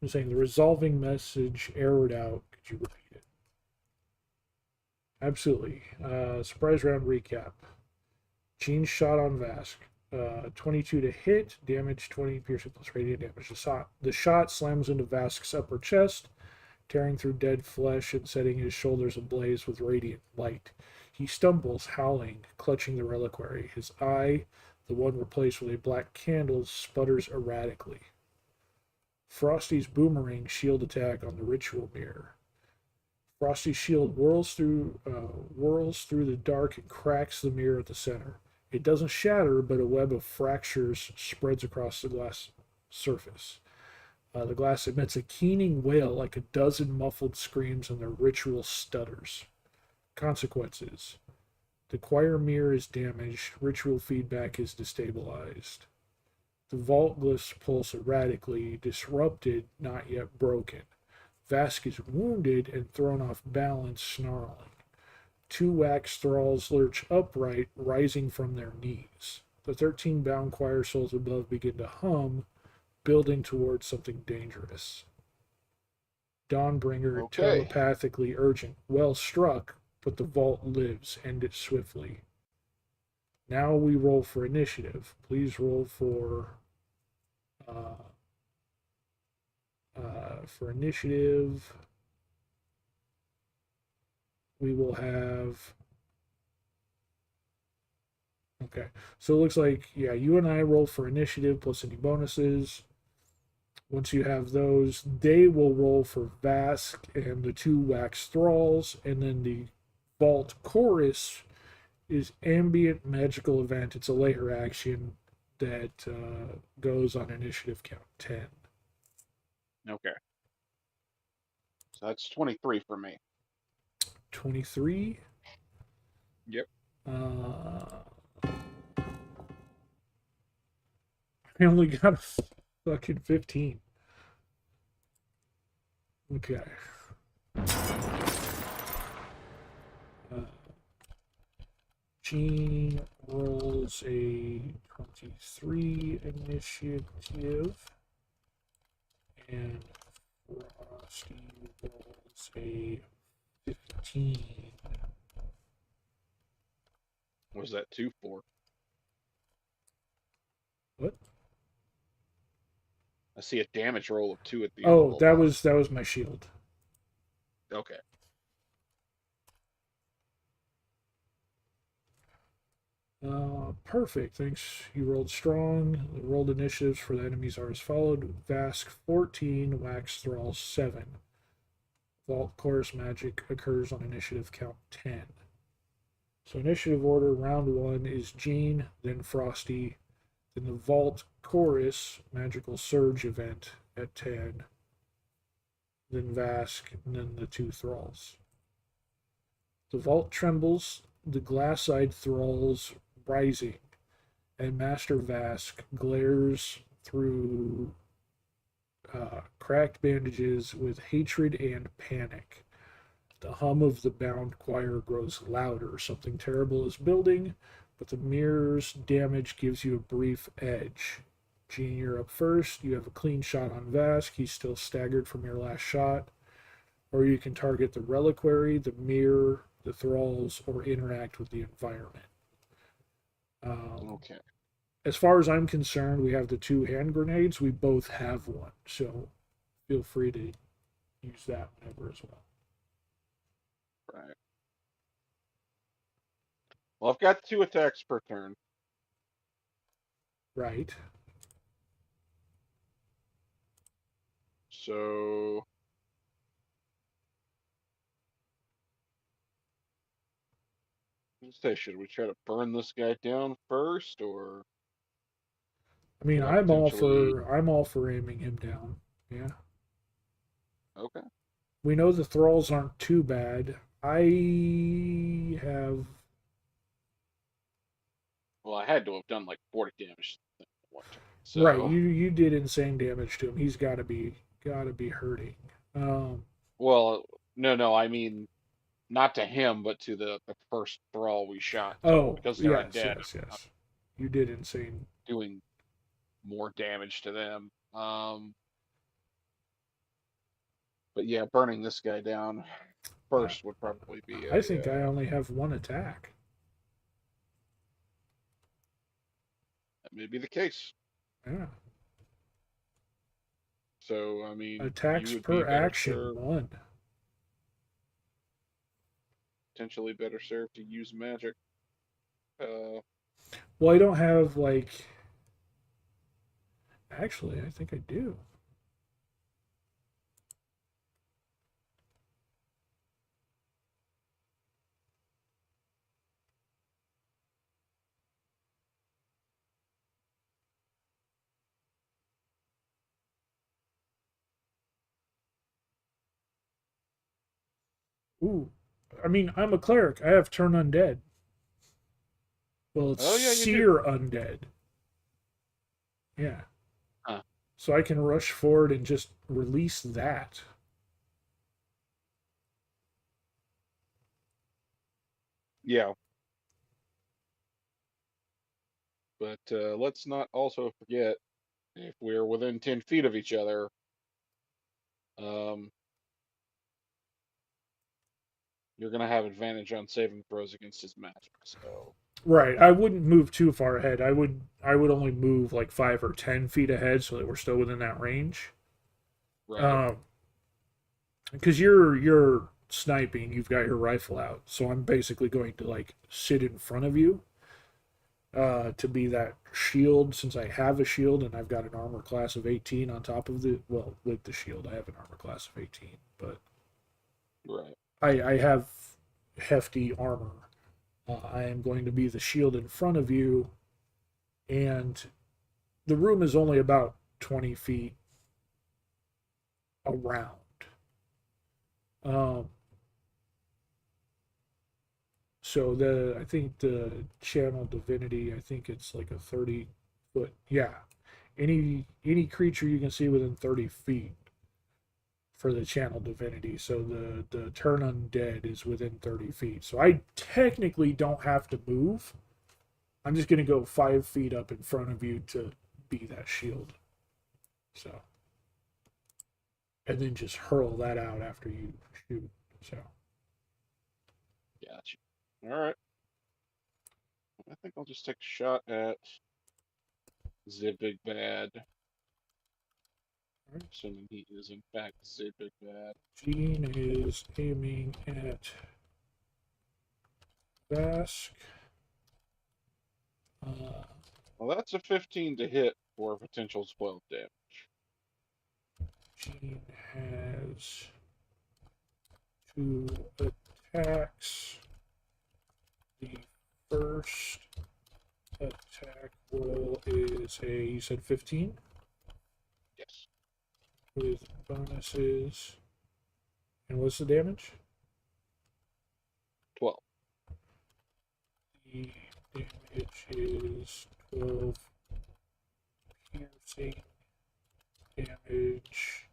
I'm saying the resolving message errored out. Could you repeat it? Absolutely. Surprise round recap. Gene shot on Vask. 22 to hit, damage 20, piercing plus radiant damage. The shot slams into Vask's upper chest, tearing through dead flesh and setting his shoulders ablaze with radiant light. He stumbles, howling, clutching the reliquary. His eye, the one replaced with a black candle, sputters erratically. Frosty's boomerang shield attack on the ritual mirror. Frosty's shield whirls through the dark and cracks the mirror at the center. It doesn't shatter, but a web of fractures spreads across the glass surface. The glass emits a keening wail like a dozen muffled screams, and the ritual stutters. Consequences. The choir mirror is damaged. Ritual feedback is destabilized. The vault glyphs pulse erratically, disrupted, not yet broken. Vask is wounded and thrown off balance, snarling. Two wax thralls lurch upright, rising from their knees. The 13 bound choir souls above begin to hum, building towards something dangerous. Dawnbringer telepathically urgent. Well struck, but the vault lives. End it swiftly. Now we roll for initiative. Please roll for initiative. We will have. Okay, so it looks like, yeah, you and I roll for initiative plus any bonuses. Once you have those, they will roll for Vask and the two wax thralls, and then the vault chorus is ambient magical event. It's a layer action that goes on initiative count 10. Okay. So that's 23 for me. 23? Yep. I only got a fucking 15. Okay. Gene rolls a 23 initiative, and Frosty rolls a 15. What was that 2 for? What? I see a damage roll of 2 at the end. Oh, that was my shield. Okay. Perfect. Thanks. You rolled strong. The rolled initiatives for the enemies are as followed: Vask 14, Wax Thrall 7. Vault Chorus Magic occurs on initiative count 10. So initiative order, round 1 is Gene, then Frosty, then the Vault Chorus Magical Surge event at 10, then Vask, and then the two Thralls. The Vault trembles, the glass-eyed Thralls rising, and Master Vask glares through cracked bandages with hatred and panic. The hum of the bound choir grows louder. Something terrible is building, but the mirror's damage gives you a brief edge. Gene, you're up first. You have a clean shot on Vask. He's still staggered from your last shot. Or you can target the reliquary, the mirror, the thralls, or interact with the environment. Okay. As far as I'm concerned, we have the 2 hand grenades. We both have one, so feel free to use that whenever as well. Right. Well, I've got 2 attacks per turn. Right. So let's say, should we try to burn this guy down first, or I mean, could I potentially? I'm all for aiming him down. Yeah. Okay. We know the thralls aren't too bad. I have Well, I had to have done like 40 damage at one turn. right. So, You did insane damage to him. He's got to be hurting. well, no, I mean not to him, but to the first thrall we shot. So Oh because they're yes, undead, yes, I'm yes. You did insane. doing more damage to them. But yeah, burning this guy down I, first would probably be I a think I only have one attack. that may be the case. Yeah. So I mean, you Attacks would be per better action served, one. potentially better served to use magic. Well, I don't have like. Actually, I think I do. Ooh, I mean, I'm a cleric. I have turn undead. Well, it's Oh yeah, you do. seer undead. Yeah. Huh. So I can rush forward and just release that. Yeah, but let's not also forget if we're within 10 feet of each other, um, you're gonna have advantage on saving throws against his magic. So Right. I wouldn't move too far ahead. I would only move like 5 or 10 feet ahead so that we're still within that range. right, Because you're sniping, you've got your rifle out. So I'm basically going to like sit in front of you to be that shield since I have a shield and I've got an armor class of 18 on top of the well with the shield I have an armor class of 18, but right, I have hefty armor. I am going to be the shield in front of you, and the room is only about 20 feet around. Um, so I think the channel divinity, I think it's like a 30 foot. Yeah, any creature you can see within 30 feet for the channel divinity. So the turn undead is within 30 feet. So I technically don't have to move. I'm just gonna go 5 feet up in front of you to be that shield. So and then just hurl that out after you shoot. So gotcha. All right, I think I'll just take a shot at the big bad, assuming he is in fact the big bad. Gene is aiming at Vask. Well, that's a 15 to hit for potential 12 damage. Gene has 2 attacks. The first attack roll is you said 15? Yes. With bonuses. And what's the damage? 12. The damage is 12 piercing damage.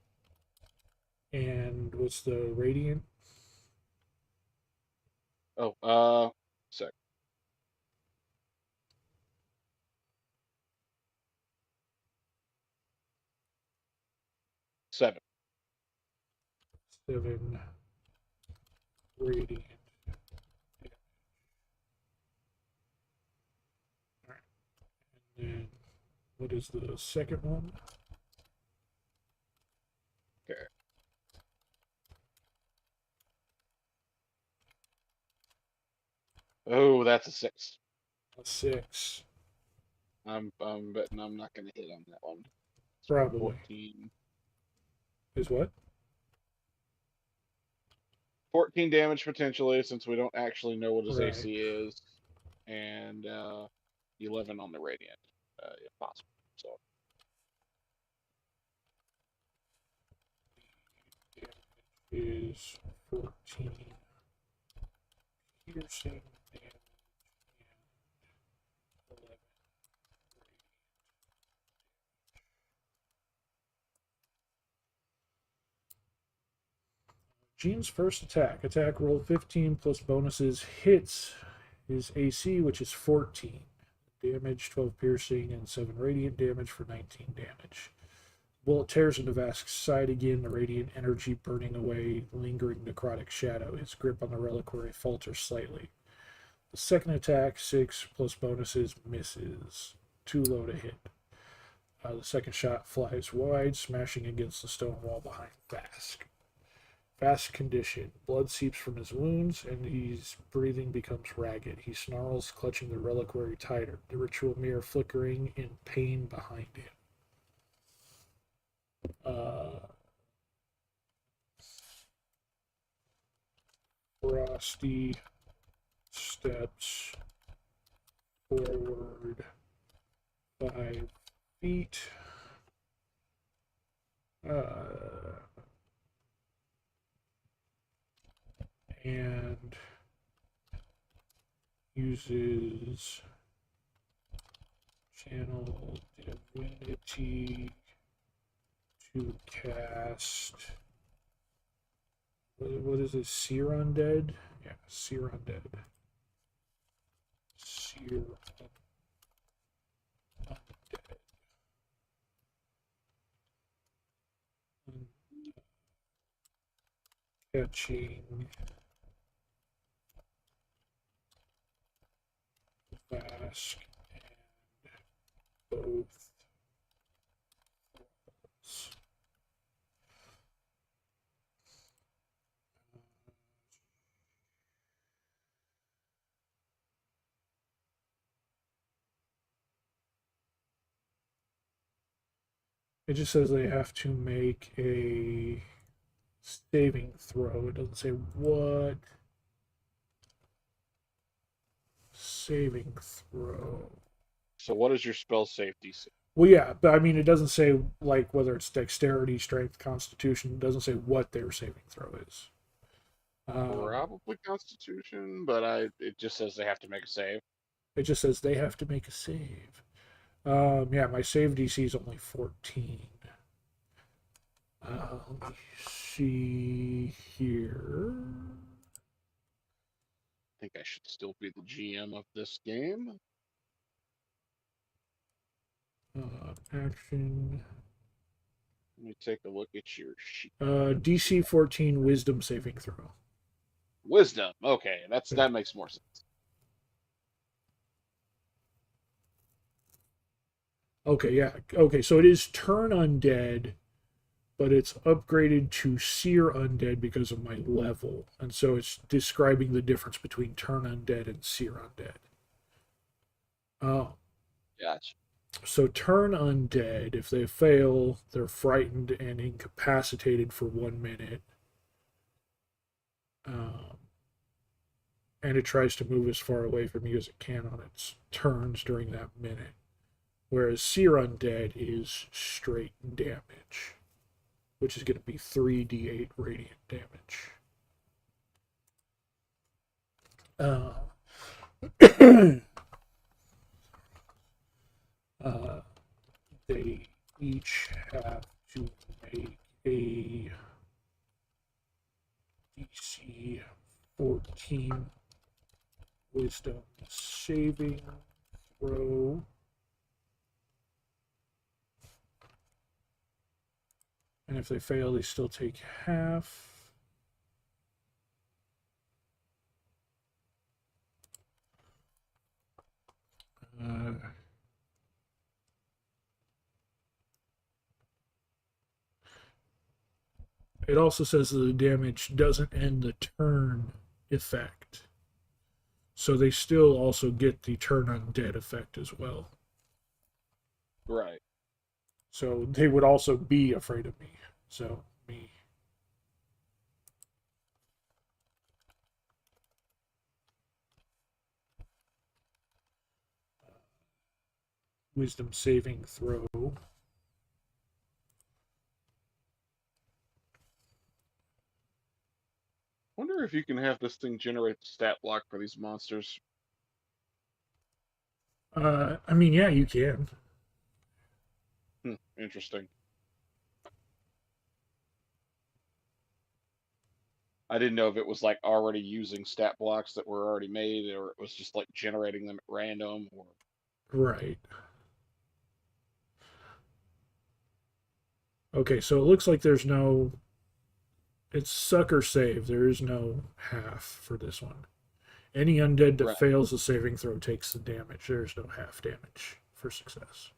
And what's the radiant? Oh, sec. 7 radiant. Alright. And then, what is the second one? Okay. Oh, that's a 6. A 6. I'm betting I'm not going to hit on that one. Probably. 14. Is what? 14 damage potentially, since we don't actually know what his Right. AC is, and 11 on the radiant, if possible. So Is 14 piercing damage and 11 radiant. Gene's first attack. Attack roll 15 plus bonuses hits his AC, which is 14. Damage, 12 piercing, and 7 radiant damage for 19 damage. Bullet tears into Vask's side again, the radiant energy burning away, lingering necrotic shadow. His grip on the reliquary falters slightly. The second attack, 6 plus bonuses, misses. Too low to hit. The second shot flies wide, smashing against the stone wall behind Vask. Vask's condition. Blood seeps from his wounds, and his breathing becomes ragged. He snarls, clutching the reliquary tighter, the ritual mirror flickering in pain behind him. Frosty steps forward 5 feet. And uses channel divinity to cast. What is it? Seer Undead? Yeah, Seer Undead. Seer Undead. Catching Vask and both. It just says they have to make a saving throw. It doesn't say what saving throw. So what is your spell save DC? Well, yeah, but I mean, it doesn't say like whether it's dexterity, strength, constitution. It doesn't say what their saving throw is. Probably Constitution, but it just says they have to make a save. It just says they have to make a save. Yeah, my save DC is only 14. Let me see here. I think I should still be the GM of this game. Action. Let me take a look at your sheet. DC 14 Wisdom saving throw. Wisdom. Okay, that makes more sense. Okay, yeah. Okay, so it is Turn Undead, but it's upgraded to Seer Undead because of my level. And so it's describing the difference between Turn Undead and Seer Undead. Oh. Gotcha. So Turn Undead, if they fail, they're frightened and incapacitated for 1 minute. And it tries to move as far away from you as it can on its turns during that minute. Whereas Seer Undead is straight damage, which is going to be 3d8 radiant damage. They each have to make a DC 14 Wisdom saving throw. And if they fail, they still take half. It also says that the damage doesn't end the turn effect. So they still also get the turn undead effect as well. Right. So they would also be afraid of me. So, me. Wisdom saving throw. Wonder if you can have this thing generate the stat block for these monsters. I mean, yeah, you can. Interesting. I didn't know if it was like already using stat blocks that were already made, or it was just like generating them at random, or Right. Okay, so it looks like there's no. It's sucker save. There is no half for this one. Any undead that right. fails the saving throw takes the damage. There's no half damage for success.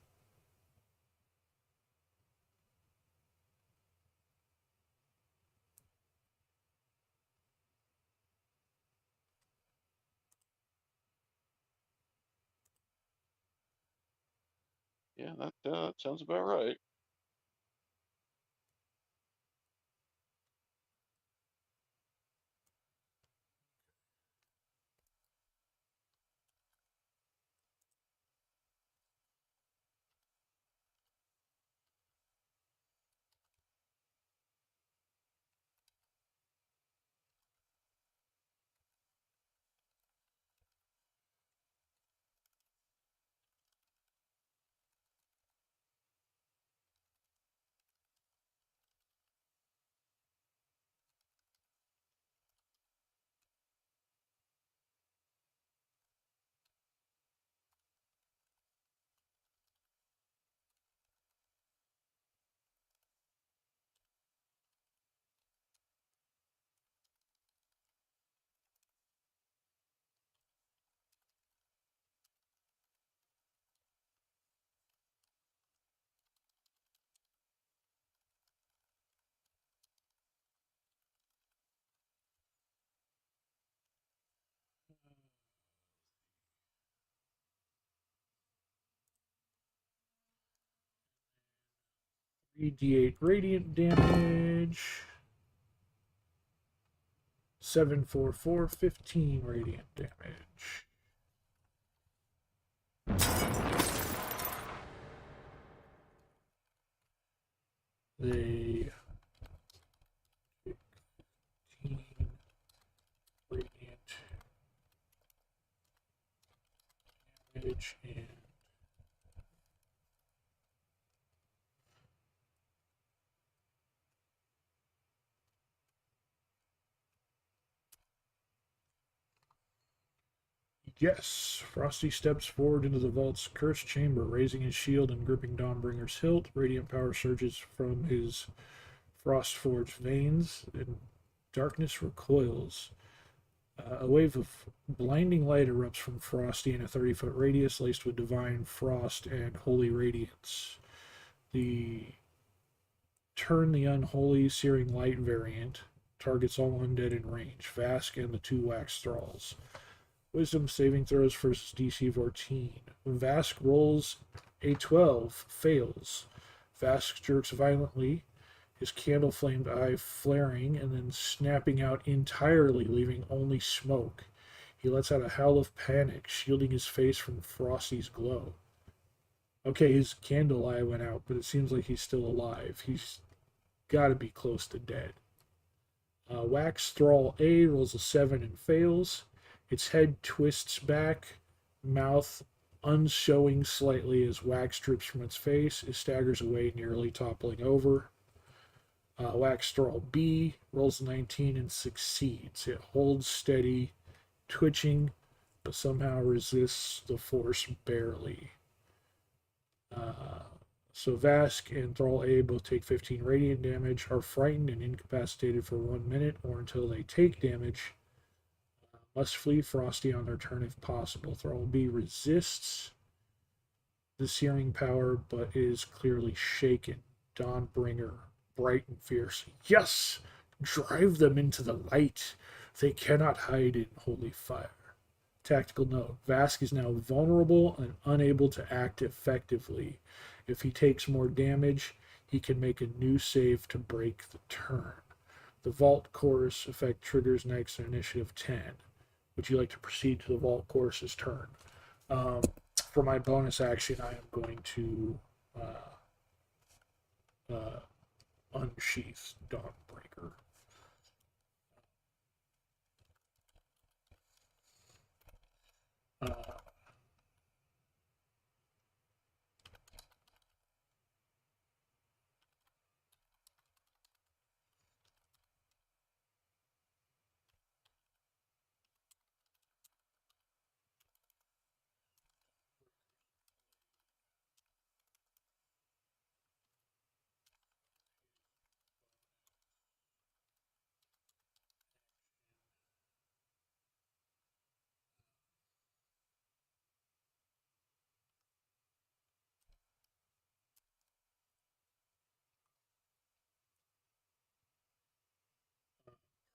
Yeah, that sounds about right. Three d8 radiant damage. 7, 4, 4, 15 radiant damage. They 15 radiant damage and yes, Frosty steps forward into the vault's cursed chamber, raising his shield and gripping Dawnbringer's hilt. Radiant power surges from his frost-forged veins, and darkness recoils. A wave of blinding light erupts from Frosty in a 30-foot radius, laced with divine frost and holy radiance. The Turn the Unholy Searing Light variant targets all undead in range, Vask and the two wax thralls. Wisdom saving throws versus DC 14. Vask rolls a 12, fails. Vask jerks violently, his candle flamed eye flaring and then snapping out entirely, leaving only smoke. He lets out a howl of panic, shielding his face from Frosty's glow. Okay, his candle eye went out, but it seems like he's still alive. He's got to be close to dead. Wax Thrall A rolls a 7 and fails. Its head twists back, mouth unshowing slightly as wax drips from its face. It staggers away, nearly toppling over. Wax Thrall B rolls a 19 and succeeds. It holds steady, twitching, but somehow resists the force barely. So Vask and Thrall A both take 15 radiant damage, are frightened and incapacitated for 1 minute or until they take damage. Must flee Frosty on their turn if possible. Thrall B resists the searing power but is clearly shaken. Dawnbringer bright and fierce. Yes! Drive them into the light. They cannot hide in holy fire. Tactical note. Vask is now vulnerable and unable to act effectively. If he takes more damage, he can make a new save to break the turn. The Vault Course effect triggers next on initiative 10. Would you like to proceed to the Vault Course's turn? For my bonus action, I am going to unsheath Dawnbreaker.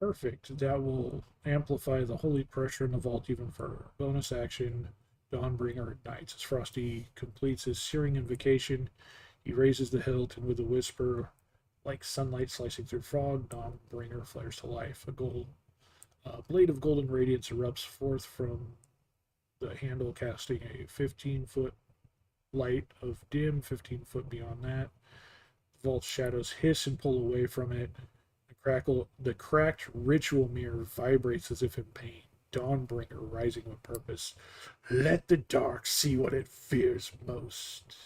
Perfect. That will amplify the holy pressure in the vault even further. Bonus action, Dawnbringer ignites. As Frosty completes his searing invocation, he raises the hilt, and with a whisper like sunlight slicing through fog, Dawnbringer flares to life. A blade of golden radiance erupts forth from the handle, casting a 15-foot light of dim, 15 foot beyond that. The vault's shadows hiss and pull away from it. The cracked ritual mirror vibrates as if in pain. Dawnbringer rising with purpose. Let the dark see what it fears most.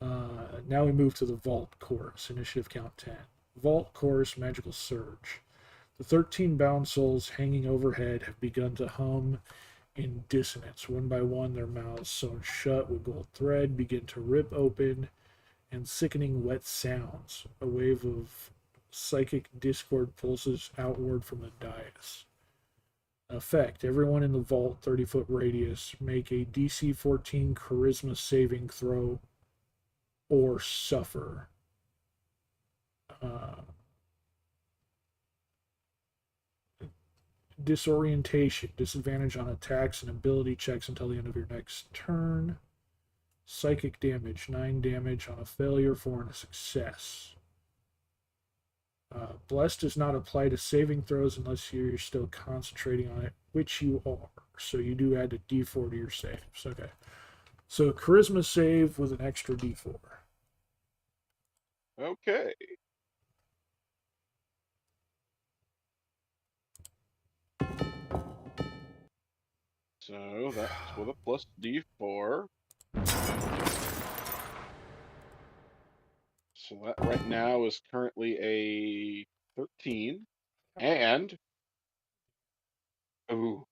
Now we move to the Vault Course. Initiative count 10. Vault Course Magical Surge. The 13 bound souls hanging overhead have begun to hum in dissonance. One by one, their mouths sewn shut with gold thread begin to rip open, and sickening wet sounds. A wave of psychic discord pulses outward from the dais. Effect. Everyone in the vault 30-foot radius make a DC 14 charisma saving throw or suffer. Disorientation. Disadvantage on attacks and ability checks until the end of your next turn. Psychic damage. 9 damage on a failure, 4 on a success. Bless does not apply to saving throws unless you're still concentrating on it, which you are. So you do add a d4 to your saves. Okay. So charisma save with an extra d4. Okay. So that's with a plus d4. So that right now is currently a 13. And ooh.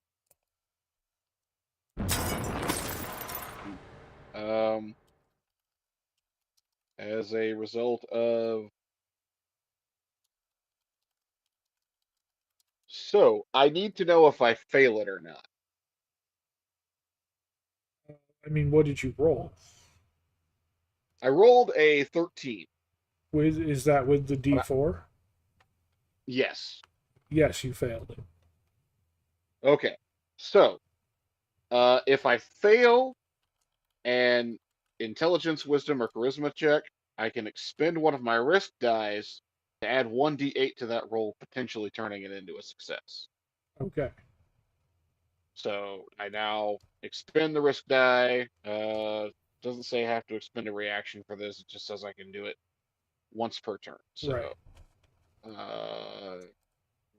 As a result of so I need to know if I fail it or not. I mean, what did you roll? I rolled a 13. Is that with the d4? Yes. Yes, you failed it. Okay. So, if I fail an intelligence, wisdom, or charisma check, I can expend one of my risk dice to add 1d8 to that roll, potentially turning it into a success. Okay. So I now expend the risk die. Doesn't say I have to expend a reaction for this. It just says I can do it once per turn. So, right.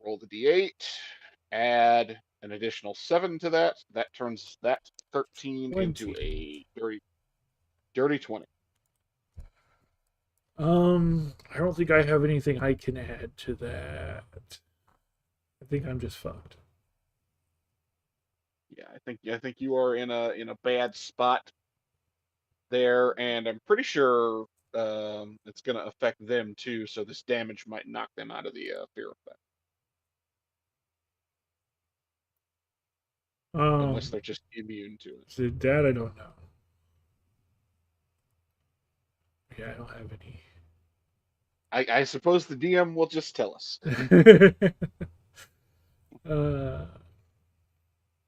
Roll the d8, add an additional 7 to that. That turns that 13 into a very dirty 20. I don't think I have anything I can add to that. I think I'm just fucked. Yeah, I think you are in a bad spot there, and I'm pretty sure it's going to affect them too. So this damage might knock them out of the fear effect, unless they're just immune to it. So that I don't know. Yeah, I don't have any. I suppose the DM will just tell us. uh,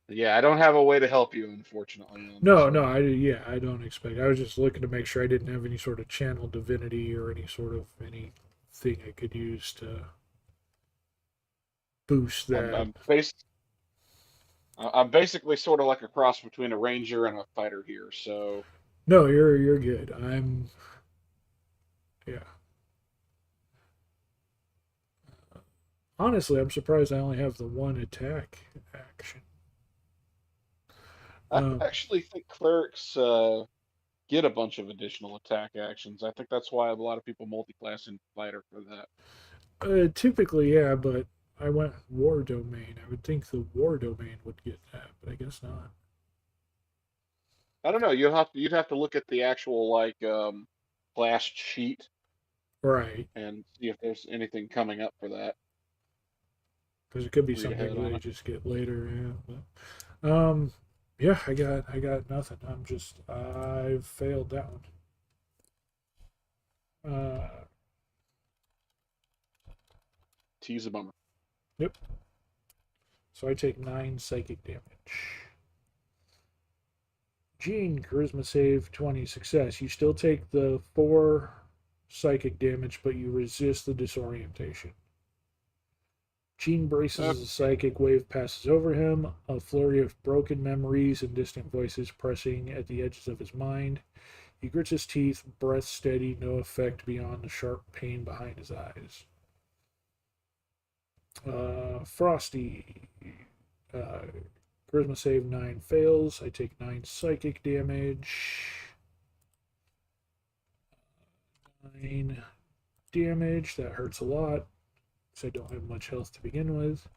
Yeah, I don't have a way to help you, unfortunately, on this no, no, one. I don't expect. I was just looking to make sure I didn't have any sort of channel divinity or any sort of anything I could use to boost I'm that. I'm bas- I'm basically sort of like a cross between a ranger and a fighter here. So No, you're good. I'm yeah. Honestly, I'm surprised I only have the one attack action. I Um, actually think clerics get a bunch of additional attack actions. I think that's why a lot of people multi-class in fighter for that. typically, yeah, but I went war domain. I would think the war domain would get that, but I guess not. I don't know. You'd have to look at the actual like class sheet Right, and see if there's anything coming up for that. because it could be Read ahead something on they it. just get later. Yeah, but, yeah, I got nothing. I've failed that one. Uh, Tease a bummer. yep. So I take 9 psychic damage. Gene, charisma save 20, success. You still take the 4 psychic damage, but you resist the disorientation. Gene braces as a psychic wave passes over him, a flurry of broken memories and distant voices pressing at the edges of his mind. He grits his teeth, breath steady, no effect beyond the sharp pain behind his eyes. Frosty. Uh, charisma save 9 fails. I take 9 psychic damage. 9 damage. That hurts a lot because I don't have much health to begin with.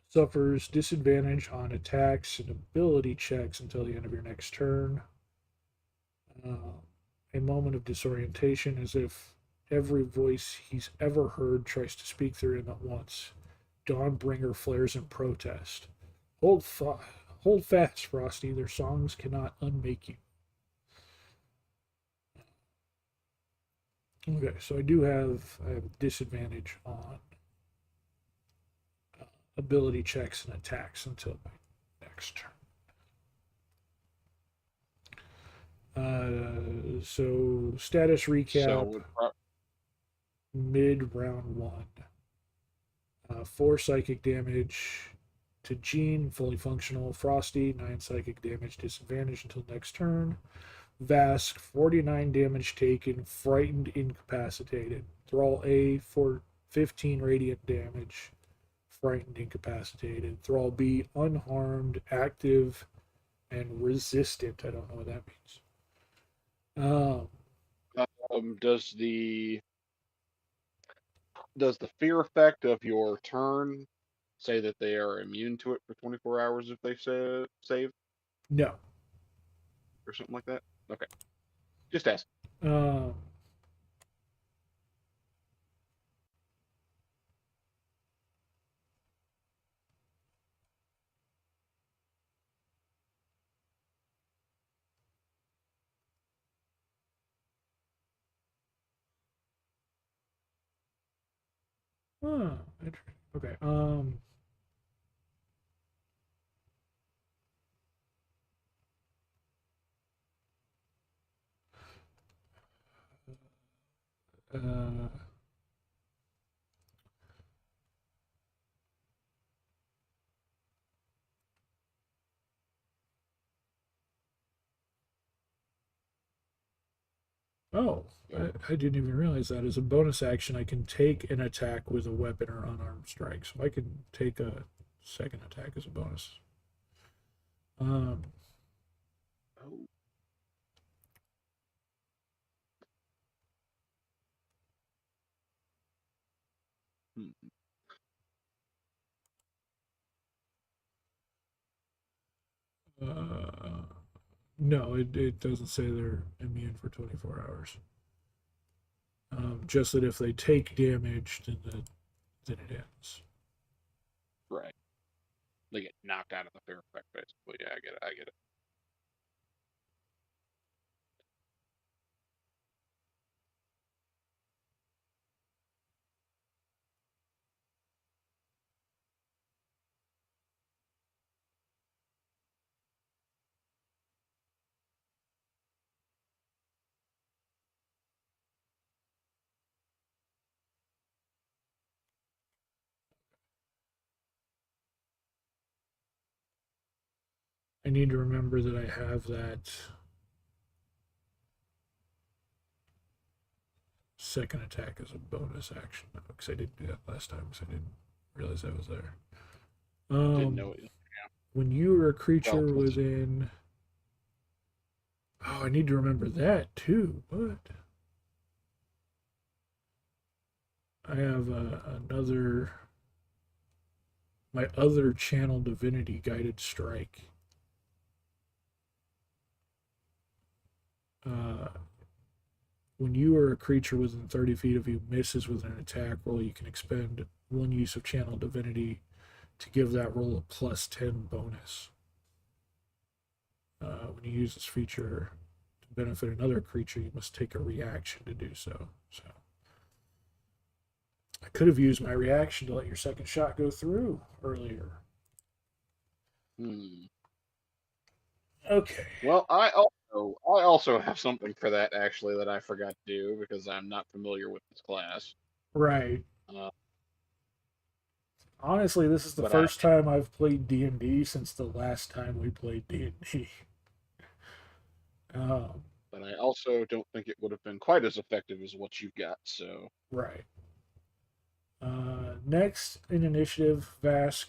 Suffers disadvantage on attacks and ability checks until the end of your next turn. A moment of disorientation, as if every voice he's ever heard tries to speak through him at once. Dawnbringer flares in protest. Hold fast, Frosty. Their songs cannot unmake you. Okay, so I have disadvantage on ability checks and attacks until my next turn. So status So recap would mid round one. 4 psychic damage to Gene, fully functional. Frosty, 9 psychic damage, disadvantage until next turn. Vask, 49 damage taken, frightened, incapacitated. Thrall A for 15 radiant damage, frightened, incapacitated. Thrall B, unharmed, active, and resistant. I don't know what that means. does the fear effect of your turn say that they are immune to it for 24 hours if they save No. or something like that? Okay, just ask. Um, interesting. Okay. Uh, Oh, I didn't even realize that. As a bonus action, I can take an attack with a weapon or unarmed strike. So I can take a second attack as a bonus. Um, Oh, hmm. uh, no, it doesn't say they're immune for 24 hours. Just that if they take damage, then it ends. Right. They get knocked out of the fear effect, basically. Yeah, I get it. I get it. I need to remember that I have that second attack as a bonus action because I didn't do that last time because I didn't realize I was there. Didn't know it. When you are a creature Well, within. Oh, I need to remember that too. What? I have another. My other channel divinity guided strike. When you are a creature within 30 feet of you misses with an attack roll, you can expend one use of channel divinity to give that roll a +10 bonus. When you use this feature to benefit another creature, you must take a reaction to do so. So I could have used my reaction to let your second shot go through earlier. Okay. Well, I also have something for that actually that I forgot to do because I'm not familiar with this class. Right. Uh, Honestly, this is the first time I've played D&D since the last time we played D&D. But I also don't think it would have been quite as effective as what you've got. So right. Next in initiative, Vask.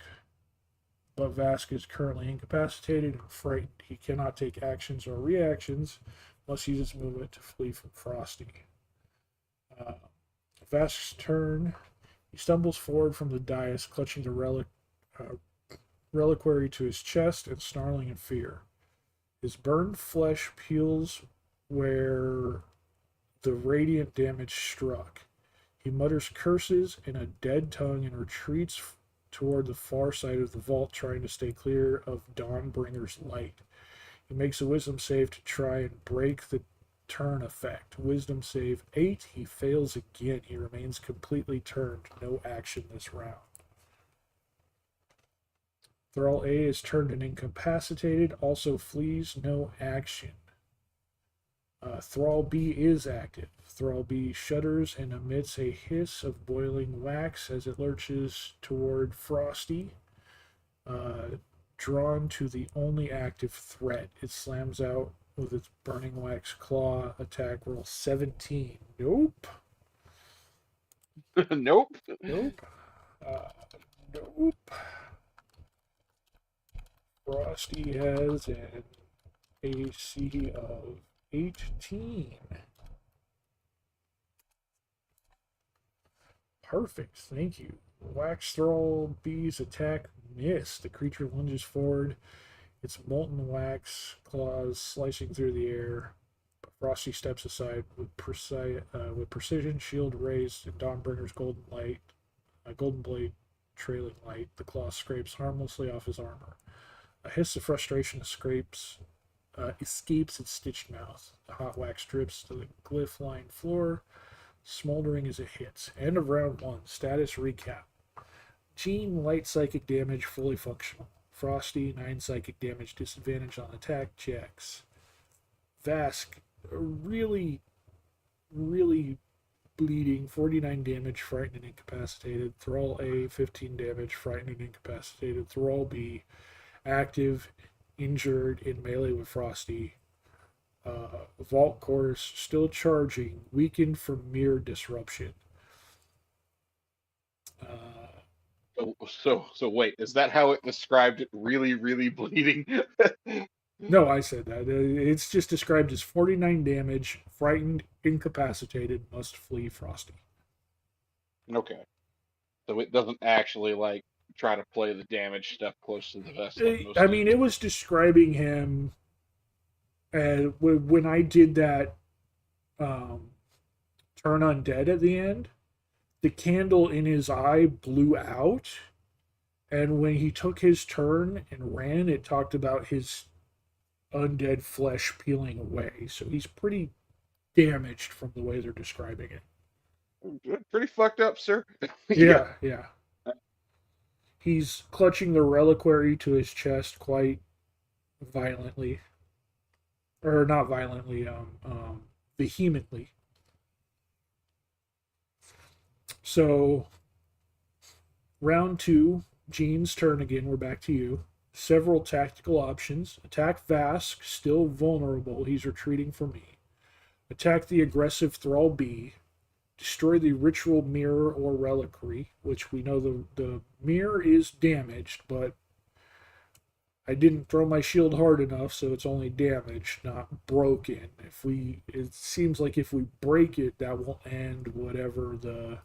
But Vask is currently incapacitated and frightened. He cannot take actions or reactions unless he uses movement to flee from Frosty. Vask's turn. He stumbles forward from the dais, clutching the reliquary to his chest and snarling in fear. His burned flesh peels where the radiant damage struck. He mutters curses in a dead tongue and retreats toward the far side of the vault, trying to stay clear of Dawnbringer's light. He makes a wisdom save to try and break the turn effect. Wisdom save 8. He fails again. He remains completely turned. No action this round. Thrall A is turned and incapacitated. Also flees. No action. Thrall B is active. Thrall B shudders and emits a hiss of boiling wax as it lurches toward Frosty. Drawn to the only active threat, it slams out with its burning wax claw. Attack roll 17. Nope. nope. Nope. Nope. Frosty has an AC of 18. Perfect, thank you. Wax Thrall B's attack missed. The creature lunges forward, its molten wax claws slicing through the air. But Frosty steps aside with precision, shield raised, and Dawnbringer's golden blade trailing light. The claw scrapes harmlessly off his armor. A hiss of frustration escapes its stitched mouth. The hot wax drips to the glyph-lined floor, smoldering as it hits. End of round 1. Status recap. Gene, light psychic damage, fully functional. Frosty, 9 psychic damage, disadvantage on attack checks. Vask, really, really bleeding, 49 damage, frightened and incapacitated. Thrall A, 15 damage, frightened and incapacitated. Thrall B, active, injured, in melee with Frosty. Vault Course, still charging, weakened from mere disruption. So wait, is that how it described it? Really, really bleeding? No, I said that. It's just described as 49 damage, frightened, incapacitated, must flee Frosty. Okay. So it doesn't actually like try to play the damage stuff close to the vest. Like I mean, it was describing him. When I did that turn undead at the end, the candle in his eye blew out, and when he took his turn and ran, it talked about his undead flesh peeling away. So he's pretty damaged from the way they're describing it. Pretty fucked up, sir. Yeah. He's clutching the reliquary to his chest quite violently. Or not violently, vehemently. So, round 2, Gene's turn again. We're back to you. several tactical options. Attack Vask, still vulnerable. He's retreating from me. Attack the aggressive Thrall B. Destroy the ritual mirror or reliquary, which we know the mirror is damaged, but I didn't throw my shield hard enough, so it's only damaged, not broken. It seems like if we break it, that will end whatever the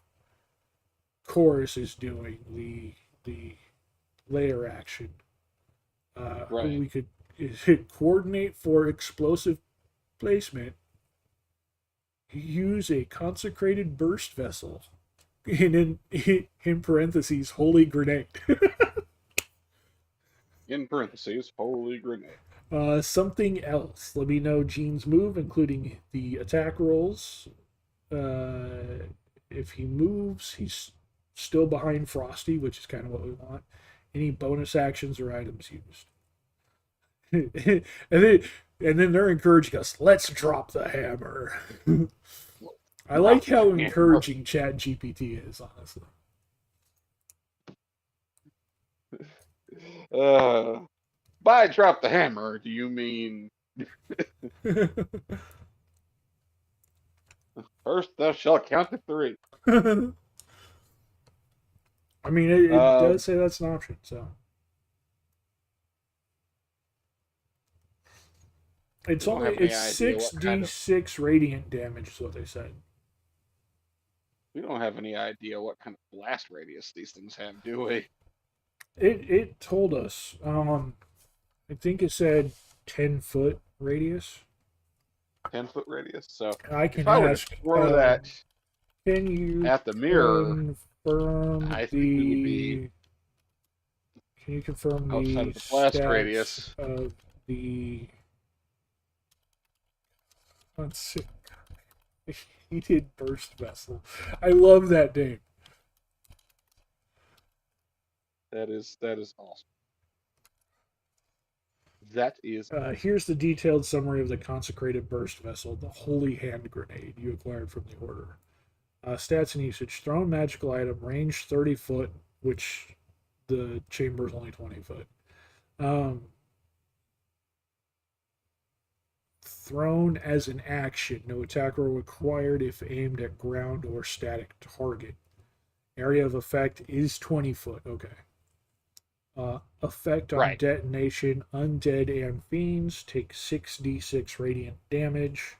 chorus is doing, the layer action. Right. We could coordinate for explosive placement. Use a consecrated burst vessel, and in parentheses, holy grenade. In parentheses, holy grenade. Something else. Let me know Gene's move, including the attack rolls. If he moves, he's still behind Frosty, which is kind of what we want. Any bonus actions or items used. and then they're encouraging us, let's drop the hammer. I like how encouraging ChatGPT is, honestly. By drop the hammer, do you mean first thou shalt count to 3? I mean, it does say that's an option, so. It's 6d6 radiant damage is what they said. We don't have any idea what kind of blast radius these things have, do we? It told us. I think it said 10-foot radius. 10-foot radius. So I can if I ask. would throw that Can you at the mirror? Confirm I think it would be. Can you confirm the outside of the blast stats radius of the? Let's see. Heated burst vessel. I love that name. That is awesome. That is. Here's the detailed summary of the consecrated burst vessel, the holy hand grenade you acquired from the order. Stats and usage: thrown magical item, range 30 foot, which the chamber is only 20 foot. Thrown as an action, no attack roll required if aimed at ground or static target. Area of effect is 20 foot. Okay. Effect on Right. detonation: undead and fiends take 6d6 radiant damage.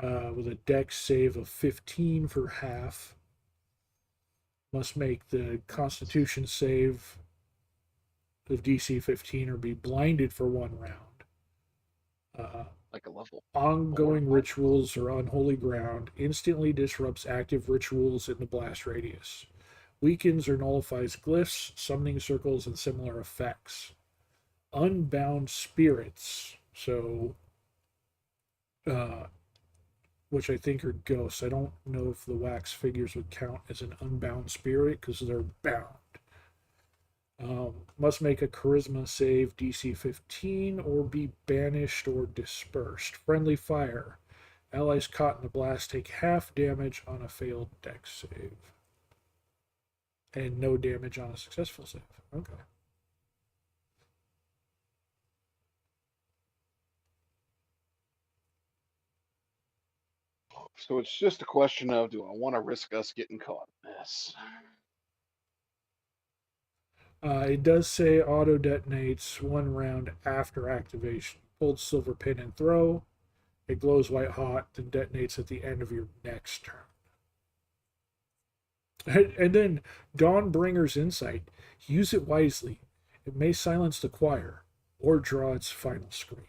With a dex save of 15 for half. Must make the Constitution save of DC 15 or be blinded for 1 round. Like a level. Ongoing rituals or unholy ground instantly disrupts active rituals in the blast radius. Weakens or nullifies glyphs, summoning circles, and similar effects. Unbound spirits, so which I think are ghosts. I don't know if the wax figures would count as an unbound spirit because they're bound. Must make a charisma save DC 15 or be banished or dispersed. Friendly fire. Allies caught in the blast take half damage on a failed dex save. And no damage on a successful save. Okay. So it's just a question of, do I want to risk us getting caught in this? It does say auto detonates 1 round after activation. Hold silver pin and throw. It glows white hot, then detonates at the end of your next turn. And then Dawnbringer's Insight. Use it wisely. It may silence the choir or draw its final scream.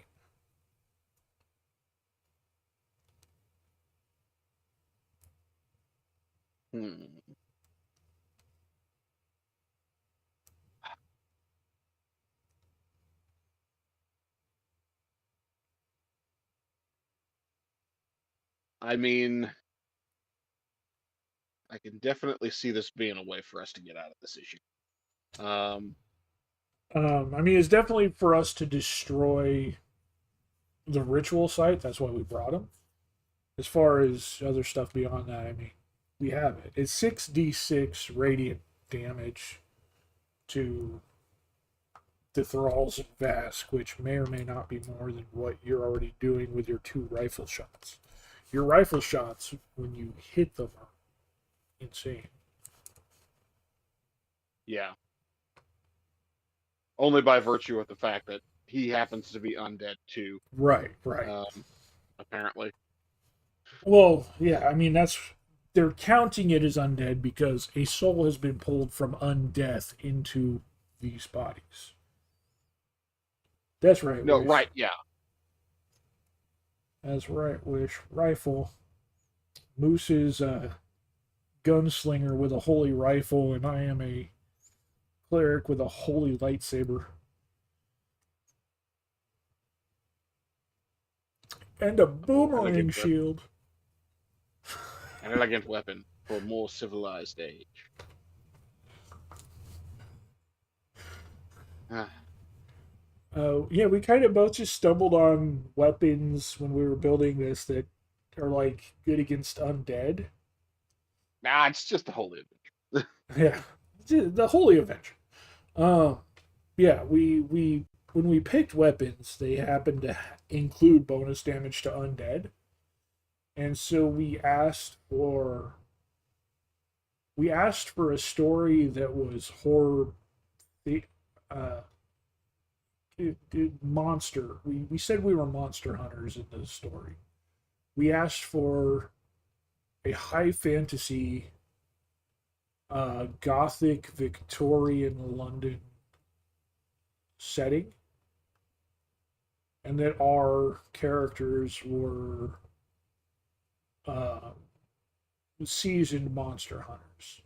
I mean, I can definitely see this being a way for us to get out of this issue. I mean, it's definitely for us to destroy the ritual site. That's why we brought him. As far as other stuff beyond that, I mean, we have it. It's 6d6 radiant damage to the thralls and Vask, which may or may not be more than what you're already doing with your 2 rifle shots. Your rifle shots, when you hit them, are insane. Yeah. Only by virtue of the fact that he happens to be undead too. Right. Apparently. Well, yeah, I mean, they're counting it as undead because a soul has been pulled from undeath into these bodies. That's right, No, Wish. right, yeah. That's right, Wish. Rifle. Moose is a gunslinger with a holy rifle, and I am a cleric with a holy lightsaber. And a boomerang shield. An elegant weapon for a more civilized age. Yeah, we kind of both just stumbled on weapons when we were building this that are like good against undead. Nah, it's just a holy adventure. Yeah, the Holy Avenger. Yeah, we when we picked weapons, they happened to include bonus damage to undead, and so we asked for a story that was horror, monster. We said we were monster hunters in the story. We asked for a high fantasy, Gothic Victorian London setting, and that our characters were seasoned monster hunters,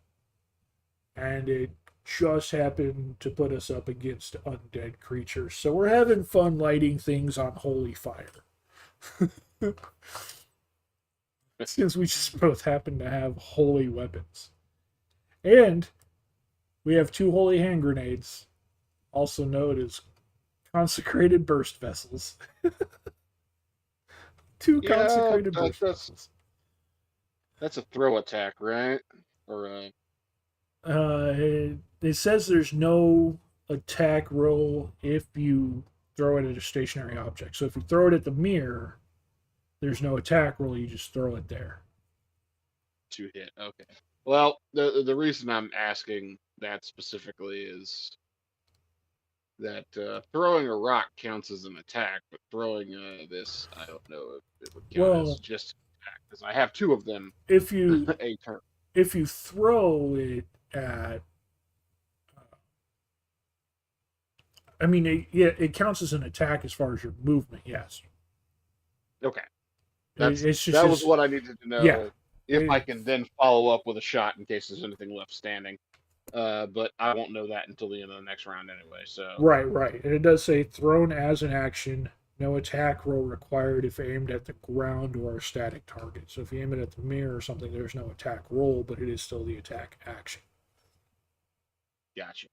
and it just happened to put us up against undead creatures. So we're having fun lighting things on holy fire. Since we just both happen to have holy weapons. And we have 2 holy hand grenades, also known as consecrated burst vessels. 2 consecrated burst vessels. That's a throw attack, right? Or it says there's no attack roll if you throw it at a stationary object. So if you throw it at the mirror, there's no attack roll. You just throw it there. To hit. Okay. Well, the reason I'm asking that specifically is that throwing a rock counts as an attack, but throwing this, I don't know if it would count as just an attack because I have 2 of them. If you a turn. If you throw it at, I mean, it counts as an attack as far as your movement. Yes. Okay. That was what I needed to know. Yeah. If I can then follow up with a shot in case there's anything left standing. But I won't know that until the end of the next round anyway. So Right. And it does say thrown as an action, no attack roll required if aimed at the ground or a static target. So if you aim it at the mirror or something, there's no attack roll, but it is still the attack action. Gotcha.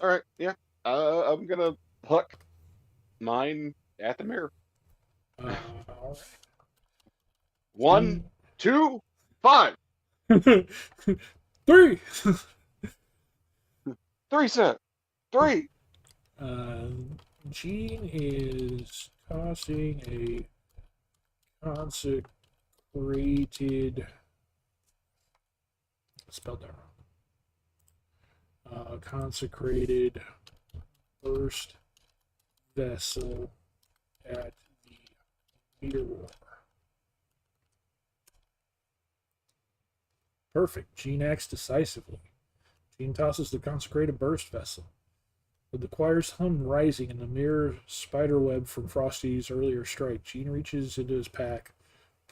All right. Yeah. I'm gonna hook mine at the mirror. All right. 1, 2, 5. 3. 3 set. 3. Gene is tossing a consecrated. Spelled that wrong. Consecrated burst vessel at the meteor war. Perfect. Gene acts decisively. Gene tosses the consecrated burst vessel. With the choir's hum rising and the mirror spiderweb from Frosty's earlier strike, Gene reaches into his pack,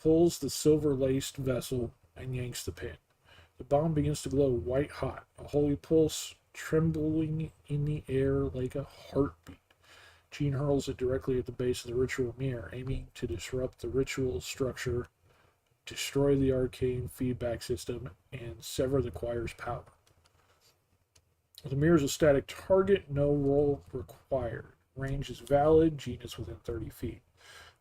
pulls the silver-laced vessel, and yanks the pin. The bomb begins to glow white hot, a holy pulse trembling in the air like a heartbeat. Gene hurls it directly at the base of the ritual mirror, aiming to disrupt the ritual structure, destroy the arcane feedback system, and sever the choir's power. The mirror is a static target, no roll required. Range is valid, Gene is within 30 feet.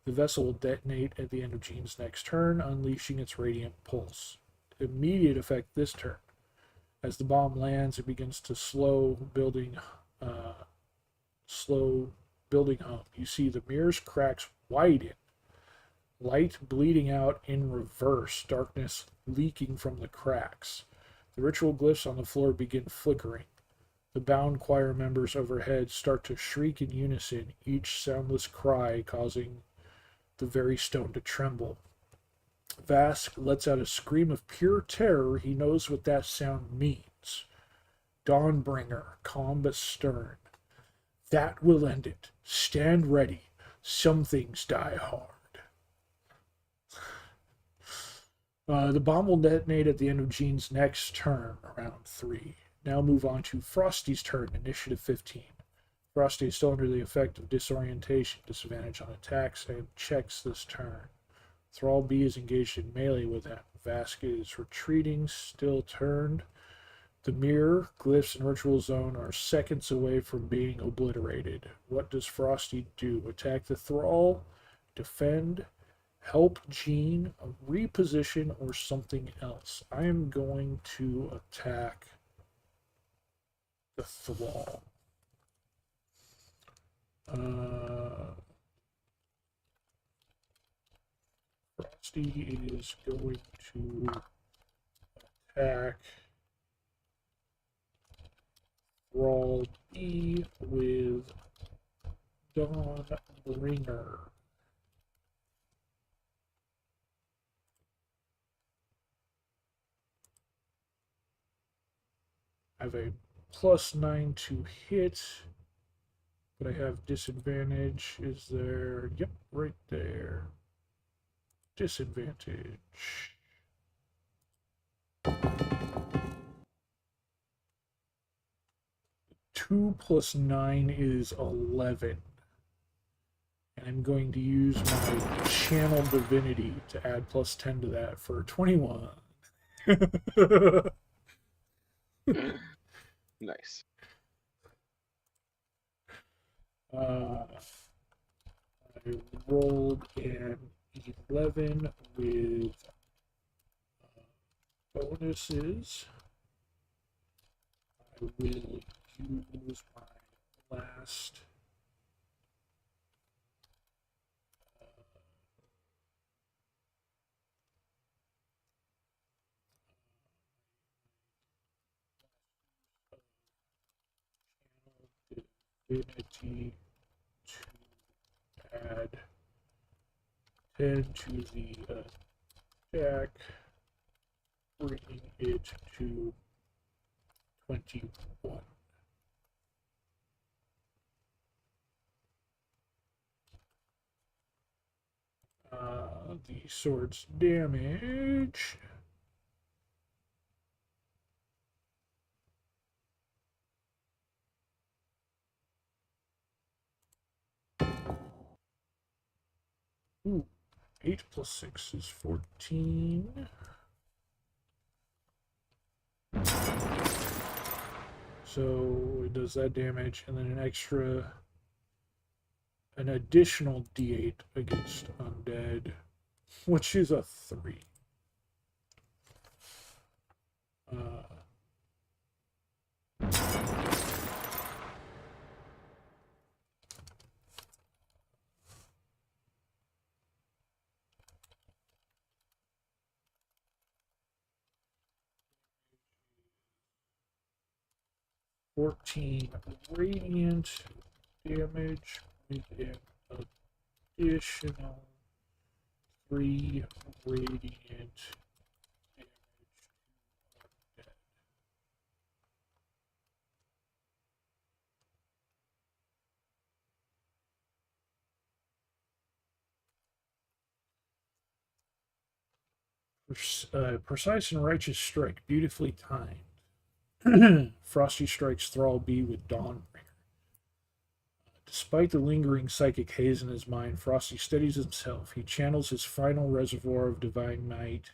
The vessel will detonate at the end of Gene's next turn, unleashing its radiant pulse. Immediate effect this turn. As the bomb lands, it begins to slow slow building up. You see the mirror's cracks widen, light bleeding out in reverse, darkness leaking from the cracks. The ritual glyphs on the floor begin flickering. The bound choir members overhead start to shriek in unison, each soundless cry causing the very stone to tremble. Vask lets out a scream of pure terror. He knows what that sound means. Dawnbringer, calm but stern. That will end it. Stand ready. Some things die hard. The bomb will detonate at the end of Jean's next turn, round 3. Now move on to Frosty's turn, initiative 15. Frosty is still under the effect of disorientation, disadvantage on attacks, and checks this turn. Thrall B is engaged in melee with him. Vask is retreating, still turned. The mirror, glyphs, and ritual zone are seconds away from being obliterated. What does Frosty do? Attack the Thrall, defend, help Jean, reposition, or something else? I am going to attack the Thrall. Frosty is going to attack Thrall B with Dawnbringer. I have a +9 to hit, but I have disadvantage. Is there? Yep, right there. Disadvantage. 2 + 9 is 11. And I'm going to use my Channel Divinity to add +10 to that for 21. Nice. I rolled an 11 with bonuses. I will use my last divinity to add 10 to the attack, bringing it to 21. The sword's damage. Ooh, 8 + 6 is 14. So it does that damage, and then an additional D8 against undead, which is a 3. 14 radiant damage with an additional 3 radiant damage to undead. Precise and righteous strike, beautifully timed. Frosty strikes Thrall B with Dawnbringer. Despite the lingering psychic haze in his mind, Frosty steadies himself. He channels his final reservoir of divine might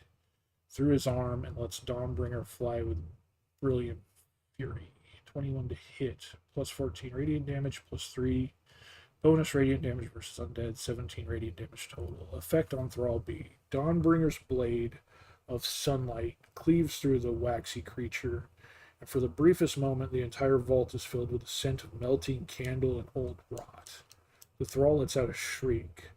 through his arm and lets Dawnbringer fly with brilliant fury. 21 to hit, +14 radiant damage, +3 bonus radiant damage versus undead, 17 radiant damage total. Effect on Thrall B. Dawnbringer's blade of sunlight cleaves through the waxy creature, And for the briefest moment, the entire vault is filled with the scent of melting candle and old rot. The thrall lets out a shriek,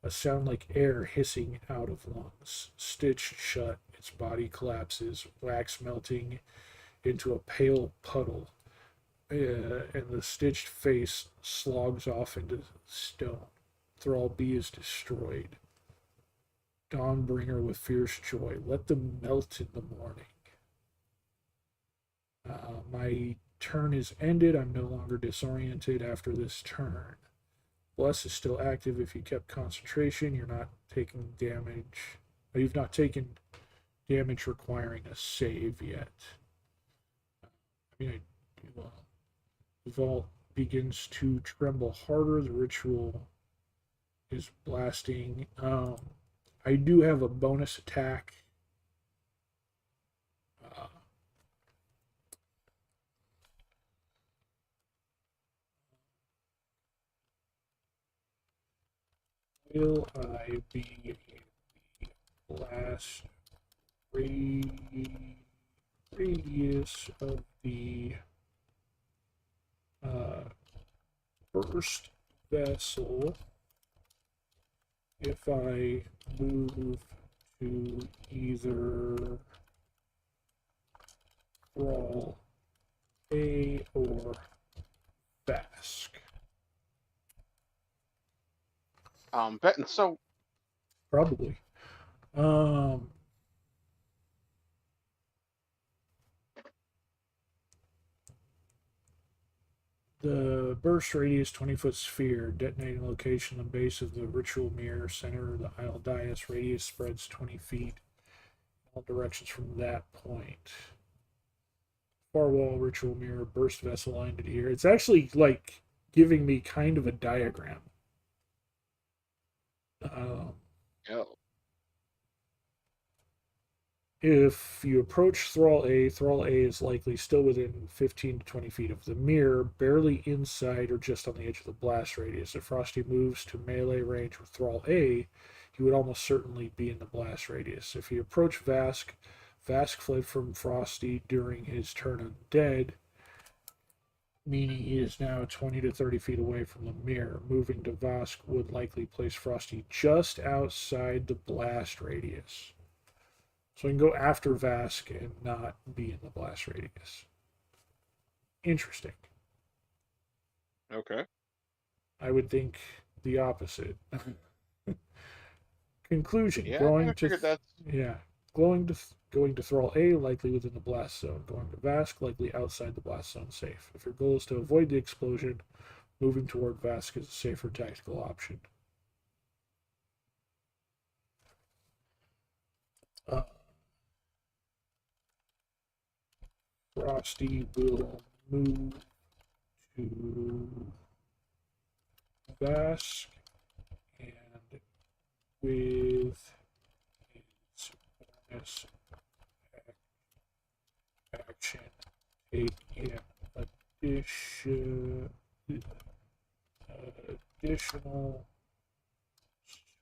a sound like air hissing out of lungs. Stitched shut, its body collapses, wax melting into a pale puddle, and the stitched face slogs off into stone. Thrall B is destroyed. Dawnbringer with fierce joy. Let them melt in the morning. My turn is ended. I'm no longer disoriented after this turn. Bless is still active. If you kept concentration, you're not taking damage. You've not taken damage requiring a save yet. Well, the vault begins to tremble harder. The ritual is blasting. I do have a bonus attack. Will I be in the blast radius of the burst vessel if I move to either Thrall A or Bask? Betting so. Probably. The burst radius 20-foot sphere, detonating location on the base of the ritual mirror, center of the Isle Dais. Radius spreads 20 feet in all directions from that point. Far wall, ritual mirror, burst vessel ended here. It's actually like giving me kind of a diagram. Oh. If you approach Thrall A is likely still within 15 to 20 feet of the mirror, barely inside or just on the edge of the blast radius. If Frosty moves to melee range with Thrall A, he would almost certainly be in the blast radius. If you approach Vask, Vask fled from Frosty during his turn undead, meaning he is now 20 to 30 feet away from the mirror. Moving to Vask would likely place Frosty just outside the blast radius. So I can go after Vask and not be in the blast radius. Interesting. Okay. I would think the opposite. Conclusion. Yeah, going to Thrall A, likely within the blast zone. Going to Vask, likely outside the blast zone, safe. If your goal is to avoid the explosion, moving toward Vask is a safer tactical option. Frosty will move to Vask, and with its bonus action, take an additional swing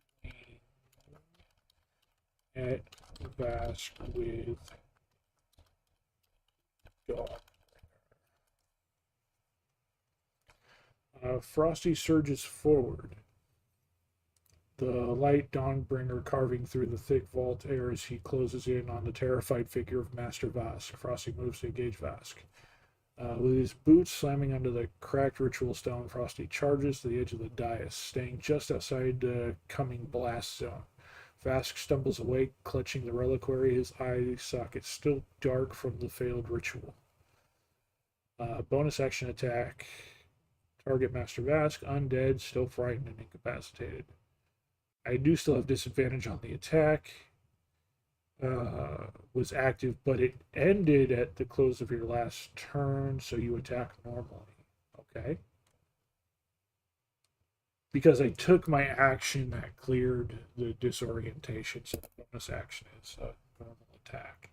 at Vask with Dawn. Frosty surges forward, the light Dawnbringer carving through the thick vault air as he closes in on the terrified figure of Master Vask. Frosty moves to engage Vask. With his boots slamming onto the cracked ritual stone, Frosty charges to the edge of the dais, staying just outside the coming blast zone. Vask stumbles awake, clutching the reliquary, his eye socket still dark from the failed ritual. Bonus action attack. Target Master Vask, undead, still frightened and incapacitated. I do still have disadvantage on the attack. Was active, but it ended at the close of your last turn, so you attack normally. Okay. Because I took my action that cleared the disorientation, so the bonus action is a normal attack.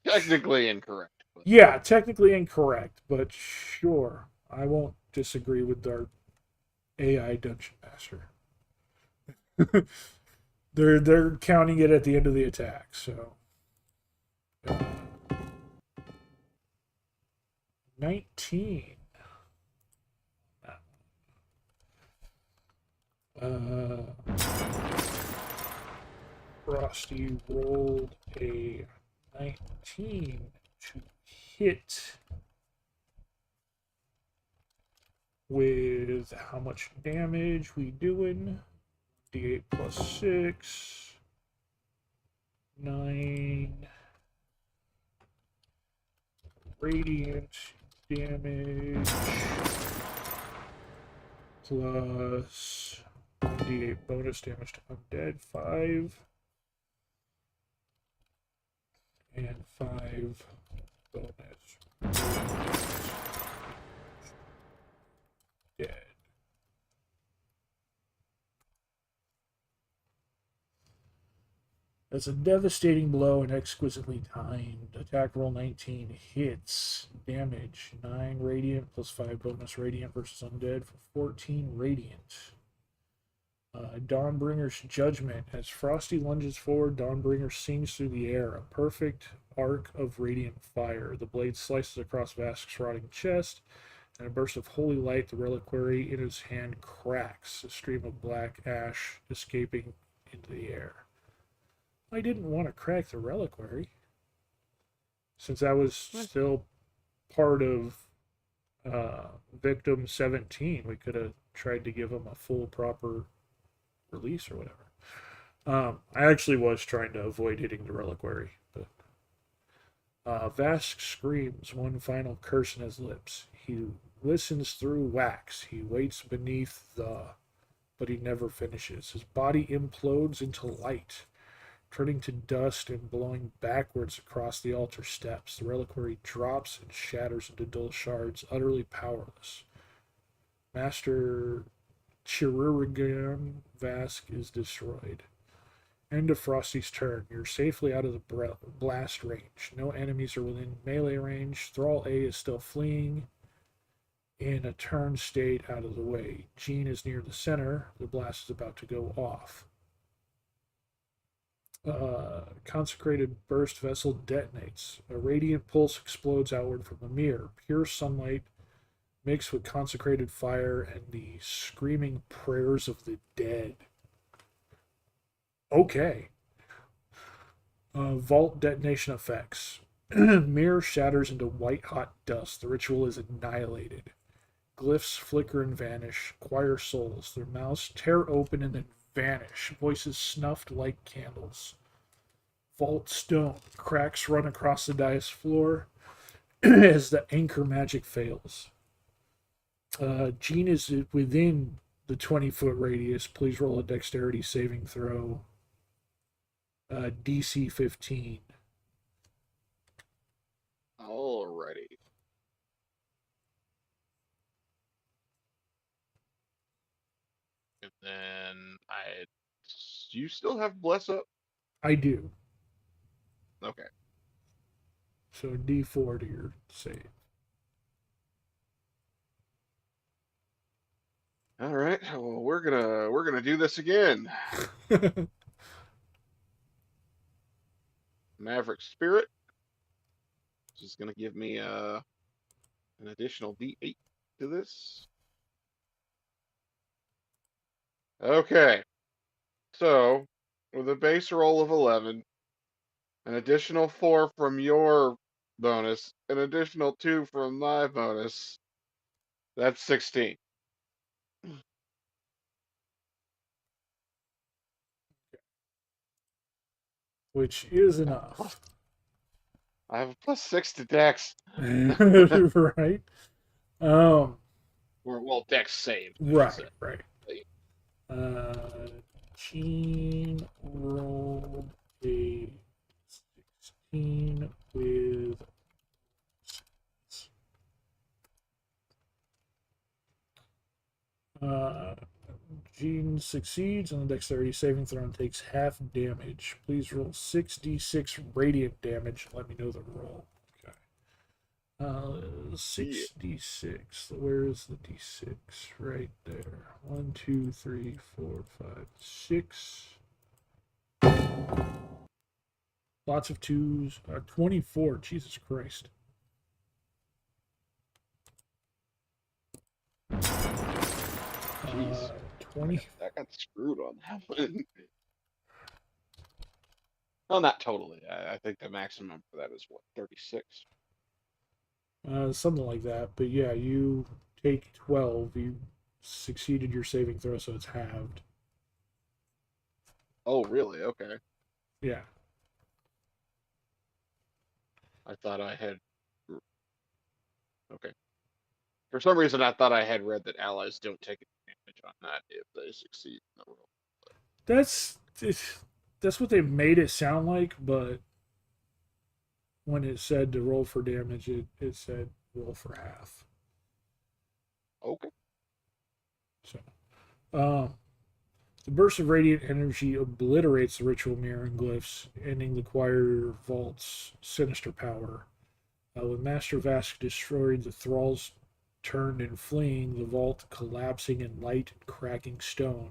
Technically incorrect. But... Yeah, technically incorrect, but sure. I won't disagree with our AI dungeon master. They're counting it at the end of the attack, so 19. Frosty rolled a 19 to hit with how much damage we doing? D8 plus 6, 9 radiant damage plus 1d8 bonus damage to undead, 5 and 5 bonus dead. That's a devastating blow and exquisitely timed. Attack roll 19 hits. Damage 9 radiant plus 5 bonus radiant versus undead for 14 radiant. Dawnbringer's Judgment. As Frosty lunges forward, Dawnbringer sings through the air, a perfect arc of radiant fire. The blade slices across Vask's rotting chest, and a burst of holy light, the reliquary in his hand cracks, a stream of black ash escaping into the air. I didn't want to crack the reliquary, since that was still part of Victim 17. We could have tried to give him a full, proper release or whatever. I actually was trying to avoid hitting the reliquary, but Vask screams one final curse in his lips. He listens through wax. He waits beneath but he never finishes. His body implodes into light, turning to dust and blowing backwards across the altar steps. The reliquary drops and shatters into dull shards, utterly powerless. Master Chirurgan Vask is destroyed. End of Frosty's turn. You're safely out of the blast range. No enemies are within melee range. Thrall A is still fleeing in a turn state out of the way. Jean is near the center. The blast is about to go off. Consecrated burst vessel detonates. A radiant pulse explodes outward from the mirror. Pure sunlight mixed with consecrated fire and the screaming prayers of the dead. Okay. Vault detonation effects. Mirror shatters into white-hot dust. The ritual is annihilated. Glyphs flicker and vanish. Choir souls. Their mouths tear open and then vanish. Voices snuffed like candles. Vault stone. Cracks run across the dais floor as the anchor magic fails. Jean is within the 20-foot radius. Please roll a dexterity saving throw. DC 15. Alrighty. And then you still have bless up? I do. Okay. So D4 to your save. All right. Well, we're gonna do this again. Maverick Spirit, which is gonna give me an additional D8 to this. Okay. So with a base roll of 11, an additional 4 from your bonus, an additional 2 from my bonus, that's 16. Which is enough. I have a +6 to Dex. Right? Or, well, Dex save. Right. Jean rolled a 16 with Jean succeeds on the dexterity saving throw and takes half damage. Please roll 6d6 radiant damage and let me know the roll. Okay. 6d6. Where is the d6? Right there. 1, 2, 3, 4, 5, 6. Lots of twos. 24. Jesus Christ. Jeez. 20. That got screwed on that one. Well, not totally. I think the maximum for that is what, 36? Something like that. But yeah, you take 12. You succeeded your saving throw, so it's halved. Oh, really? Okay. Yeah. I thought I had. Okay. For some reason, I thought I had read that allies don't take damage on that if they succeed in the roll. That's that's what they made it sound like, but when it said to roll for damage, it said roll for half. Okay. So, the burst of radiant energy obliterates the ritual mirror and glyphs, ending the choir vault's sinister power. When Master Vask destroyed, the thralls turned and fleeing, the vault collapsing in light and cracking stone.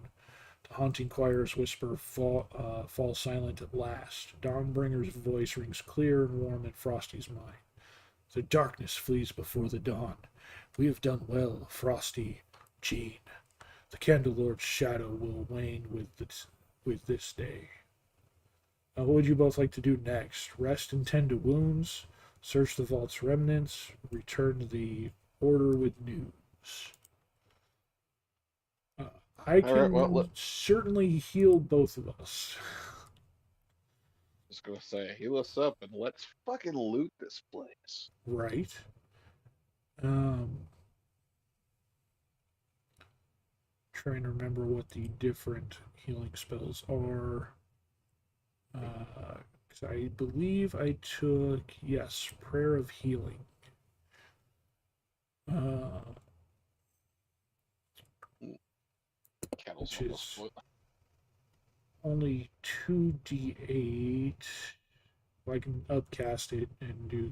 The haunting choir's whisper falls silent at last. Dawnbringer's voice rings clear and warm in Frosty's mind. The darkness flees before the dawn. We have done well, Frosty, Jean. The Candlelord's shadow will wane with this day. What would you both like to do next? Rest and tend to wounds, search the vault's remnants, return to the order with news. I can certainly heal both of us. Just gonna say, heal us up and let's fucking loot this place. Right. Trying to remember what the different healing spells are. Because I believe I took, yes, Prayer of Healing. Which is only 2d8. I can upcast it and do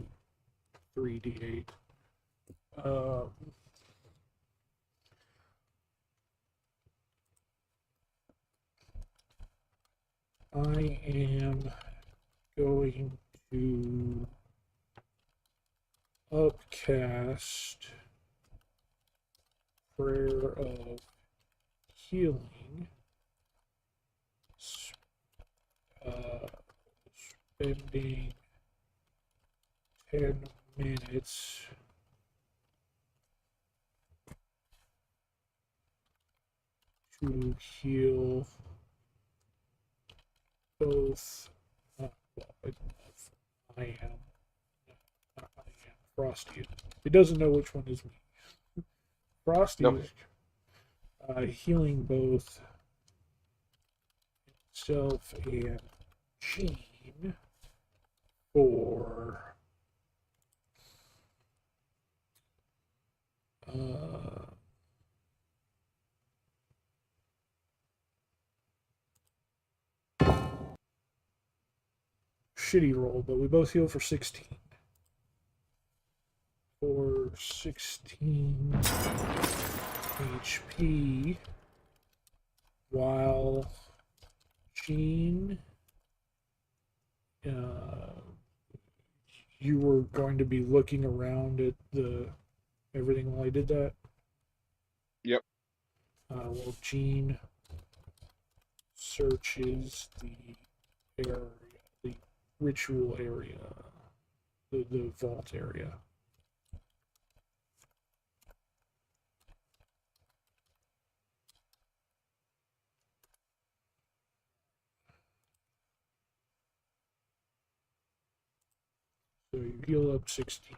3d8. I am going to upcast Prayer of Healing, spending 10 minutes to heal both. I am Frosty. It doesn't know which one is me. Frosty is healing both himself and Jean for shitty roll, but we both heal for 16. For 16 HP, while Jean, you were going to be looking around at everything while I did that? Yep. Well, Jean searches the area, the ritual area, the vault area. So you heal up 16.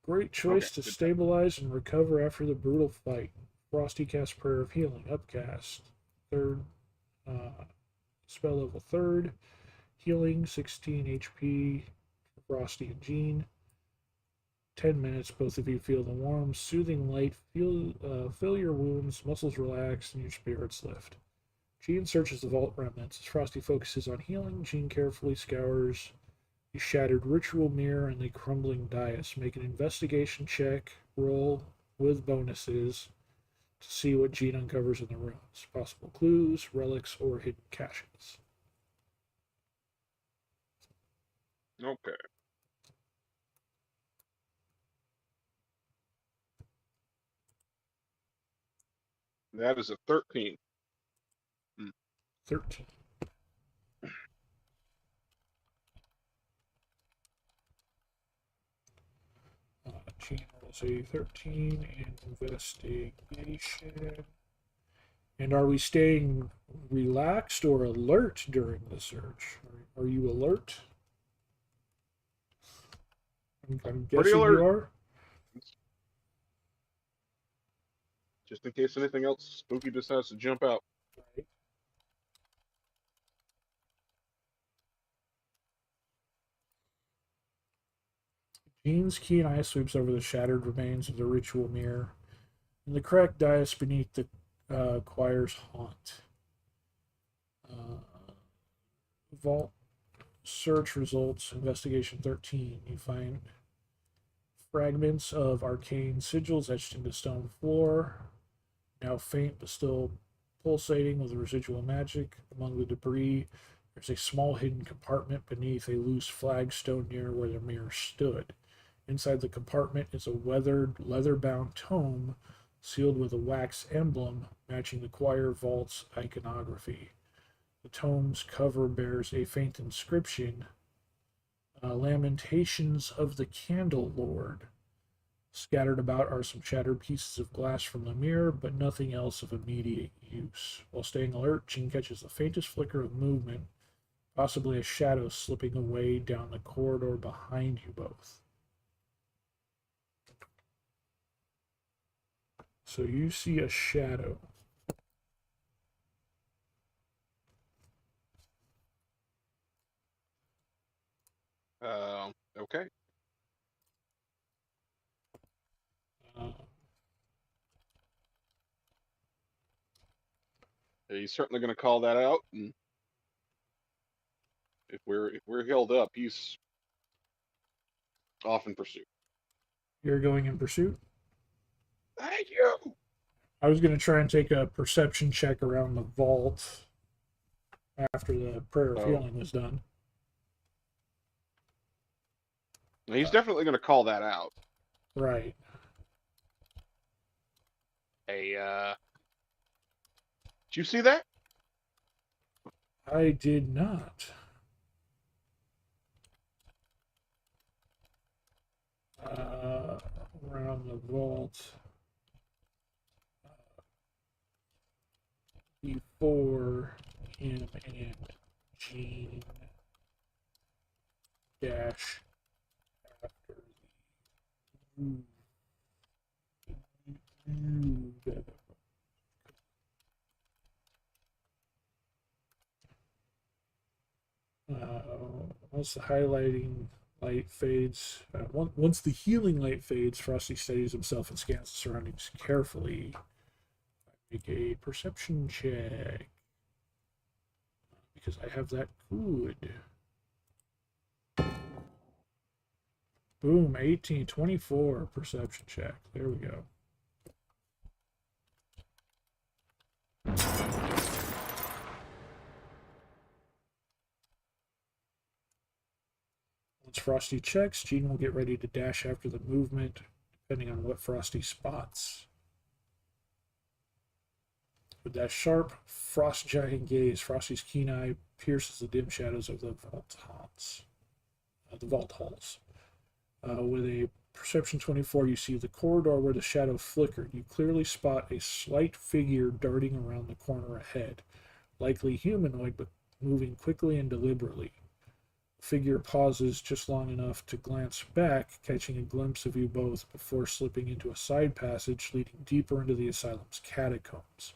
Great choice to stabilize and recover after the brutal fight. Frosty casts Prayer of Healing. Upcast. Third. Spell level 3rd. Healing 16 HP. Frosty and Jean. 10 minutes. Both of you feel the warm, soothing light. Feel your wounds, muscles relax, and your spirits lift. Jean searches the vault remnants. As Frosty focuses on healing, Jean carefully scours the shattered ritual mirror and the crumbling dais. Make an investigation check, roll with bonuses to see what Jean uncovers in the ruins. Possible clues, relics, or hidden caches. Okay. That is a 13. 13. Gene rolls a 13 and investigation. And are we staying relaxed or alert during the search? Are you alert? I'm Pretty guessing alert. you are. Just in case anything else spooky decides to jump out. Right. Gene's keen eye sweeps over the shattered remains of the ritual mirror and the cracked dais beneath the choir's haunt. Vault search results, investigation 13. You find fragments of arcane sigils etched into stone floor, now faint but still pulsating with residual magic. Among the debris, there's a small hidden compartment beneath a loose flagstone near where the mirror stood. Inside the compartment is a weathered, leather-bound tome sealed with a wax emblem matching the choir vault's iconography. The tome's cover bears a faint inscription, Lamentations of the Candle Lord. Scattered about are some shattered pieces of glass from the mirror, but nothing else of immediate use. While staying alert, Jean catches the faintest flicker of movement, possibly a shadow slipping away down the corridor behind you both. So you see a shadow. Okay. He's certainly going to call that out, and if we're held up, he's off in pursuit. You're going in pursuit? Thank you. I was going to try and take a perception check around the vault after the prayer of healing was done. He's definitely going to call that out. Right. Hey, did you see that? I did not. Around the vault. Before him and Jean dash after the once the highlighting light fades, once the healing light fades, Frosty steadies himself and scans the surroundings carefully. Make a perception check because I have that good. Boom, 18, 24 perception check. There we go. Once Frosty checks, Jean will get ready to dash after the movement, depending on what Frosty spots. With that sharp, frost-giant gaze, Frosty's keen eye pierces the dim shadows of the vault halls. With a perception 24, you see the corridor where the shadow flickered. You clearly spot a slight figure darting around the corner ahead, likely humanoid, but moving quickly and deliberately. The figure pauses just long enough to glance back, catching a glimpse of you both before slipping into a side passage leading deeper into the asylum's catacombs.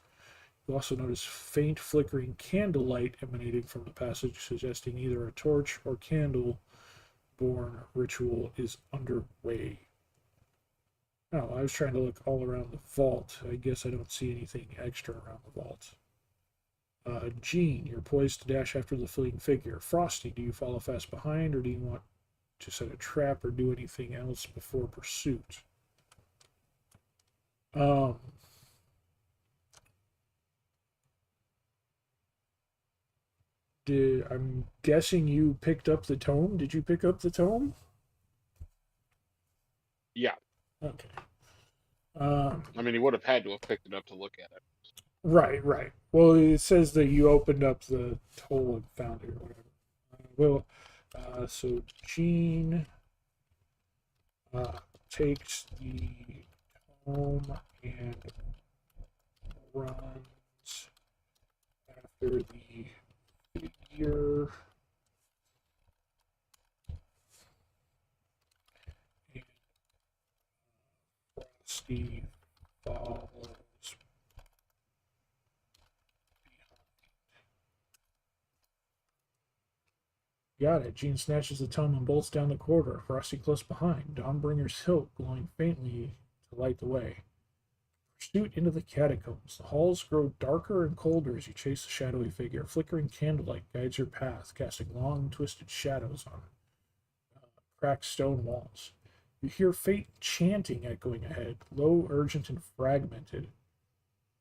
You also notice faint flickering candlelight emanating from the passage, suggesting either a torch or candle-born ritual is underway. Oh, I was trying to look all around the vault. I guess I don't see anything extra around the vault. Jean, you're poised to dash after the fleeing figure. Frosty, do you follow fast behind, or do you want to set a trap or do anything else before pursuit? I'm guessing you picked up the tome. Did you pick up the tome? Yeah. Okay. I mean, he would have had to have picked it up to look at it. Right, right. Well, it says that you opened up the hole and found it or whatever. So Gene takes the home and runs after the figure. And Frosty follows behind. Got it. Gene snatches the tome and bolts down the corridor, Frosty close behind, Dawnbringer's hilt glowing faintly to light the way. Pursuit into the catacombs. The halls grow darker and colder as you chase the shadowy figure. Flickering candlelight guides your path, casting long, twisted shadows on cracked stone walls. You hear faint chanting echoing ahead, low, urgent, and fragmented.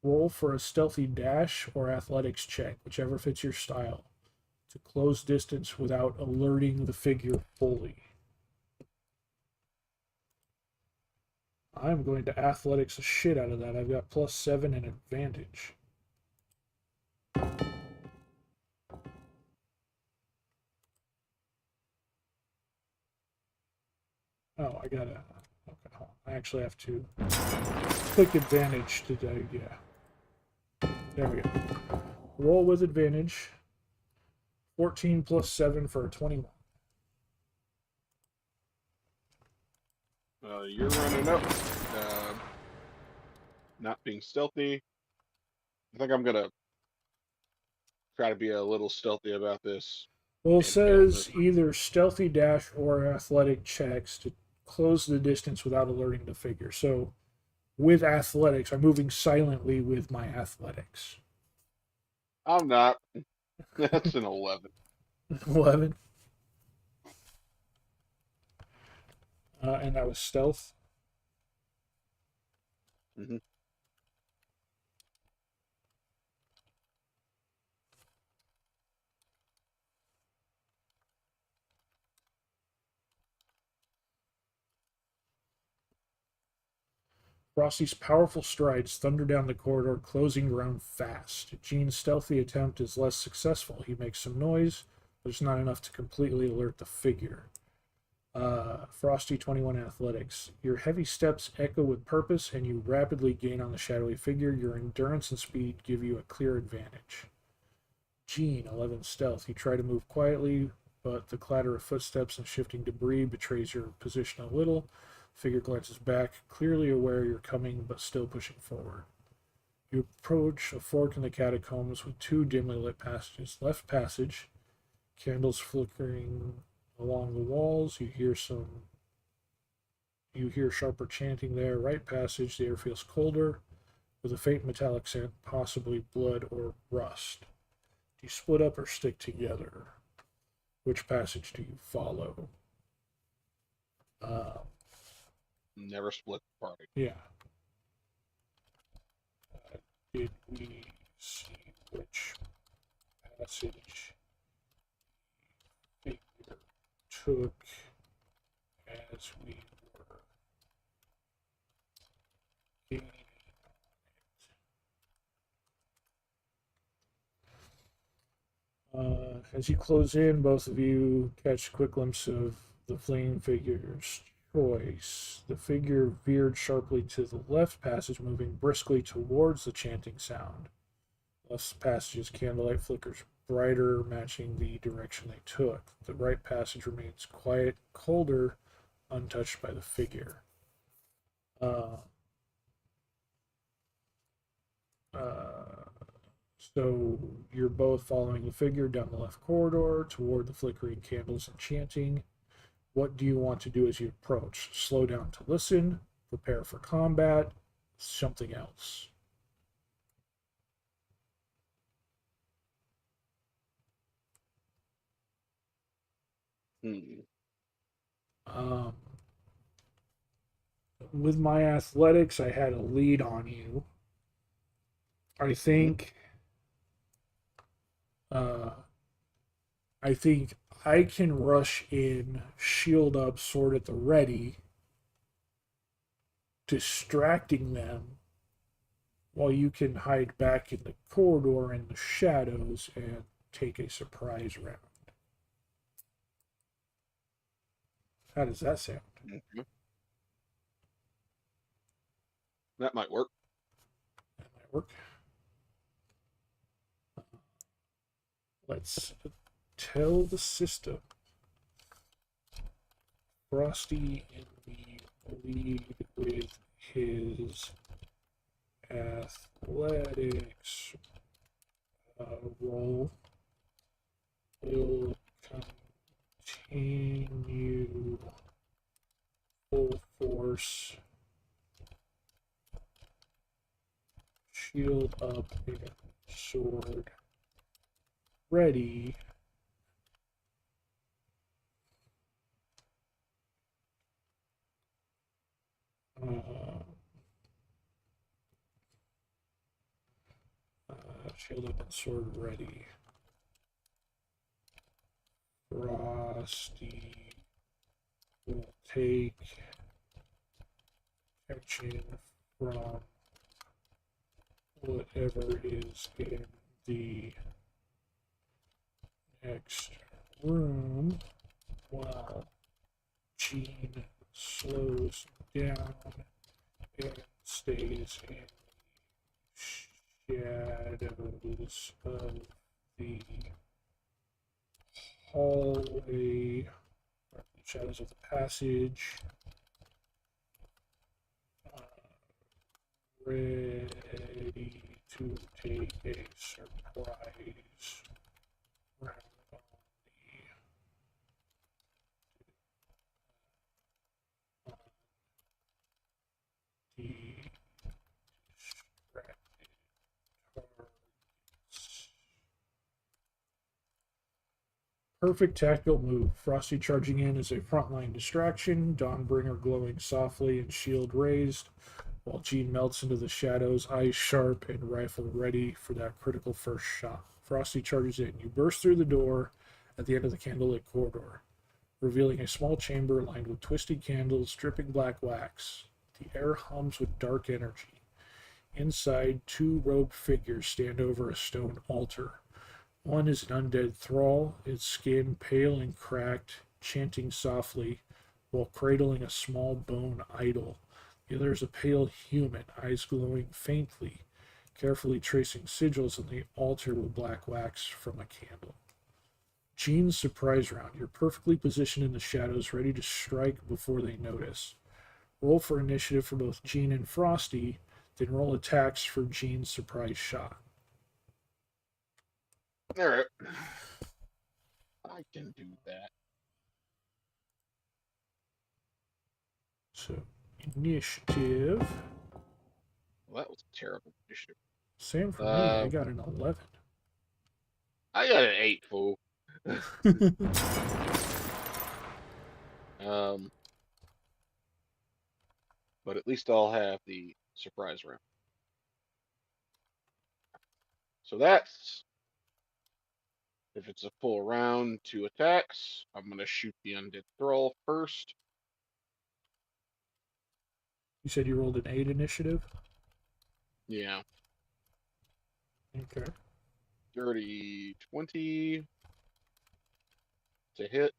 Roll for a stealthy dash or athletics check, whichever fits your style, to close distance without alerting the figure fully. I'm going to athletics the shit out of that. I've got +7 and advantage. Oh, I gotta. Okay, hold on. I actually have to click advantage to do. Yeah. There we go. Roll with advantage. 14 plus 7 for a 21. You're running up. Not being stealthy. I think I'm gonna try to be a little stealthy about this. Well, it and fail says this. either stealthy dash or athletic checks to close the distance without alerting the figure. So with athletics, I'm moving silently with my athletics. I'm not. That's an 11. 11. And that was stealth. Mm-hmm. Frosty's powerful strides thunder down the corridor, closing ground fast. Gene's stealthy attempt is less successful. He makes some noise, but it's not enough to completely alert the figure. Frosty 21 athletics. Your heavy steps echo with purpose, and you rapidly gain on the shadowy figure. Your endurance and speed give you a clear advantage. Gene 11 stealth. You try to move quietly, but the clatter of footsteps and shifting debris betrays your position a little. Figure glances back, clearly aware you're coming, but still pushing forward. You approach a fork in the catacombs with two dimly lit passages. Left passage, candles flickering along the walls. You hear sharper chanting there. Right passage, the air feels colder, with a faint metallic scent, possibly blood or rust. Do you split up or stick together? Which passage do you follow? Never split the party. Yeah. Did we see which passage figure took as we were gaining on it? As you close in, both of you catch a quick glimpse of the fleeing figure's choice. The figure veered sharply to the left passage, moving briskly towards the chanting sound. Left passage's candlelight flickers brighter, matching the direction they took. The right passage remains quiet, colder, untouched by the figure. So you're both following the figure down the left corridor toward the flickering candles and chanting. What do you want to do as you approach? Slow down to listen, prepare for combat, something else. Um, with my athletics, I had a lead on you. I think. I think I can rush in, shield up, sword at the ready, distracting them while you can hide back in the corridor in the shadows and take a surprise round. How does that sound? Mhm. That might work. That might work. Let's tell the system. Frosty in the lead with his athletics roll will continue full force, shield up and sword ready. Shield up and sword ready. Frosty will take action from whatever is in the next room while Gene slows down and stays in the shadows of the hallway, or the shadows of the passage, ready to take a surprise round on the distracted targets. Perfect tactical move. Frosty charging in is a frontline distraction. Dawnbringer glowing softly and shield raised, while Gene melts into the shadows, eyes sharp and rifle ready for that critical first shot. Frosty charges in. You burst through the door at the end of the candlelit corridor, revealing a small chamber lined with twisted candles, dripping black wax. The air hums with dark energy. Inside, two robed figures stand over a stone altar. One is an undead thrall, its skin pale and cracked, chanting softly while cradling a small bone idol. The other is a pale human, eyes glowing faintly, carefully tracing sigils on the altar with black wax from a candle. Gene's surprise round. You're perfectly positioned in the shadows, ready to strike before they notice. Roll for initiative for both Gene and Frosty, then roll attacks for Gene's surprise shot. All right. I can do that. So, initiative. Well, that was a terrible initiative. Same for me. I got an 11. I got an 8, fool. But at least I'll have the surprise round. So that's, if it's a full round, 2 attacks. I'm going to shoot the undead thrall first. You said you rolled an 8 initiative? Yeah. Okay. Dirty 20 to hit.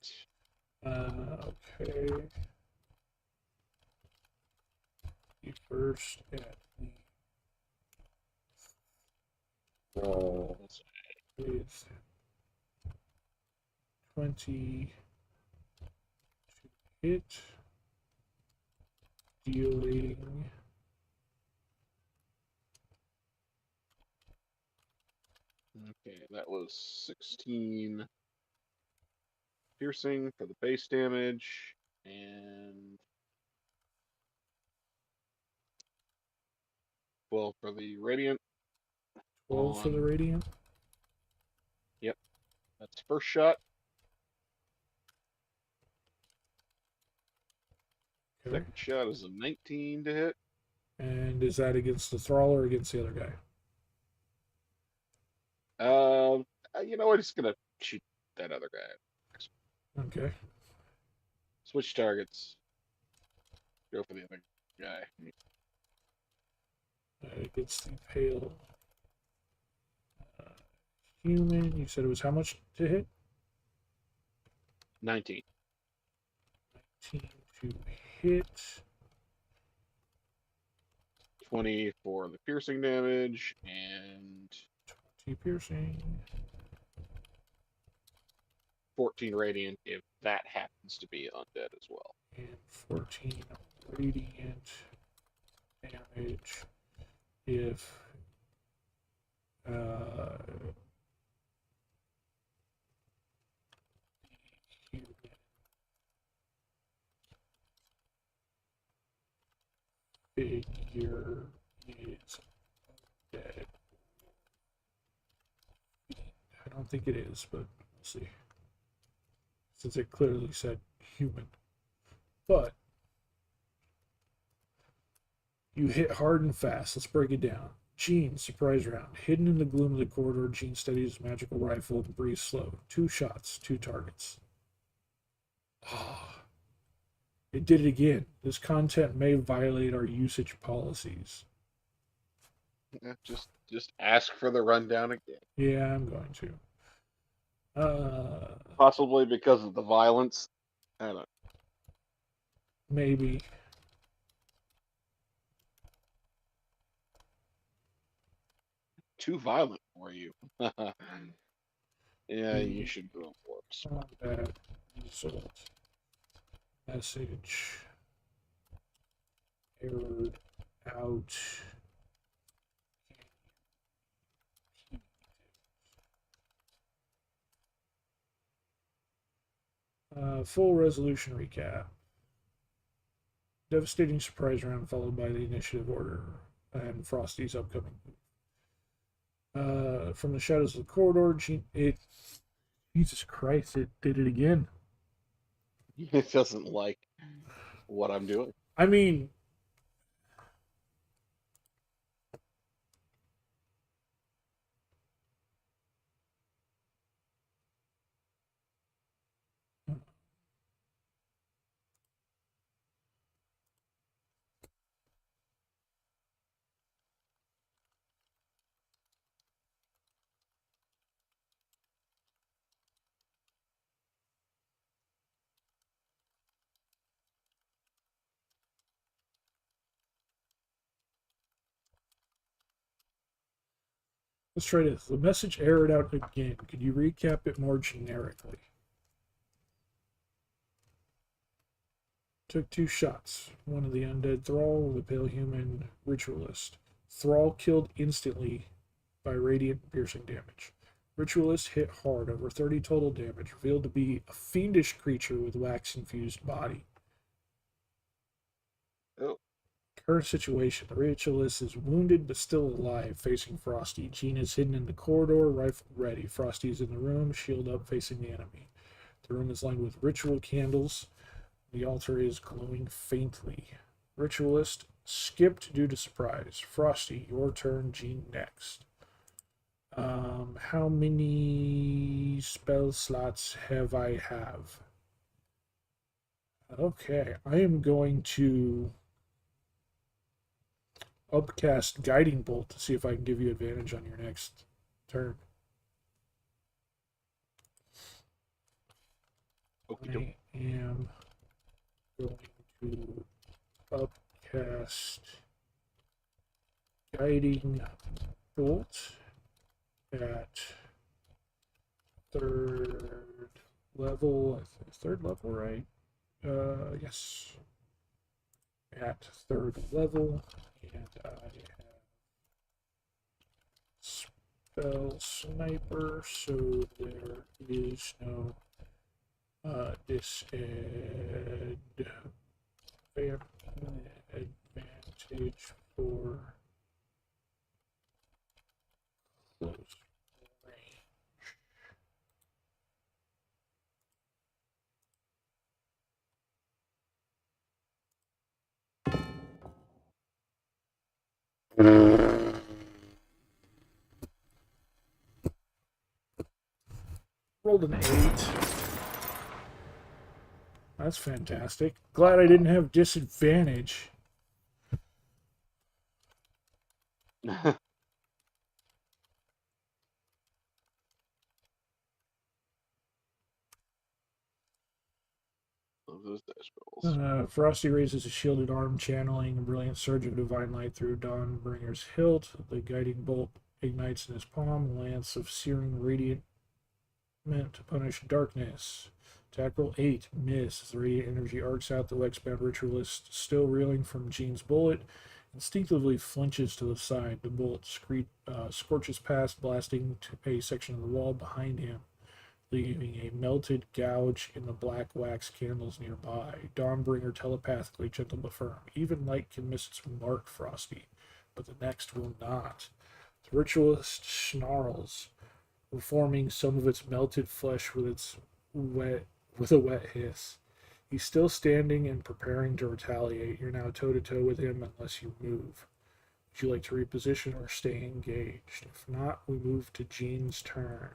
Okay. You first at the roll with 20 to hit, dealing Okay, that was 16 piercing for the base damage, and 12 for the radiant. 12 for the radiant. Yep, that's first shot. Okay. Second shot is a 19 to hit. And is that against the thrall or against the other guy? You know what? It's gonna shoot that other guy. Okay. Switch targets. Go for the other. guy. Against the pale human. You said it was how much to hit? 19. 19 to hit. 20 for the piercing damage, and 20 piercing. 14 radiant if that happens to be undead as well. And 14 radiant damage if human figure is dead. I don't think it is, but we'll see. Since it clearly said human. But you hit hard and fast. Let's break it down. Gene, surprise round. Hidden in the gloom of the corridor, Gene steadies his magical rifle and breathes slow. 2 shots, 2 targets. Ah. It did it again. This content may violate our usage policies. Yeah, just ask for the rundown again. Yeah, I'm going to. Possibly because of the violence. I don't know. Maybe. Too violent for you. Yeah, you should go for it. Combat result. Message. Errored out. Full resolution recap. Devastating surprise round followed by the initiative order and Frosty's upcoming move. From the shadows of the corridor, Jesus Christ, it did it again. It doesn't like what I'm doing. I mean, let's try this. The message errored out again. Could you recap it more generically? Took 2 shots. One of the undead thrall, the pale human ritualist. Thrall killed instantly by radiant piercing damage. Ritualist hit hard, over 30 total damage, revealed to be a fiendish creature with wax-infused body. Oh. Current situation. The ritualist is wounded but still alive, facing Frosty. Jean is hidden in the corridor, rifle ready. Frosty is in the room, shield up, facing the enemy. The room is lined with ritual candles. The altar is glowing faintly. Ritualist skipped due to surprise. Frosty, your turn. Jean next. How many spell slots have I have? Okay, I am going to upcast Guiding Bolt to see if I can give you advantage on your next turn. I am going to upcast Guiding Bolt at 3rd level. 3rd level, right? Yes. At 3rd level. And I have Spell Sniper, so there is no disadvantage for close range. Rolled an 8. That's fantastic. Glad I didn't have disadvantage. Those dice rolls. Frosty raises a shielded arm, channeling a brilliant surge of divine light through Dawnbringer's hilt. The guiding bolt ignites in his palm, a lance of searing radiant meant to punish darkness. Attack roll 8, miss. As the radiant energy arcs out, the Wexbound ritualist, still reeling from Jean's bullet, instinctively flinches to the side. The bullet scorches past, blasting to a section of the wall behind him, leaving a melted gouge in the black wax candles nearby. Dawnbringer telepathically, gentle but firm. Even light can miss its mark, Frosty, but the next will not. The ritualist snarls, reforming some of its melted flesh with a wet hiss. He's still standing and preparing to retaliate. You're now toe to toe with him unless you move. Would you like to reposition or stay engaged? If not, we move to Jean's turn.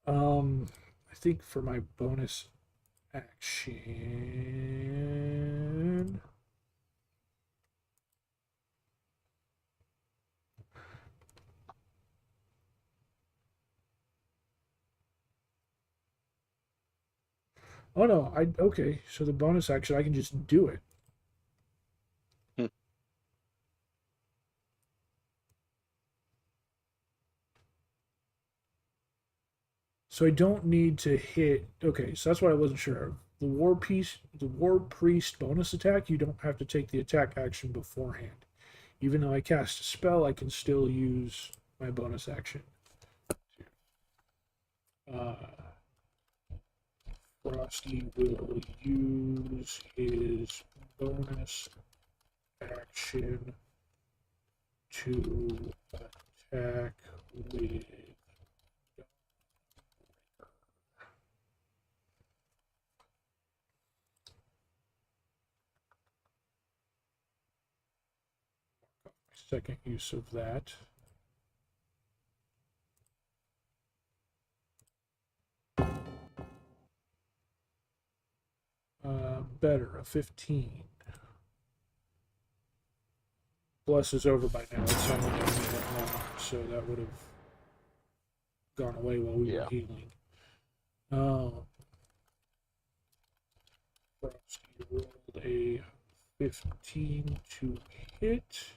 I think for my bonus action. Oh no, okay, so the bonus action I can just do it. So I don't need to hit. Okay, so that's what I wasn't sure of. The war priest bonus attack, you don't have to take the attack action beforehand. Even though I cast a spell, I can still use my bonus action. Frosty will use his bonus action to attack with second use of that. Better, a 15. Bless is over by now. It's only been a minute long, so that would have gone away while we were healing. Frosty rolled a 15 to hit.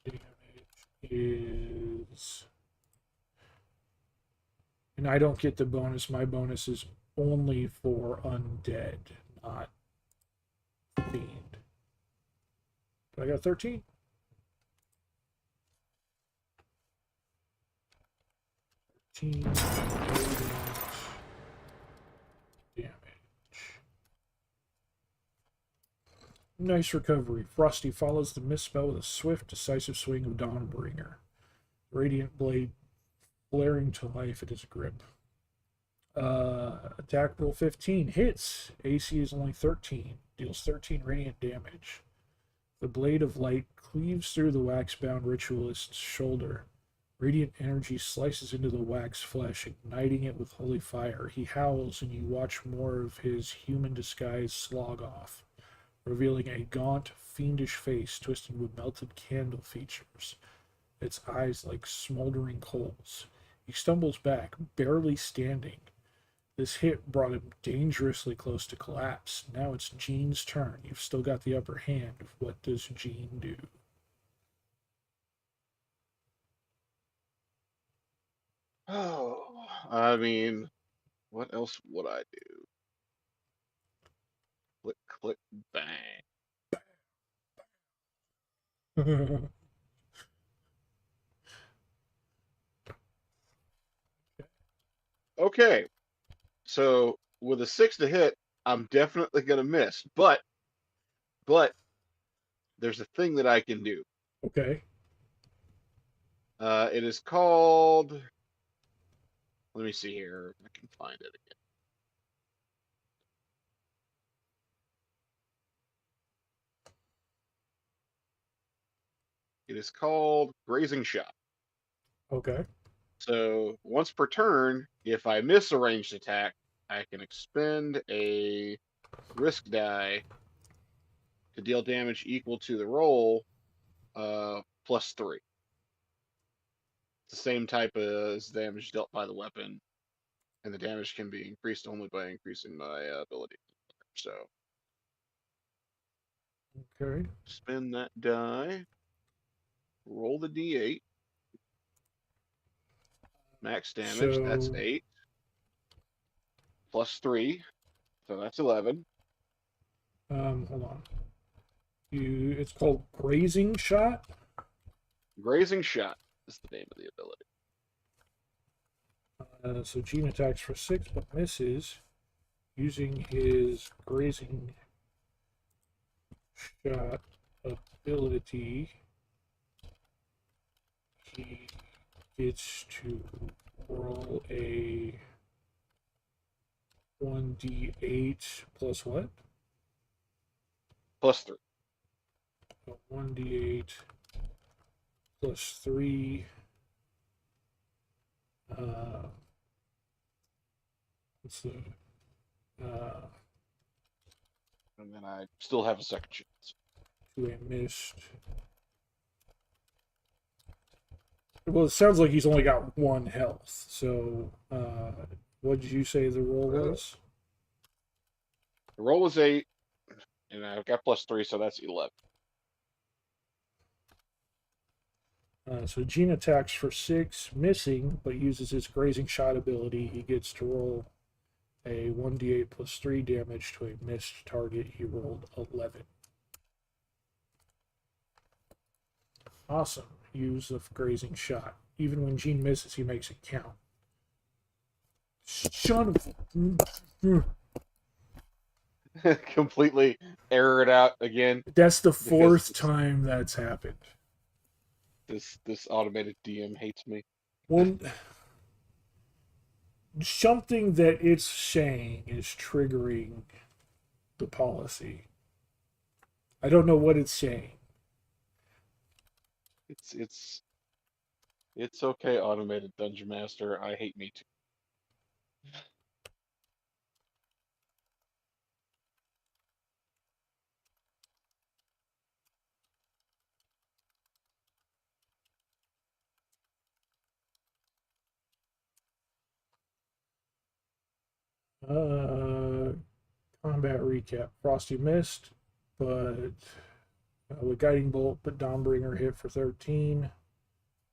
The damage is... And I don't get the bonus. My bonus is only for undead, not fiend. But I got 13. Damage. Nice recovery. Frosty follows the misspell with a swift, decisive swing of Dawnbringer. Radiant blade flaring to life at his grip. Attack roll 15 hits. AC is only 13. Deals 13 radiant damage. The blade of light cleaves through the wax-bound ritualist's shoulder. Radiant energy slices into the wax flesh, igniting it with holy fire. He howls, and you watch more of his human disguise slog off, revealing a gaunt, fiendish face twisted with melted candle features, its eyes like smoldering coals. He stumbles back, barely standing. This hit brought him dangerously close to collapse. Now it's Jean's turn. You've still got the upper hand. What does Jean do? Oh, I mean, what else would I do? Click, click, bang. Okay, so with a 6 to hit, I'm definitely gonna miss. But there's a thing that I can do. Okay. It is called. Let me see here. I can find it again. It is called Grazing Shot. Okay. So once per turn, if I miss a ranged attack, I can expend a risk die to deal damage equal to the roll, +3. It's the same type as damage dealt by the weapon, and the damage can be increased only by increasing my ability. So, Okay. spin that die, roll the d8, max damage, that's So 8, +3, so that's 11. hold on. It's called grazing shot. Grazing shot is the name of the ability. So Gene attacks for 6 but misses. Using his grazing shot ability, he gets to roll a 1d8 plus what? +3. A 1d8 plus 3. What's the And then I still have a second chance. to a missed? Well, it sounds like he's only got 1 health. So, what did you say the roll was? The roll was 8, and I've got +3, so that's 11. So Gene attacks for 6, missing, but uses his grazing shot ability. He gets to roll a 1d8 plus 3 damage to a missed target. He rolled 11. Awesome. Use of grazing shot. Even when Gene misses, he makes it count. Son of... Completely error it out again. That's the 4th time that's happened. This automated DM hates me. Well, something that it's saying is triggering the policy. I don't know what it's saying. It's okay, automated dungeon master. I hate me too. Combat recap. Frosty missed, but with Guiding Bolt, but Dawnbringer hit for 13.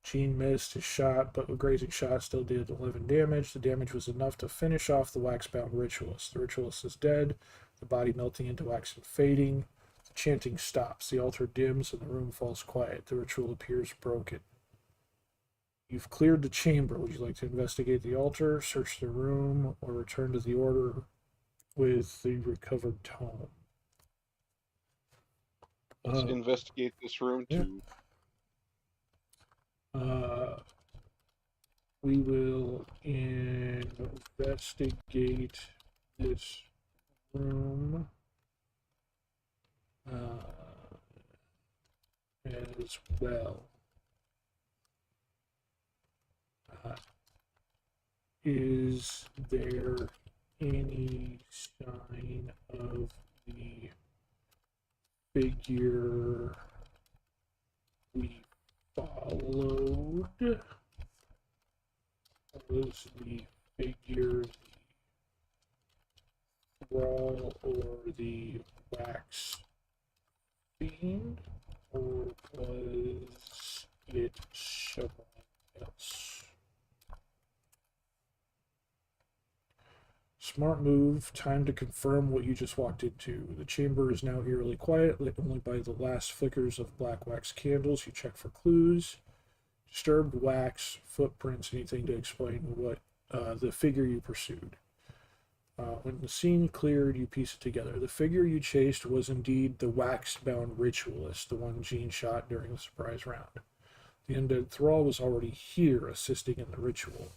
Gene missed his shot, but with Grazing Shot still did 11 damage. The damage was enough to finish off the wax-bound ritualist. The ritualist is dead, the body melting into wax and fading. The chanting stops. The altar dims and the room falls quiet. The ritual appears broken. You've cleared the chamber. Would you like to investigate the altar, search the room, or return to the order with the recovered tome? Let's investigate this room too. We will investigate this room as well. Is there any sign of the figure we followed? Was the figure the thrall or the wax fiend, or was it someone else? Smart move. Time to confirm what you just walked into. The chamber is now eerily quiet, lit only by the last flickers of black wax candles. You check for clues. Disturbed wax, footprints, anything to explain what the figure you pursued. When the scene cleared, you piece it together. The figure you chased was indeed the wax-bound ritualist, the one Gene shot during the surprise round. The undead thrall was already here, assisting in the ritual.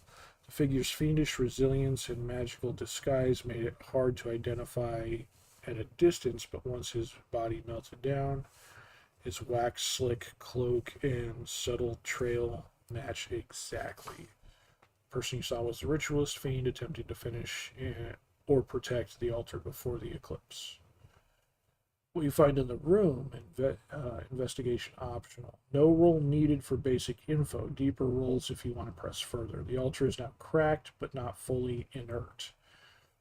The figure's fiendish resilience and magical disguise made it hard to identify at a distance, but once his body melted down, his wax-slick cloak and subtle trail matched exactly. The person you saw was the ritualist fiend attempting to finish or protect the altar before the eclipse. What you find in the room, investigation optional. No roll needed for basic info. Deeper rolls if you want to press further. The altar is now cracked, but not fully inert.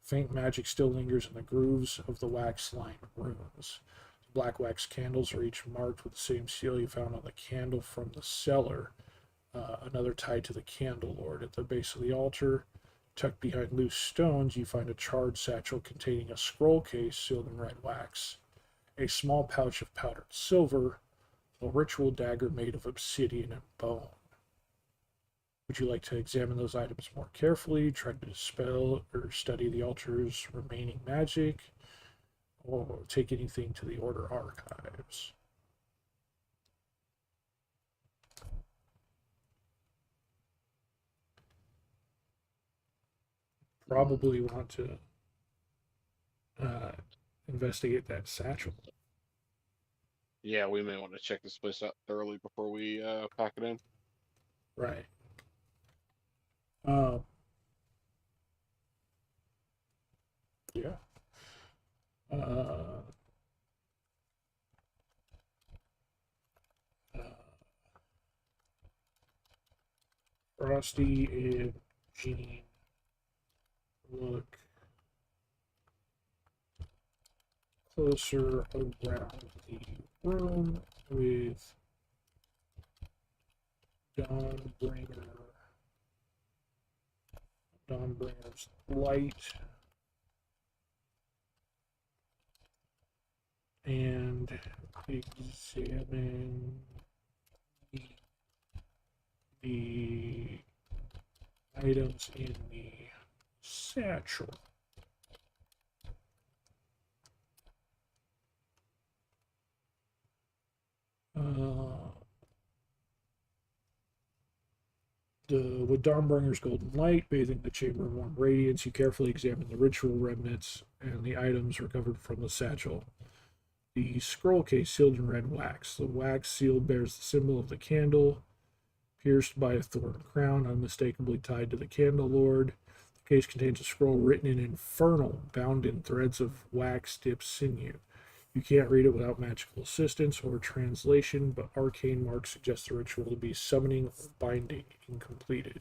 Faint magic still lingers in the grooves of the wax-lined runes. The black wax candles are each marked with the same seal you found on the candle from the cellar. Another tied to the candle lord. At the base of the altar, tucked behind loose stones, you find a charred satchel containing a scroll case sealed in red wax, a small pouch of powdered silver, a ritual dagger made of obsidian and bone. Would you like to examine those items more carefully, try to dispel or study the altar's remaining magic, or take anything to the Order archives? Probably want to investigate that satchel. Yeah, we may want to check this place out thoroughly before we pack it in. Right. Yeah. Frosty and Jean look closer around the room with Dawnbringer's light and examine the items in the satchel. With Dawnbringer's golden light bathing the chamber in warm radiance, you carefully examine the ritual remnants and the items recovered from the satchel. The scroll case sealed in red wax. The wax seal bears the symbol of the candle, pierced by a thorn crown, unmistakably tied to the candle lord. The case contains a scroll written in infernal, bound in threads of wax-dipped sinew. You can't read it without magical assistance or translation, but arcane marks suggest the ritual to be summoning or binding incompleted.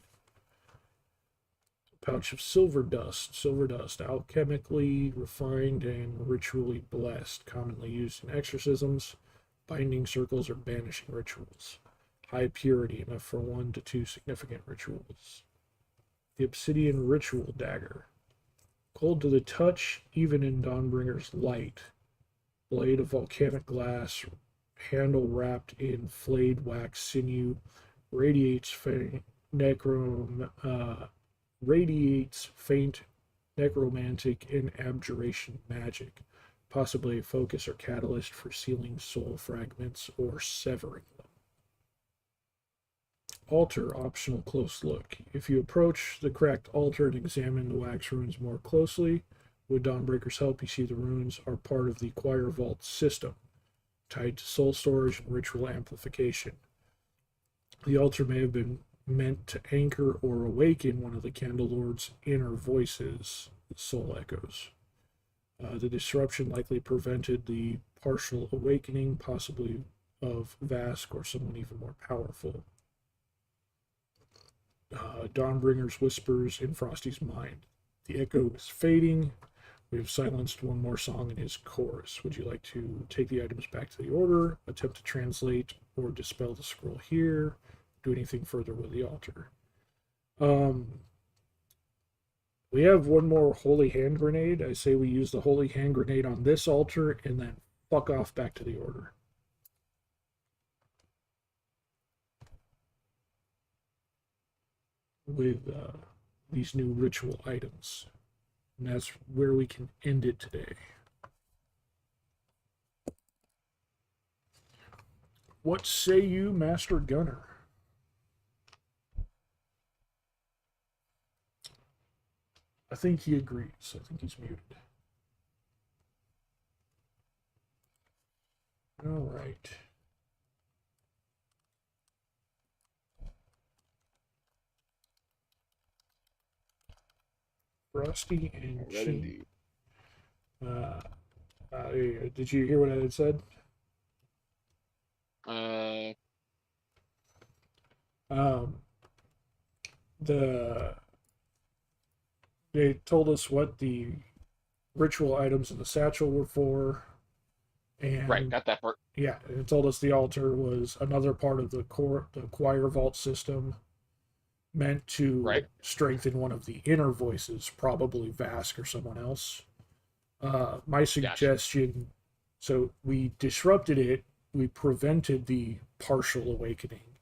A pouch of silver dust, alchemically refined and ritually blessed, commonly used in exorcisms, binding circles, or banishing rituals. High purity, enough for 1 to 2 significant rituals. The obsidian ritual dagger. Cold to the touch, even in Dawnbringer's light. Blade of volcanic glass, handle wrapped in flayed wax sinew, radiates faint necromantic and abjuration magic, possibly a focus or catalyst for sealing soul fragments or severing them. Altar, optional close look. If you approach the cracked altar and examine the wax runes more closely, with Dawnbreaker's help, you see the runes are part of the choir vault system, tied to soul storage and ritual amplification. The altar may have been meant to anchor or awaken one of the Candlelord's inner voices, the soul echoes. The disruption likely prevented the partial awakening, possibly of Vask or someone even more powerful. Dawnbringer's whispers in Frosty's mind. The echo is fading. We have silenced one more song in his chorus. Would you like to take the items back to the order, attempt to translate or dispel the scroll here, do anything further with the altar? We have one more holy hand grenade. I say we use the holy hand grenade on this altar and then fuck off back to the order. With these new ritual items. And that's where we can end it today. What say you, Master Gunner? I think he agrees. I think he's muted. All right. Frosty and Red Sheen. indeed. Did you hear what I had said? Um, they told us what the ritual items in the satchel were for, and Right, got that part. yeah, it told us the altar was another part of the choir vault system, meant to Right. strengthen one of the inner voices, probably Vask or someone else. My suggestion, so we disrupted it, we prevented the partial awakening.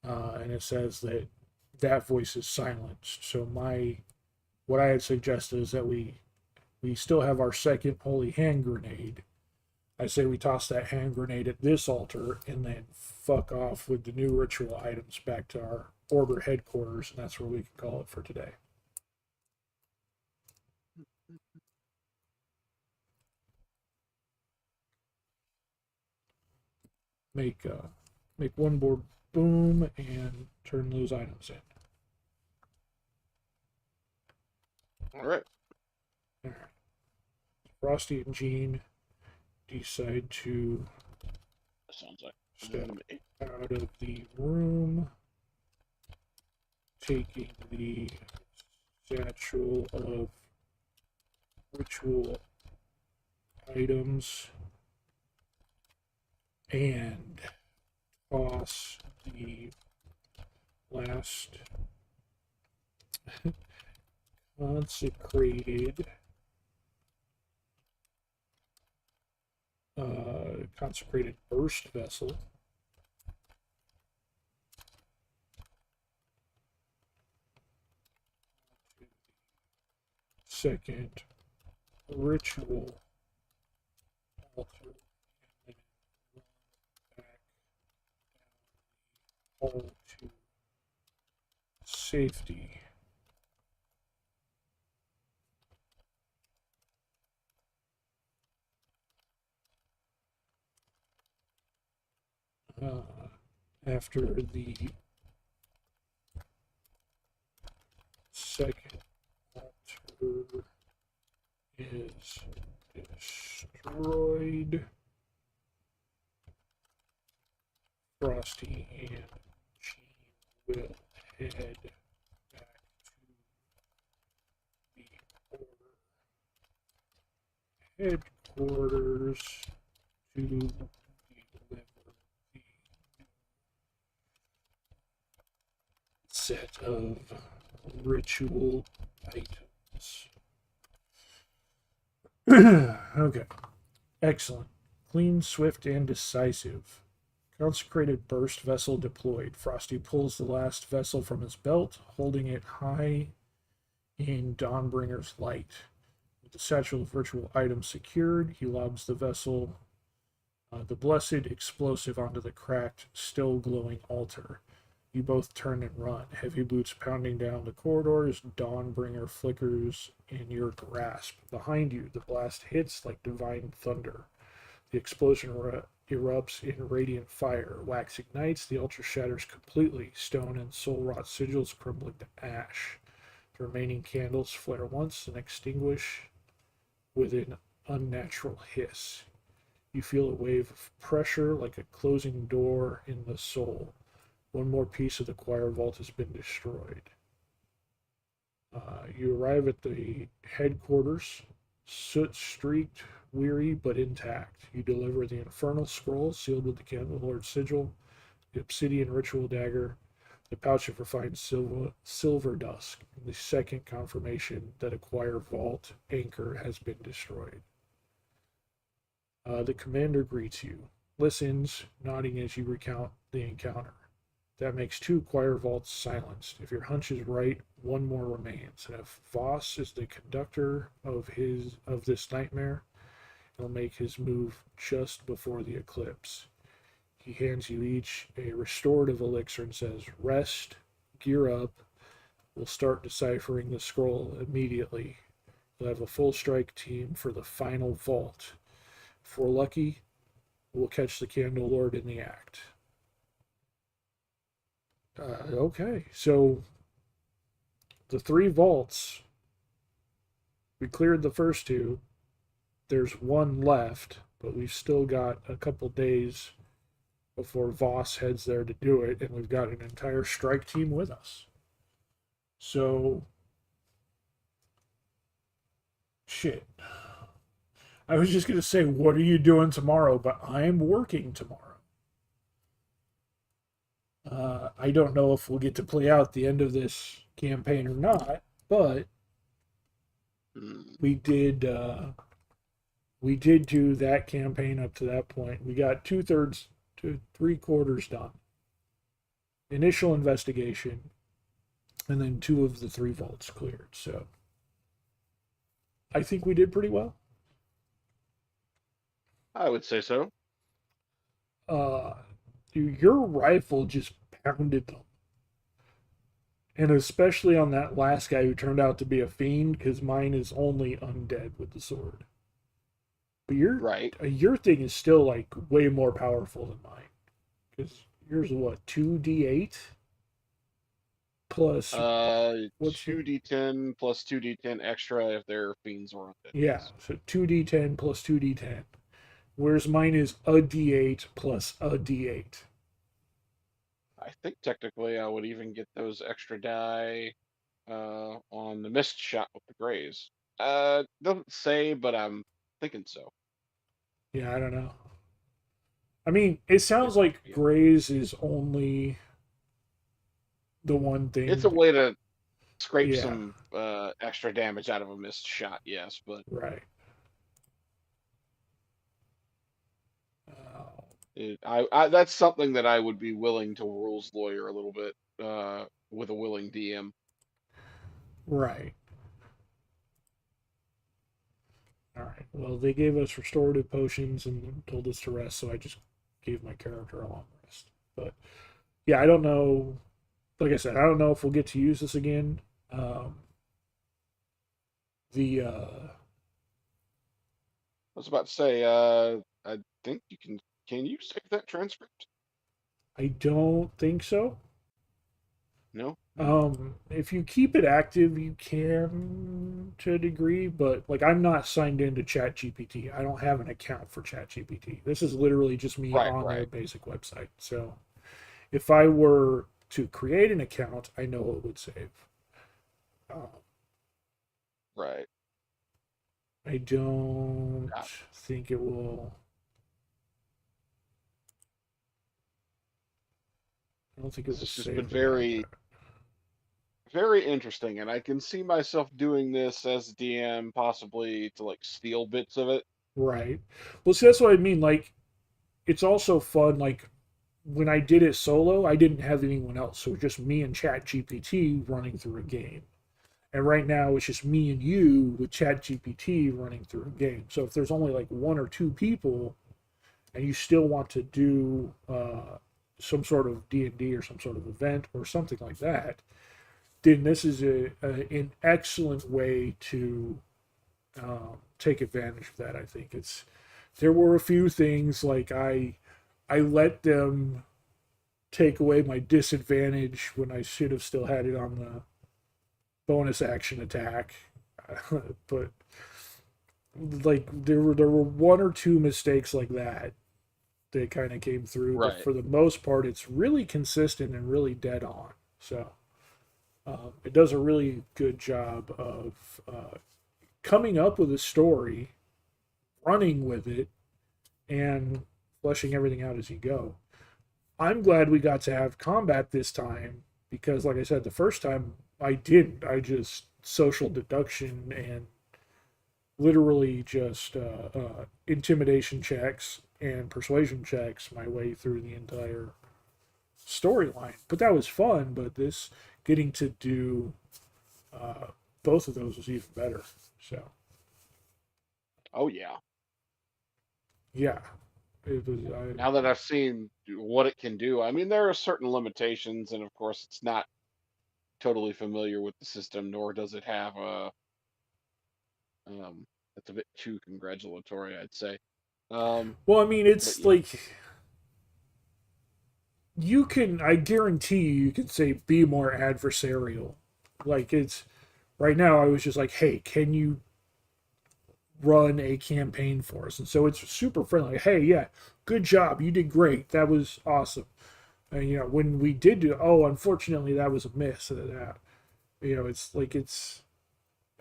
And it says that that voice is silenced. So what I had suggested is that we still have our second holy hand grenade. I say we toss that hand grenade at this altar and then fuck off with the new ritual items back to our order headquarters, and that's where we can call it for today. Make one board boom and turn those items in. All right. All right. Frosty and Jean decide to That sounds like step out of the room, taking the satchel of ritual items and toss the last consecrated burst vessel second ritual altar and then run back down the hall to safety. After the second altar is destroyed, Frosty and Jean will head back to the order headquarters to deliver the set of ritual items. Okay. Excellent. Clean, swift, and decisive. Consecrated burst vessel deployed. Frosty pulls the last vessel from his belt, holding it high in Dawnbringer's light. With the satchel of ritual items secured, he lobs the vessel, the blessed explosive, onto the cracked, still glowing altar. You both turn and run, heavy boots pounding down the corridors. Dawnbringer flickers in your grasp. Behind you, the blast hits like divine thunder. The explosion erupts in radiant fire. Wax ignites, the altar shatters completely. Stone and soul-wrought sigils crumbling to ash. The remaining candles flare once and extinguish with an unnatural hiss. You feel a wave of pressure like a closing door in the soul. One more piece of the choir vault has been destroyed. You arrive at the headquarters, soot-streaked, weary, but intact. You deliver the infernal scroll sealed with the Candlelord sigil, the obsidian ritual dagger, the pouch of refined silver dust, and the second confirmation that a choir vault anchor has been destroyed. The commander greets you, listens, nodding as you recount the encounter. That makes 2 choir vaults silenced. If your hunch is right, 1 more remains. And if Voss is the conductor of this nightmare, he'll make his move just before the eclipse. He hands you each a restorative elixir and says, "Rest, gear up. We'll start deciphering the scroll immediately. You'll have a full strike team for the final vault. If we're lucky, we'll catch the Candlelord in the act." Okay, so the 3 vaults, we cleared the first 2. There's 1 left, but we've still got a couple days before Voss heads there to do it, and we've got an entire strike team with us. So, shit. I was just going to say, what are you doing tomorrow? But I'm working tomorrow. I don't know if we'll get to play out the end of this campaign or not, but we did do that campaign up to that point. We got 2/3 to 3/4 done. Initial investigation, and then 2 of the 3 vaults cleared. So I think we did pretty well. I would say so. Your rifle just pounded them. And especially on that last guy who turned out to be a fiend, because mine is only undead with the sword. But your thing is still like way more powerful than mine. Because yours is what, 2d8? Plus what's 2d10 plus 2d10 extra if they're fiends or undead. Yeah, so 2d10 plus 2d10. Whereas mine is a d8 plus a d8. I think technically I would even get those extra die on the missed shot with the grays. Doesn't say, but I'm thinking so. Yeah, I don't know. I mean, it sounds like grays is only the one thing. It's a way to scrape some extra damage out of a missed shot, yes, but right. that's something that I would be willing to rules lawyer a little bit with a willing DM. Right. All right. Well, they gave us restorative potions and told us to rest, so I just gave my character a long rest. But yeah, I don't know. Like I said, I don't know if we'll get to use this again. I was about to say, I think you can. Can you save that transcript? I don't think so. No. If you keep it active, you can to a degree, but like I'm not signed into ChatGPT. I don't have an account for ChatGPT. This is literally just me on their basic website. So if I were to create an account, I know it would save. Right. I don't think it will. I don't think it will This has save. been very, very interesting, and I can see myself doing this as a DM, possibly to like steal bits of it. Right. Well, see, that's what I mean. Like, it's also fun. Like, when I did it solo, I didn't have anyone else, so it was just me and ChatGPT running through a game. And right now, it's just me and you with ChatGPT running through a game. So if there's only like 1 or 2 people, and you still want to do some sort of D&D or some sort of event or something like that, then this is an excellent way to take advantage of that. I think there were a few things like I let them take away my disadvantage when I should have still had it on the bonus action attack, but like there were 1 or 2 mistakes like that kind of came through. Right. But for the most part, it's really consistent and really dead on. So it does a really good job of coming up with a story, running with it, and fleshing everything out as you go. I'm glad we got to have combat this time because, like I said, the first time I didn't. I just social deduction and literally just intimidation checks and persuasion checks my way through the entire storyline. But that was fun. But this getting to do both of those was even better. So. Oh yeah. Yeah. It was. Now that I've seen what it can do, I mean, there are certain limitations, and of course, it's not totally familiar with the system, nor does it have a. That's a bit too congratulatory, I'd say. Well, I mean, it's like you can. I guarantee you can say be more adversarial Like it's right now. I was just like, hey, can you run a campaign for us? And so it's super friendly. Like, hey, yeah, good job. You did great. That was awesome. And you know, when we did do, oh, unfortunately, that was a miss. That you know, it's like it's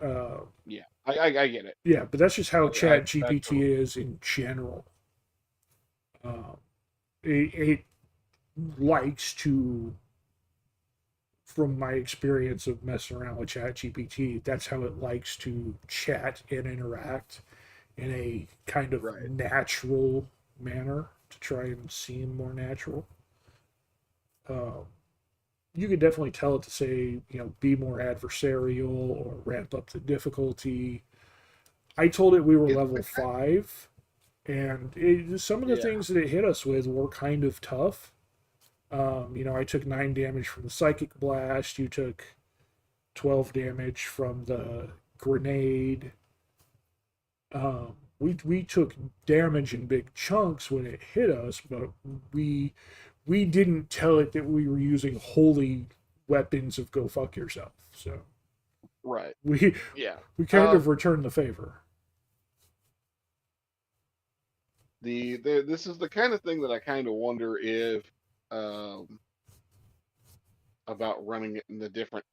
uh, Yeah, I get it. yeah, but that's just how I Chat GPT totally. is in general. It likes to, from my experience of messing around with Chat GPT, that's how it likes to chat and interact in a kind of Right. natural manner to try and seem more natural. Uh, you could definitely tell it to say, you know, be more adversarial or ramp up the difficulty. I told it we were It's level the kind. 5, and some of the Yeah. things that it hit us with were kind of tough. You know, I took 9 damage from the psychic blast. You took 12 damage from the grenade. We took damage in big chunks when it hit us, but we didn't tell it that we were using holy weapons of go fuck yourself. So Right. we Yeah. we kind of returned the favor. The this is the kind of thing that I kind of wonder if um about running it in the different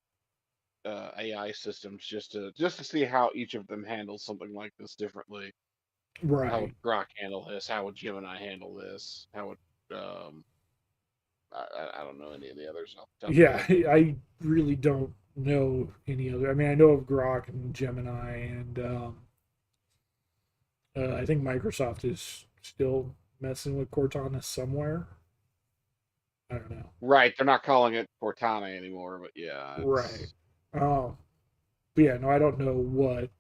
AI systems just to see how each of them handles something like this differently. How would Right. Grok handle this? How would Gemini handle this? How would I don't know any of the others off the top of my Yeah, head, but I really don't know any other. I mean, I know of Grok and Gemini, and I think Microsoft is still messing with Cortana somewhere. I don't know. right, they're not calling it Cortana anymore, but yeah, Right. it's Um, but yeah, no, I don't know what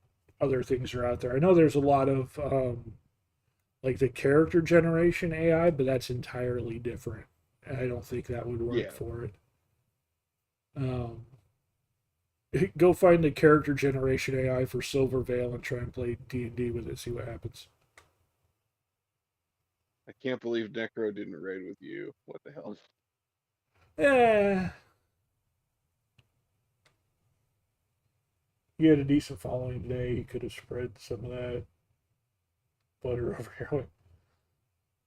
other things are out there. I know there's a lot of like the character generation AI, but that's entirely different. I don't think that would work yeah. for it. Um, go find the character generation AI for Silver Veil and try and play D&D with it. See what happens. I can't believe Necro didn't raid with you. What the hell? Eh, he had a decent following today. He could have spread some of that butter over here.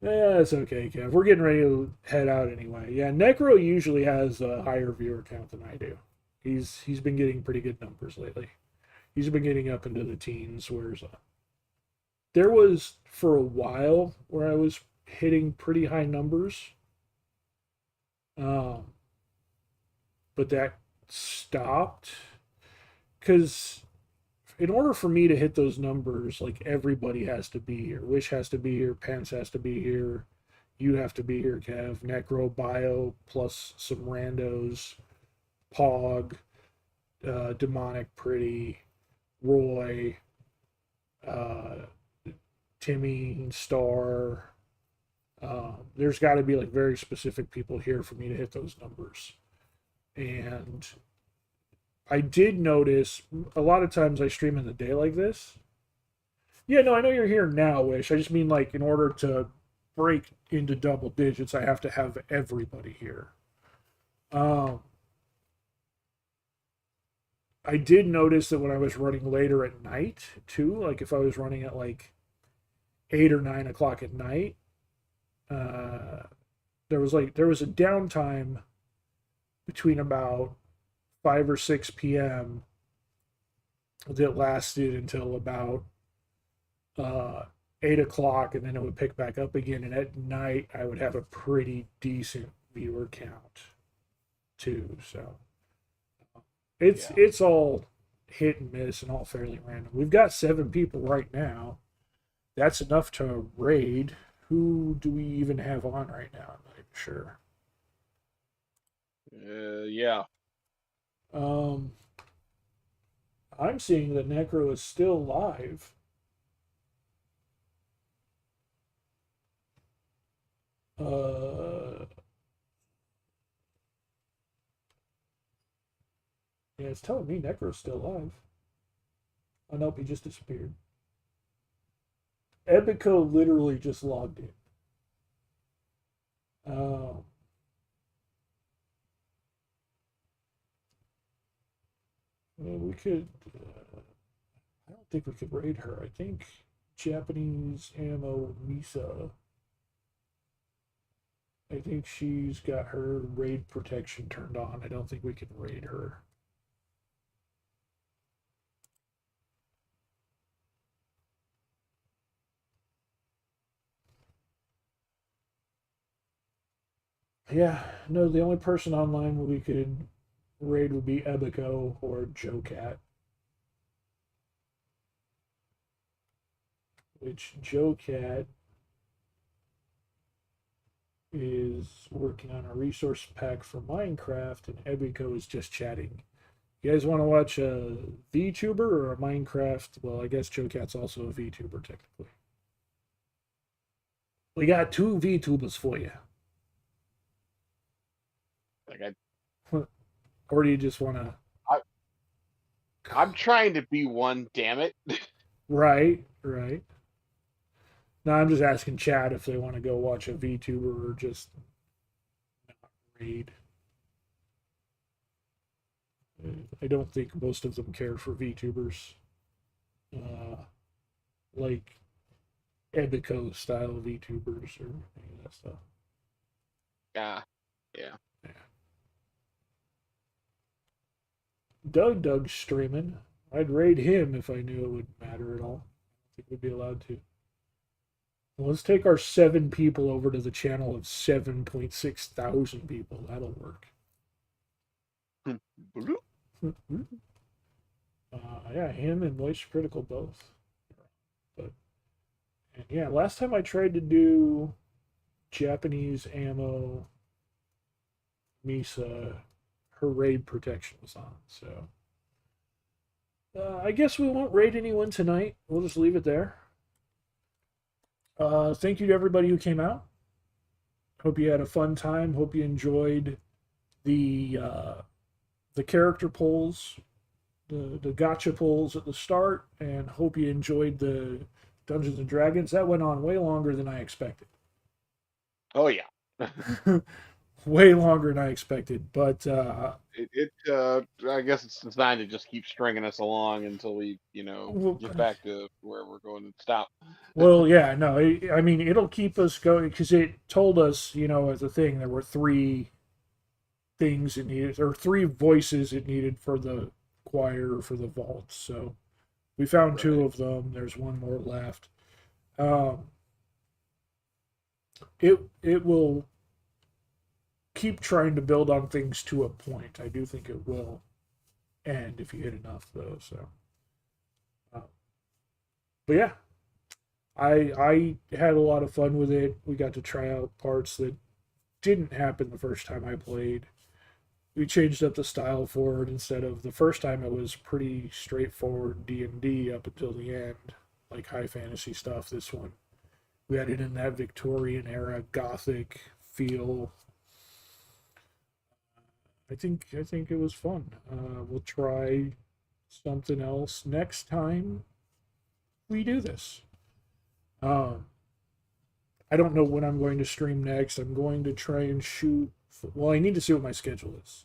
Yeah, it's okay, Kev. We're getting ready to head out anyway. Yeah, Necro usually has a higher viewer count than I do. He's been getting pretty good numbers lately. He's been getting up into the teens, whereas there was for a while where I was hitting pretty high numbers, um, but that stopped because in order for me to hit those numbers, like everybody has to be here. Wish has to be here. Pence has to be here. You have to be here, Kev. Necro Bio plus some randos. Pog, Demonic Pretty, Roy, uh, Timmy, Star. There's got to be like very specific people here for me to hit those numbers. And I did notice a lot of times I stream in the day like this. Yeah, no, I know you're here now, Wish. I just mean like in order to break into double digits, I have to have everybody here. Um, I did notice that when I was running later at night too, like if I was running at like 8 or 9 o'clock at night, uh, there was a downtime between about 5 or 6 p.m. that lasted until about uh, 8 o'clock, and then it would pick back up again. And at night, I would have a pretty decent viewer count too. So Yeah. it's all hit and miss and all fairly random. We've got 7 people right now. That's enough to raid. Who do we even have on right now? I'm not even sure. Yeah. Um, I'm seeing that Necro is still live. Uh, yeah, it's telling me Necro's still live. Oh nope, he just disappeared. Epico literally just logged in. Um, We could. I don't think we could raid her. I think Japanese ammo Misa. I think she's got her raid protection turned on. I don't think we can raid her. Yeah, no, the only person online we could raid would be Ebico or Joe Cat. Which Joe Cat is working on a resource pack for Minecraft, and Ebico is just chatting. You guys want to watch a VTuber or a Minecraft? Well, I guess Joe Cat's also a VTuber technically. We got two VTubers for you. Like Or do you just want to? I'm trying to be one. Damn it! Right, right. No, I'm just asking Chad if they want to go watch a VTuber or just not read. I don't think most of them care for VTubers. Like Ebico style VTubers or any of that stuff. Yeah. Yeah. Doug's streaming. I'd raid him if I knew it would matter at all. I think we'd be allowed to. Well, let's take our 7 people over to the channel of 7.6 thousand people. That'll work. Yeah, him and Moist Critical both. But and yeah, last time I tried to do Japanese ammo Misa, her raid protection was on. So I guess we won't raid anyone tonight. We'll just leave it there. Thank you to everybody who came out. Hope you had a fun time. Hope you enjoyed the character polls, the gotcha polls at the start, and hope you enjoyed the Dungeons and Dragons. That went on way longer than I expected. Oh yeah. Way longer than I expected, but I guess it's designed to just keep stringing us along until we, get back to where we're going to stop. Well, yeah, no, I mean, it'll keep us going because it told us, as a thing, there were 3 things it needed, or 3 voices it needed for the choir or for the vault. So we found 2 of them. There's 1 more left. It will keep trying to build on things to a point. I do think it will end if you hit enough, though. So, but yeah, I had a lot of fun with it. We got to try out parts that didn't happen the first time I played. We changed up the style for it. Instead of the first time, it was pretty straightforward D&D up until the end, like high fantasy stuff. This one, we had it in that Victorian era Gothic feel. I think it was fun. We'll try something else next time we do this. I don't know when I'm going to stream next. I'm going to try and shoot. Well, I need to see what my schedule is.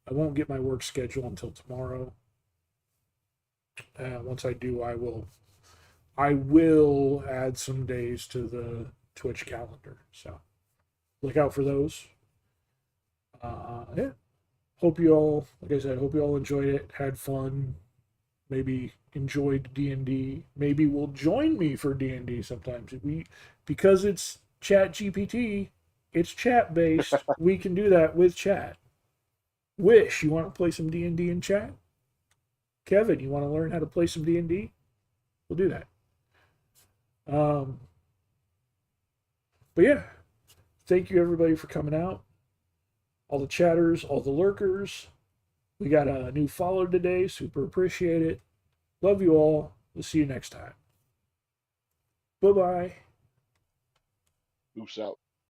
I won't get my work schedule until tomorrow. Once I do, I will add some days to the Twitch calendar. So look out for those. Yeah. Hope you all, like I said, hope you all enjoyed it, had fun, maybe enjoyed D&D. Maybe will join me for D&D sometimes. Because it's ChatGPT, it's chat based. We can do that with chat. Wish, you want to play some D&D in chat? Kevin, you want to learn how to play some D&D? We'll do that. But yeah, thank you everybody for coming out. All the chatters, all the lurkers. We got a new follower today. Super appreciate it. Love you all. We'll see you next time. Bye-bye. Oops out.